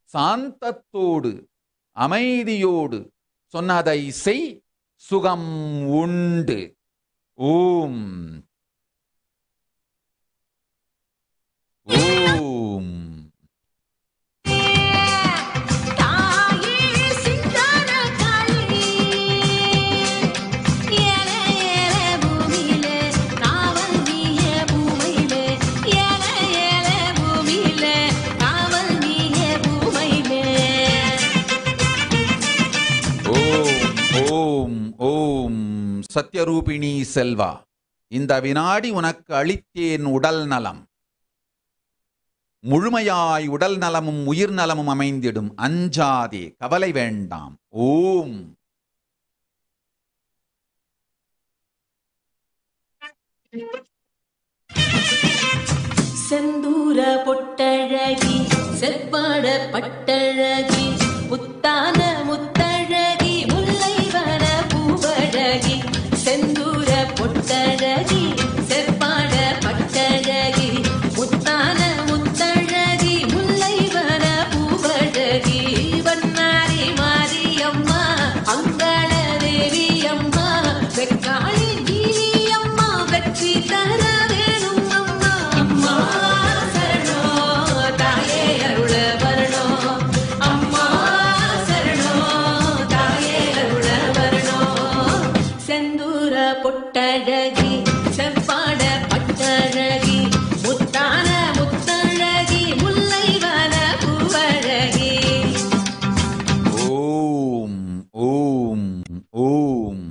சாந்தத்தோடு அமைதியோடு சொன்னதை செய், சுகம் உண்டு. ஓம் ஓம். சத்யரூபிணி செல்வா, இந்த வினாடி உனக்கு அளித்தேன் உடல் நலம். முழுமையாய் உடல் நலமும் உயிர் நலமும் அமைந்திடும். அஞ்சாதே, கவலை வேண்டாம். ஓம். செந்தூர பொட்டழகி செவ்வாட பட்டழகி புத்தான முத்தழகி முல்லை வர பூவழகி. செந்தூர பொட்டழகி செவ்வாட பட்டழகி புத்தான முத்தழகி முல்லை வர பூவழகி. வண்ணாரி மாரியம்மா அங்காள தேவி அம்மா வெக்காளி ஜீவி அம்மா வெற்றி தர வேணும் அம்மா. அம்மா சரணோ தாயே அருள வரணோ. அம்மா சரணோ தாயே அருள வரணோ. செந்தூர பொட்டழகி செவ்வாட பட்டழகி முத்தான முத்தழகி முல்லை வர பூவழகி. ஓம் ஓம் ஓம்.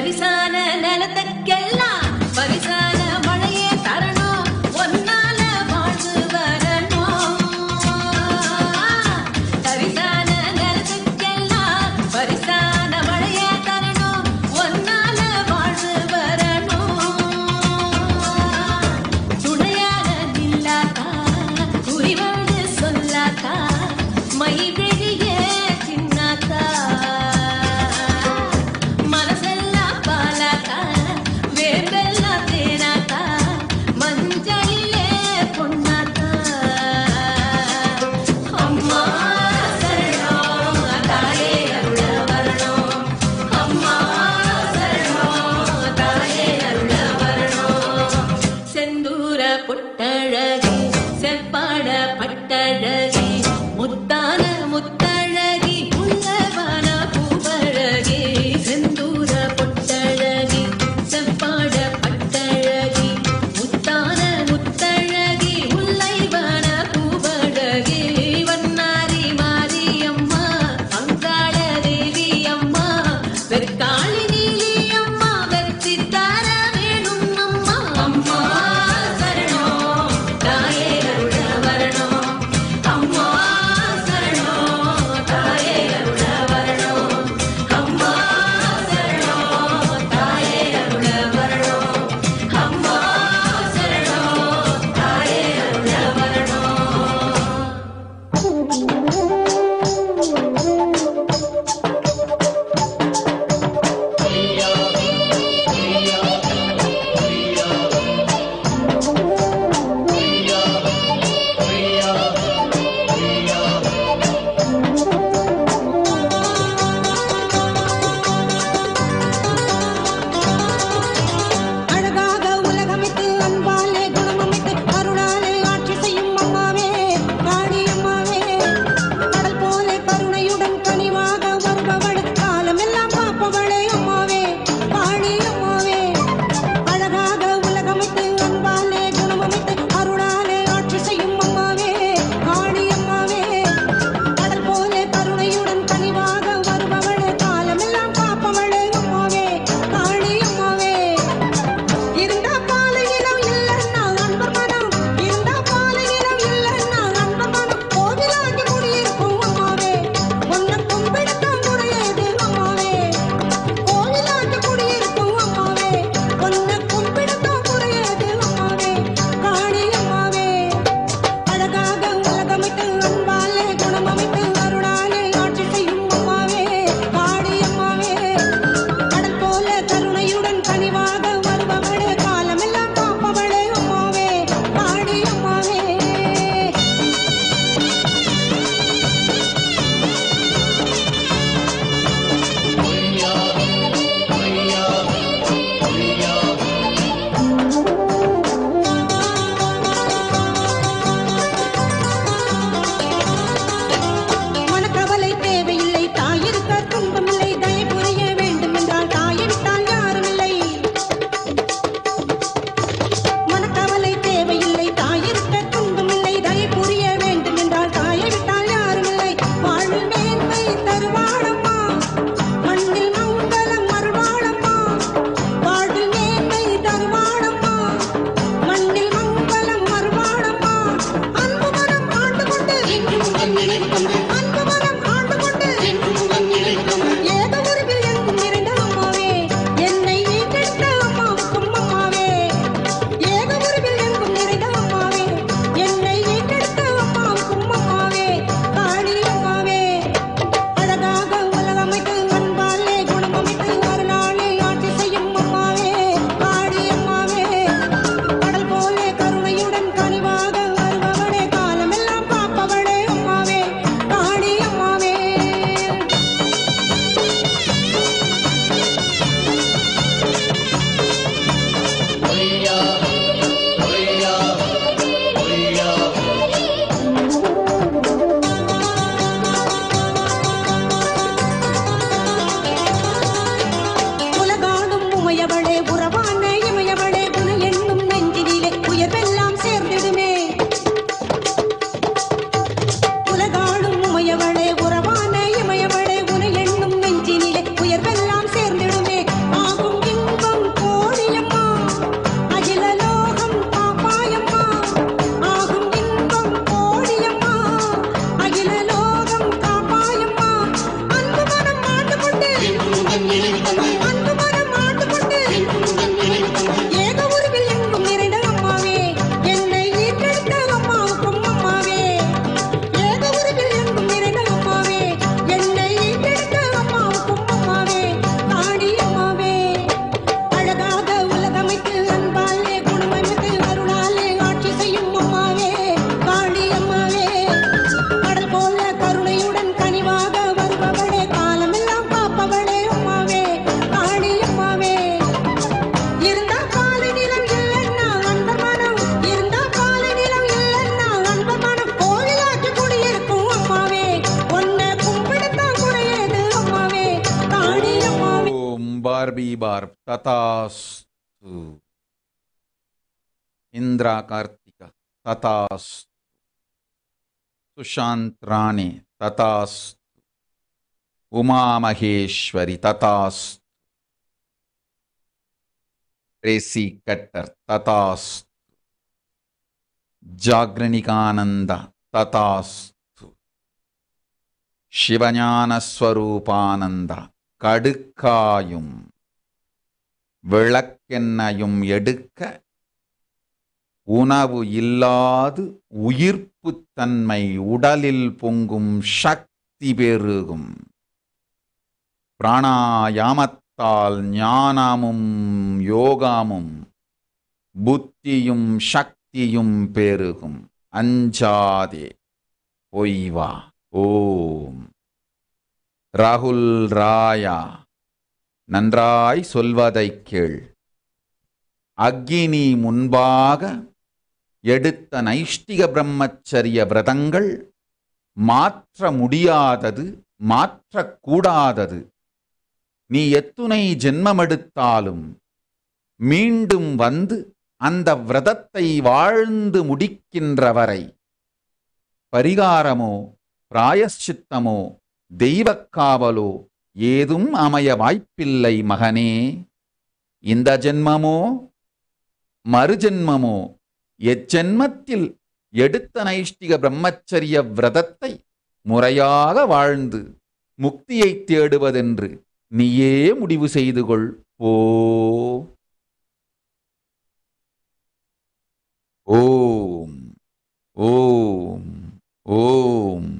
தரிசான நிலத்துக்கெல்லாம் பரிசான மழையே தரணும் ஒன்னால வாழ்ந்து வரணும் தரிசான நிலத்துக்கெல்லாம் பரிசான மழையே தரணும் ஒன்னால வாழ்ந்து வரணும் துணையாக நில்லாக்கா குறிவழி சொல்லாக்கா மை விழிய சின்னாக்கா மனசெல்லாம் பாலாக்கா Barbie Barb, Tatastu. Indra Kartika, Tatastu. Sushant Rane, Tatastu. Uma Maheshwari, Tatastu. Tracy Cutter, Tatastu. Jagranikananda, Tatastu. Shivanyana Swarupananda, Kadukayum, Vilakennayum Edukka, Unavu Illadu, Uyirputtanmai, Udalil Pungum, Shakti Perugum, Pranayamattal, Jnanamum, Yogamum, Buddhiyum, Shaktiyum Perugum, Anjade, Oiva. ஓம் ராகுல் ராயா நன்றாய் சொல்வதைக் கேள். அக்னி முன்பாக எடுத்த நைஷ்டிக பிரம்மச்சரிய விரதங்கள் மாற்ற முடியாதது, மாற்றக்கூடாதது. நீ எத்துணை ஜென்மமெடுத்தாலும் மீண்டும் வந்து அந்த விரதத்தை வாழ்ந்து முடிக்கின்றவரை பரிகாரமோ பிராயஷ்சித்தமோ தெய்வக்காவலோ ஏதும் அமைய வாய்ப்பில்லை மகனே. இந்த ஜென்மமோ மறுஜென்மமோ எஜென்மத்தில் எடுத்த நைஷ்டிக பிரம்மச்சரிய விரதத்தை முறையாக வாழ்ந்து முக்தியை தேடுவதென்று நீயே முடிவு செய்து கொள். ஓம் ஓம் ஓம்.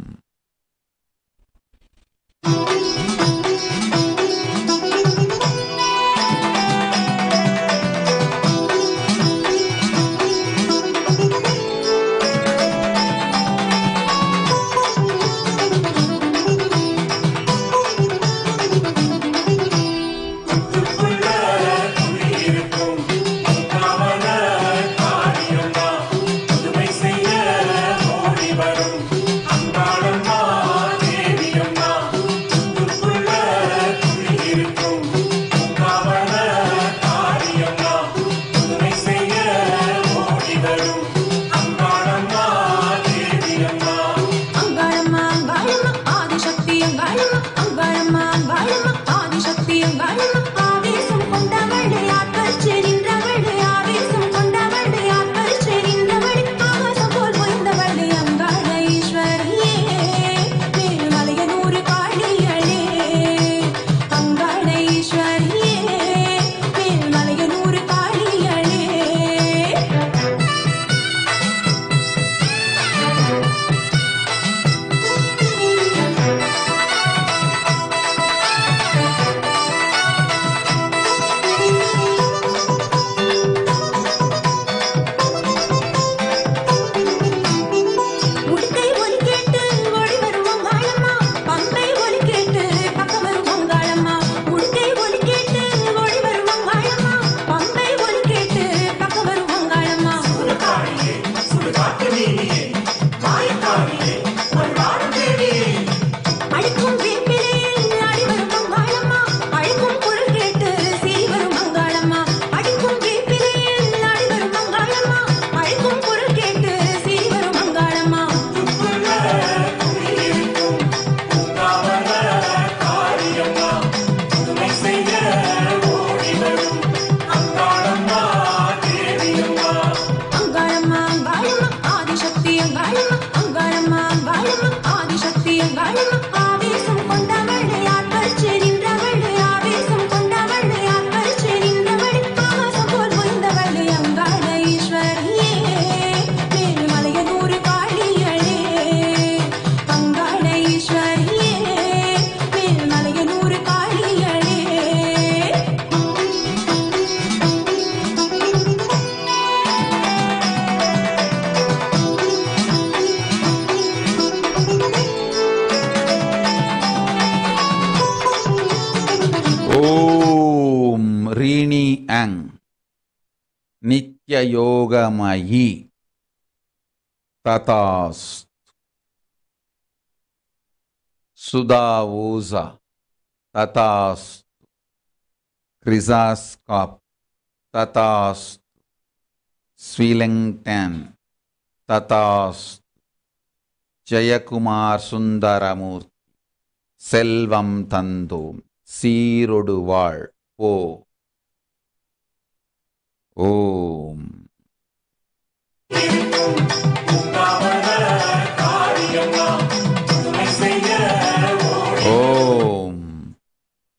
नित्ययोगमयी तथास्तु सुधावोजा तथास्तु Chrysaskop, Tatast, Swillington, Tatast, Jayakumar Sundaramurthy, Selvam Tandom, Seeroduval, O. Om. Om.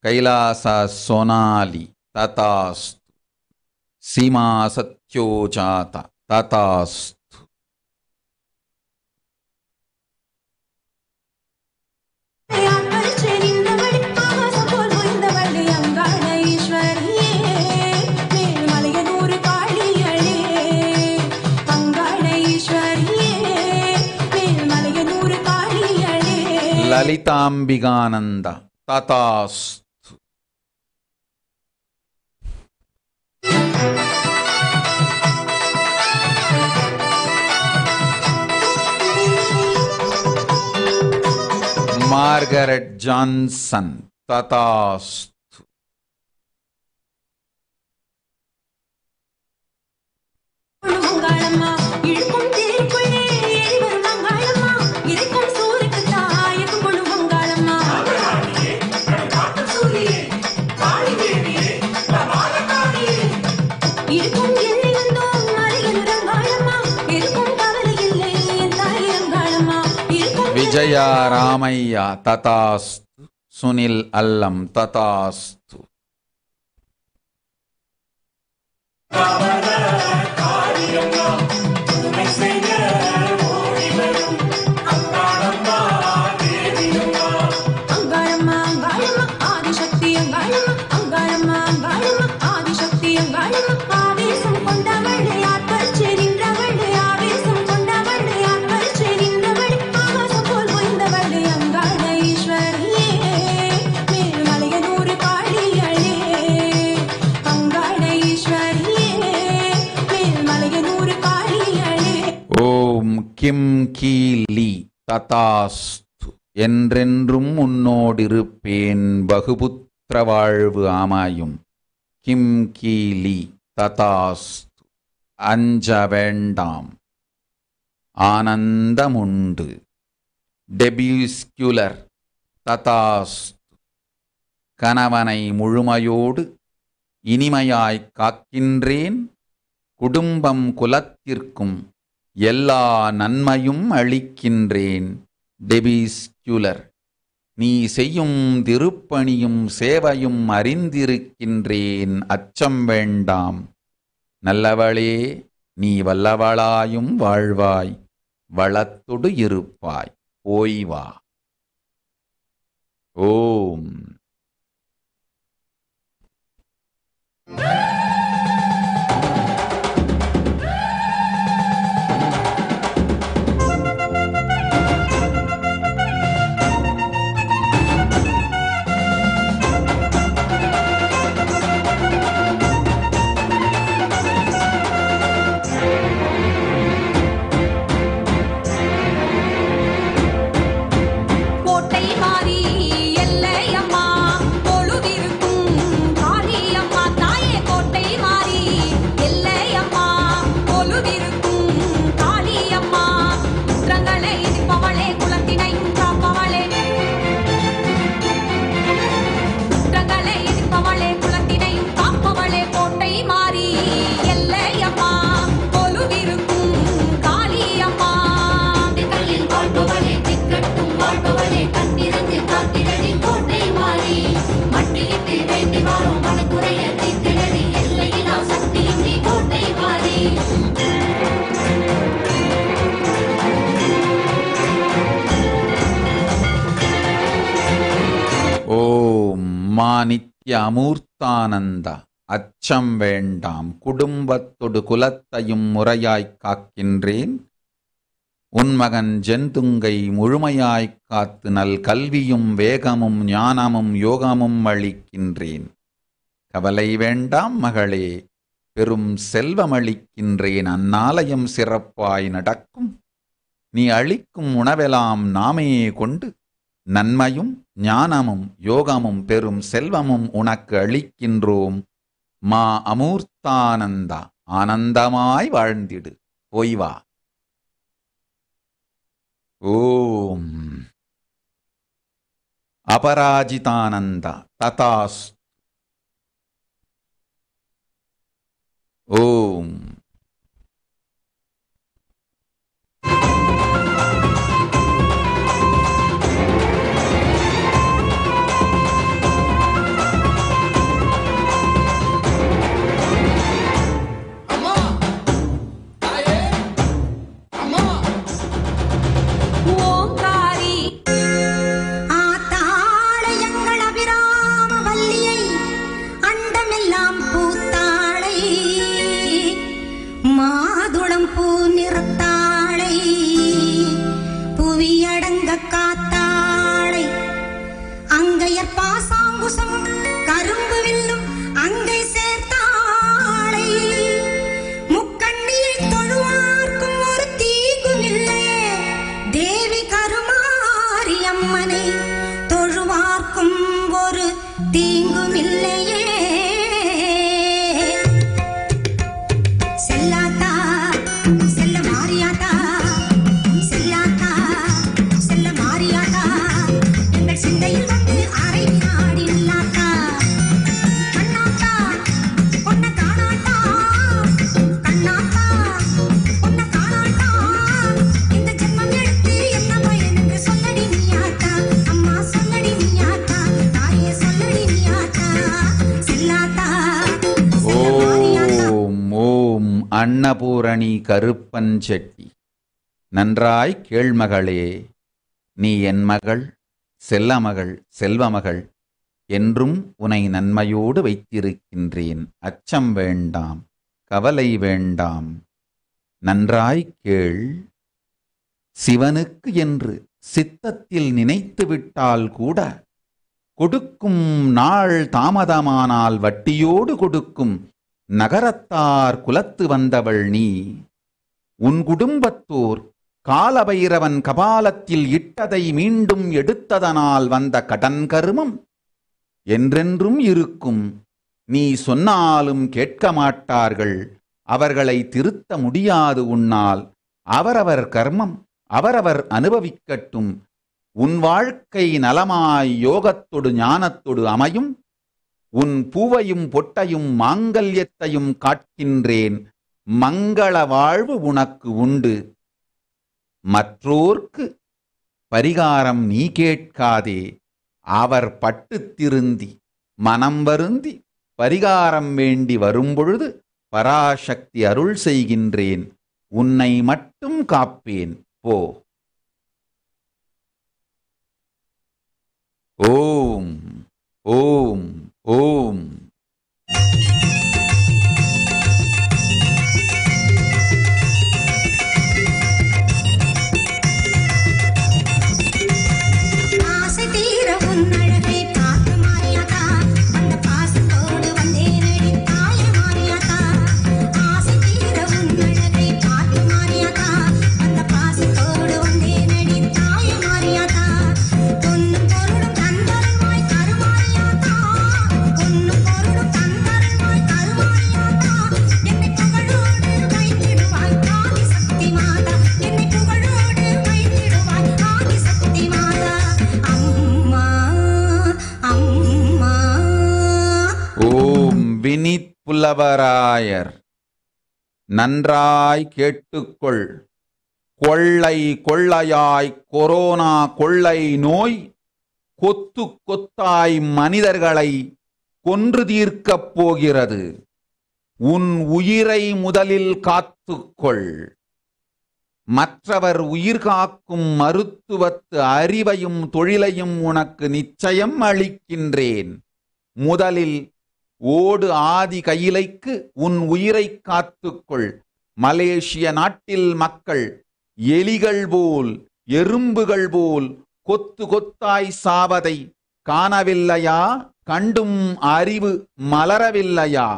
Kailasa Sonali, Tatast, Sima Satyojata, Tatast. Lalitambigananda, Tatast. Margaret Johnson, Tatast. Vijaya Ramaya, Tatastu. Sunil Allam, Tatastu. கிம் கீலி ததாஸ்து என்றென்றும் உன்னோடிருப்பேன் பகுபுத்திர வாழ்வு ஆமாயும். கிம் கீலி ததாஸ்து அஞ்ச வேண்டாம் ஆனந்தமுண்டு. டெபியூஸ்குலர் ததாஸ்து கணவனை முழுமையோடு இனிமையாய்க் காக்கின்றேன். குடும்பம் குலத்திற்கும் எல்லா நன்மையும் அளிக்கின்றேன். டெபிஸ்குலர் நீ செய்யும் திருப்பணியும் சேவையும் அறிந்திருக்கின்றேன். அச்சம் வேண்டாம். நல்லவளே நீ வல்லவளாயும் வாழ்வாய், வளத்தொடு இருப்பாய். ஓய்வா. ஓம். நித்ய அமூர்த்தானந்த அச்சம் வேண்டாம். குடும்பத்தொடு குலத்தையும் முறையாய்க் காக்கின்றேன். உன்மகன் ஜென்துங்கை முழுமையாய்க் காத்து நல் கல்வியும் வேகமும் ஞானமும் யோகமும் அளிக்கின்றேன். கவலை வேண்டாம் மகளே, பெரும் செல்வமளிக்கின்றேன். அந்நாளையும் சிறப்பாய் நடக்கும். நீ அளிக்கும் உணவெல்லாம் நாமே கொண்டு நன்மையும் ஞானமும் யோகமும் பெரும் செல்வமும் உனக்கு அளிக்கின்றோம். மா அமூர்த்தானந்தா, ஆனந்தமாய் வாழ்ந்திடு. போய் வா. ஓம் அபராஜிதானந்தா ததாஸ். ஓம் அன்னபூரணி கருப்பன் செட்டி. நன்றாய் கேள்மகளே, நீ என் மகள், செல்லமகள், செல்வமகள். என்றும் உனை நன்மையோடு வைத்திருக்கின்றேன். அச்சம் வேண்டாம், கவலை வேண்டாம். நன்றாய் கேள். சிவனுக்கு என்று சித்தத்தில் நினைத்துவிட்டால் கூட கொடுக்கும் நாள் தாமதமானால் வட்டியோடு கொடுக்கும் நகரத்தார் குலத்து வந்தவள் நீ. உன் குடும்பத்தோர் காலபைரவன் கபாலத்தில் இட்டதை மீண்டும் எடுத்ததனால் வந்த கடன் கருமம் என்றென்றும் இருக்கும். நீ சொன்னாலும் கேட்க மாட்டார்கள். அவர்களை திருத்த முடியாது உன்னால். அவரவர் கர்மம் அவரவர் அனுபவிக்கட்டும். உன் வாழ்க்கை நலமாய் யோகத்தொடு ஞானத்தொடு அமையும். உன் பூவையும் பொட்டையும் மாங்கல்யத்தையும் காட்கின்றேன். மங்கள வாழ்வு உனக்கு உண்டு. மற்றோர்க்கு பரிகாரம் நீ கேட்காதே. அவர் பட்டு திருந்தி மனம் வருந்தி பரிகாரம் வேண்டி வரும்பொழுது பராசக்தி அருள் செய்கின்றேன். உன்னை மட்டும் காப்பேன். போ. ஓம் ஓம் ஓம். புலவராயர், நன்றாய் கேட்டுக்கொள். கொள்ளை கொள்ளையாய் கொரோனா கொள்ளை நோய் கொத்து கொத்தாய் மனிதர்களை கொன்று தீர்க்கப் போகிறது. உன் உயிரை முதலில் காத்துக்கொள். மற்றவர் உயிர் காக்கும் மருத்துவத்து அறிவையும் தொழிலையும் உனக்கு நிச்சயம் அளிக்கின்றேன். முதலில் ஓடு ஆதி கையிலைக்கு உன் உயிரை காத்துக்கொள். மலேசிய நாட்டில் மக்கள் எலிகள் போல் எறும்புகள் போல் கொத்து கொத்தாய் சாவதை காணவில்லையா? கண்டும் அறிவு மலரவில்லையா?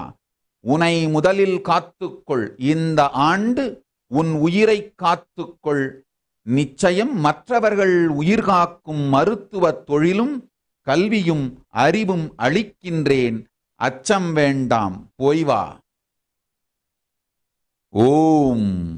உனை முதலில் காத்துக்கொள். இந்த ஆண்டு உன் உயிரை காத்துக்கொள். நிச்சயம் மற்றவர்கள் உயிர்காக்கும் மருத்துவ தொழிலும் கல்வியும் அறிவும் அளிக்கின்றேன். அச்சம் வேண்டாம், போய் வா. ஓம்.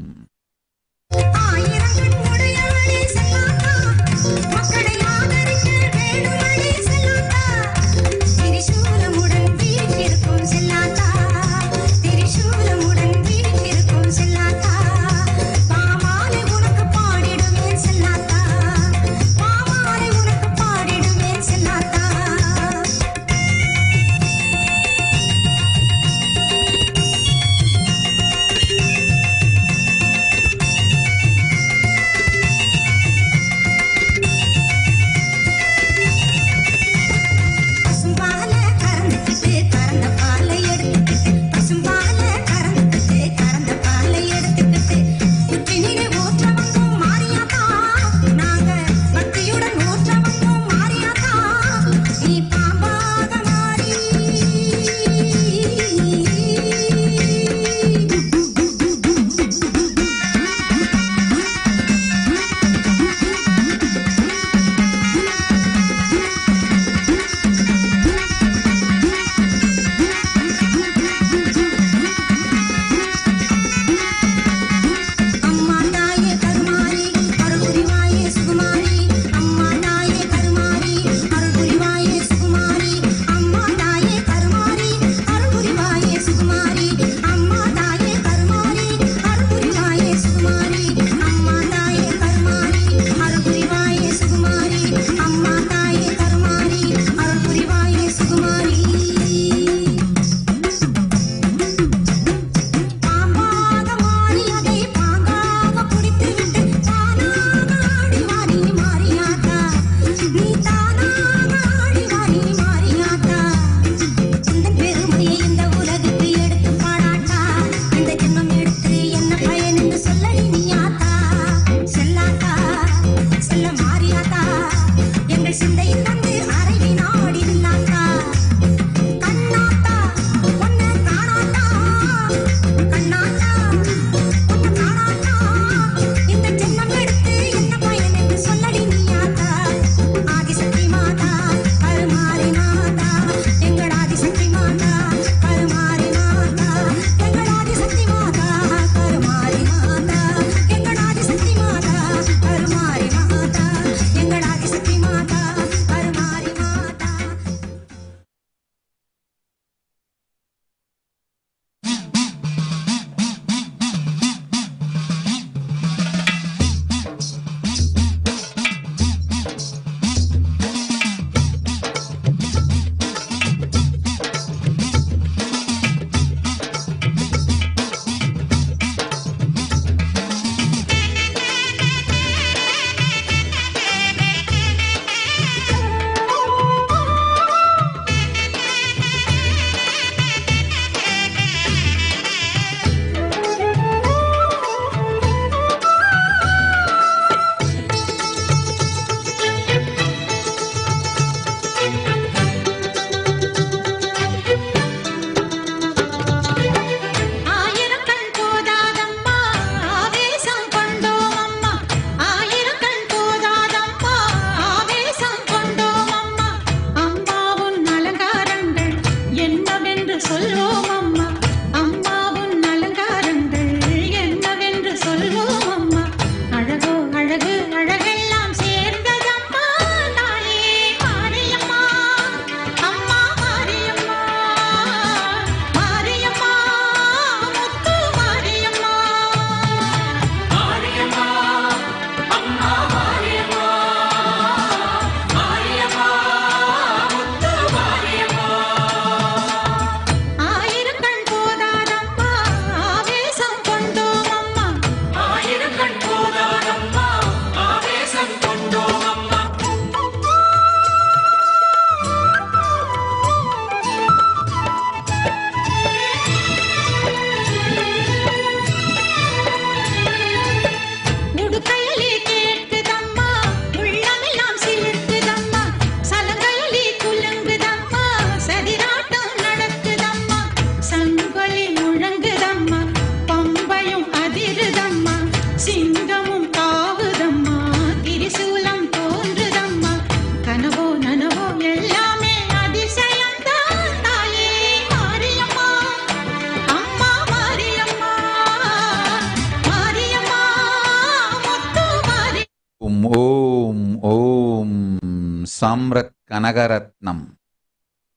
சாம்ரத் கனகரத்னம்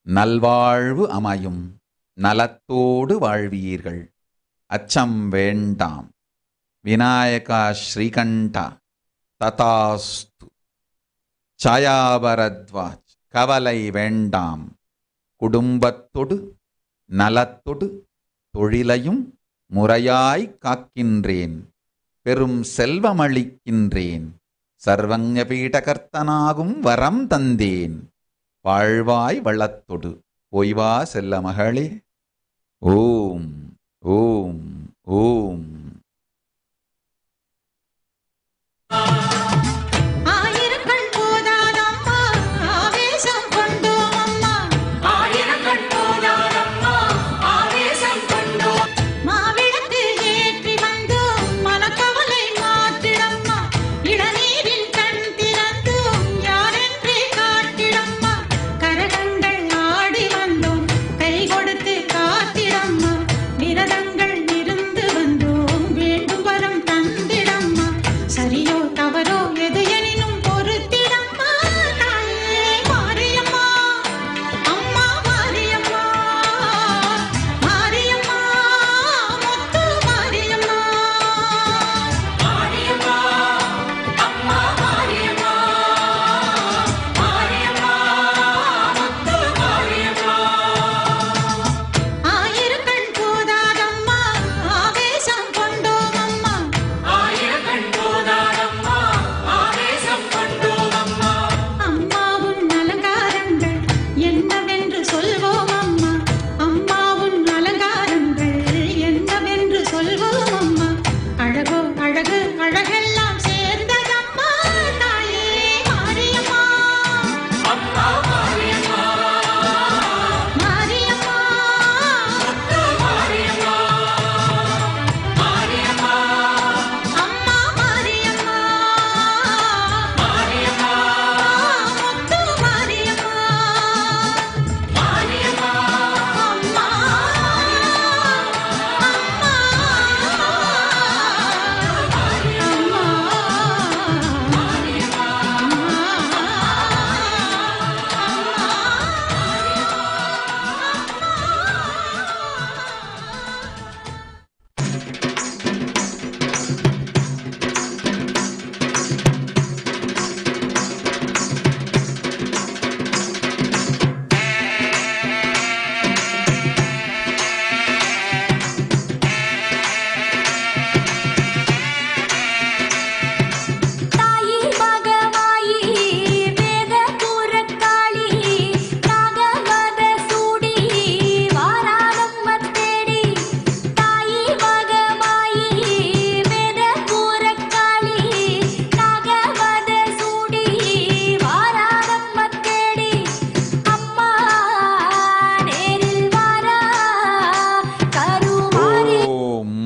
நல்வாழ்வு அமையும் நலத்தோடு வாழ்வீர்கள் அச்சம் வேண்டாம் விநாயகா ஸ்ரீகண்டா ததாஸ்து சாயாபரத்வாஜ் கவலை வேண்டாம் குடும்பத்தொடு நலத்தொடு தொழிலையும் முறையாய் காக்கின்றேன் பெரும் செல்வமளிக்கின்றேன் சர்வஞ பீடகர்த்தனாகும் வரம் தந்தேன் வாழ்வாய் வளத்தொடு ஓய்வா செல்ல மகளே ஓம் ஓம் ஓம்.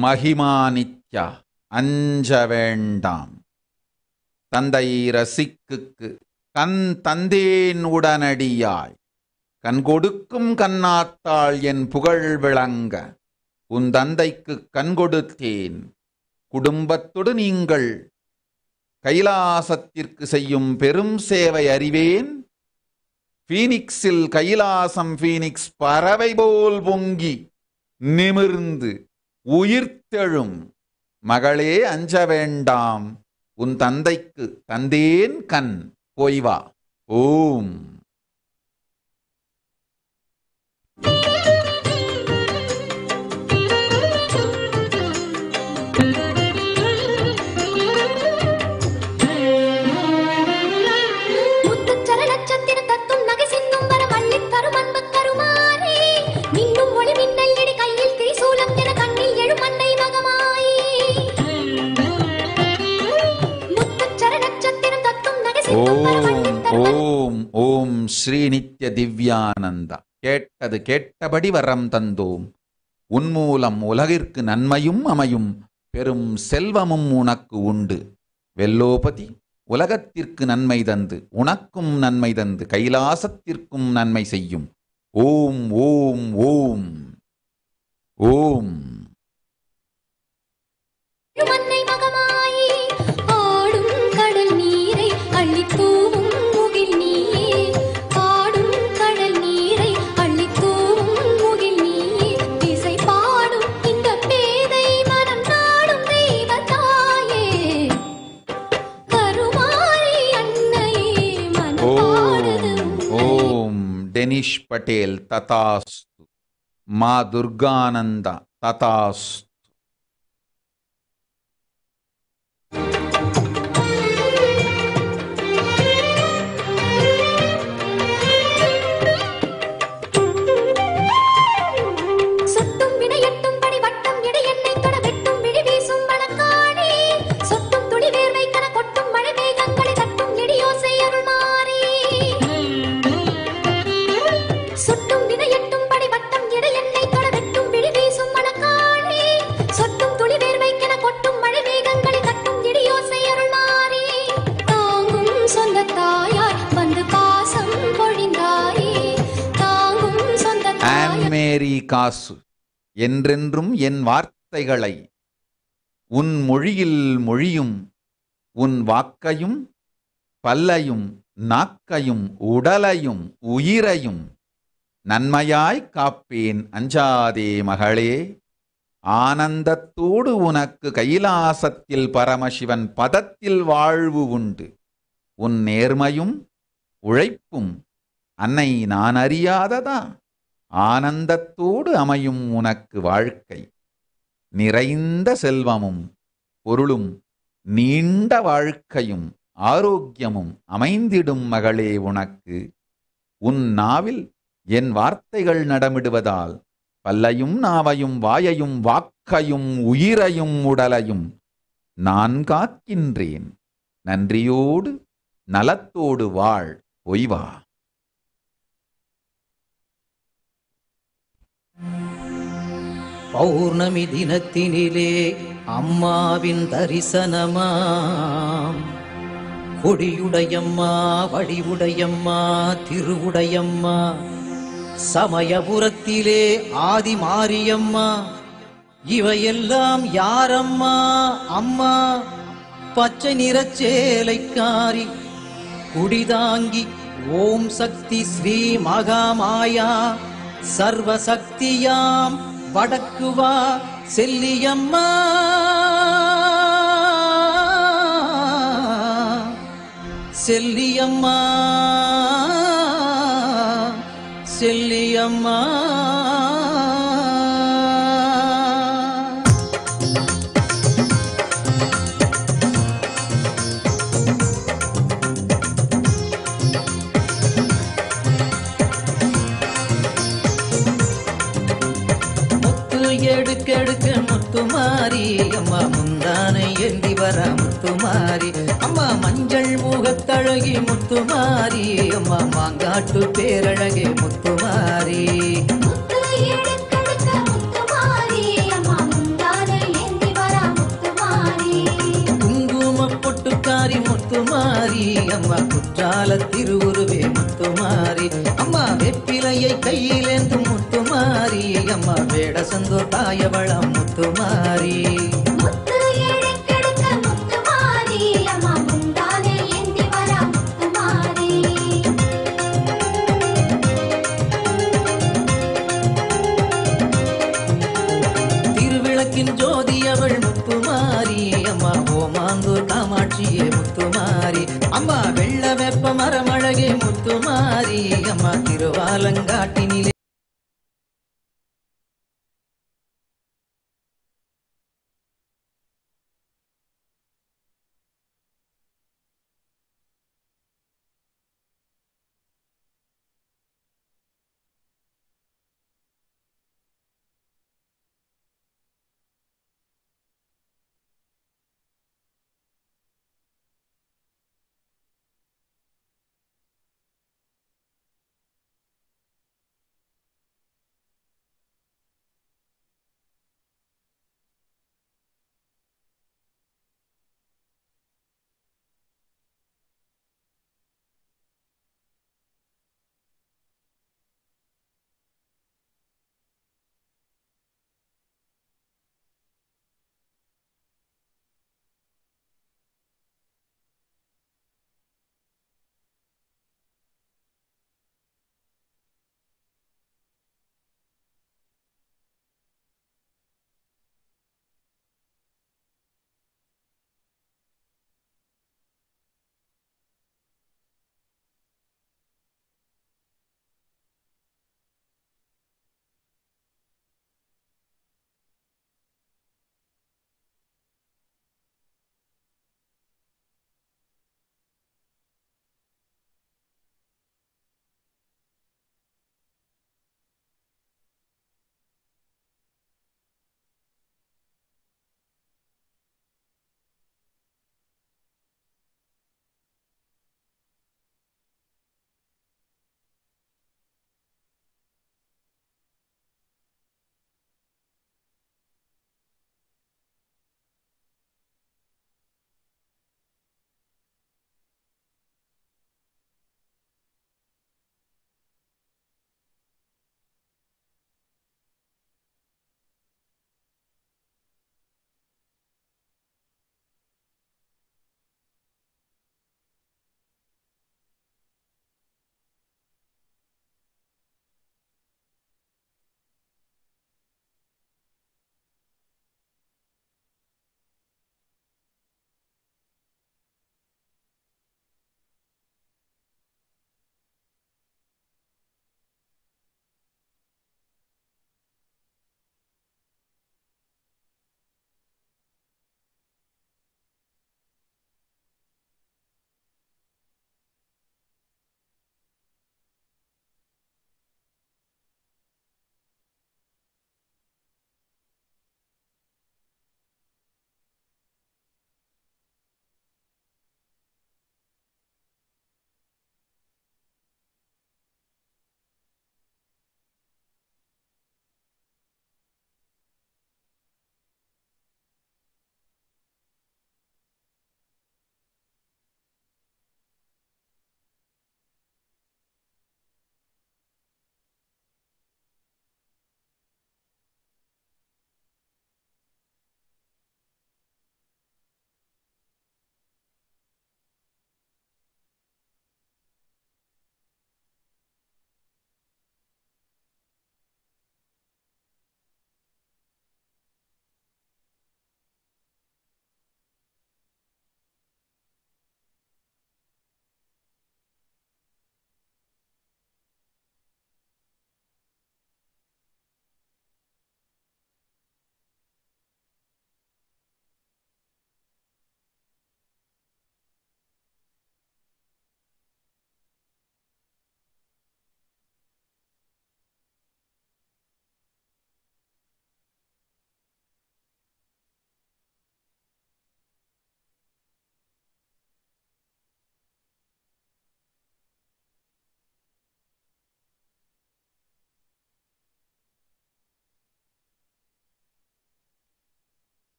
மகிமானித்யா அஞ்ச வேண்டாம் தந்தை ரசிக்குக்கு கண் தந்தேன் உடனடியாய் கண் கொடுக்கும் கண்ணாத்தாள் என் புகழ் விளங்க உன் தந்தைக்கு கண் கொடுத்தேன் குடும்பத்தோடு நீங்கள் கைலாசத்திற்கு செய்யும் பெரும் சேவை அறிவேன் பீனிக்ஸில் கைலாசம் பீனிக்ஸ் பறவை போல் பொங்கி நிமிர்ந்து உயிர்த்தெழும் மகளே அஞ்ச வேண்டாம் உன் தந்தைக்கு தந்தேன் கண் போய் வா ஓம். ஓம் ஓம் ஸ்ரீ நித்ய திவ்யானந்தா. கேட்டது கேட்டபடி வரம் தந்தோம். உன்மூலம் உலகிற்கு நன்மையும் அமையும் பெரும் செல்வமும் உனக்கு உண்டு. வெல்லோபதி உலகத்திற்கு நன்மை தந்து உனக்கும் நன்மை தந்து கைலாசத்திற்கும் நன்மை செய்யும். ஓம் ஓம் ஓம் ஓம். ஆடும் கடல் நீரை அள்ளித்தூவும் முகில் நீயே Denish Patel, Tatastu. Ma Durgananda, Tatastu. மேரி காசு என்றென்றும் என் வார்த்தைகளை உன் மொழியில் மொழியும் உன் வாக்கையும் பல்லையும் நாக்கையும் உடலையும் உயிரையும் நன்மையாய் காப்பேன் அஞ்சாதே மகளே. ஆனந்தத்தோடு உனக்கு கைலாசத்தில் பரமசிவன் பதத்தில் வாழ்வு உண்டு. உன் நேர்மையும் உழைப்பும் அன்னை நான் அறியாததா? ஆனந்தத்தோடு அமையும் உனக்கு வாழ்க்கை. நிறைந்த செல்வமும் பொருளும் நீண்ட வாழ்க்கையும் ஆரோக்கியமும் அமைந்திடும் மகளே உனக்கு. உன் நாவில் என் வார்த்தைகள் நடமிடுவதால் பல்லையும் நாவையும் வாயையும் வாக்கையும் உயிரையும் உடலையும் நான் காக்கின்றேன். நன்றியோடு நலத்தோடு வாழ் பொய்வா. பௌர்ணமி தினத்தினிலே அம்மாவின் தரிசனமாம். கொடியுடையம்மா வடிவுடையம்மா திருவுடையம்மா சமயபுரத்திலே ஆதி மாரியம்மா. இவையெல்லாம் யாரம்மா? அம்மா பச்சை நிறச்சேலைக்காரி குடிதாங்கி ஓம் சக்தி ஸ்ரீ மகாமாயா சர்வசக்தியாம் வடக்குவா செல்லியம்மா. செல்லியம்மா செல்லியம்மா. எடுக்கெடுக்க முத்துமாரி அம்மா முந்தானை ஏந்தி வர முத்துமாரி அம்மா மஞ்சள் முகத்தழகி முத்துமாரி அம்மா மாங்காட்டு பேரழகே முத்துமாரி. குங்கும பொட்டுக்காரி முத்துமாரி அம்மா குற்றால திருவுருவே முத்துமாரி அம்மா வெப்பிலையை கையிலேந்து முத்துமாரி அம்மா வேட சந்தோ தாயவளம் முத்துமாரி. திருவிளக்கின் ஜோதி அவள் முத்துமாரி அம்மா ஓமாந்தூர் காமாட்சியே முத்துமாரி அம்மா வெள்ள வெப்ப மரமழகே முத்துமாரி அம்மா திருவாலங்காட்டின்